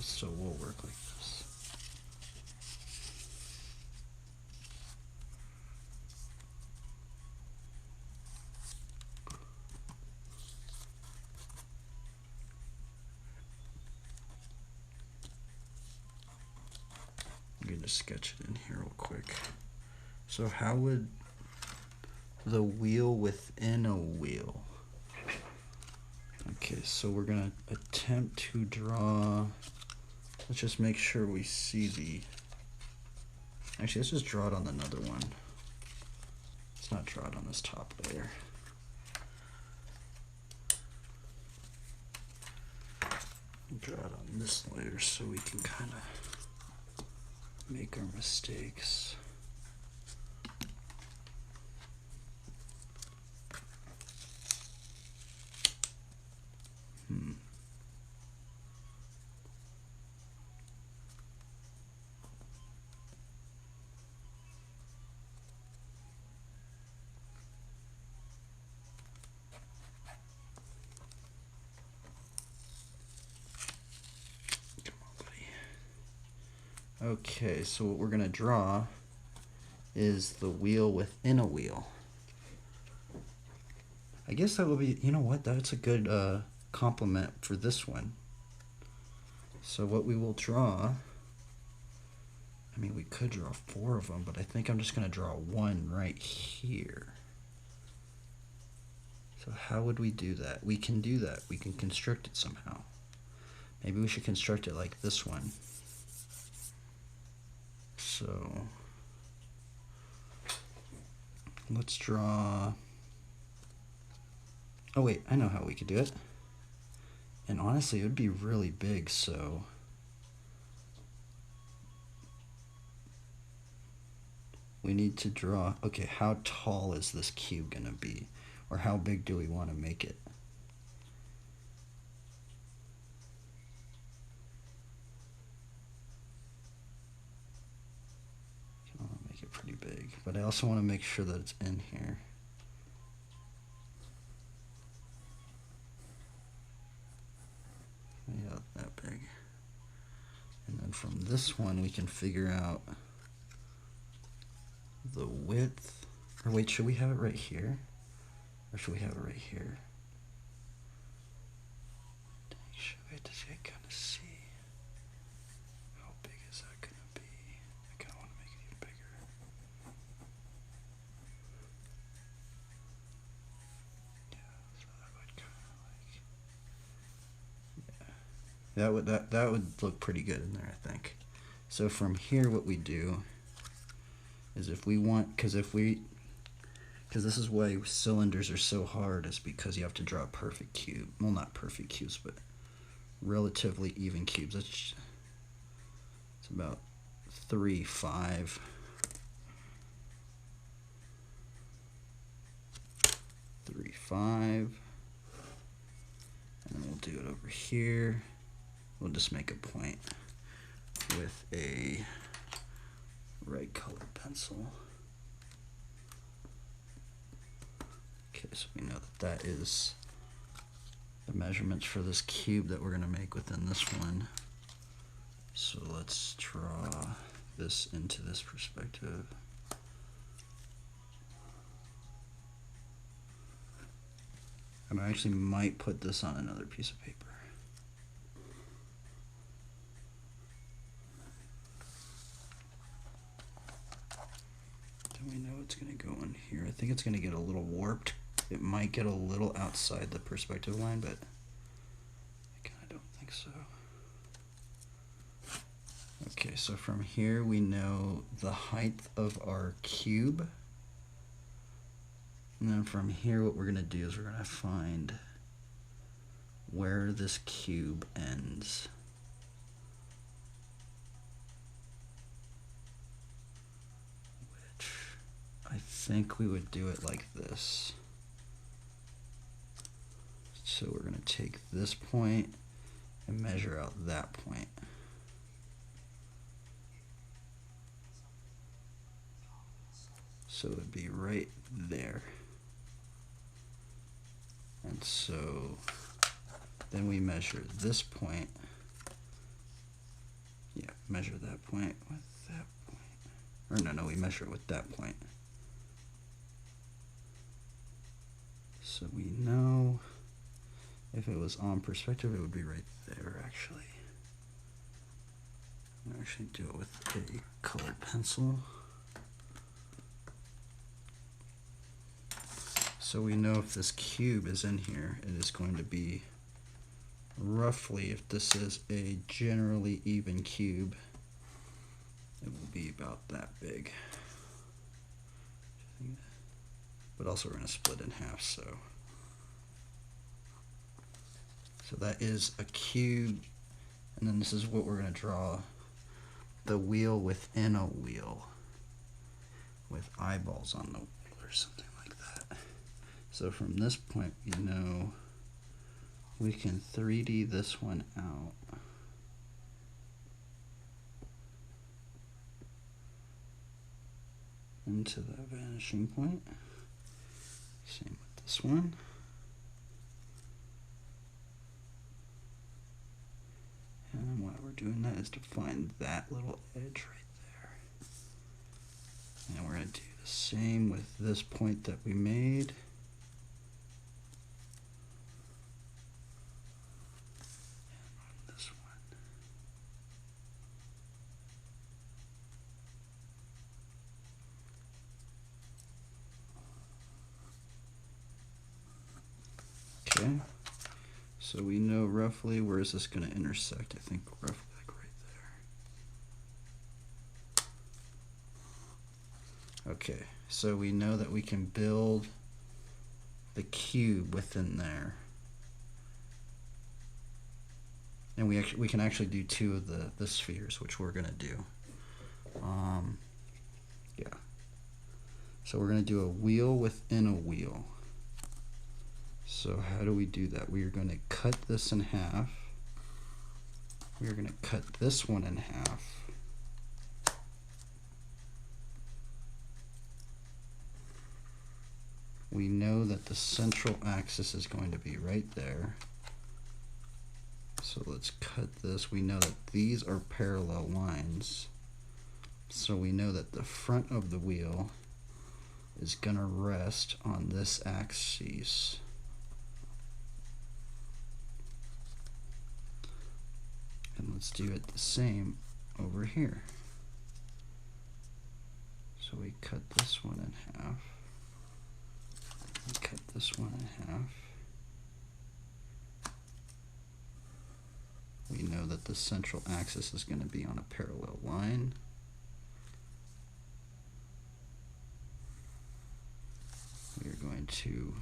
So we'll work like this. I'm going to sketch it in here real quick. So how would the wheel within a wheel? Okay, so we're going to attempt to draw. Let's just make sure we see the. Actually, let's just draw it on another one. Let's not draw it on this top layer. Draw it on this layer so we can kind of make our mistakes. Okay, so what we're going to draw is the wheel within a wheel. I guess that will be, you know what, that's a good complement for this one. So what we will draw, I mean, we could draw 4 of them, but I think I'm just going to draw one right here. So how would we do that? We can do that. We can construct it somehow. Maybe we should construct it like this one. So let's draw. Oh wait, I know how we could do it. And honestly, it would be really big, so we need to draw, okay, how tall is this cube gonna be? Or how big do we want to make it? I want to make it pretty big, but I also want to make sure that it's in here. Yeah, that big. And then from this one, we can figure out the width. Or wait, should we have it right here? Or should we have it right here? Should we have to kind of see how big is that going to be? I kind of want to make it even bigger. Yeah, so that would kind of like, yeah, that would look pretty good in there, I think. So from here, what we do is if we want, because this is why cylinders are so hard, is because you have to draw a perfect cube. Well, not perfect cubes, but relatively even cubes. It's about 3, 5. 3, 5. And then we'll do it over here. We'll just make a point with a right colored pencil. Okay, so we know that that is the measurements for this cube that we're going to make within this one. So let's draw this into this perspective. And I actually might put this on another piece of paper. Then we know it's going to go in here. I think it's going to get a little warped. It might get a little outside the perspective line, but I kind of don't think so. Okay, so from here we know the height of our cube. And then from here what we're going to do is we're going to find where this cube ends. Which I think we would do it like this. So we're going to take this point and measure out that point. So it would be right there. And so then we measure this point Yeah, measure that point with that point. Or no, we measure it with that point. So we know if it was on perspective, it would be right there, actually. I'll actually do it with a colored pencil. So we know if this cube is in here, it is going to be roughly, if this is a generally even cube, it will be about that big. But also we're going to split in half, so that is a cube, and then this is what we're going to draw, the wheel within a wheel with eyeballs on the wheel or something like that. So from this point, you know, we can 3D this one out. Into the vanishing point. Same with this one. And why we're doing that is to find that little edge right there. And we're going to do the same with this point that we made. And on this one. Okay. So we know roughly where is this going to intersect. I think roughly like right there. Okay, so we know that we can build the cube within there. And we can actually do two of the spheres, which we're going to do. Yeah. So we're going to do a wheel within a wheel. So how do we do that? We are going to cut this in half. We are going to cut this one in half. We know that the central axis is going to be right there. So let's cut this. We know that these are parallel lines. So we know that the front of the wheel is going to rest on this axis. And let's do it the same over here. So we cut this one in half. We cut this one in half. We know that the central axis is going to be on a parallel line. We are going to,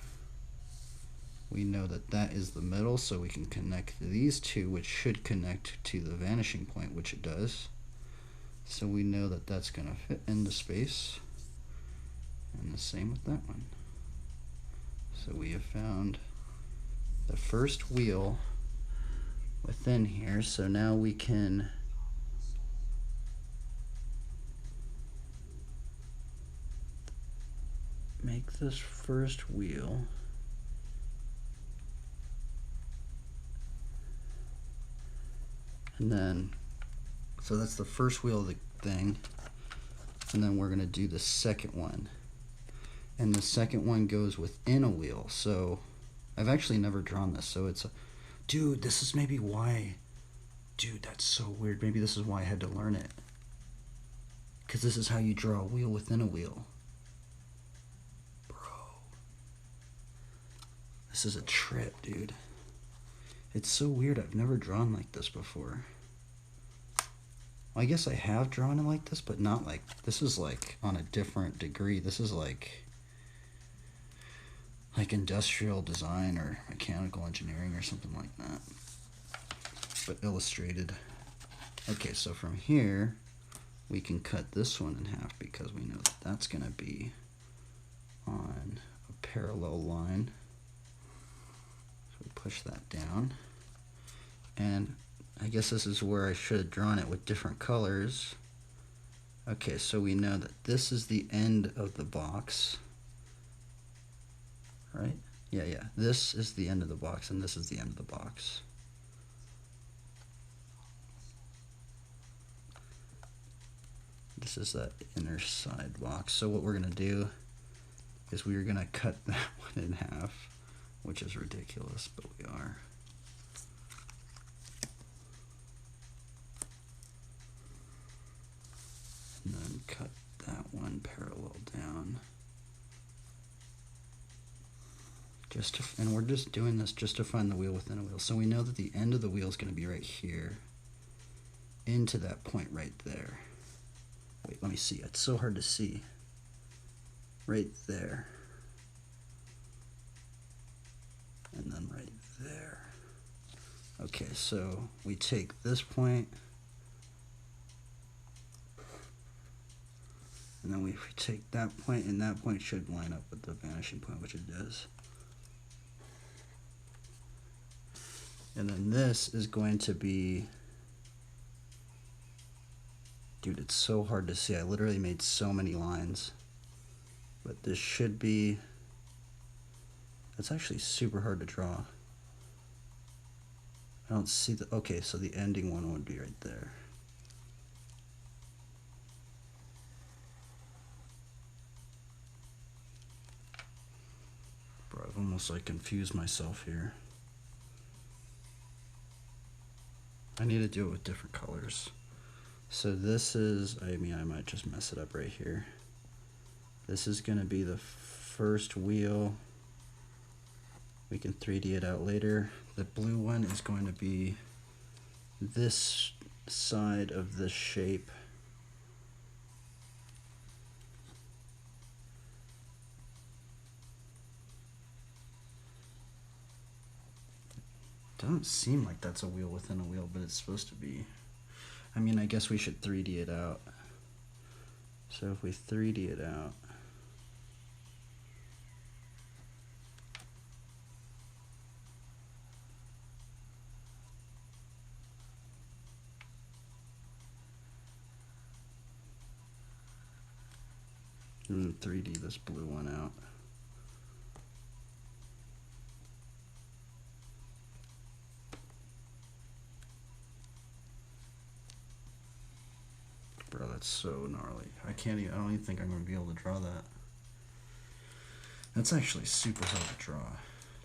we know that that is the middle, so we can connect these two, which should connect to the vanishing point, which it does. So we know that that's going to fit into space. And the same with that one. So we have found the first wheel within here. So now we can make this first wheel and then, so that's the first wheel of the thing, and then we're going to do the second one, and the second one goes within a wheel. So I've actually never drawn this, so it's a, dude, this is maybe why, dude, that's so weird. Maybe this is why I had to learn it, because this is how you draw a wheel within a wheel. This is a trip, dude. It's so weird. I've never drawn like this before. Well, I guess I have drawn it like this, but not like, this is like on a different degree. This is like industrial design or mechanical engineering or something like that, but illustrated. Okay, so from here, we can cut this one in half because we know that that's going to be on a parallel line. Push that down, and I guess this is where I should have drawn it with different colors. Okay, so we know that this is the end of the box, right? Yeah, this is the end of the box, and this is the end of the box. This is that inner side box. So what we're gonna do is we're gonna cut that one in half, which is ridiculous, but we are. And then cut that one parallel down. And we're just doing this just to find the wheel within a wheel. So we know that the end of the wheel is going to be right here, into that point right there. Wait, let me see. It's so hard to see. Right there. And then right there. Okay, so we take this point, and then we take that point, and that point should line up with the vanishing point, which it does. And then this is going to be, dude, it's so hard to see. I literally made so many lines. But this should be, that's actually super hard to draw. I don't see the, okay, so the ending one would be right there. Bro, I've almost like confused myself here. I need to do it with different colors. So this is, I mean, I might just mess it up right here. This is gonna be the first wheel. We can 3D it out later. The blue one is going to be this side of this shape. Doesn't seem like that's a wheel within a wheel, but it's supposed to be. I mean, I guess we should 3D it out. So if we 3D it out, and then 3D this blue one out. Bro, that's so gnarly. I don't even think I'm gonna be able to draw that. That's actually super hard to draw.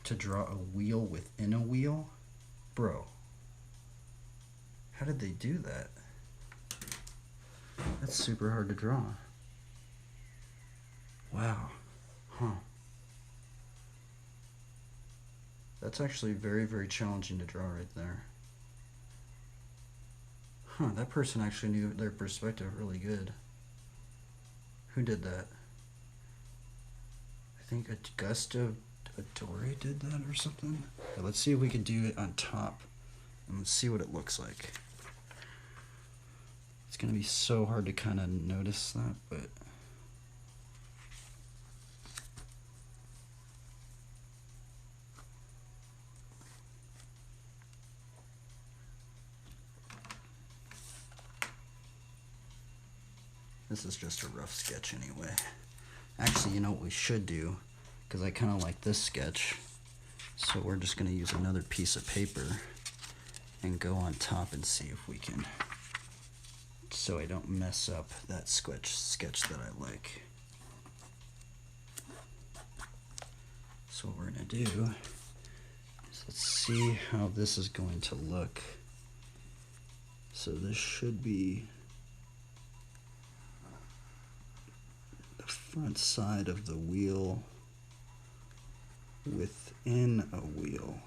To draw a wheel within a wheel? Bro. How did they do that? That's super hard to draw. Wow. Huh. That's actually very, very challenging to draw right there. Huh, that person actually knew their perspective really good. Who did that? I think Augusta Adore did that or something. Okay, let's see if we can do it on top. And let's see what it looks like. It's gonna be so hard to kind of notice that, but this is just a rough sketch anyway. Actually, you know what we should do? Because I kind of like this sketch. So we're just going to use another piece of paper and go on top and see if we can, so I don't mess up that sketch that I like. So what we're going to do is let's see how this is going to look. So this should be the front side of the wheel within a wheel.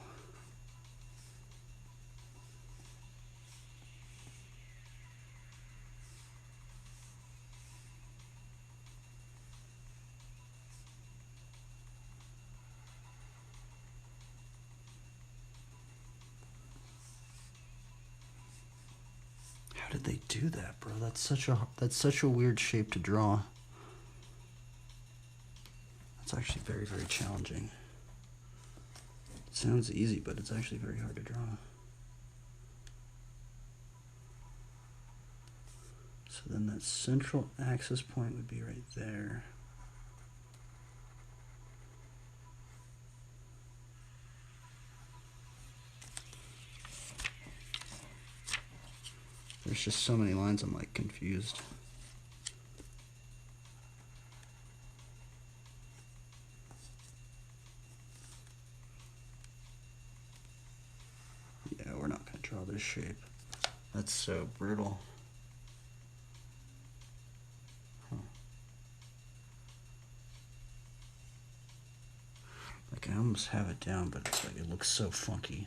How did they do that, bro? That's such a weird shape to draw. It's actually very, very challenging. It sounds easy, but it's actually very hard to draw. So then that central axis point would be right there. There's just so many lines, I'm like confused. this shape. That's so brutal. Huh. Like I almost have it down, but it's like it looks so funky.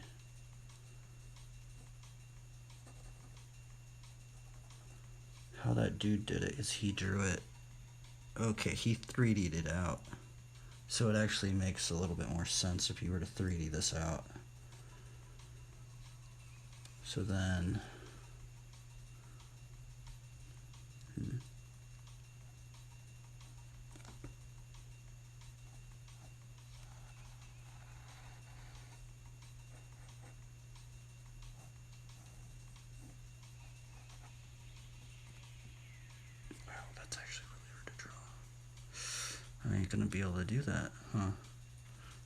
How that dude did it is he drew it. Okay, he 3D'd it out. So it actually makes a little bit more sense if you were to 3D this out. So then... Wow, that's actually really hard to draw. I ain't gonna be able to do that, huh?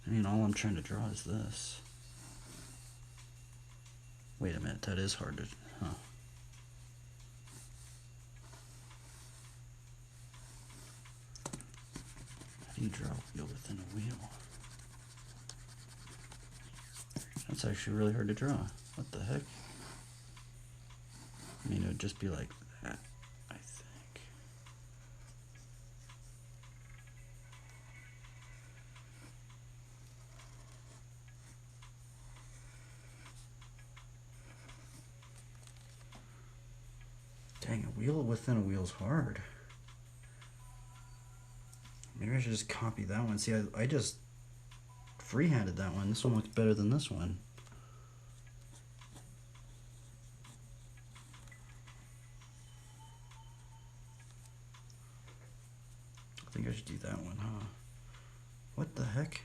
I mean, all I'm trying to draw is this. Wait a minute, that is hard to... Huh. How do you draw a wheel within a wheel? That's actually really hard to draw. What the heck? I mean, it would just be like that, I think. Dang, a wheel within a wheel's hard. Maybe I should just copy that one. See, I just freehanded that one. This one looks better than this one. I think I should do that one, huh? What the heck?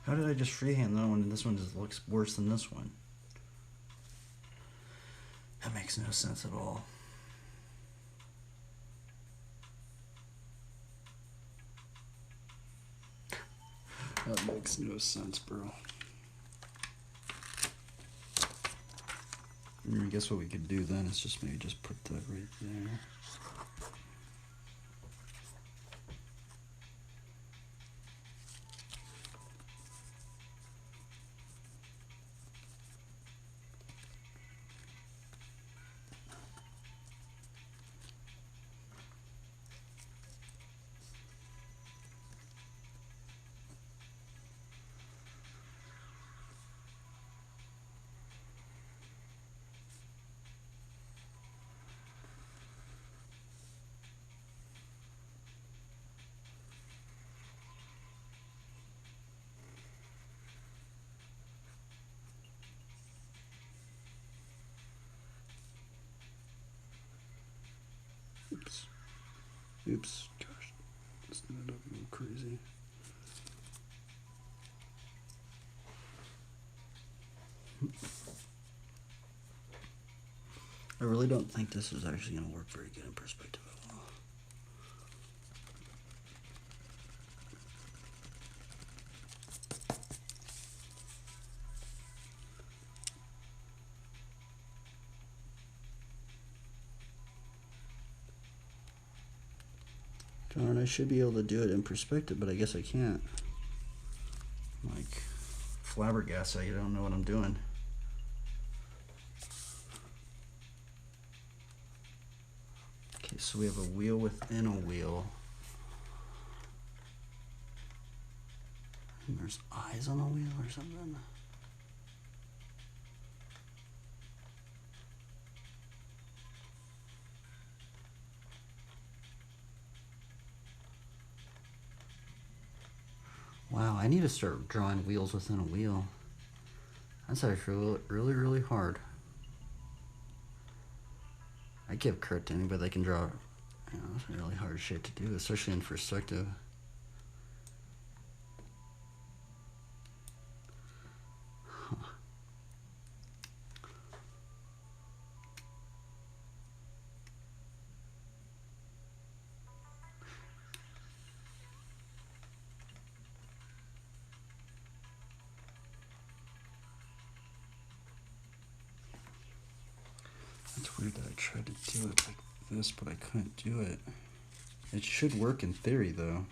How did I just freehand that one and this one just looks worse than this one? That makes no sense at all. That makes no sense, bro. I guess what we could do then is just maybe just put that right there. Oops. Oops. Gosh. Let's not up a little crazy. I really don't think this is actually going to work very good in perspective at all. Darn, I should be able to do it in perspective, but I guess I can't. I'm like flabbergasted. I don't know what I'm doing. Okay, so we have a wheel within a wheel. And there's eyes on the wheel or something. Wow, I need to start drawing wheels within a wheel. That's actually really, really hard. I give credit to anybody that can draw, you know, it's a really hard shit to do, especially in perspective. Huh. It's weird that I tried to do it like this, but I couldn't do it. It should work in theory, though.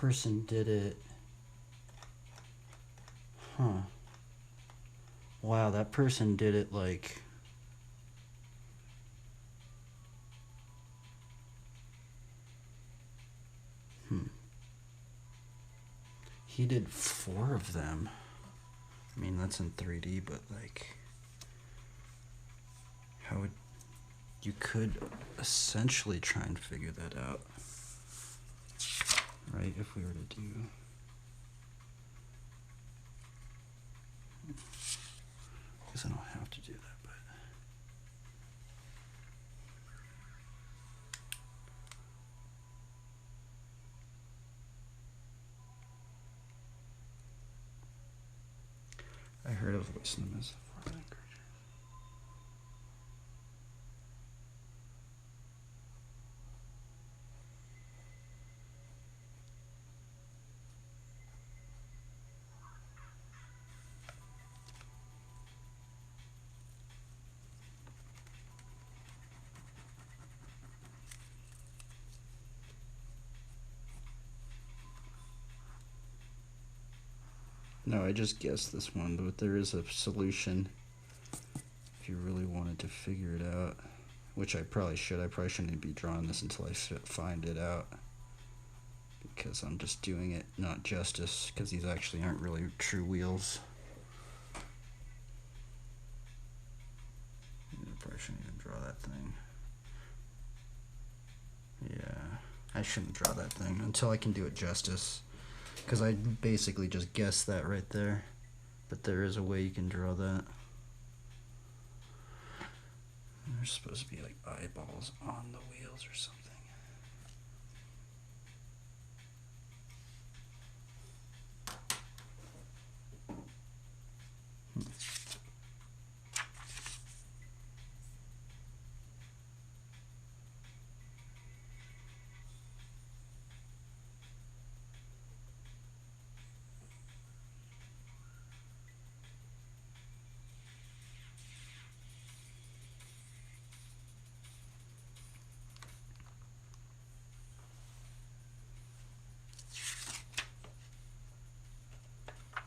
person did it. Huh. Wow, that person did it like... He did 4 of them. I mean, that's in 3D, but like... How would... You could essentially try and figure that out. Right, if we were to do... I guess I don't have to do that, but... I heard of voice them as a foreign creature. No, I just guessed this one, but there is a solution if you really wanted to figure it out, which I probably should. I probably shouldn't be drawing this until I find it out, because I'm just doing it not justice, because these actually aren't really true wheels. I probably shouldn't even draw that thing. Yeah, I shouldn't draw that thing until I can do it justice. Because I basically just guessed that right there. But there is a way you can draw that. There's supposed to be like eyeballs on the wheels or something.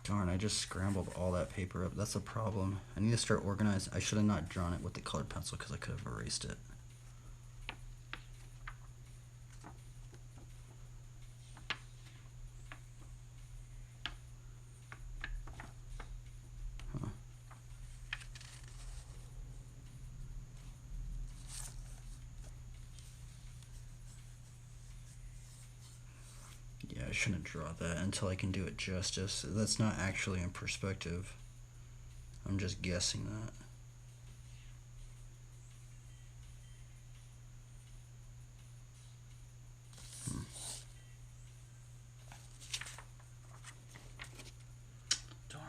Darn, I just scrambled all that paper up. That's a problem. I need to start organizing. I should have not drawn it with the colored pencil because I could have erased it. Huh. Yeah, I shouldn't draw that until I can do it justice. That's not actually in perspective. I'm just guessing that. Darn.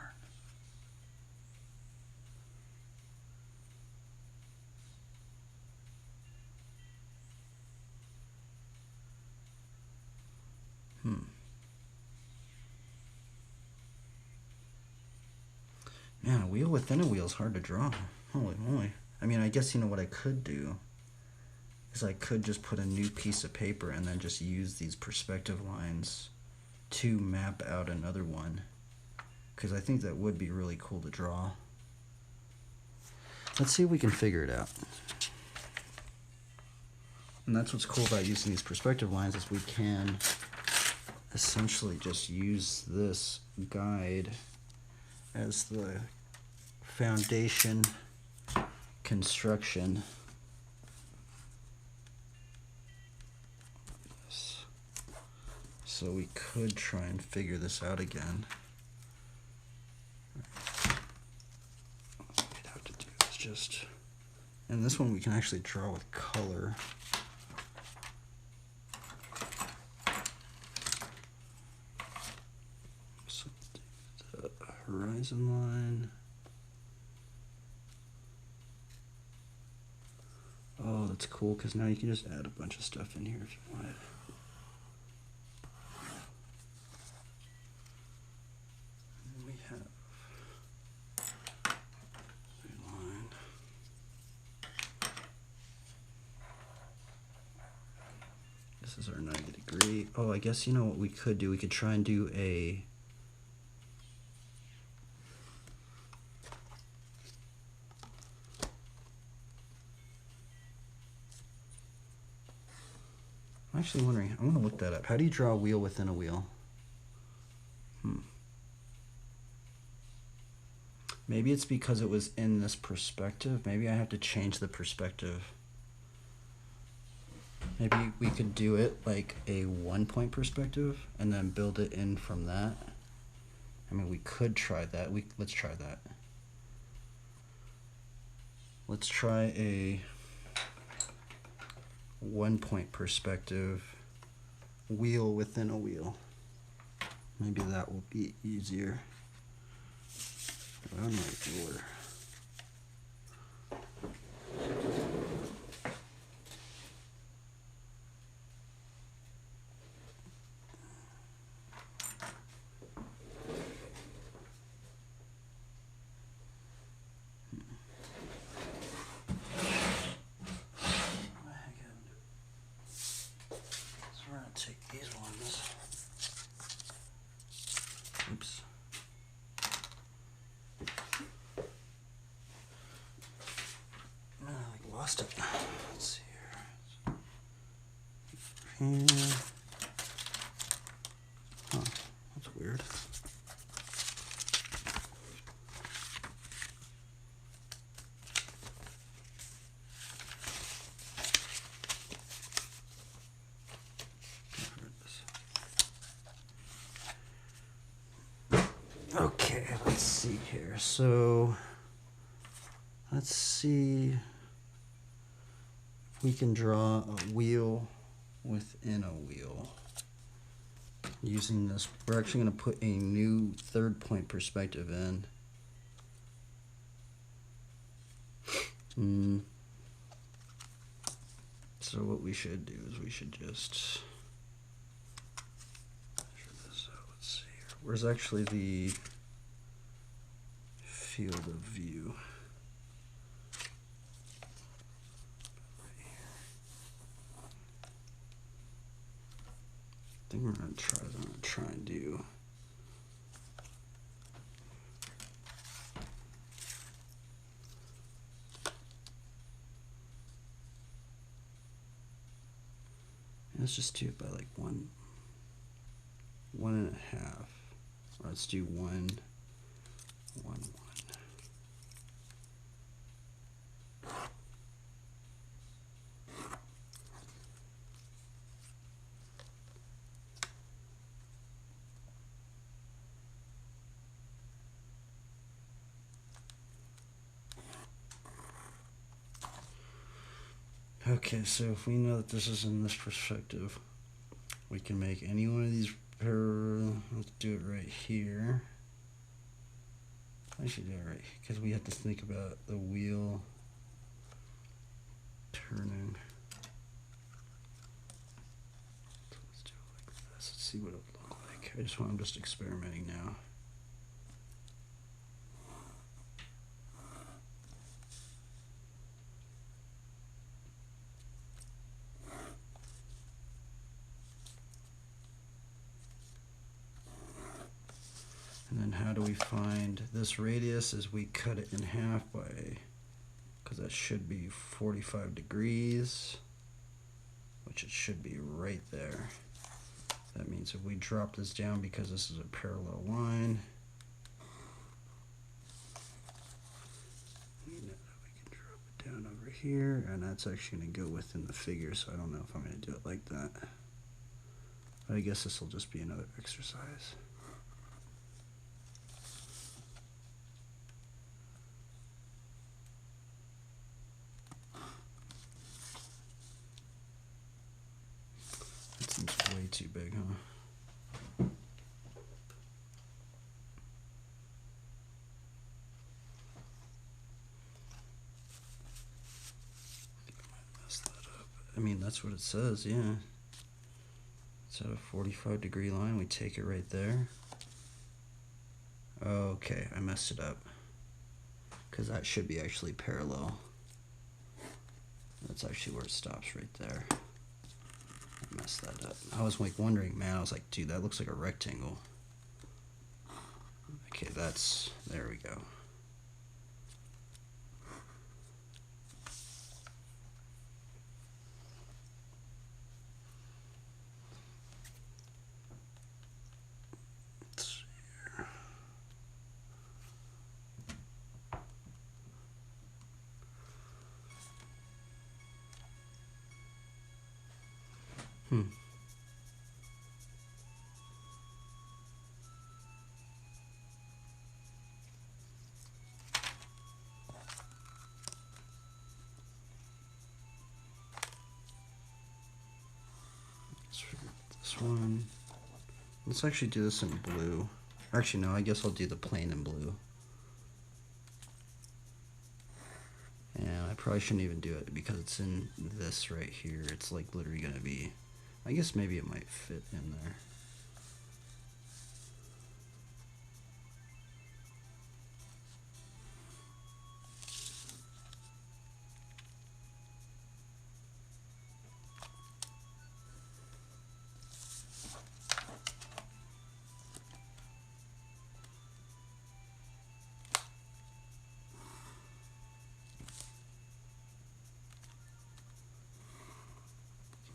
Man, a wheel within a wheel is hard to draw. Holy moly. I mean, I guess you know what I could do is I could just put a new piece of paper and then just use these perspective lines to map out another one. Because I think that would be really cool to draw. Let's see if we can figure it out. And that's what's cool about using these perspective lines is we can essentially just use this guide as the foundation construction. So we could try and figure this out again. What we'd have to do is just, and this one we can actually draw with color. So the horizon line. Oh, that's cool, because now you can just add a bunch of stuff in here if you want it. And we have a line. This is our 90 degree. Oh, I guess you know what we could do? We could try and do a... I'm actually wondering, I'm gonna look that up. How do you draw a wheel within a wheel? Maybe it's because it was in this perspective. Maybe I have to change the perspective. Maybe we could do it like a 1-point perspective and then build it in from that. I mean, we could try that. Let's try that. Let's try a 1-point perspective wheel within a wheel. Maybe that will be easier. Oh my lord. So we're gonna take these ones. Oops. I lost it. Let's see here. Here. Huh, that's weird. Okay, let's see here. So let's see if we can draw a wheel within a wheel using this. We're actually going to put a new 3rd-point perspective in. So what we should do is we should just measure this out. Let's see here. Where's actually the field of view? I think we're gonna try and do. Let's just do it by like 1.5. Let's do 1, 1, 1. Okay, so if we know that this is in this perspective, we can make any one of these parallel. Let's do it right here. I should do it right because we have to think about the wheel turning. So let's do it like this. Let's see what it would look like. I'm just experimenting now. And then how do we find this radius? Is we cut it in half by, because that should be 45 degrees, which it should be right there. That means if we drop this down, because this is a parallel line, we can drop it down over here, and that's actually going to go within the figure, so I don't know if I'm going to do it like that. But I guess this will just be another exercise. That seems way too big, huh? I mean, that's what it says, yeah. It's at a 45 degree line. We take it right there. Okay, I messed it up. Because that should be actually parallel. That's actually where it stops right there. messed that up. I was like wondering, man, I was like, dude, that looks like a rectangle. Okay, there we go. Let's see here. Let's figure out this one. Let's actually do this in blue. Actually, no, I guess I'll do the plain in blue. And I probably shouldn't even do it because it's in this right here. It's like literally gonna be, I guess maybe it might fit in there.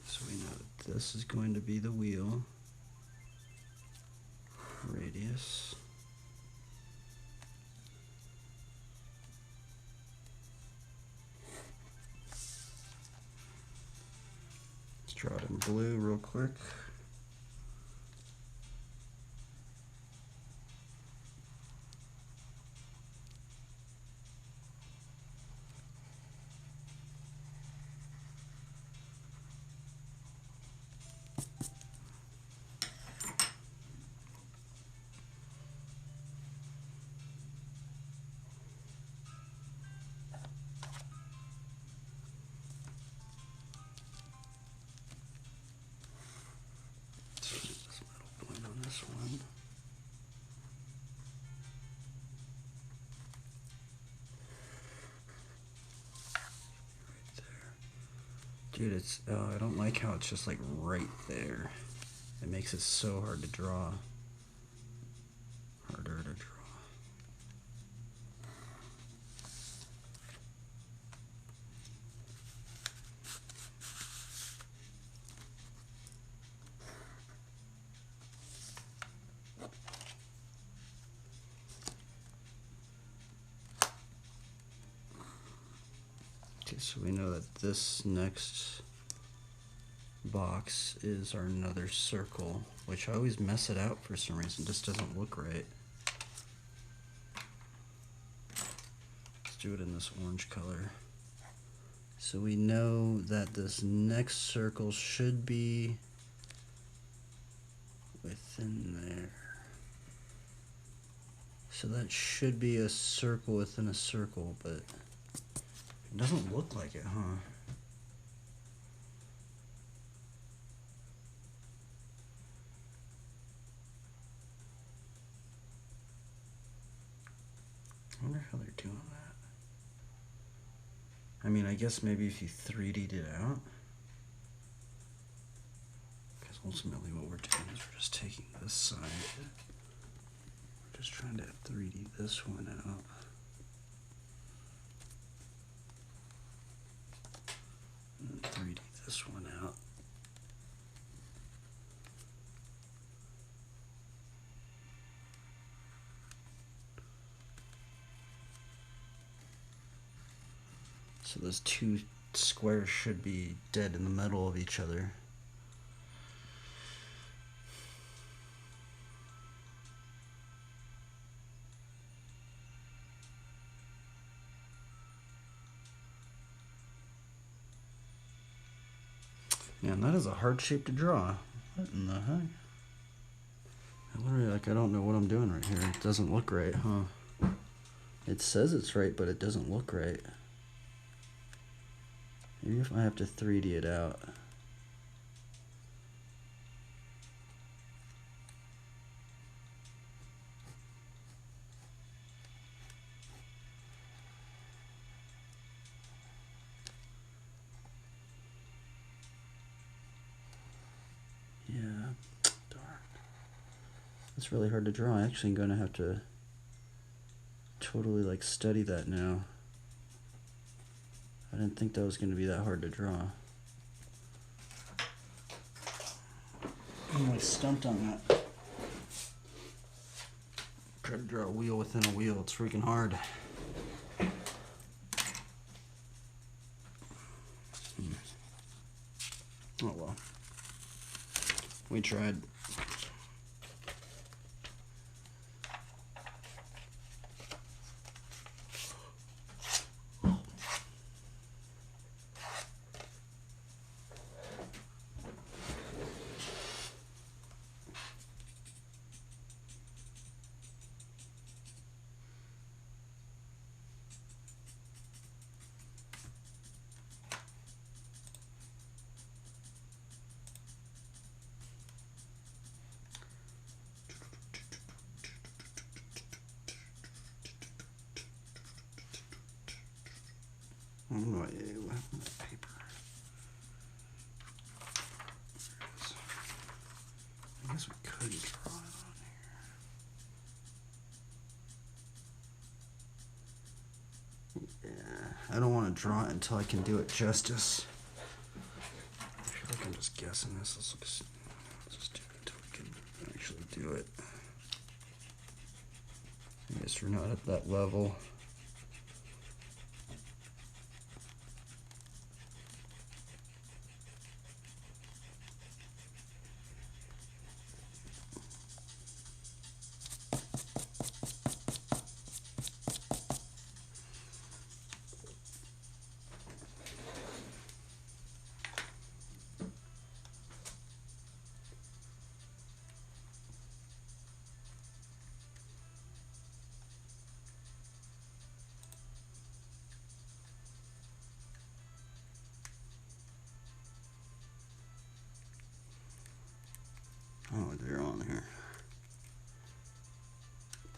So we know that this is going to be the wheel radius. Let's draw it in blue real quick. This metal point on this one. Dude, it's, I don't like how it's just like right there. It makes it so hard to draw. Harder to draw. Okay, so we know that this next box is our another circle, which I always mess it out for some reason. It just doesn't look right. Let's do it in this orange color. So we know that this next circle should be within there. So that should be a circle within a circle, but it doesn't look like it, huh? I wonder how they're doing that. I mean, I guess maybe if you 3D'd it out. Because ultimately what we're doing is we're just taking this side. We're just trying to 3D this one out. And 3D this one out. So those two squares should be dead in the middle of each other. Man, that is a hard shape to draw. What in the heck? I literally, like, I don't know what I'm doing right here. It doesn't look right, huh? It says it's right, but it doesn't look right. Maybe if I have to 3D it out. It's really hard to draw. I actually am going to have to totally like study that now. I didn't think that was going to be that hard to draw. I'm like stumped on that. Try to draw a wheel within a wheel. It's freaking hard. Oh well. We tried. Oh, what happened to the paper? I guess we could draw it on here. Yeah, I don't want to draw it until I can do it justice. I feel like I'm just guessing this. Let's just do it until we can actually do it. I guess we're not at that level. Oh, they're on here.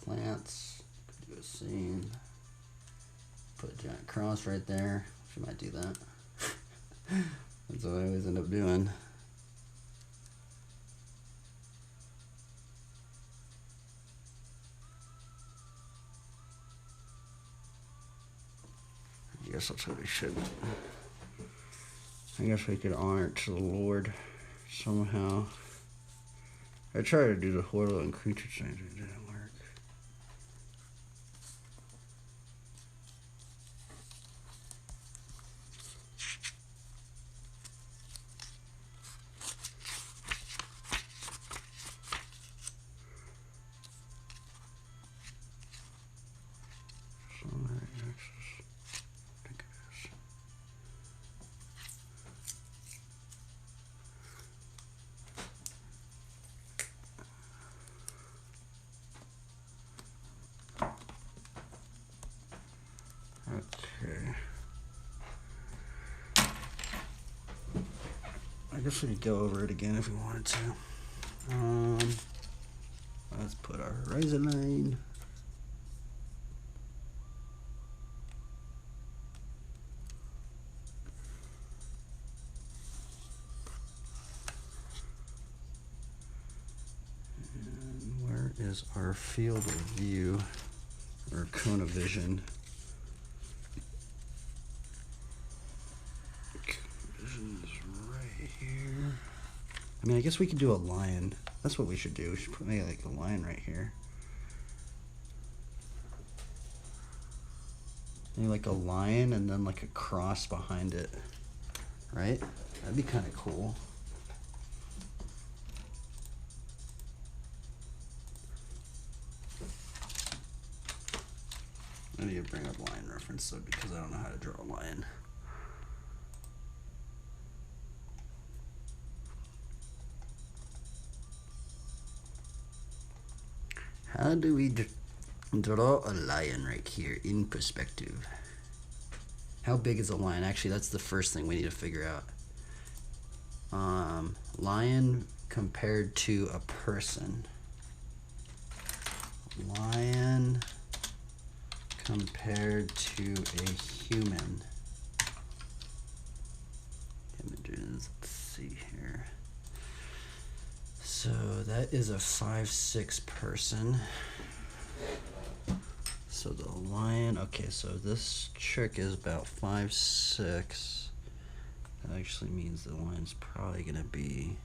Plants. Could do a scene. Put a giant cross right there. She might do that. That's what I always end up doing. I guess that's what we should. I guess we could honor it to the Lord somehow. I tried to do the horrible and creature change, it didn't work. Okay. I guess we could go over it again if we wanted to. Let's put our horizon line. And where is our field of view or cone of vision? Vision is right here. I mean, I guess we could do a lion. That's what we should do. We should put maybe like a lion right here. Maybe like a lion and then like a cross behind it. Right? That'd be kind of cool. I need to bring up lion reference though because I don't know how to draw a lion. How do we draw a lion right here in perspective? How big is a lion? Actually, that's the first thing we need to figure out. Lion compared to a person. Lion compared to a human. Images, let's see here. So that is a 5'6" person. So the lion, okay, so this chick is about 5'6". That actually means the lion's probably gonna be,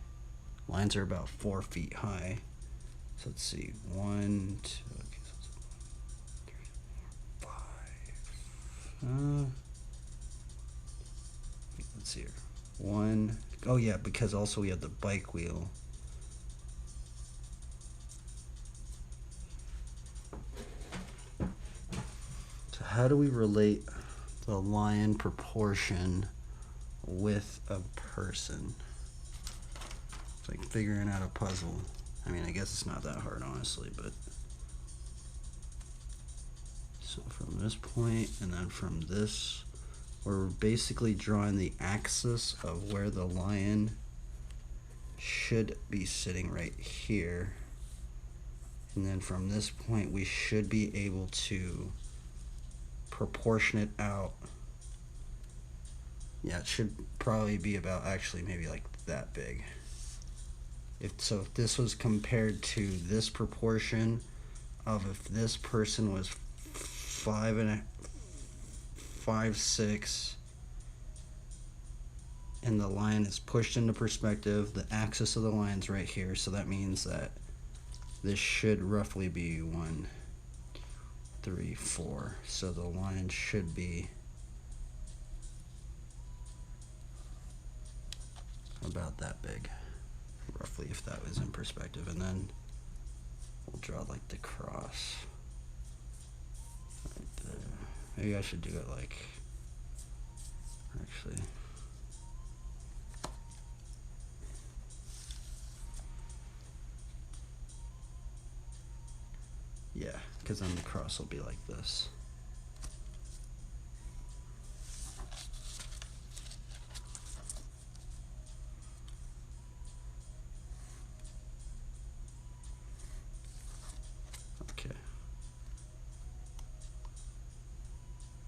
lions are about 4 feet high. So let's see, 1, 2, okay, so 3, 4, 5. Let's see here. 1, oh yeah, because also we have the bike wheel. So how do we relate the lion proportion with a person? It's like figuring out a puzzle. I mean, I guess it's not that hard, honestly, but. So from this point, and then from this, we're basically drawing the axis of where the lion should be sitting right here. And then from this point, we should be able to proportion it out. Yeah, it should probably be about, actually maybe like that big. If this was compared to this proportion of if this person was 5'6", and the line is pushed into perspective, the axis of the line's right here, so that means that this should roughly be 1, 3, 4. So the line should be about that big, roughly, if that was in perspective. And then we'll draw like the cross right there. Maybe I should do it like, actually, yeah, because then the cross will be like this. Okay.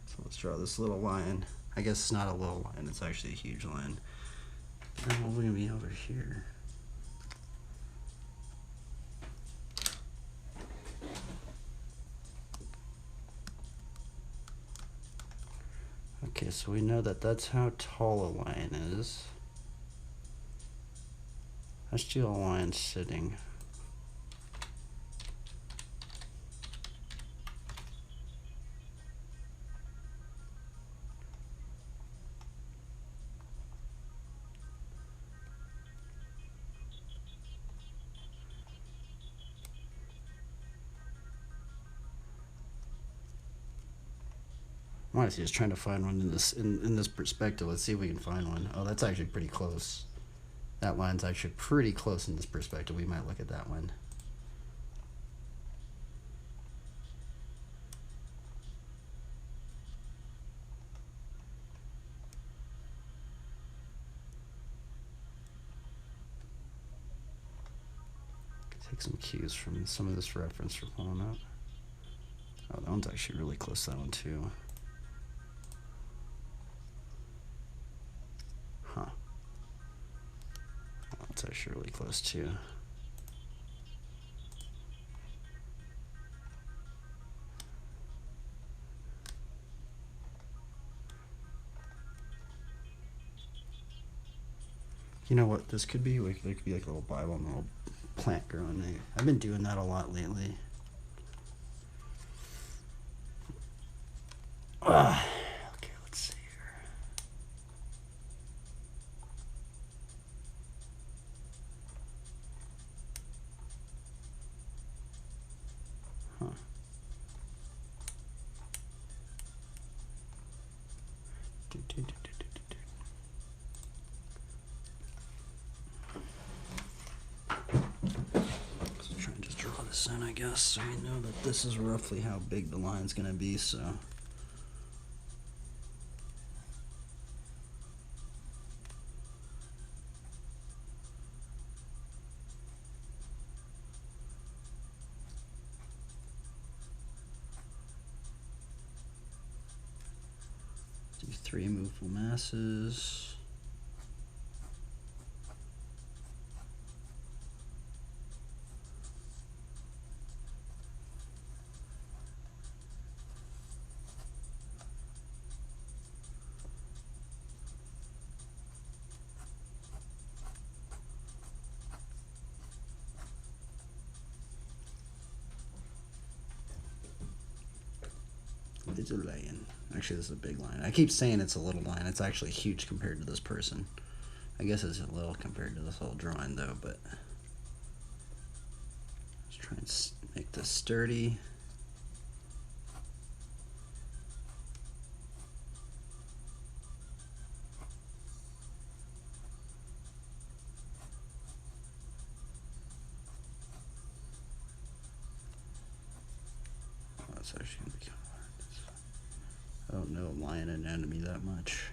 So let's draw this little lion. I guess it's not a little lion, it's actually a huge lion. And what are we gonna be over here? Okay, so we know that that's how tall a lion is. Let's do a lion sitting. I'm honestly just trying to find one in this perspective. Let's see if we can find one. Oh, that's actually pretty close. That line's actually pretty close in this perspective. We might look at that one. Take some cues from some of this reference for pulling up. Oh, that one's actually really close to that one too. Huh. That's actually really close too. You know what this could be? There could be like a little Bible and a little plant growing there. I've been doing that a lot lately. Okay, let's see here. Huh. So try and just draw this in, I guess, so we know that this is roughly how big the line's gonna be, so. Do 3 movable masses. It's a lion. Actually, this is a big lion. I keep saying it's a little lion. It's actually huge compared to this person. I guess it's a little compared to this whole drawing, though, but let's try and make this sturdy. Oh, it's actually going to be kind of hard. I don't know lion anatomy that much.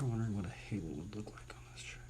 I'm wondering what a halo would look like on this track.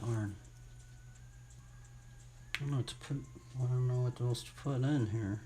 Darn. I don't know what to put. I don't know what else to put in here.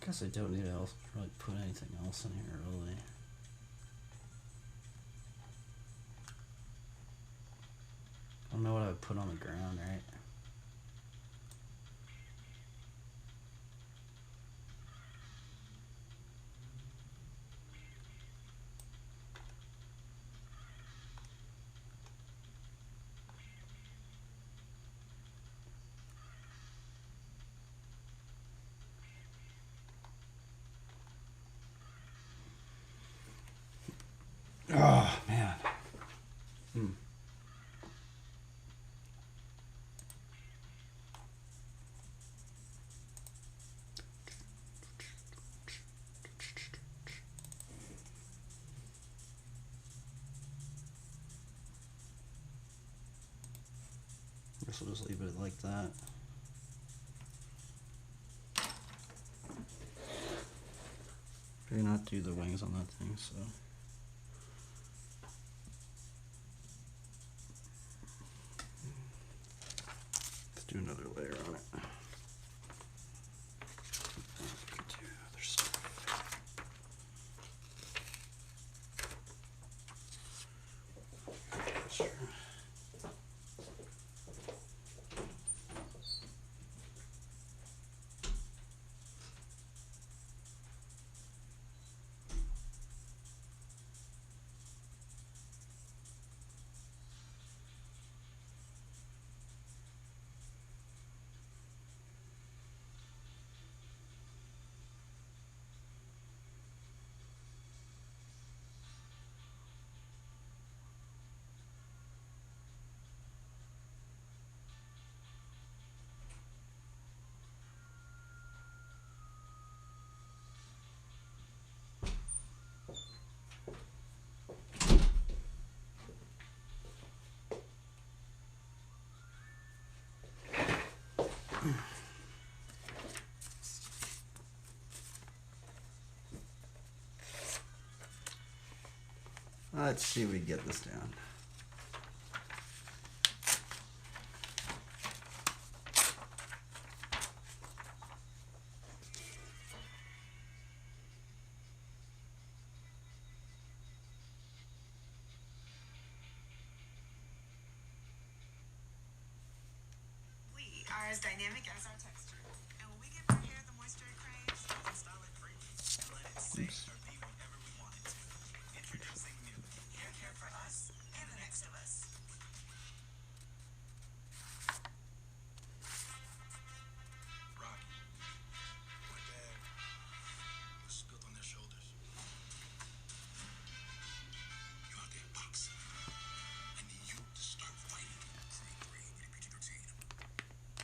I guess I don't need to really put anything else in here, really. I don't know what I would put on the ground, right? Oh, man. Guess we'll just leave it like that. Maybe not do the wings on that thing, so. Let's do another layer on it. Do other stuff. Sure. Let's see if we get this down. We are as dynamic as our texture. And when we give our hair the moisture it craves, we can style it free. Let it sit or be whatever we want it to. Introducing new hair care for us and the next of us. Rocky, my dad was built on their shoulders. You're out there boxing. I need you to start fighting. Create 3 with PG-13.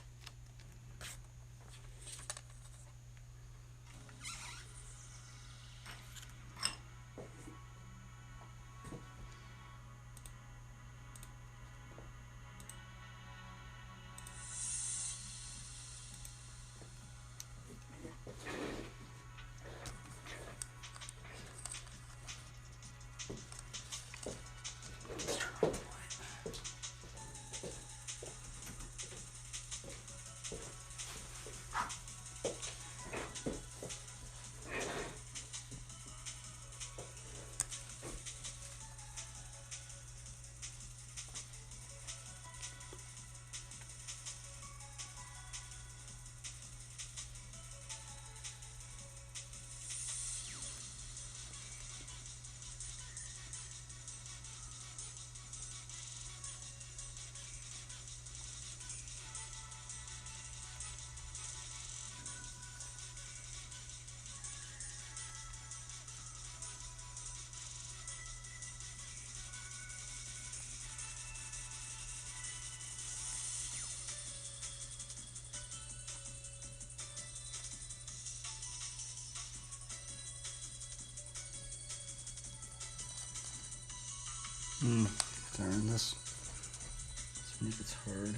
Darn this. This make it's hard.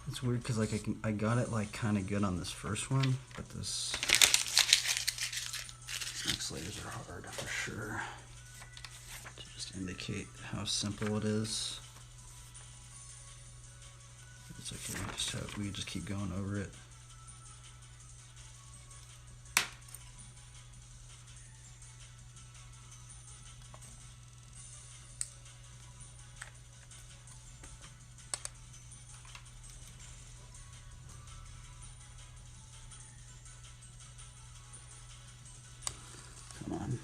It's weird because like I got it like kind of good on this first one, but these next layers are hard for sure. To just indicate how simple it is. It's okay. We just keep going over it. Come on.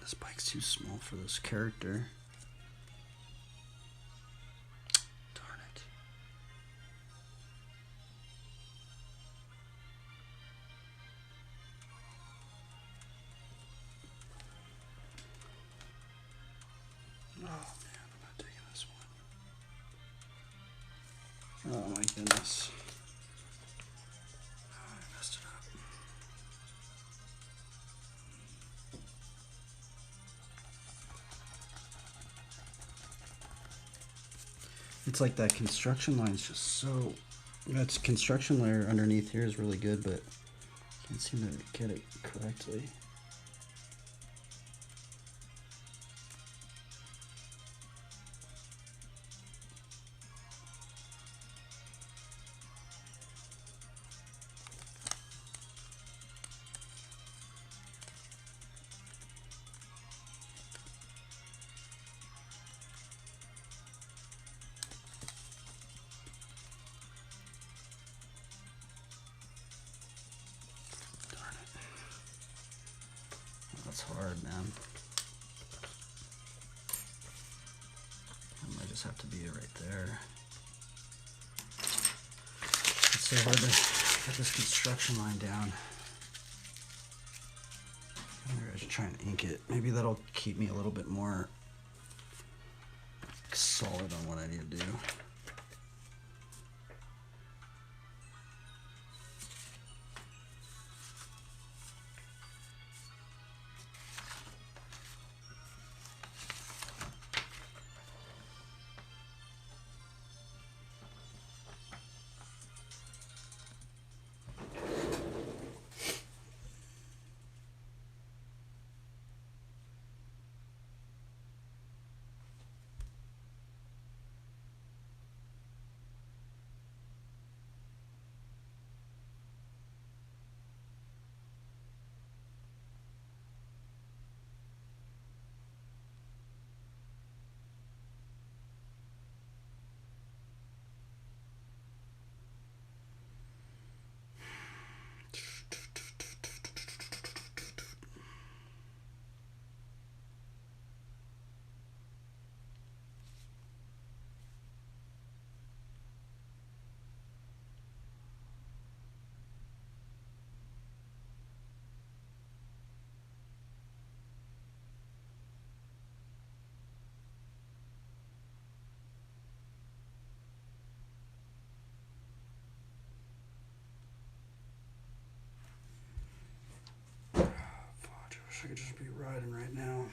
this bike's too small for this character. Darn it. Oh man, I'm not taking this one. Oh my goodness. Oh, I messed it up. It's like that construction line is just so. That construction layer underneath here is really good, but can't seem to get it correctly. That's hard, man. I might just have to be right there. It's so hard to get this construction line down. Maybe I should try and ink it. Maybe that'll keep me a little bit more solid on what I need to do. I wish I could just be riding right now.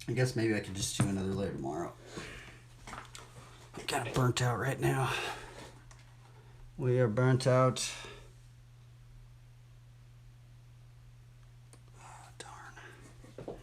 I guess maybe I could just do another layer tomorrow. I'm kind of burnt out right now. We are burnt out. Oh, darn.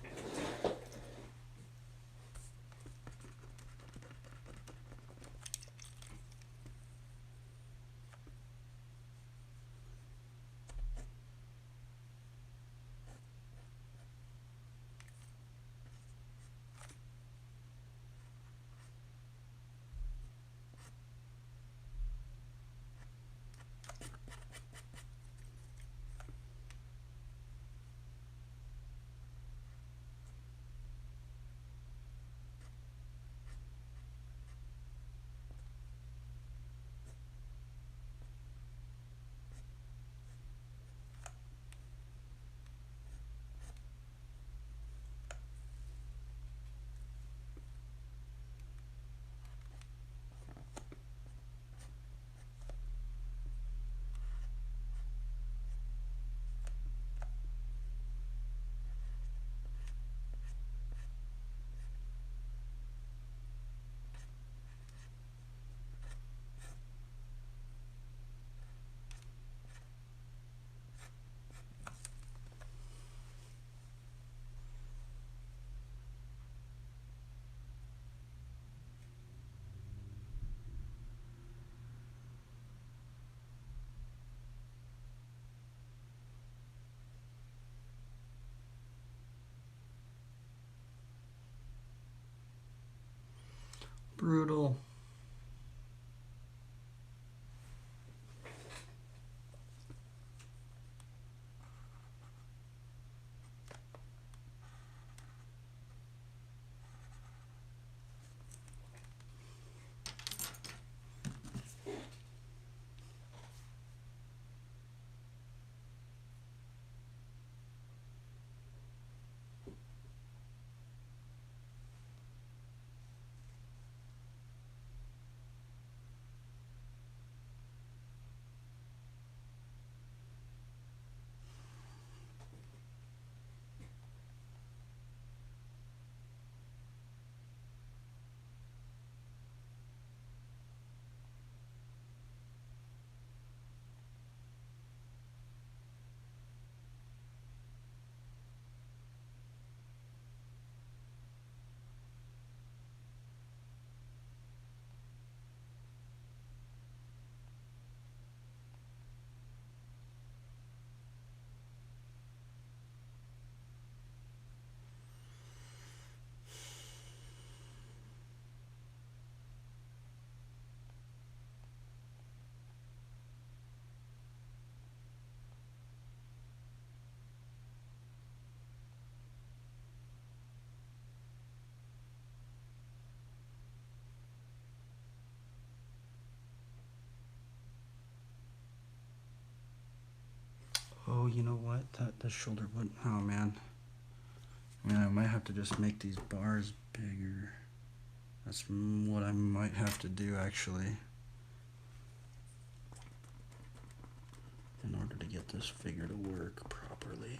Brutal. Oh, you know what? The shoulder would. Oh man. Man, I might have to just make these bars bigger. That's what I might have to do actually, in order to get this figure to work properly.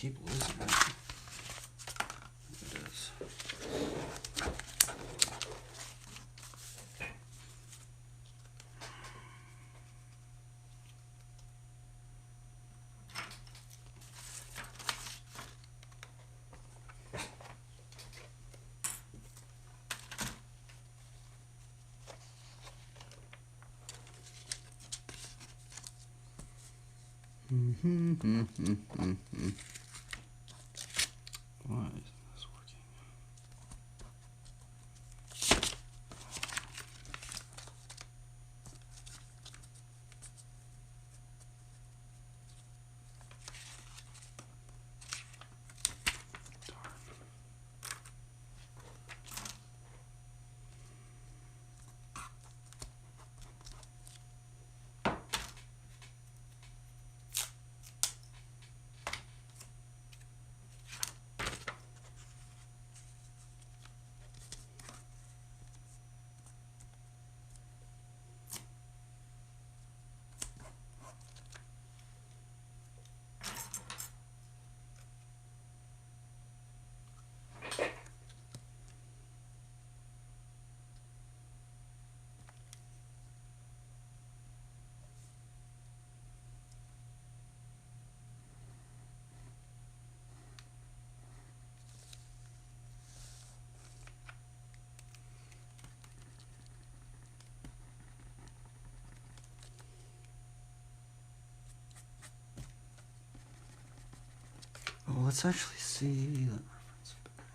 keep losing it. It is. Why isn't this working? Oh, let's actually see that reference better.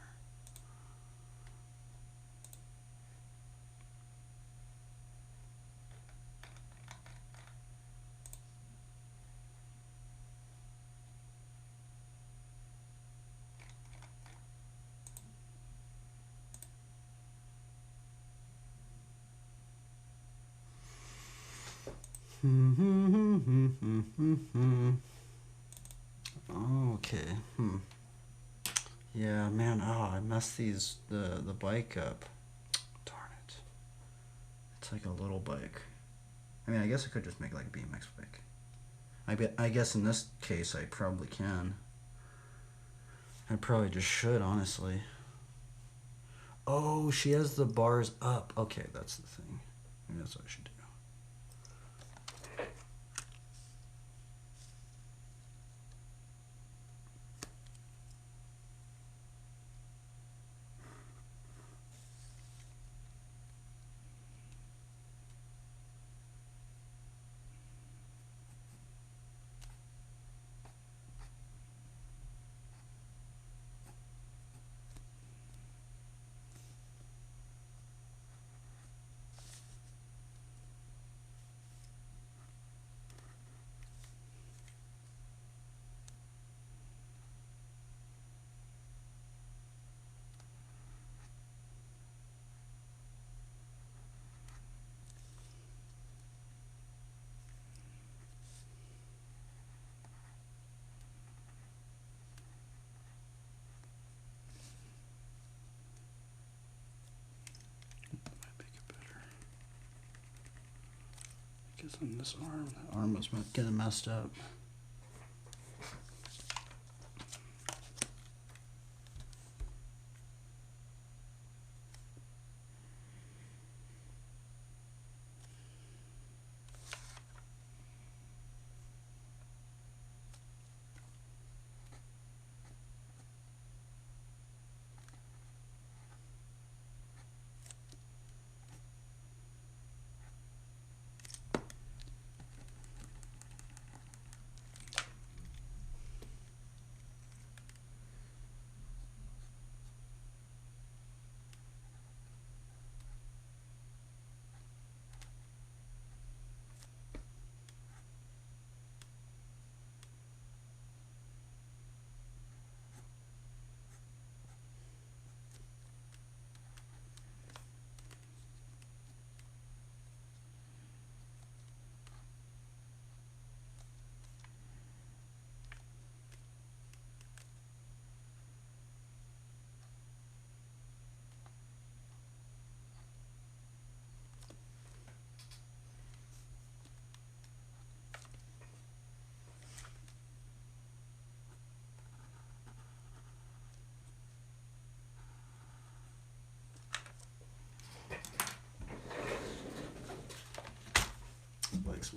Okay. Yeah, man. Oh, I messed the bike up. Darn it. It's like a little bike. I mean, I guess I could just make like a BMX bike. I guess in this case I probably can. I probably just should, honestly. Oh, she has the bars up. Okay, that's the thing. Maybe that's what I should do. Might make it better. Because on this arm, the arm was getting messed up.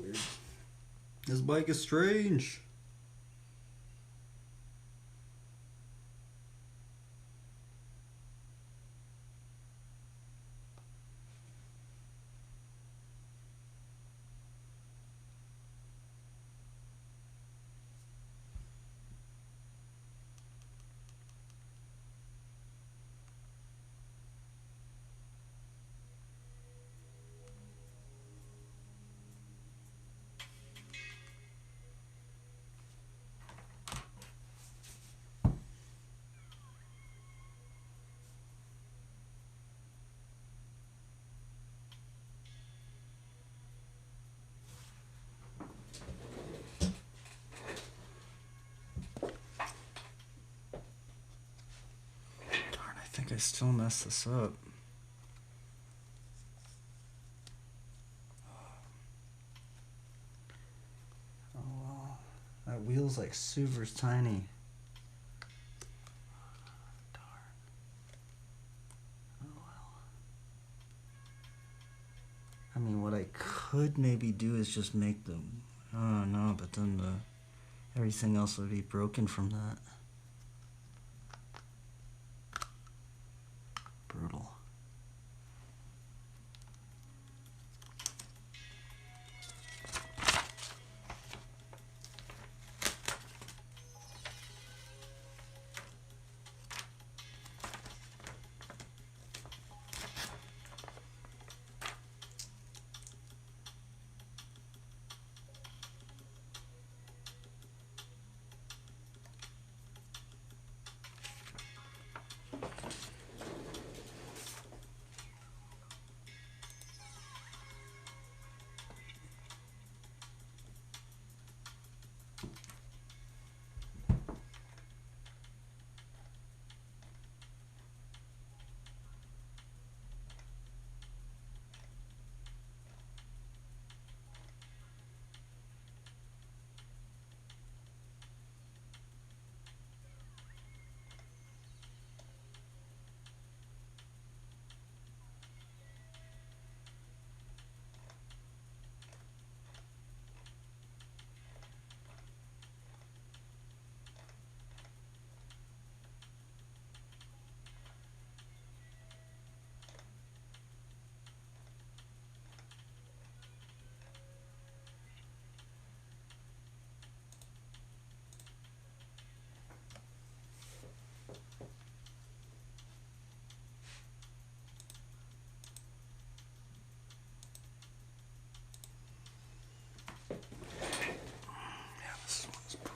weird. This bike is strange. Darn, I think I still messed this up. Oh well, that wheel's like super tiny. Darn. Oh well. I mean, what I could maybe do is just make them. Oh no, but then everything else would be broken from that. Brutal.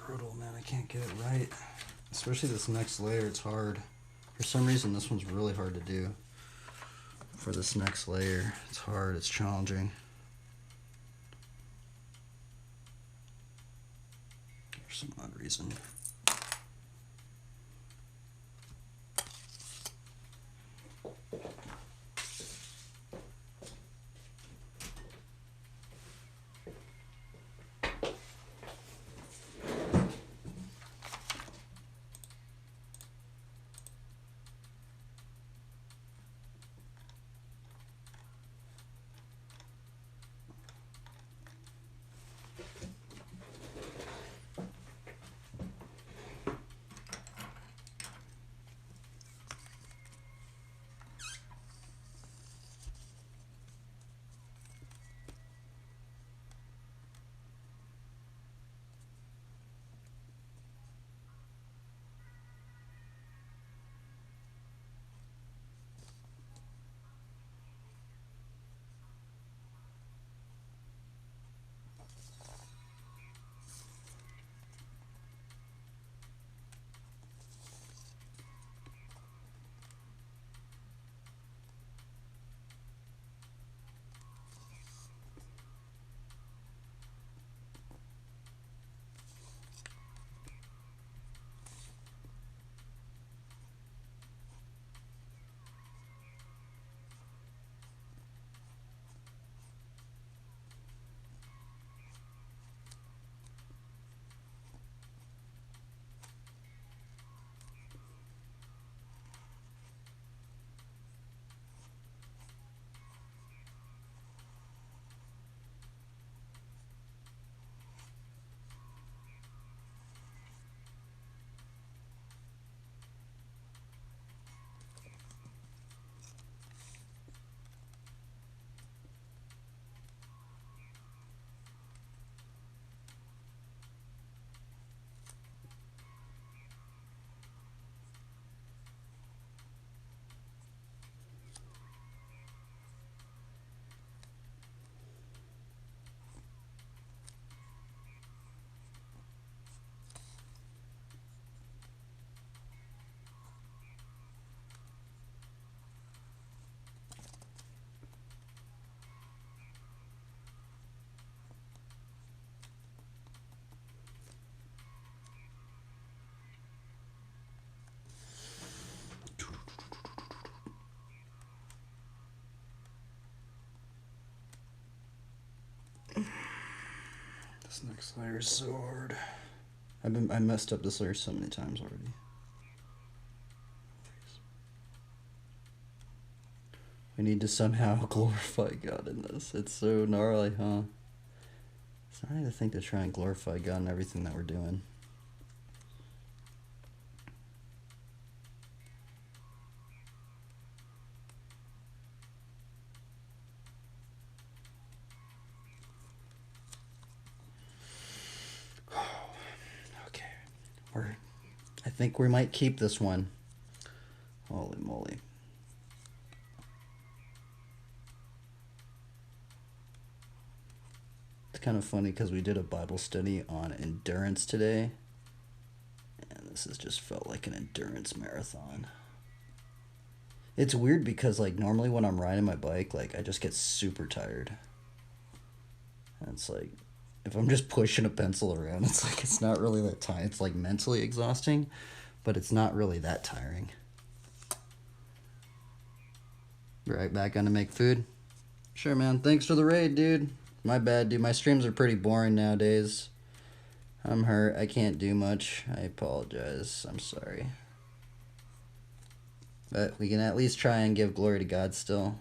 Brutal, man. I can't get it right. Especially this next layer, it's hard. For some reason, this one's really hard to do. For this next layer, it's hard, it's challenging. For some odd reason. This next layer is so hard. I messed up this layer so many times already. We need to somehow glorify God in this. It's so gnarly, huh? It's not even to think to try and glorify God in everything that we're doing. Okay. I think we might keep this one. Holy moly. It's kind of funny because we did a Bible study on endurance today. And this has just felt like an endurance marathon. It's weird because like normally when I'm riding my bike, like I just get super tired. And it's like if I'm just pushing a pencil around, it's like it's not really that tiring. It's like mentally exhausting, but it's not really that tiring. Right back on to make food. Sure, man. Thanks for the raid, dude. My bad, dude. My streams are pretty boring nowadays. I'm hurt. I can't do much. I apologize. I'm sorry. But we can at least try and give glory to God still.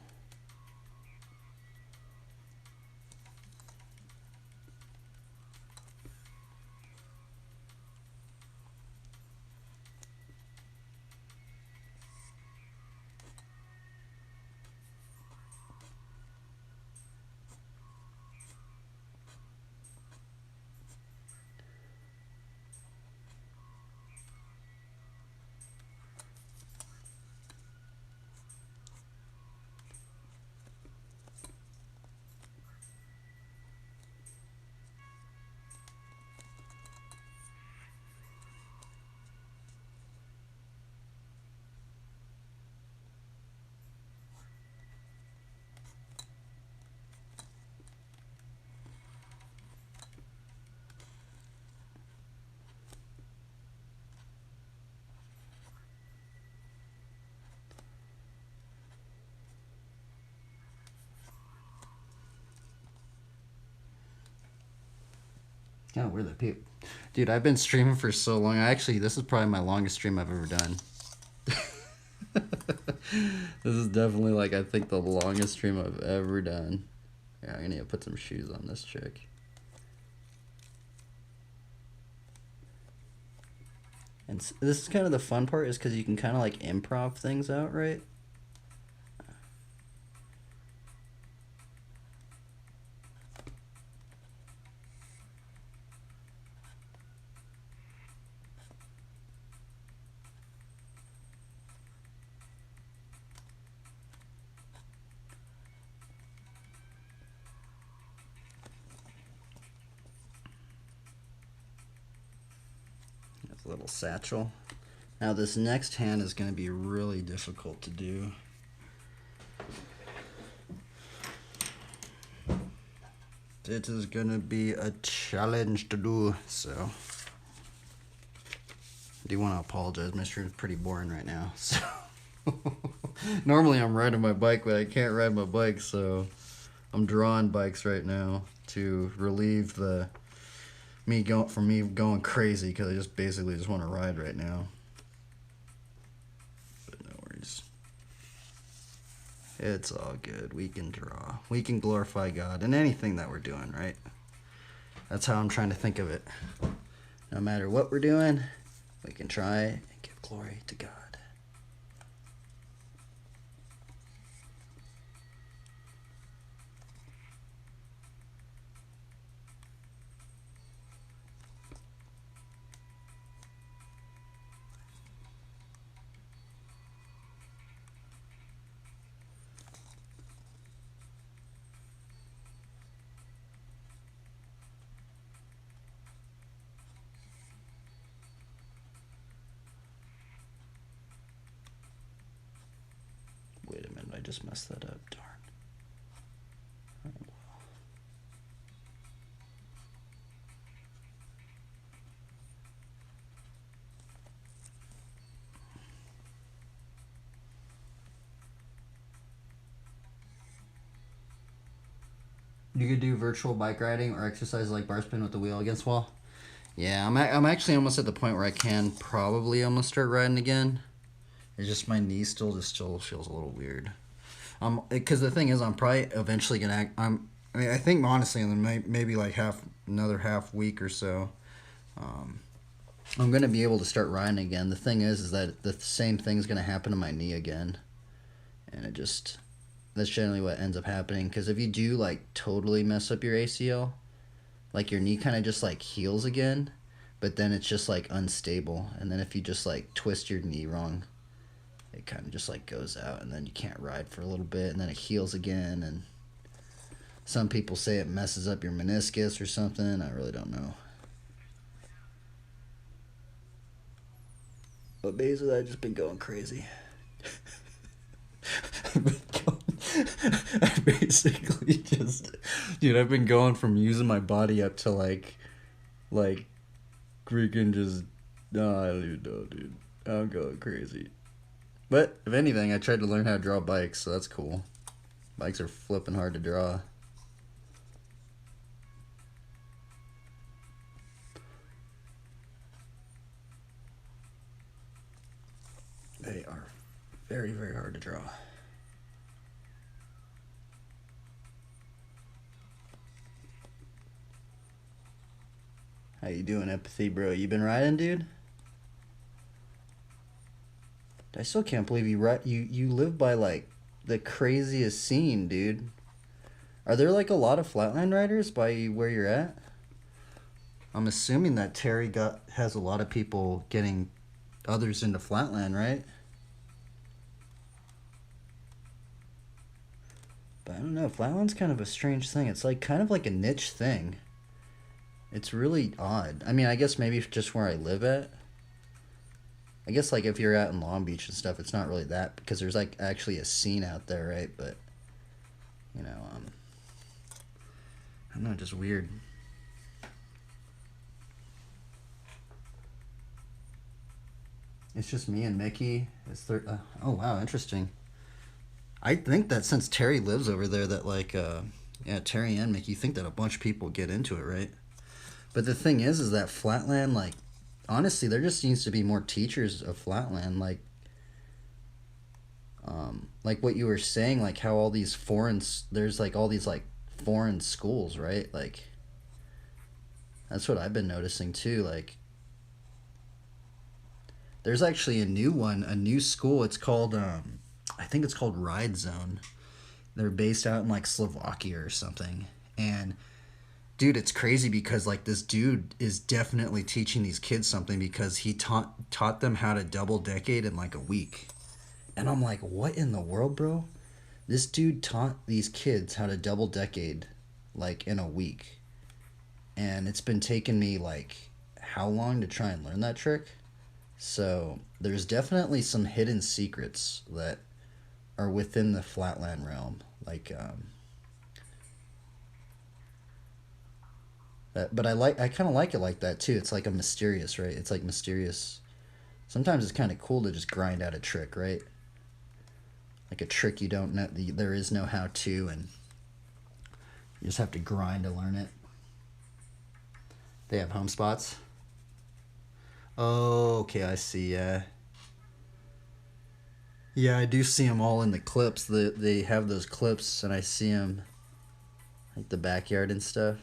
Oh, where the people? Dude, I've been streaming for so long. This is probably my longest stream I've ever done. This is definitely like I think the longest stream I've ever done. Yeah, I'm gonna need to put some shoes on this chick. And this is kind of the fun part is because you can kind of like improv things out, right? That's a little satchel. Now this next hand is going to be really difficult to do. It is going to be a challenge to do, so I do want to apologize. My stream is pretty boring right now. So normally I'm riding my bike, but I can't ride my bike, so I'm drawing bikes right now to relieve me going crazy because I just basically just want to ride right now. But no worries. It's all good. We can draw. We can glorify God in anything that we're doing, right? That's how I'm trying to think of it. No matter what we're doing, we can try and give glory to God. Wait a minute, I just messed that up. Darn. Oh, well. You could do virtual bike riding or exercise like bar spin with the wheel against wall. Yeah, I'm actually almost at the point where I can probably almost start riding again. It's just my knee still feels a little weird. Because the thing is, I'm probably eventually gonna. I mean, I think honestly, in the maybe like another half week or so, I'm gonna be able to start riding again. The thing is that the same thing's gonna happen to my knee again, and that's generally what ends up happening. Because if you do like totally mess up your ACL, like your knee kind of just like heals again, but then it's just like unstable. And then if you just like twist your knee wrong, it kind of just like goes out, and then you can't ride for a little bit, and then it heals again. And some people say it messes up your meniscus or something. I really don't know. But basically, I've just been going crazy. I basically just, dude, I've been going from using my body up to like freaking just, no, I don't even know, dude. I'm going crazy. But if anything, I tried to learn how to draw bikes, so that's cool. Bikes are flipping hard to draw. They are very, very hard to draw. How you doing, Empathy, bro? You been riding, dude? I still can't believe you live by like the craziest scene, dude. Are there like a lot of flatland riders by where you're at? I'm assuming that Terry has a lot of people getting others into flatland, right? But I don't know, flatland's kind of a strange thing. It's like kind of like a niche thing. It's really odd. I mean, I guess maybe just where I live at. I guess like if you're out in Long Beach and stuff, it's not really that, because there's like actually a scene out there, right? But you know, I don't know, just weird. It's just me and Mickey. Oh wow, interesting. I think that since Terry lives over there, that like yeah, Terry and Mickey, you think that a bunch of people get into it, right? But the thing is that flatland, like, honestly, there just needs to be more teachers of flatland, like what you were saying, like how all these there's like all these like foreign schools, right? Like, that's what I've been noticing too. Like, there's actually a new school. It's called, I think it's called Ride Zone. They're based out in like Slovakia or something, and dude, it's crazy because like this dude is definitely teaching these kids something, because he taught them how to double decade in like a week. And I'm like, what in the world, bro? This dude taught these kids how to double decade like in a week. And it's been taking me like how long to try and learn that trick? So there's definitely some hidden secrets that are within the flatland realm. Like but I kind of like it like that too. It's like a mysterious, right? It's like mysterious. Sometimes it's kind of cool to just grind out a trick, right? Like a trick you don't know, there is no how to, and you just have to grind to learn it. They have home spots. Oh, okay, I see. Yeah, yeah, I do see them all in the clips. They have those clips, and I see them like the backyard and stuff.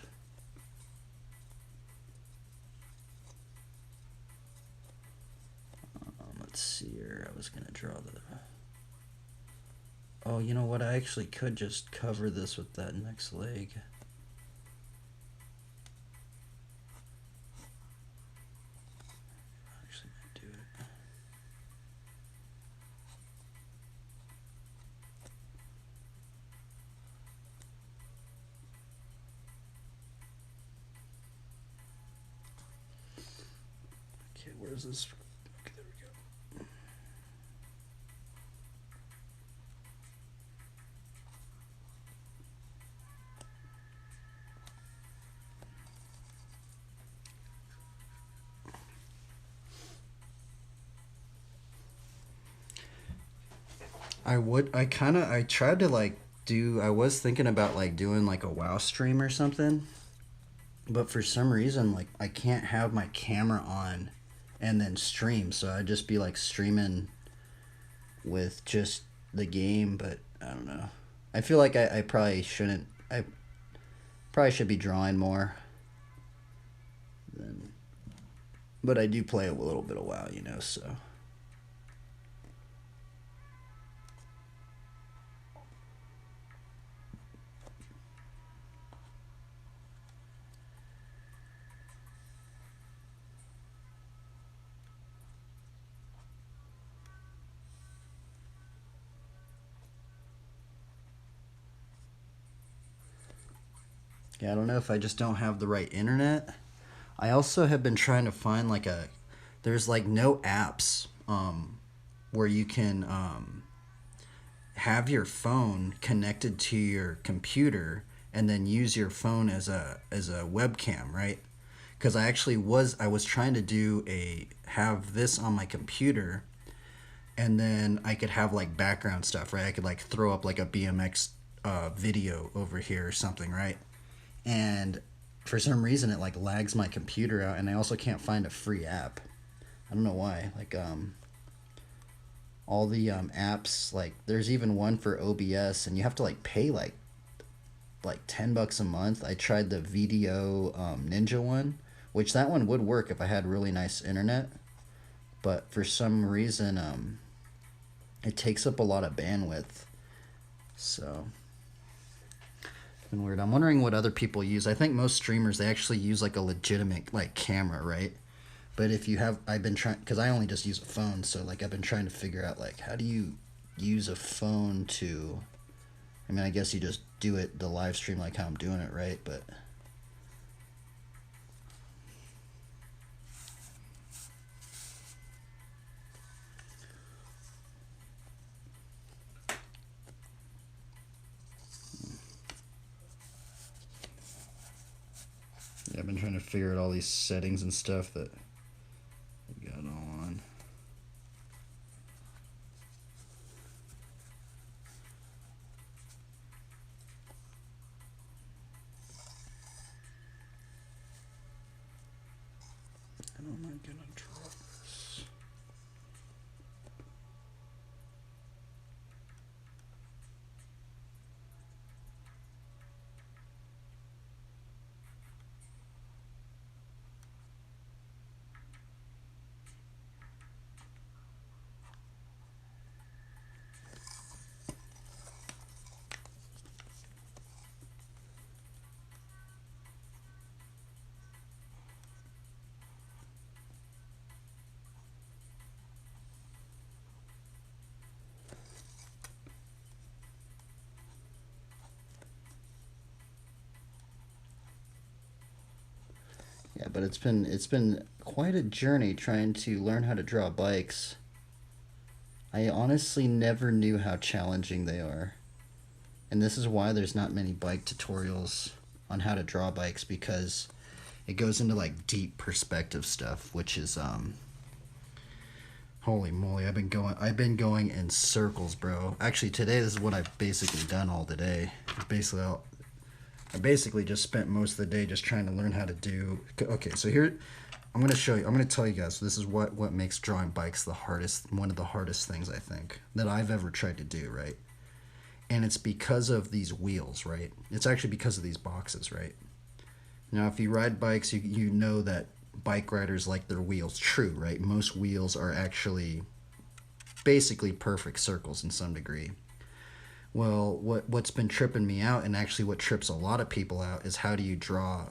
Let's see here. I was gonna draw the. Oh, you know what? I actually could just cover this with that next leg. Actually, do it. Okay, where's this? Okay, there we go. I tried to like I was thinking about like doing like a WoW stream or something, but for some reason like I can't have my camera on and then stream, so I'd just be like streaming with just the game, but I don't know. I feel like I probably shouldn't. I probably should be drawing more. Than, but I do play a little bit of WoW, you know, so. Yeah, I don't know if I just don't have the right internet. I also have been trying to find like there's like no apps where you can have your phone connected to your computer and then use your phone as a webcam, right? Because I was trying to have this on my computer, and then I could have like background stuff, right? I could like throw up like a BMX video over here or something, right? And for some reason it like lags my computer out, and I also can't find a free app. I don't know why. Like all the apps, like there's even one for OBS, and you have to like pay like $10 a month. I tried the video Ninja one, which that one would work if I had really nice internet, but for some reason it takes up a lot of bandwidth. So it's been weird. I'm wondering what other people use. I think most streamers, they actually use like a legitimate like camera, right? But if you have, I've been trying, because I only just use a phone, so like I've been trying to figure out like how do you use a phone to, I mean, I guess you just do it the live stream like how I'm doing it, right? But yeah, I've been trying to figure out all these settings and stuff that I got all on. I don't mind getting on draw this. Yeah, but it's been quite a journey trying to learn how to draw bikes. I honestly never knew how challenging they are. And this is why there's not many bike tutorials on how to draw bikes, because it goes into like deep perspective stuff, which is holy moly, I've been going in circles, bro. Actually, today this is what I've basically done all today. I basically just spent most of the day just trying to learn how to do. Okay, so here I'm going to show you. I'm going to tell you guys. This is what makes drawing bikes the hardest, one of the hardest things I think that I've ever tried to do, right? And it's because of these wheels, right? It's actually because of these boxes, right? Now, if you ride bikes, you know that bike riders like their wheels. True, right? Most wheels are actually basically perfect circles in some degree. Well, what's been tripping me out, and actually what trips a lot of people out, is how do you draw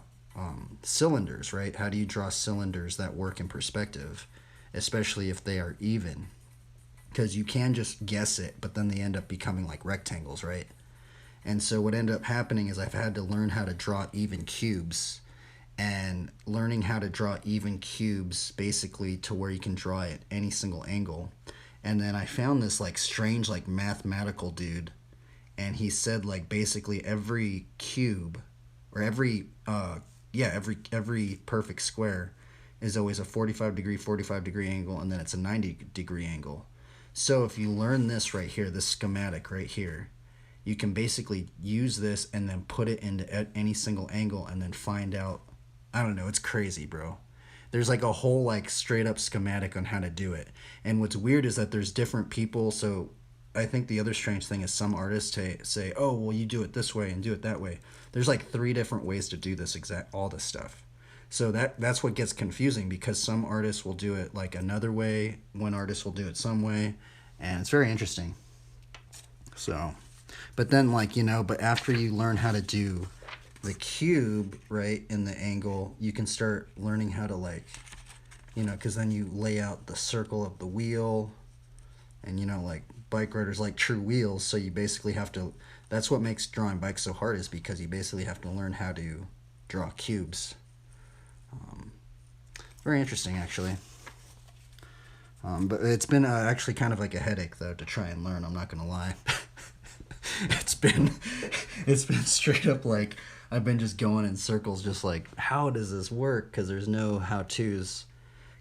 cylinders, right? How do you draw cylinders that work in perspective, especially if they are even? Because you can just guess it, but then they end up becoming like rectangles, right? And so what ended up happening is I've had to learn how to draw even cubes, and learning how to draw even cubes basically to where you can draw it at any single angle. And then I found this like strange like mathematical dude, and he said like basically every cube or every perfect square is always a 45 degree angle, and then it's a 90 degree angle. So if you learn this right here, this schematic right here, you can basically use this and then put it into any single angle and then find out. I don't know, it's crazy, bro. There's like a whole like straight up schematic on how to do it. And what's weird is that there's different people. So I think the other strange thing is some artists say, oh, well, you do it this way and do it that way. There's like 3 different ways to do this all this stuff. So that's what gets confusing, because some artists will do it like another way, one artist will do it some way, and it's very interesting. So, but then like, you know, but after you learn how to do the cube, right, in the angle, you can start learning how to like, you know, because then you lay out the circle of the wheel, and, you know, like bike riders like true wheels, so you basically have to, that's what makes drawing bikes so hard, is because you basically have to learn how to draw cubes. Very interesting, actually. But it's been actually kind of like a headache, though, to try and learn. I'm not gonna lie. it's been straight up like I've been just going in circles, just like, how does this work? Because there's no how-tos.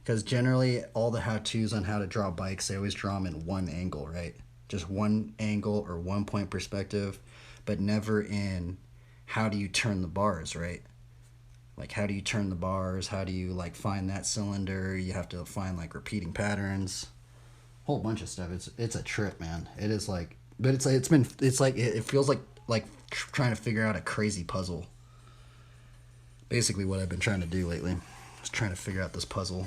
Because generally, all the how-tos on how to draw bikes, they always draw them in one angle, right? Just one angle or one point perspective, but never in how do you turn the bars, right? Like, how do you turn the bars? How do you, like, find that cylinder? You have to find, like, repeating patterns. Whole bunch of stuff. It's a trip, man. It is, like... But it's like, it feels like trying to figure out a crazy puzzle. Basically what I've been trying to do lately. Just trying to figure out this puzzle.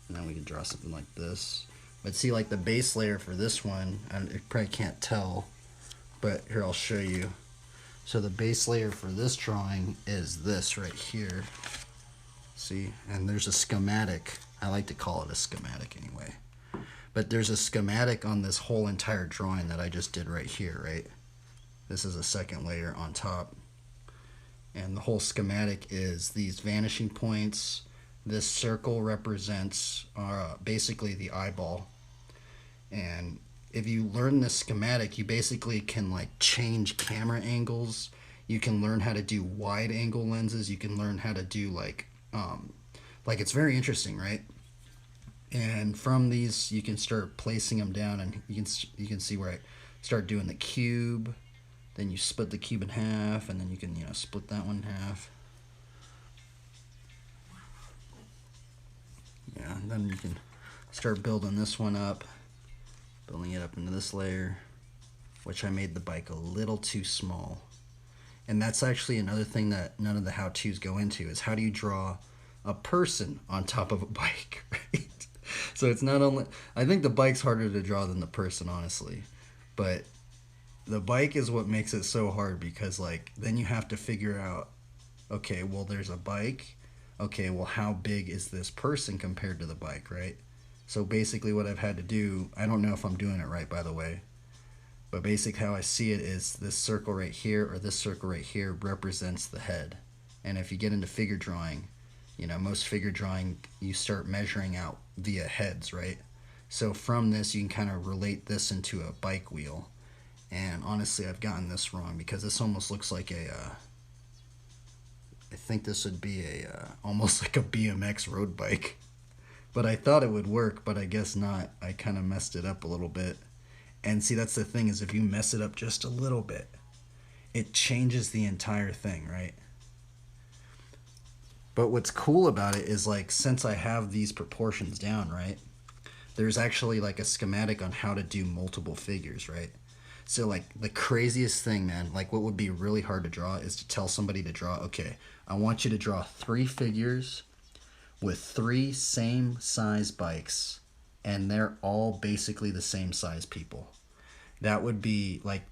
And then we can draw something like this. But see, like, the base layer for this one, you probably can't tell. But here, I'll show you. So the base layer for this drawing is this right here. See? And there's a schematic. I like to call it a schematic anyway. But there's a schematic on this whole entire drawing that I just did right here, right? This is a second layer on top. And the whole schematic is these vanishing points. This circle represents basically the eyeball. And if you learn this schematic, you basically can like change camera angles. You can learn how to do wide angle lenses. You can learn how to do like it's very interesting, right? And from these, you can start placing them down, and you can see where I start doing the cube. Then you split the cube in half, and then you can, you know, split that one in half. Yeah, and then you can start building this one up. Building it up into this layer, which I made the bike a little too small. And that's actually another thing that none of the how-tos go into, is how do you draw a person on top of a bike, right? So it's not only, I think the bike's harder to draw than the person, honestly. But the bike is what makes it so hard, because like then you have to figure out, okay, well, there's a bike. Okay, well, how big is this person compared to the bike, right? So basically what I've had to do, I don't know if I'm doing it right, by the way, but basically how I see it is this circle right here or this circle right here represents the head. And if you get into figure drawing, you know, most figure drawing, you start measuring out via heads, right? So from this, you can kind of relate this into a bike wheel. And honestly, I've gotten this wrong, because this almost looks like I think this would be almost like a BMX road bike. But I thought it would work, but I guess not. I kind of messed it up a little bit. And see, that's the thing, is if you mess it up just a little bit, it changes the entire thing, right? But what's cool about it is, like, since I have these proportions down, right, there's actually like a schematic on how to do multiple figures, right? So like the craziest thing, man, like what would be really hard to draw is to tell somebody to draw, okay, I want you to draw 3 figures with 3 same size bikes, and they're all basically the same size people. That would be like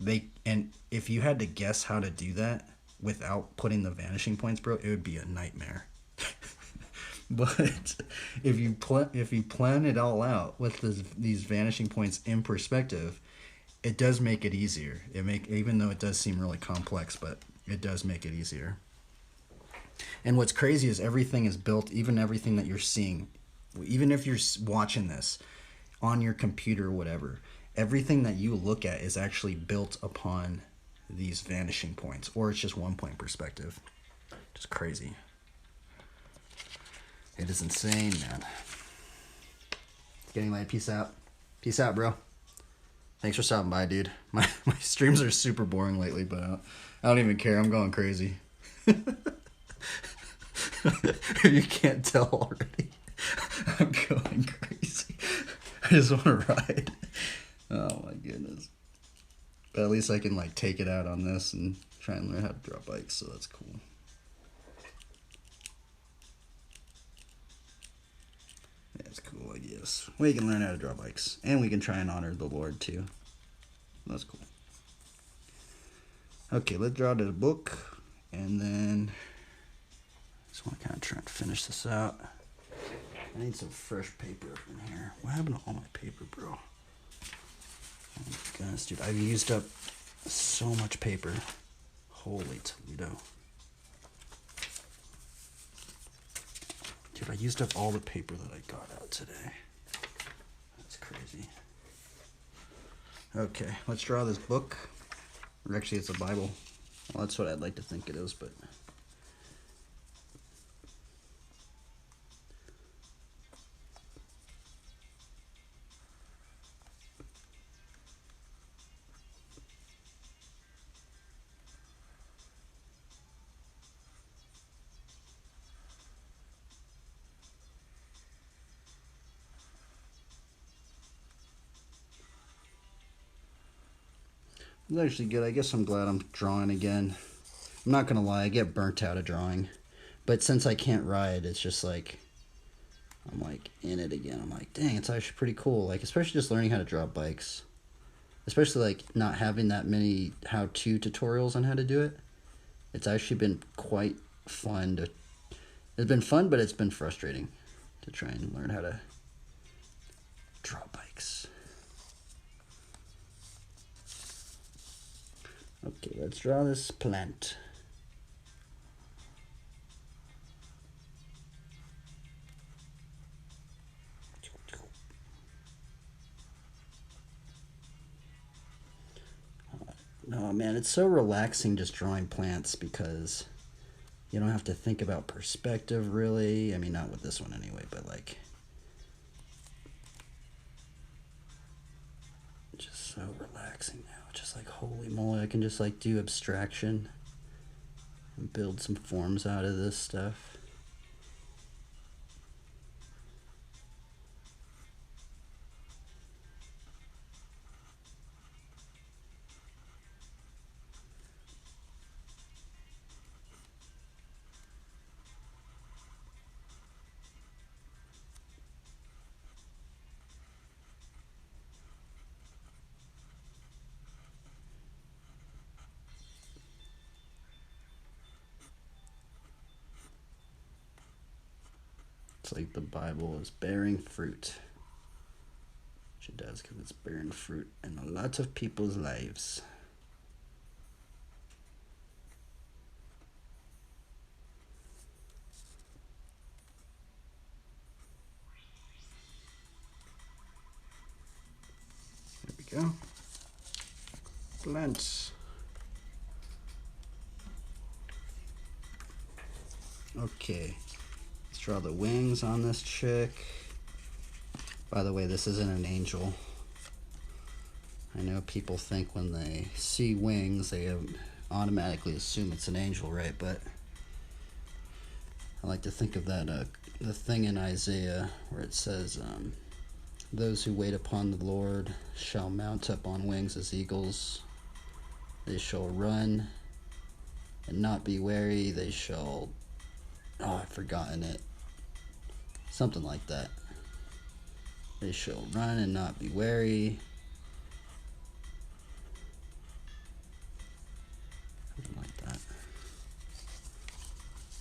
and if you had to guess how to do that without putting the vanishing points, bro, it would be a nightmare. But if you plan it all out with these vanishing points in perspective, it does make it easier. Even though it does seem really complex, but it does make it easier. And what's crazy is everything is built, even everything that you're seeing, even if you're watching this on your computer or whatever, everything that you look at is actually built upon these vanishing points, or it's just 1 point perspective. Just crazy. It is insane, man. Getting light. Peace out. Peace out, bro. Thanks for stopping by, dude. My streams are super boring lately, but I don't even care. I'm going crazy. You can't tell already. I'm going crazy. I just want to ride. Oh my goodness. But at least I can like take it out on this and try and learn how to draw bikes, so that's cool. That's cool, I guess. We can learn how to draw bikes. And we can try and honor the Lord too. That's cool. Okay, let's draw the book. And then I just want to kind of try and finish this out. I need some fresh paper in here. What happened to all my paper, bro? Oh my goodness, dude. I've used up so much paper. Holy Toledo. Dude, I used up all the paper that I got out today. That's crazy. Okay, let's draw this book. Or actually, it's a Bible. Well, that's what I'd like to think it is, but... It's actually good. I guess I'm glad I'm drawing again. I'm not gonna lie, I get burnt out of drawing. But since I can't ride, it's just like I'm like in it again. I'm like, dang, it's actually pretty cool. Like especially just learning how to draw bikes. Especially like not having that many how-to tutorials on how to do it. It's actually been quite fun to it's been fun, but it's been frustrating to try and learn how to draw bikes. Okay, let's draw this plant. Oh man, it's so relaxing just drawing plants because you don't have to think about perspective really. I mean, not with this one anyway, but like just so relaxing now. Just like holy moly, I can just like do abstraction and build some forms out of this stuff. It's like the Bible is bearing fruit. Which it does because it's bearing fruit in a lot of people's lives. There we go. Plants. Okay. Let's draw the wings on this chick. By the way, this isn't an angel. I know people think when they see wings, they automatically assume it's an angel, right? But I like to think of that the thing in Isaiah where it says, those who wait upon the Lord shall mount up on wings as eagles. They shall run and not be weary. They shall... Oh, I've forgotten it. Something like that. They shall run and not be weary. Something like that.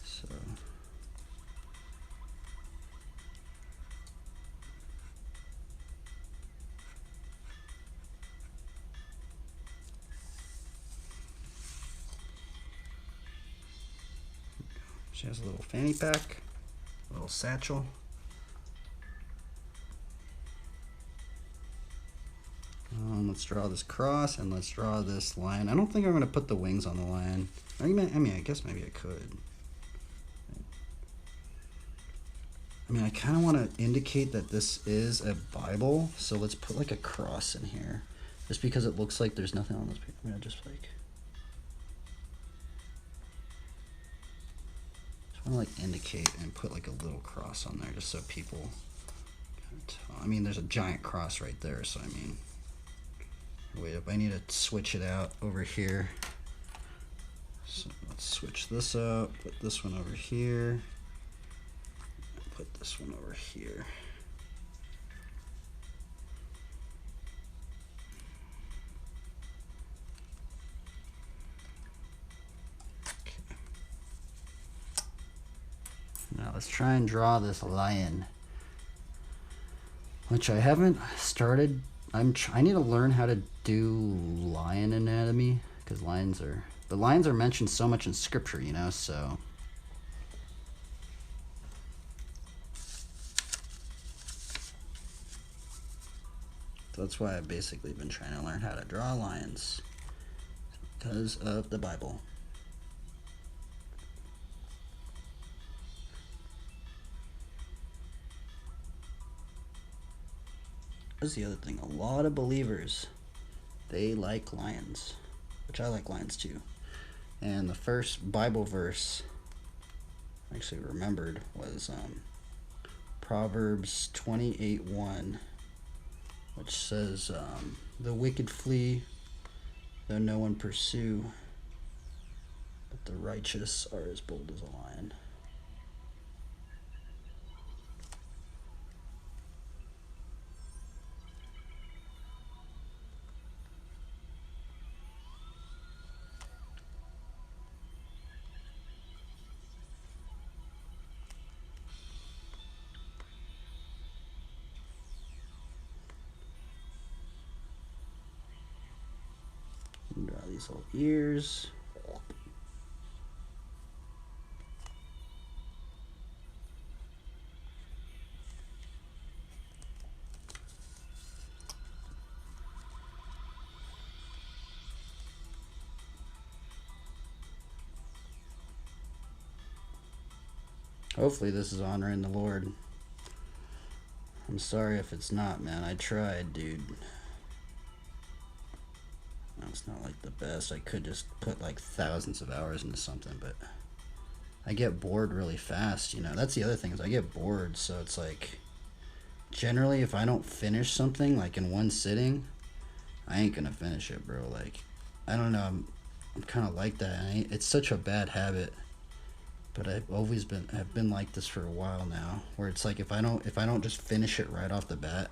So... She has a little fanny pack, a little satchel. Let's draw this cross and let's draw this lion. I don't think I'm going to put the wings on the lion. I mean, I guess maybe I could. I mean, I kind of want to indicate that this is a Bible, so let's put like a cross in here. Just because it looks like there's nothing on this page, I'm gonna just like want to like indicate and put like a little cross on there just so people can tell. I mean, there's a giant cross right there, so I mean, wait up, I need to switch it out over here. So let's switch this out, put this one over here, put this one over here. Now let's try and draw this lion, which I haven't started. I need to learn how to do lion anatomy, because the lions are mentioned so much in scripture, you know, so. That's why I've basically been trying to learn how to draw lions, because of the Bible. That's the other thing. A lot of believers, they like lions, which I like lions too. And the first Bible verse I actually remembered was Proverbs 28:1, which says, "The wicked flee, though no one pursue, but the righteous are as bold as a lion." Draw these little ears. Hopefully this is honoring the Lord. I'm sorry if it's not, man. I tried, dude. It's not like the best. I could just put like thousands of hours into something, but I get bored really fast, you know. That's the other thing, is I get bored, so it's like generally if I don't finish something like in one sitting, I ain't gonna finish it, bro. Like, I don't know, I'm kind of like that. It's such a bad habit, but I've been like this for a while now, where it's like if I don't just finish it right off the bat,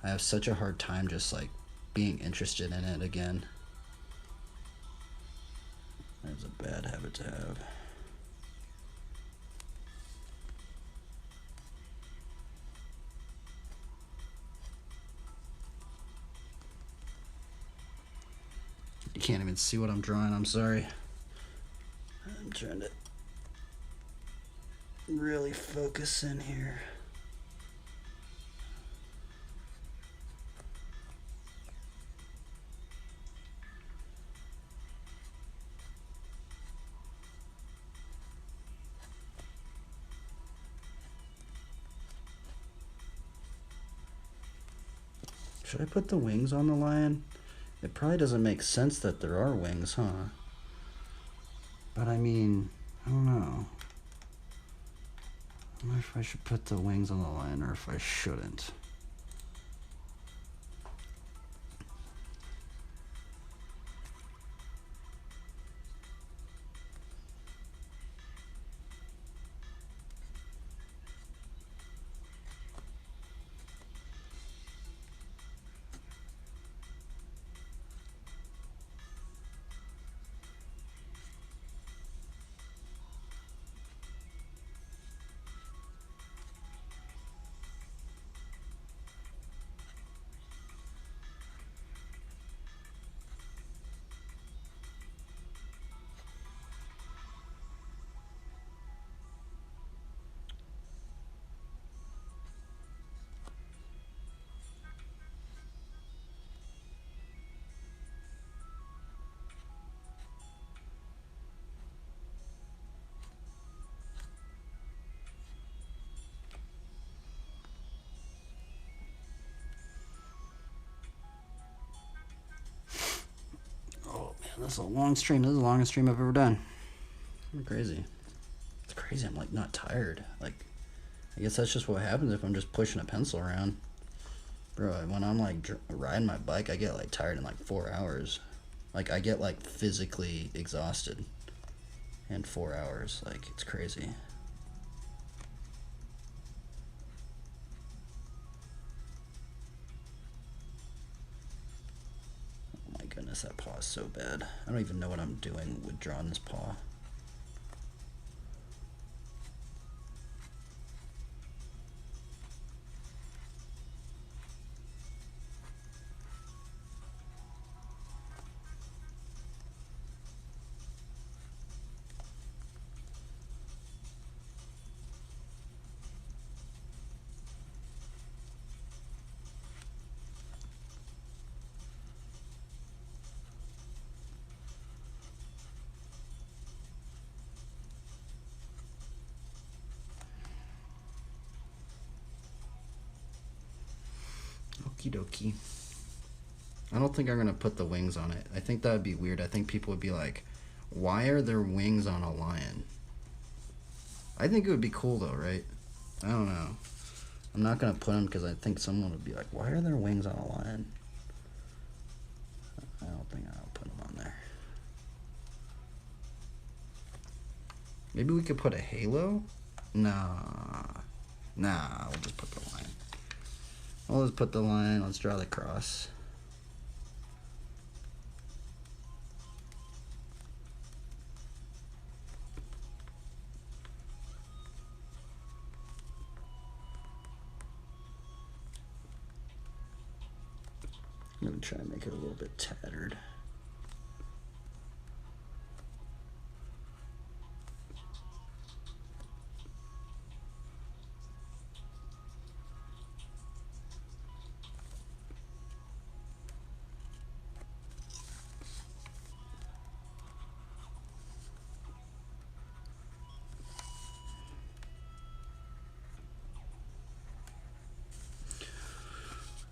I have such a hard time just like being interested in it again. That's a bad habit to have. You can't even see what I'm drawing, I'm sorry. I'm trying to really focus in here. Should I put the wings on the lion? It probably doesn't make sense that there are wings, huh? But I mean, I don't know. I wonder if I should put the wings on the lion or if I shouldn't. This is a long stream. This is the longest stream I've ever done. I'm crazy. It's crazy. I'm like not tired. Like, I guess that's just what happens if I'm just pushing a pencil around. Bro, when I'm like riding my bike, I get like tired in like 4 hours. Like, I get like physically exhausted in 4 hours. Like, it's crazy. Oh my goodness, that paw is so bad. I don't even know what I'm doing with drawing this paw. Okie dokie. I don't think I'm gonna put the wings on it. I think that would be weird. I think people would be like, why are there wings on a lion? I think it would be cool though, right? I don't know. I'm not gonna put them because I think someone would be like, why are there wings on a lion? I don't think I'll put them on there. Maybe we could put a halo? Nah, we'll just put the lion. We'll just put the line. Let's draw the cross. I'm gonna try and make it a little bit tattered.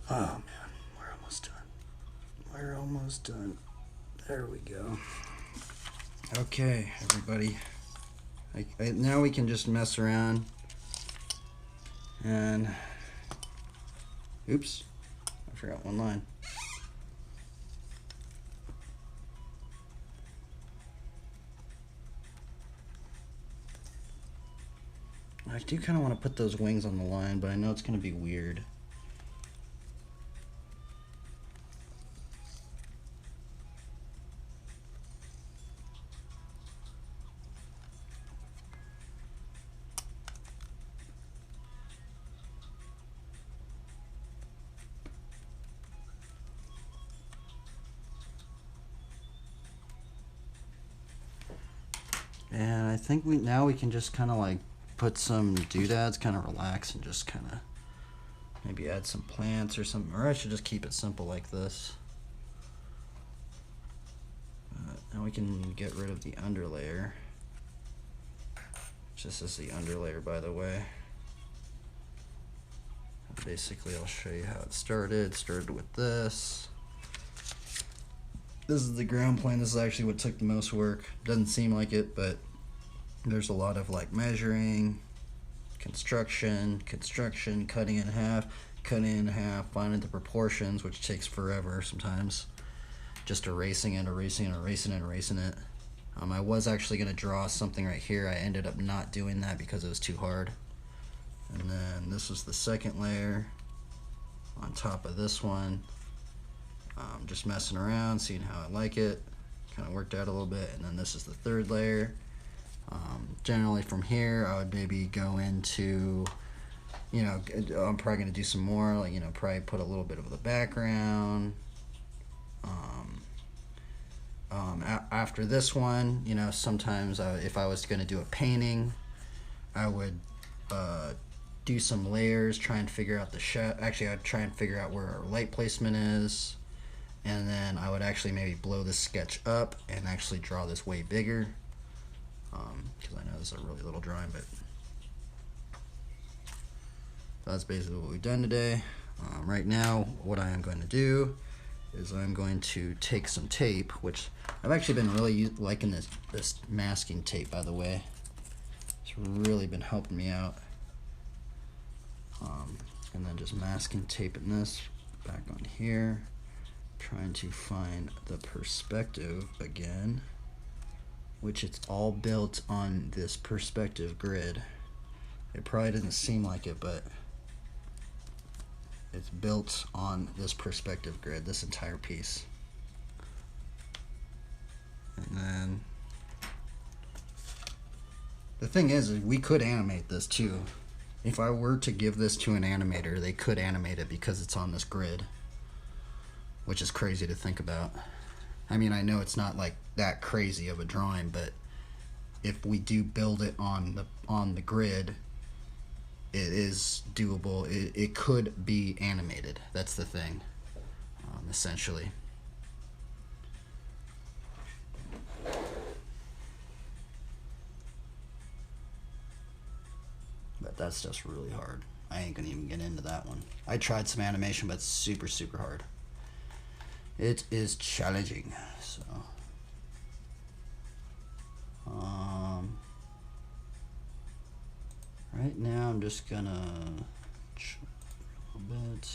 Oh man, we're almost done. We're almost done. There we go. Okay, everybody. Now we can just mess around and oops, I forgot one line. I do kind of want to put those wings on the line, but I know it's going to be weird. And I think now we can just kind of like put some doodads, kind of relax and just kind of maybe add some plants or something. Or I should just keep it simple like this. Now we can get rid of the underlayer. This is the underlayer, by the way. Basically, I'll show you how it started. Started with this. This is the ground plan. This is actually what took the most work. Doesn't seem like it, but there's a lot of like measuring, construction, cutting in half, finding the proportions, which takes forever sometimes. Just erasing it. I was actually going to draw something right here. I ended up not doing that because it was too hard. And then this was the second layer on top of this one. Just messing around, seeing how I like it. Kind of worked out a little bit. And then this is the third layer. Generally from here, I would maybe go into, you know, I'm probably going to do some more, like, you know, probably put a little bit of the background. After this one, you know, sometimes if I was going to do a painting, I would do some layers, try and figure out the actually I'd try and figure out where our light placement is, and then I would actually maybe blow this sketch up and actually draw this way bigger, because I know this is a really little drawing, but that's basically what we've done today. Right now what I am going to do is I'm going to take some tape, which I've actually been really liking this masking tape, by the way. It's really been helping me out. And then just masking taping this back on here, trying to find the perspective again, which it's all built on this perspective grid. It probably doesn't seem like it, but it's built on this perspective grid, this entire piece. And then the thing is we could animate this too. If I were to give this to an animator, they could animate it because it's on this grid, which is crazy to think about. I mean, I know it's not like that crazy of a drawing, but if we do build it on the grid, it is doable. It could be animated. That's the thing, essentially. But that's just really hard. I ain't gonna even get into that one. I tried some animation, but it's super, super hard. It is challenging. So, right now I'm just gonna a little bit.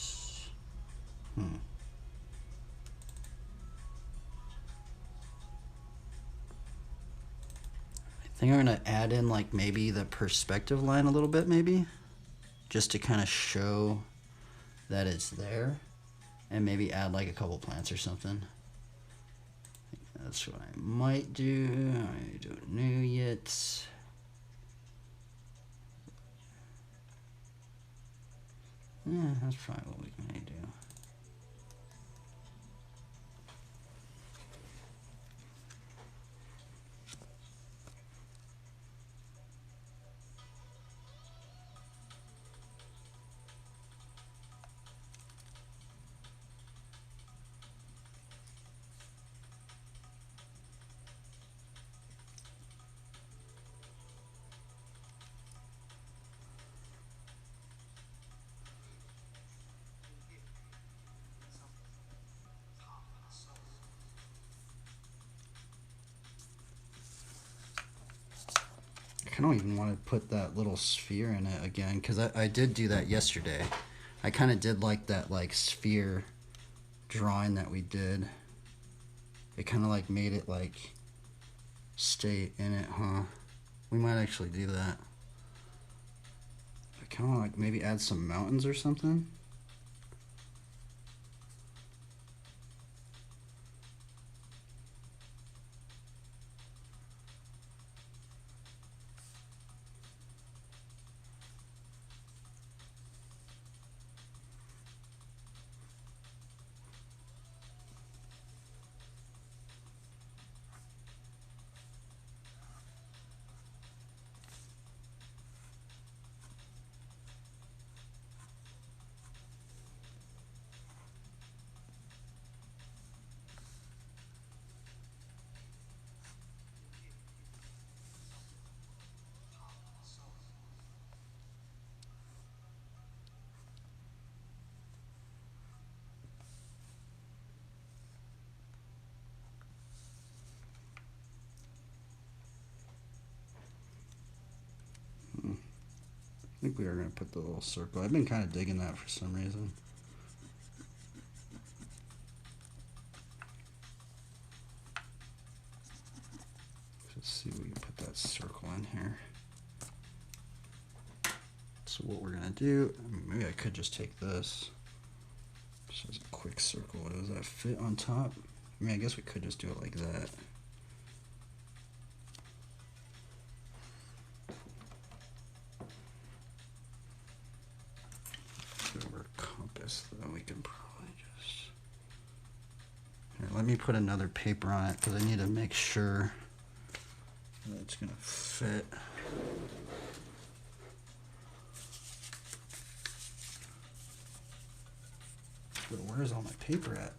I think I'm gonna add in like maybe the perspective line a little bit, maybe, just to kind of show that it's there, and maybe add like a couple plants or something. That's what I might do. I don't know yet. Yeah, that's probably what we may do. I don't even want to put that little sphere in it again, because I did do that yesterday. I kind of did like that like sphere drawing that we did. It kind of like made it like stay in it, huh? We might actually do that. I kind of like maybe add some mountains or something. I think we are going to put the little circle. I've been kind of digging that for some reason. Let's see if we can put that circle in here. So what we're going to do, maybe I could just take this. Just as a quick circle. Does that fit on top? I mean, I guess we could just do it like that. Compass, though, we can probably just. Here, let me put another paper on it because I need to make sure that it's gonna fit. But where's all my paper at?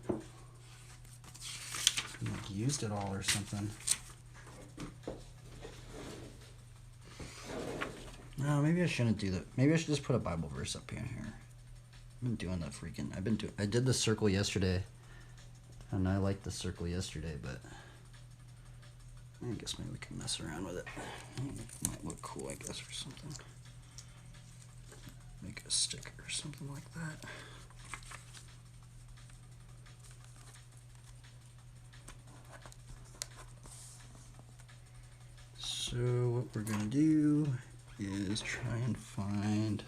I like used it all or something. No, maybe I shouldn't do that. Maybe I should just put a Bible verse up in here. I've been doing that freaking. I did the circle yesterday, and I liked the circle yesterday, but I guess maybe we can mess around with it. It might look cool, I guess, or something. Make a sticker or something like that. So what we're gonna do is try and find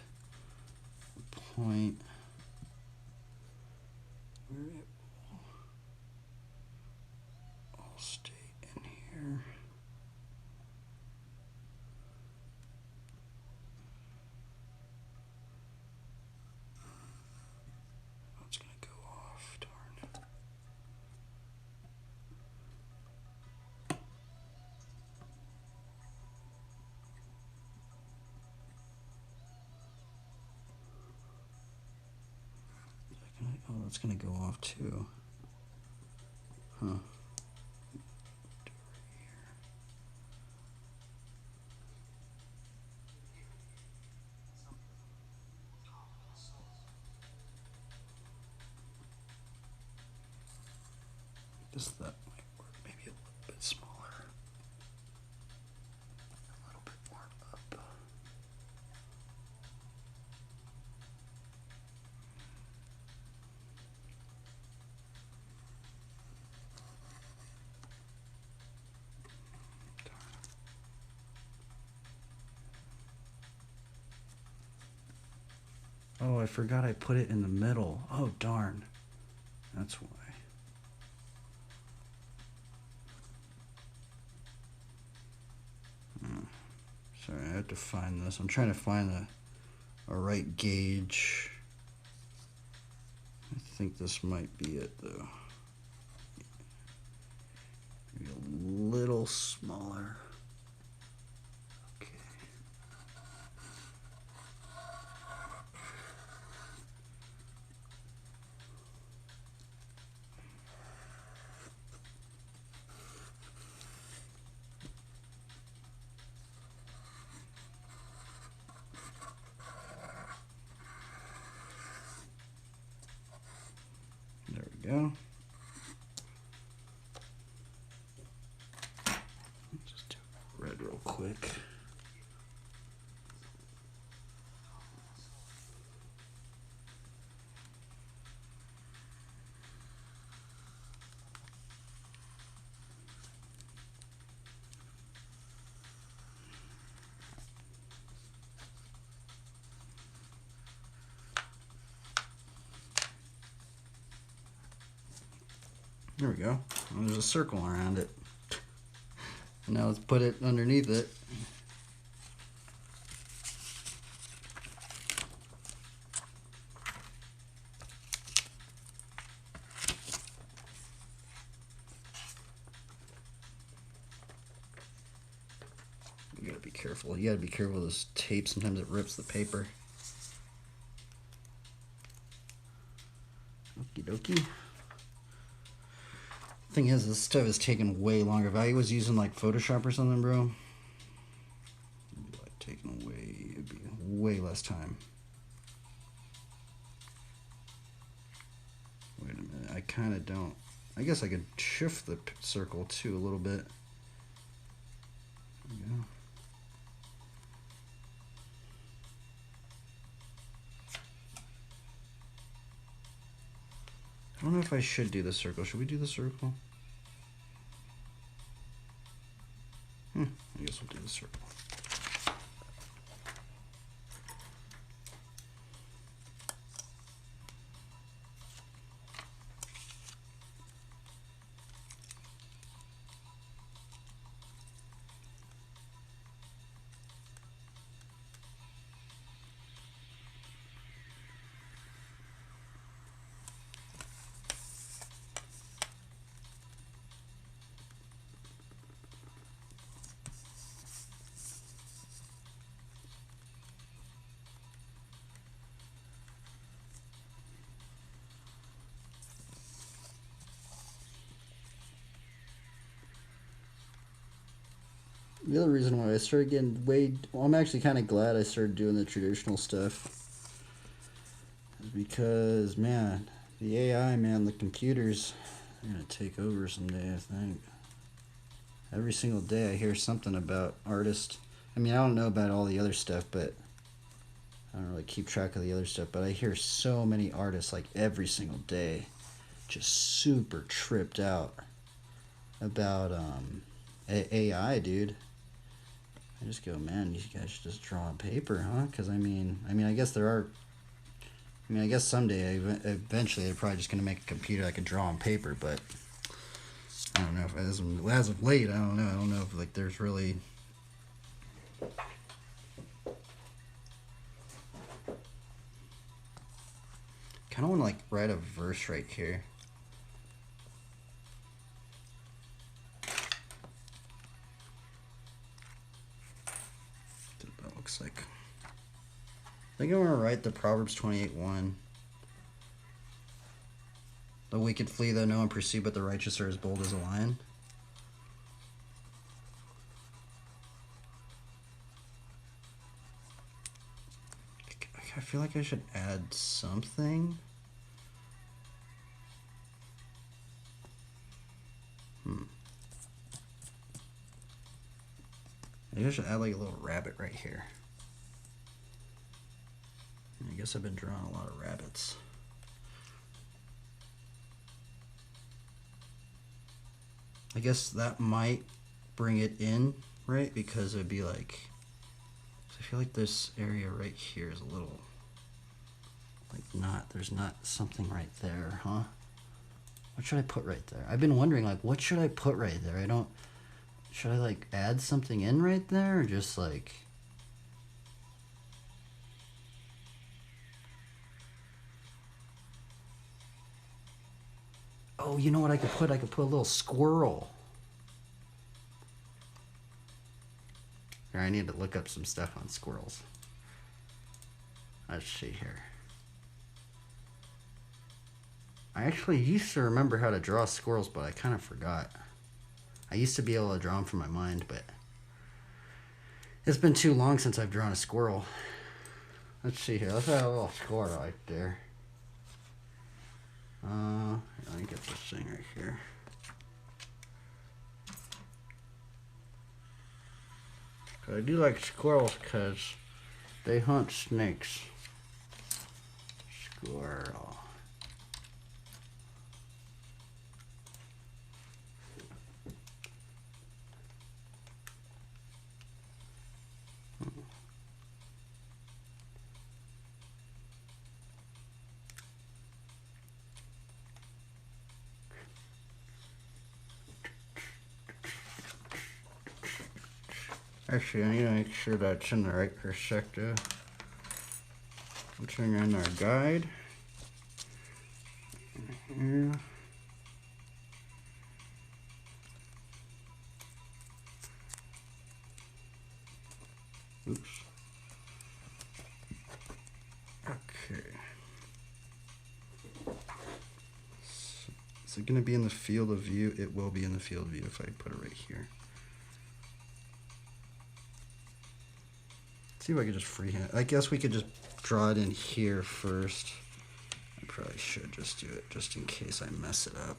a point where it will all stay in here. Oh, it's gonna go off, darn. Oh, that's gonna go off too. Huh. Do it right here. Guess that might work. Maybe a little bit smaller. A little bit more up. Oh, I forgot I put it in the middle. Oh, darn. That's why. Sorry, I have to find this. I'm trying to find a right gauge. I think this might be it, though. Maybe a little smaller. Okay. There we go. Just do red real quick. There we go. And there's a circle around it. And now let's put it underneath it. You gotta be careful. You gotta be careful with this tape. Sometimes it rips the paper. Okie dokie. Thing is, this stuff is taking way longer. If I was using like Photoshop or something, bro, it'd be like taking it'd be way less time. Wait a minute, I kind of don't. I guess I could shift the circle too a little bit. There we go. I don't know if I should do the circle. Should we do the circle? I guess we'll do the circle. The other reason why I started getting I'm actually kind of glad I started doing the traditional stuff. is because, man, the AI, man, the computers are going to take over someday, I think. Every single day I hear something about artists. I mean, I don't know about all the other stuff, but I don't really keep track of the other stuff, but I hear so many artists like every single day just super tripped out about AI, dude. I just go, man, you guys should just draw on paper, huh? Because I mean, I guess there are. I mean, I guess someday, eventually, they're probably just gonna make a computer that can draw on paper. But I don't know if as of late, I don't know. I don't know if like there's really. Kind of want to like write a verse right here. That looks like. I think I'm gonna write the Proverbs 28:1. The wicked flee though no one pursue, but the righteous are as bold as a lion. I feel like I should add something. Maybe I should add like a little rabbit right here. I guess I've been drawing a lot of rabbits. I guess that might bring it in, right? Because it'd be like, I feel like this area right here is a little, like there's not something right there, huh? What should I put right there? I've been wondering, like, what should I put right there? Should I like add something in right there or just like, oh, you know what I could put? I could put a little squirrel. Here, I need to look up some stuff on squirrels. Let's see here. I actually used to remember how to draw squirrels, but I kind of forgot. I used to be able to draw them from my mind, but it's been too long since I've drawn a squirrel. Let's see here. Let's add a little squirrel right there. Let me get this thing right here. I do like squirrels because they hunt snakes. Squirrel. Actually, I need to make sure that's in the right perspective. I'm turning on our guide. Here. Oops. Okay. So, is it going to be in the field of view? It will be in the field of view if I put it right here. See if I could just freehand. I guess we could just draw it in here first. I probably should just do it just in case I mess it up.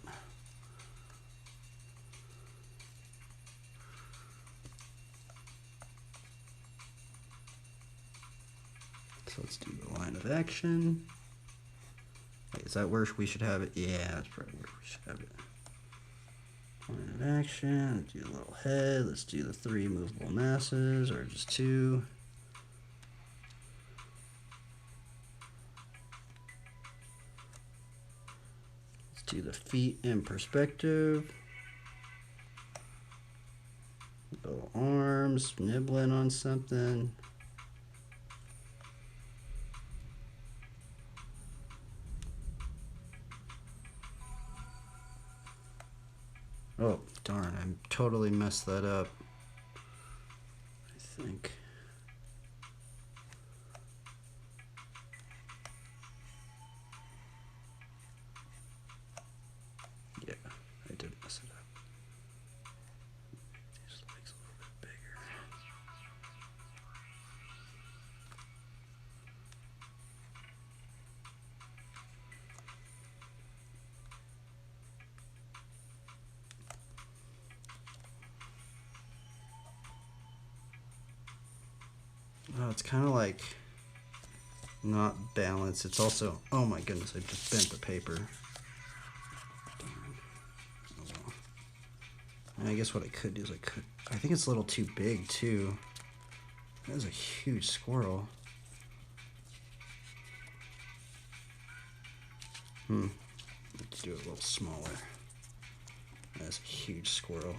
So let's do the line of action. Wait, is that where we should have it? Yeah, that's probably where we should have it. Line of action. Let's do a little head. Let's do the 3 movable masses, or just 2. Do the feet in perspective. Little arms, nibbling on something. Oh, darn, I totally messed that up. I think. Yeah, I did mess it up. These legs a little bit bigger. it's kind of like not balanced. It's also, oh my goodness, I just bent the paper. Oh well. And I guess what I could do is I think it's a little too big too. That is a huge squirrel. Let's do it a little smaller. That's a huge squirrel.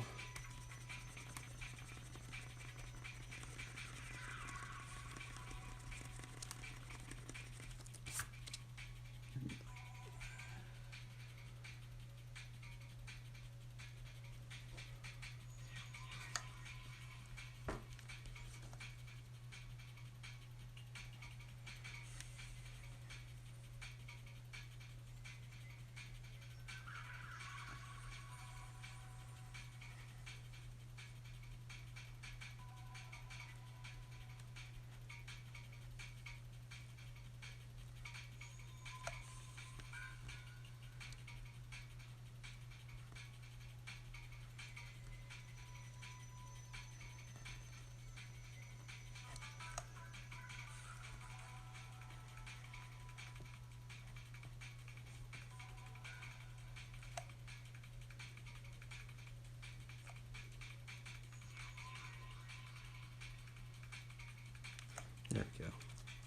There we go.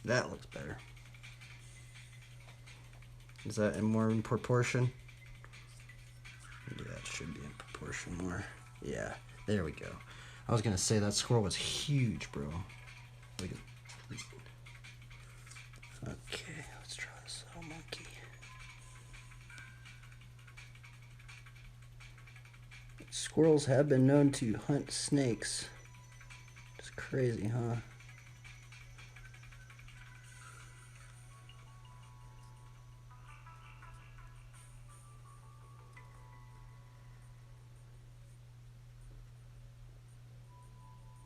That looks better. Is that more in proportion? Yeah, it should be in proportion more. Yeah, there we go. I was gonna say that squirrel was huge, bro. Look at. Okay, let's try this little monkey. Squirrels have been known to hunt snakes. It's crazy, huh?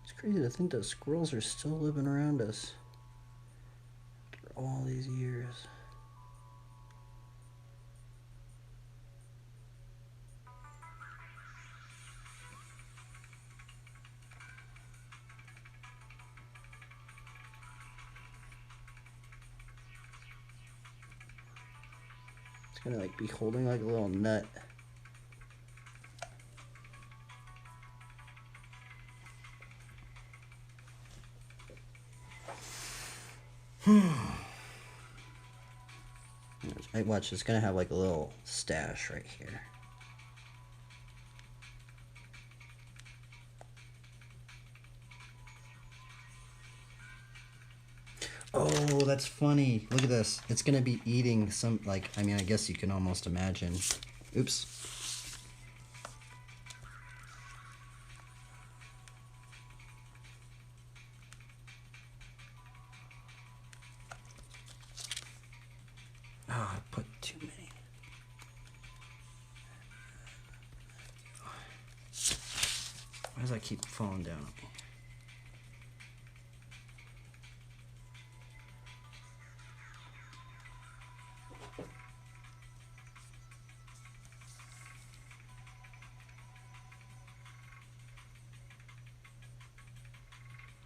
It's crazy to think that squirrels are still living around us after all these years. It's gonna like be holding like a little nut. Watch, it's gonna have like a little stash right here. Oh, that's funny. Look at this. It's gonna be eating some, like, I mean, I guess you can almost imagine. Oops. Oh, I put too many. Why does that keep falling down on me?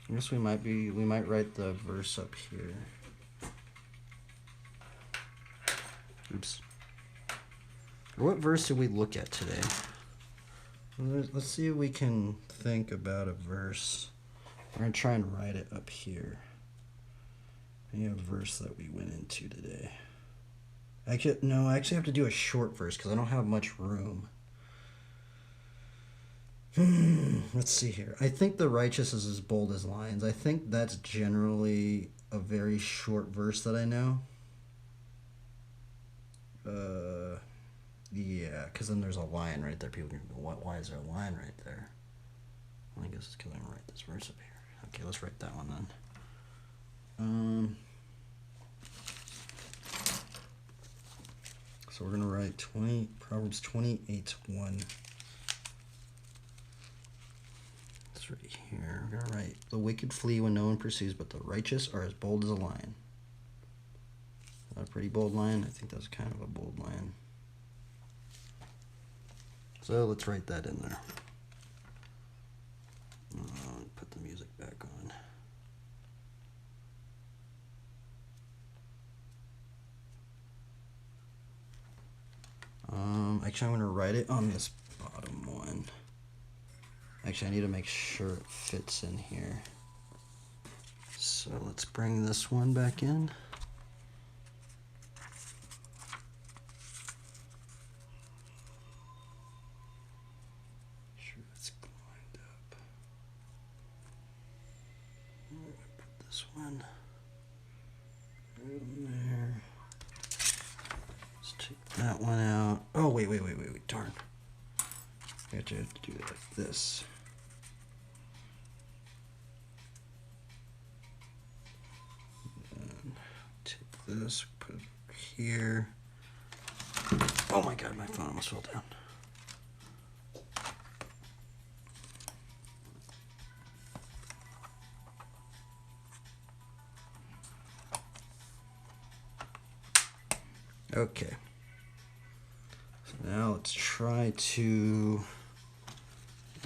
I guess we might write the verse up here. Oops. What verse did we look at today? Let's see if we can think about a verse. We're gonna try and write it up here. Any verse that we went into today. I actually have to do a short verse because I don't have much room. Let's see here. I think the righteous is as bold as lions. I think that's generally a very short verse that I know. Yeah, because then there's a lion right there. People can go, why is there a lion right there? Well, I guess it's because I'm gonna write this verse up here. Okay, let's write that one then. So we're gonna write Proverbs 28:1. It's right here. We're gonna write, the wicked flee when no one pursues, but the righteous are as bold as a lion. Is that a pretty bold lion? I think that's kind of a bold lion. So let's write that in there. Put the music back on. Actually, I'm gonna write it on this bottom one. Actually, I need to make sure it fits in here. So let's bring this one back in. Sure it's lined up. I'm gonna put this one right in there. Let's take that one out. Oh, wait, darn. I have to do it like this. And take this, put it here. Oh my god, my phone almost fell down. Okay. So now let's try to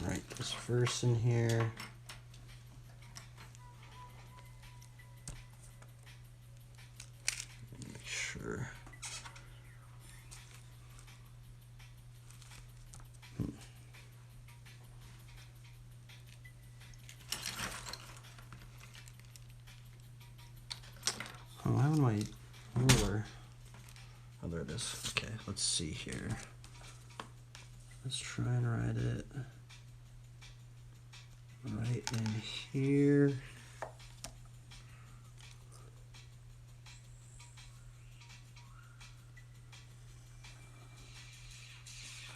write this verse in here. Make sure. Oh, I have my ruler. Oh, there it is. Okay, let's see here. Let's try and write it right in here.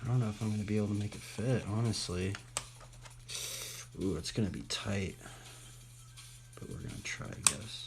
I don't know if I'm going to be able to make it fit, honestly. Ooh, it's going to be tight. But we're going to try, I guess.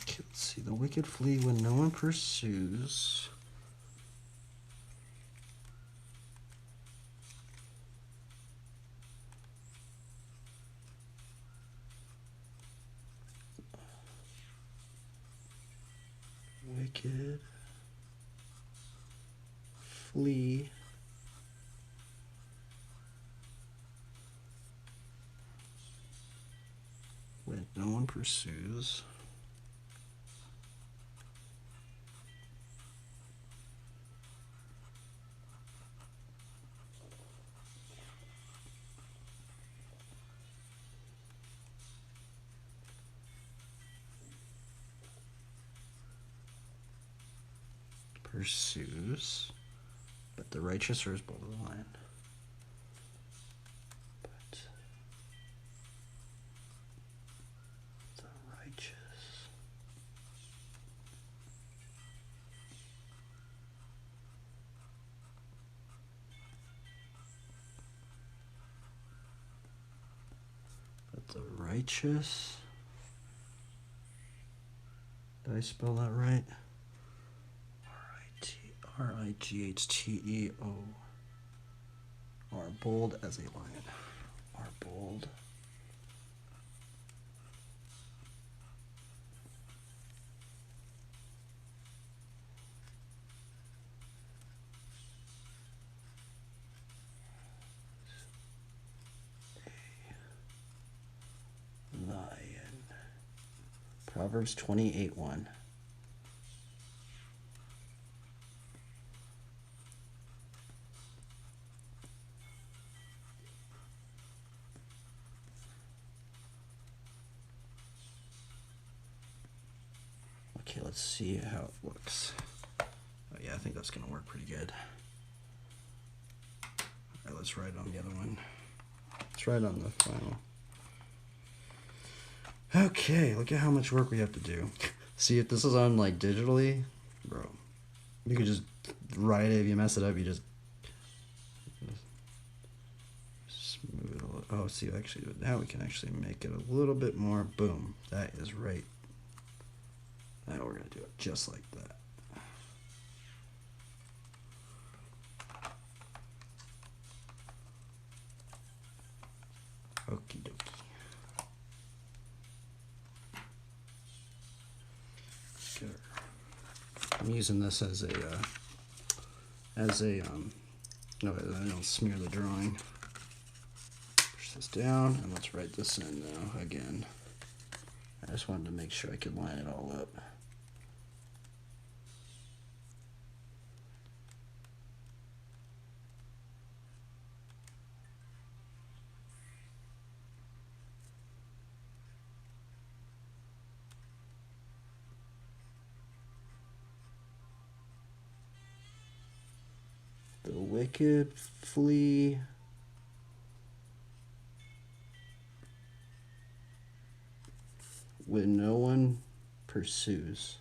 Okay, let's see. The wicked flee when no one pursues. Wicked flee when no one pursues. Pursues, but the righteous are as bold as a lion. But the righteous. But the righteous. Did I spell that right? Rightheo are bold as a lion. Are bold. A lion. Proverbs 28:1. Okay, let's see how it looks. Oh yeah, I think that's gonna work pretty good. Alright, let's write on the other one. Let's write on the final. Okay, look at how much work we have to do. See, if this is on like digitally, bro, you could just write it. If you mess it up, you just smooth it a little. Oh, see, actually, now we can actually make it a little bit more. Boom, that is right. Now we're gonna do it just like that. Okie dokie. I'm using this as a no, it'll smear the drawing. Push this down, and let's write this in now again. I just wanted to make sure I could line it all up. The wicked flee when no one pursues.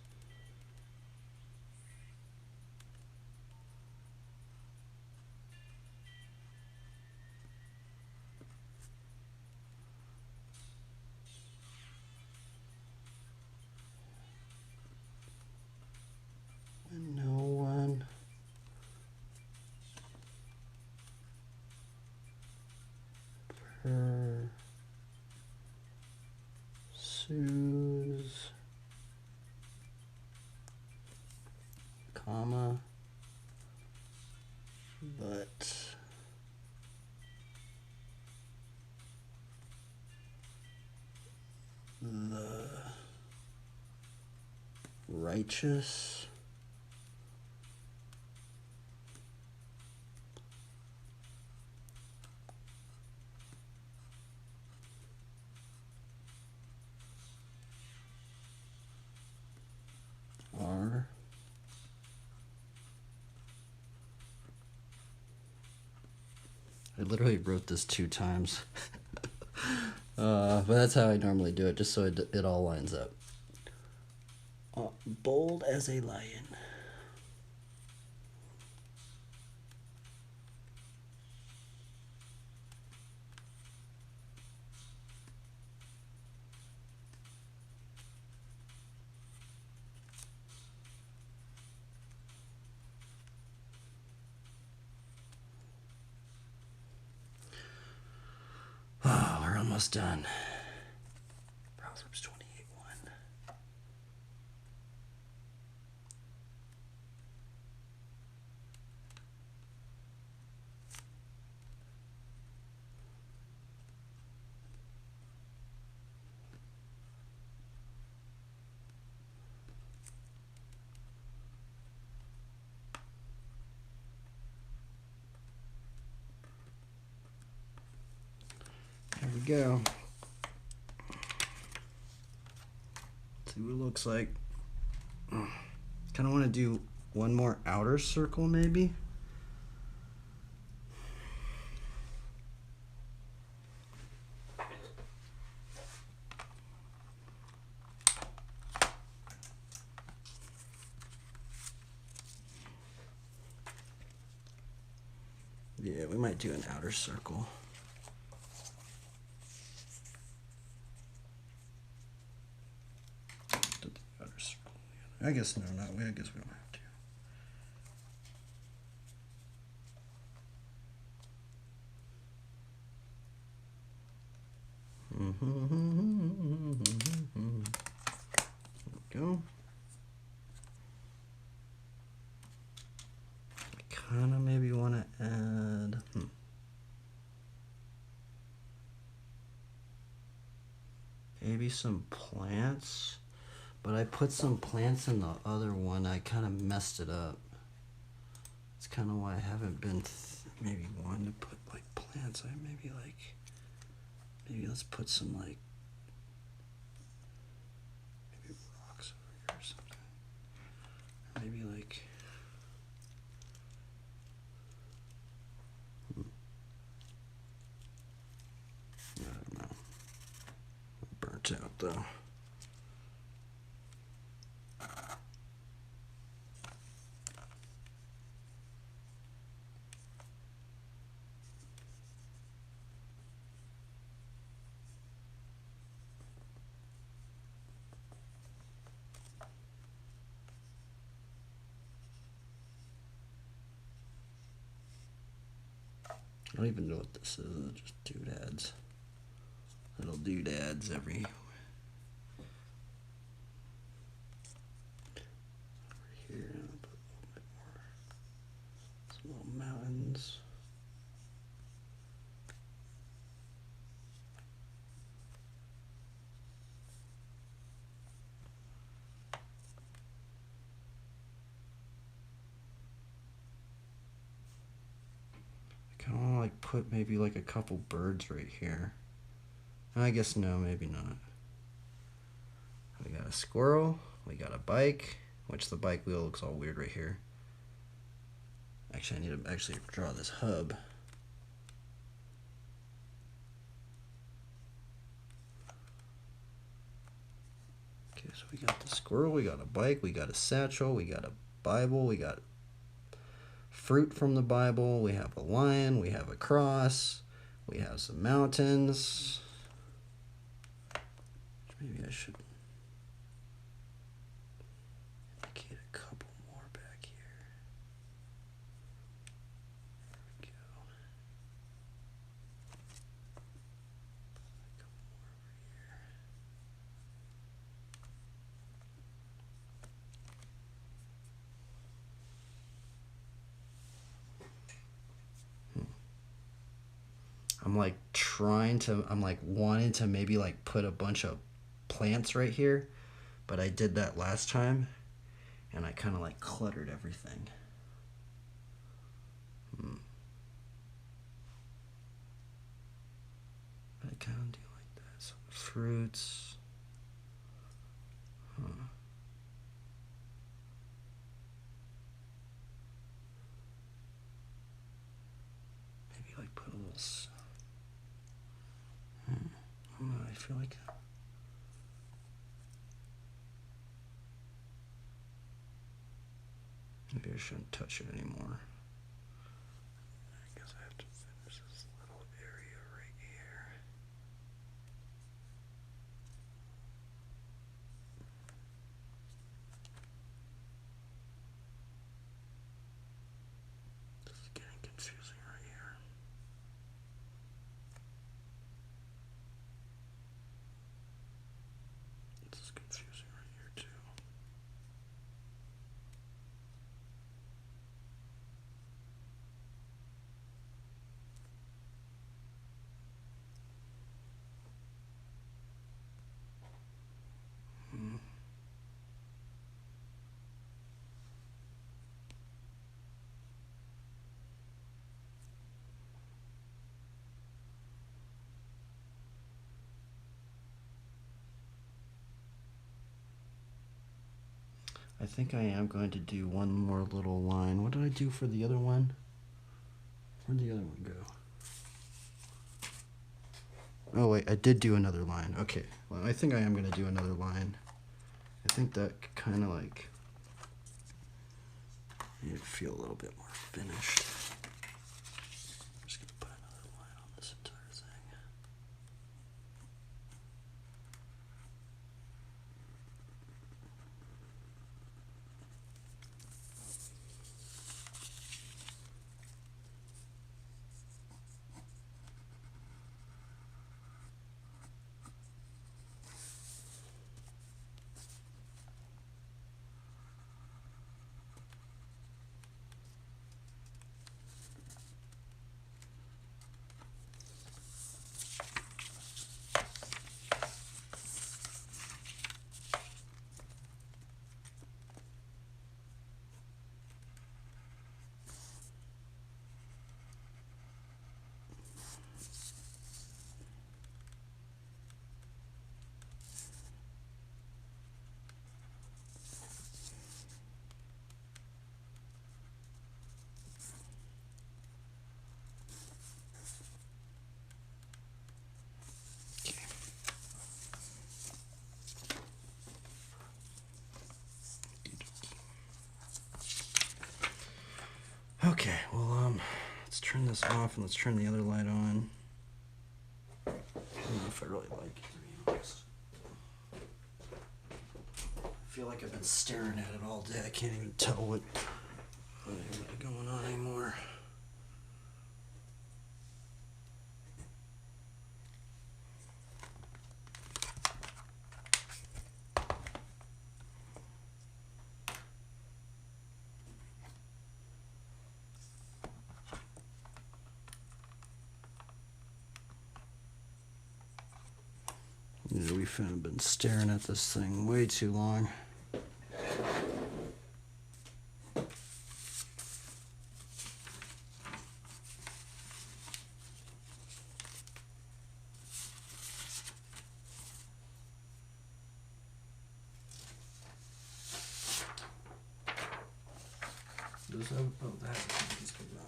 When no one pursues, comma, but the righteous are I literally wrote this 2 times. But that's how I normally do it, just so it all lines up. Bold as a lion. Oh, we're almost done. Proverbs 28:1. There we go. See what it looks like. Kind of want to do one more outer circle, maybe. Yeah, we might do an outer circle. Did the outer circle. I guess no, not we. I guess we don't have to. There we go. I kind of maybe want to add. Maybe some plants, but I put some plants in the other one. I kind of messed it up. It's kind of why I haven't been maybe wanting to put like plants. Maybe let's put some like maybe rocks over here or something. Or maybe like I don't know. Burnt out though. I don't even know what this is. It's just doodads. Little doodads every. Over here. mountains. I kind of want to like put maybe like a couple birds right here. I guess no, maybe not. We got a squirrel. We got a bike, which the bike wheel looks all weird right here. Actually, I need to actually draw this hub. Okay, so we got the squirrel, we got a bike, we got a satchel, we got a Bible, we got fruit from the Bible, we have a lion, we have a cross, we have some mountains. Maybe I should indicate a couple more back here. There we go. A couple more over here. I'm like I'm like wanting to maybe like put a bunch of plants right here, but I did that last time and I kind of like cluttered everything. But I kind of do like that. So the fruits. Maybe like put a little. I don't know, I feel like. Maybe I shouldn't touch it anymore. I guess I have to finish this little area right here. This is getting confusing right here. This is confusing right here too. I think I am going to do one more little line. What did I do for the other one? Where'd the other one go? Oh wait, I did do another line. Okay, well I think I am going to do another line. I think that kind of like made it feel a little bit more finished. I'm just going to put another line on this entire thing. Okay, well, let's turn this off and let's turn the other light on. I don't know if I really like it, to be honest. I feel like I've been staring at it all day. I can't even tell what's going on anymore. we've been staring at this thing way too long. Does that, oh, that's good enough.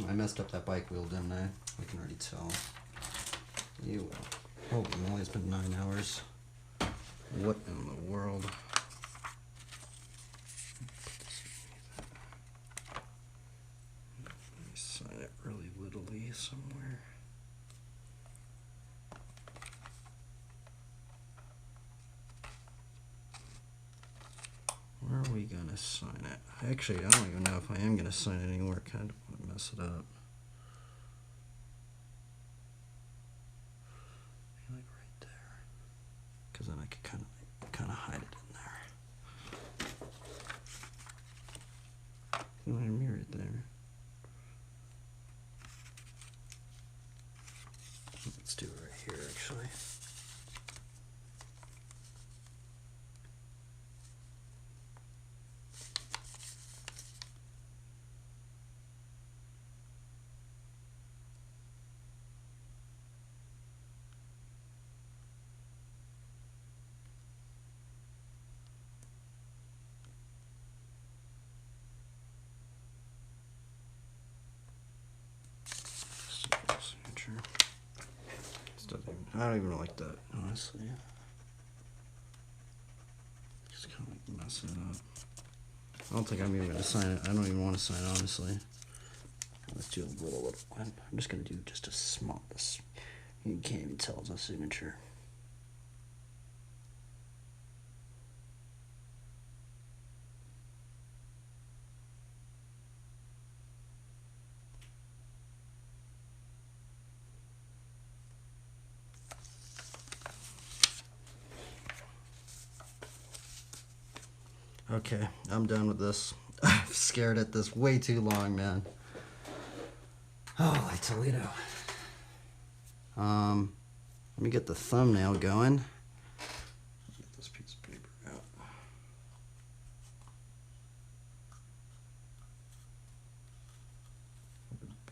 I messed up that bike wheel, didn't I? I can already tell. You will. Holy moly, it's been 9 hours. What in the world? Let me sign it really littly somewhere. Where are we gonna sign it? Actually, I don't even know if I am gonna sign it anywhere. Kind of want to mess it up. Like right there, because then I could kind of hide it in there. You want to mirror it there? Let's do it right here, actually. Signature. I don't even like that, honestly. Just kind of like messing it up. I don't think I'm even gonna sign it. I don't even want to sign, honestly. Let's do a little one. I'm just gonna do just a small. You can't even tell it's a signature. Okay, I'm done with this. I've stared at this way too long, man. Oh, Toledo. Let me get the thumbnail going. Get this piece of paper out.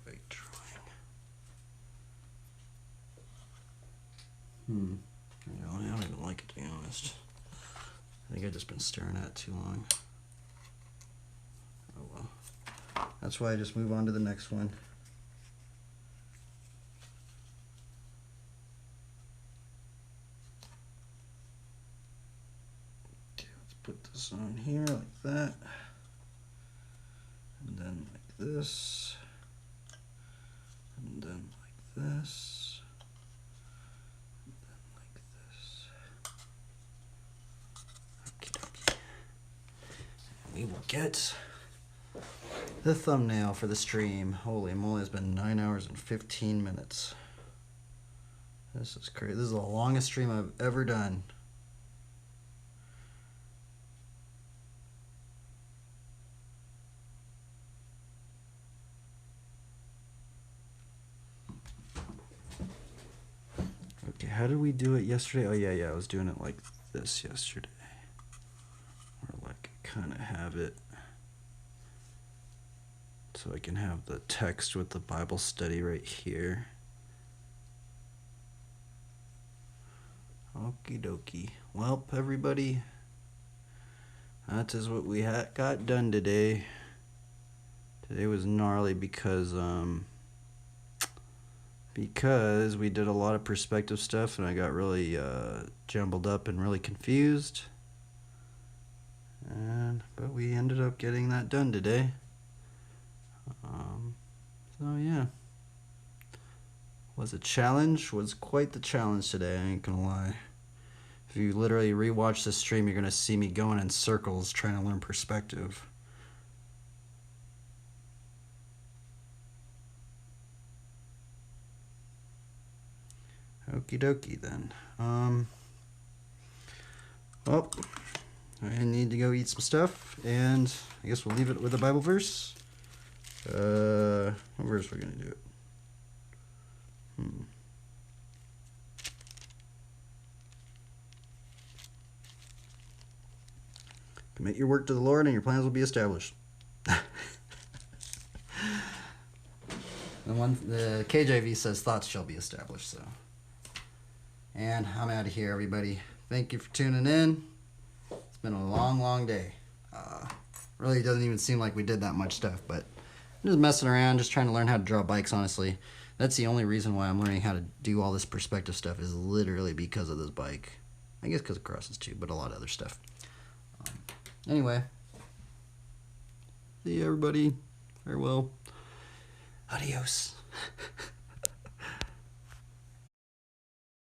Bike drawing. You know, I don't even like it, to be honest. I think I've just been staring at it too long. Oh well. That's why I just move on to the next one. Okay, let's put this on here like that. And then like this. And then like this. And then like this. Okie dokie. We will get the thumbnail for the stream. Holy moly, it's been 9 hours and 15 minutes. This is crazy. This is the longest stream I've ever done. Okay, how did we do it yesterday? Oh yeah, I was doing it like this yesterday. Or like kind of have it so I can have the text with the Bible study right here. Okie dokie. Well, everybody, that is what we got done today. Today was gnarly because we did a lot of perspective stuff and I got really jumbled up and really confused. But we ended up getting that done today. So yeah, was a challenge. Was quite the challenge today. I ain't gonna lie. If you literally rewatch the stream, you're gonna see me going in circles trying to learn perspective. Okie dokie then. Well, I need to go eat some stuff, and I guess we'll leave it with a Bible verse. What verse are we gonna do it? Commit your work to the Lord, and your plans will be established. The KJV says thoughts shall be established. So, and I'm out of here, everybody. Thank you for tuning in. It's been a long, long day. Really doesn't even seem like we did that much stuff, but I'm just messing around, just trying to learn how to draw bikes, honestly. That's the only reason why I'm learning how to do all this perspective stuff, is literally because of this bike. I guess because it crosses too, but a lot of other stuff. Anyway. See you, everybody. Farewell. Adios.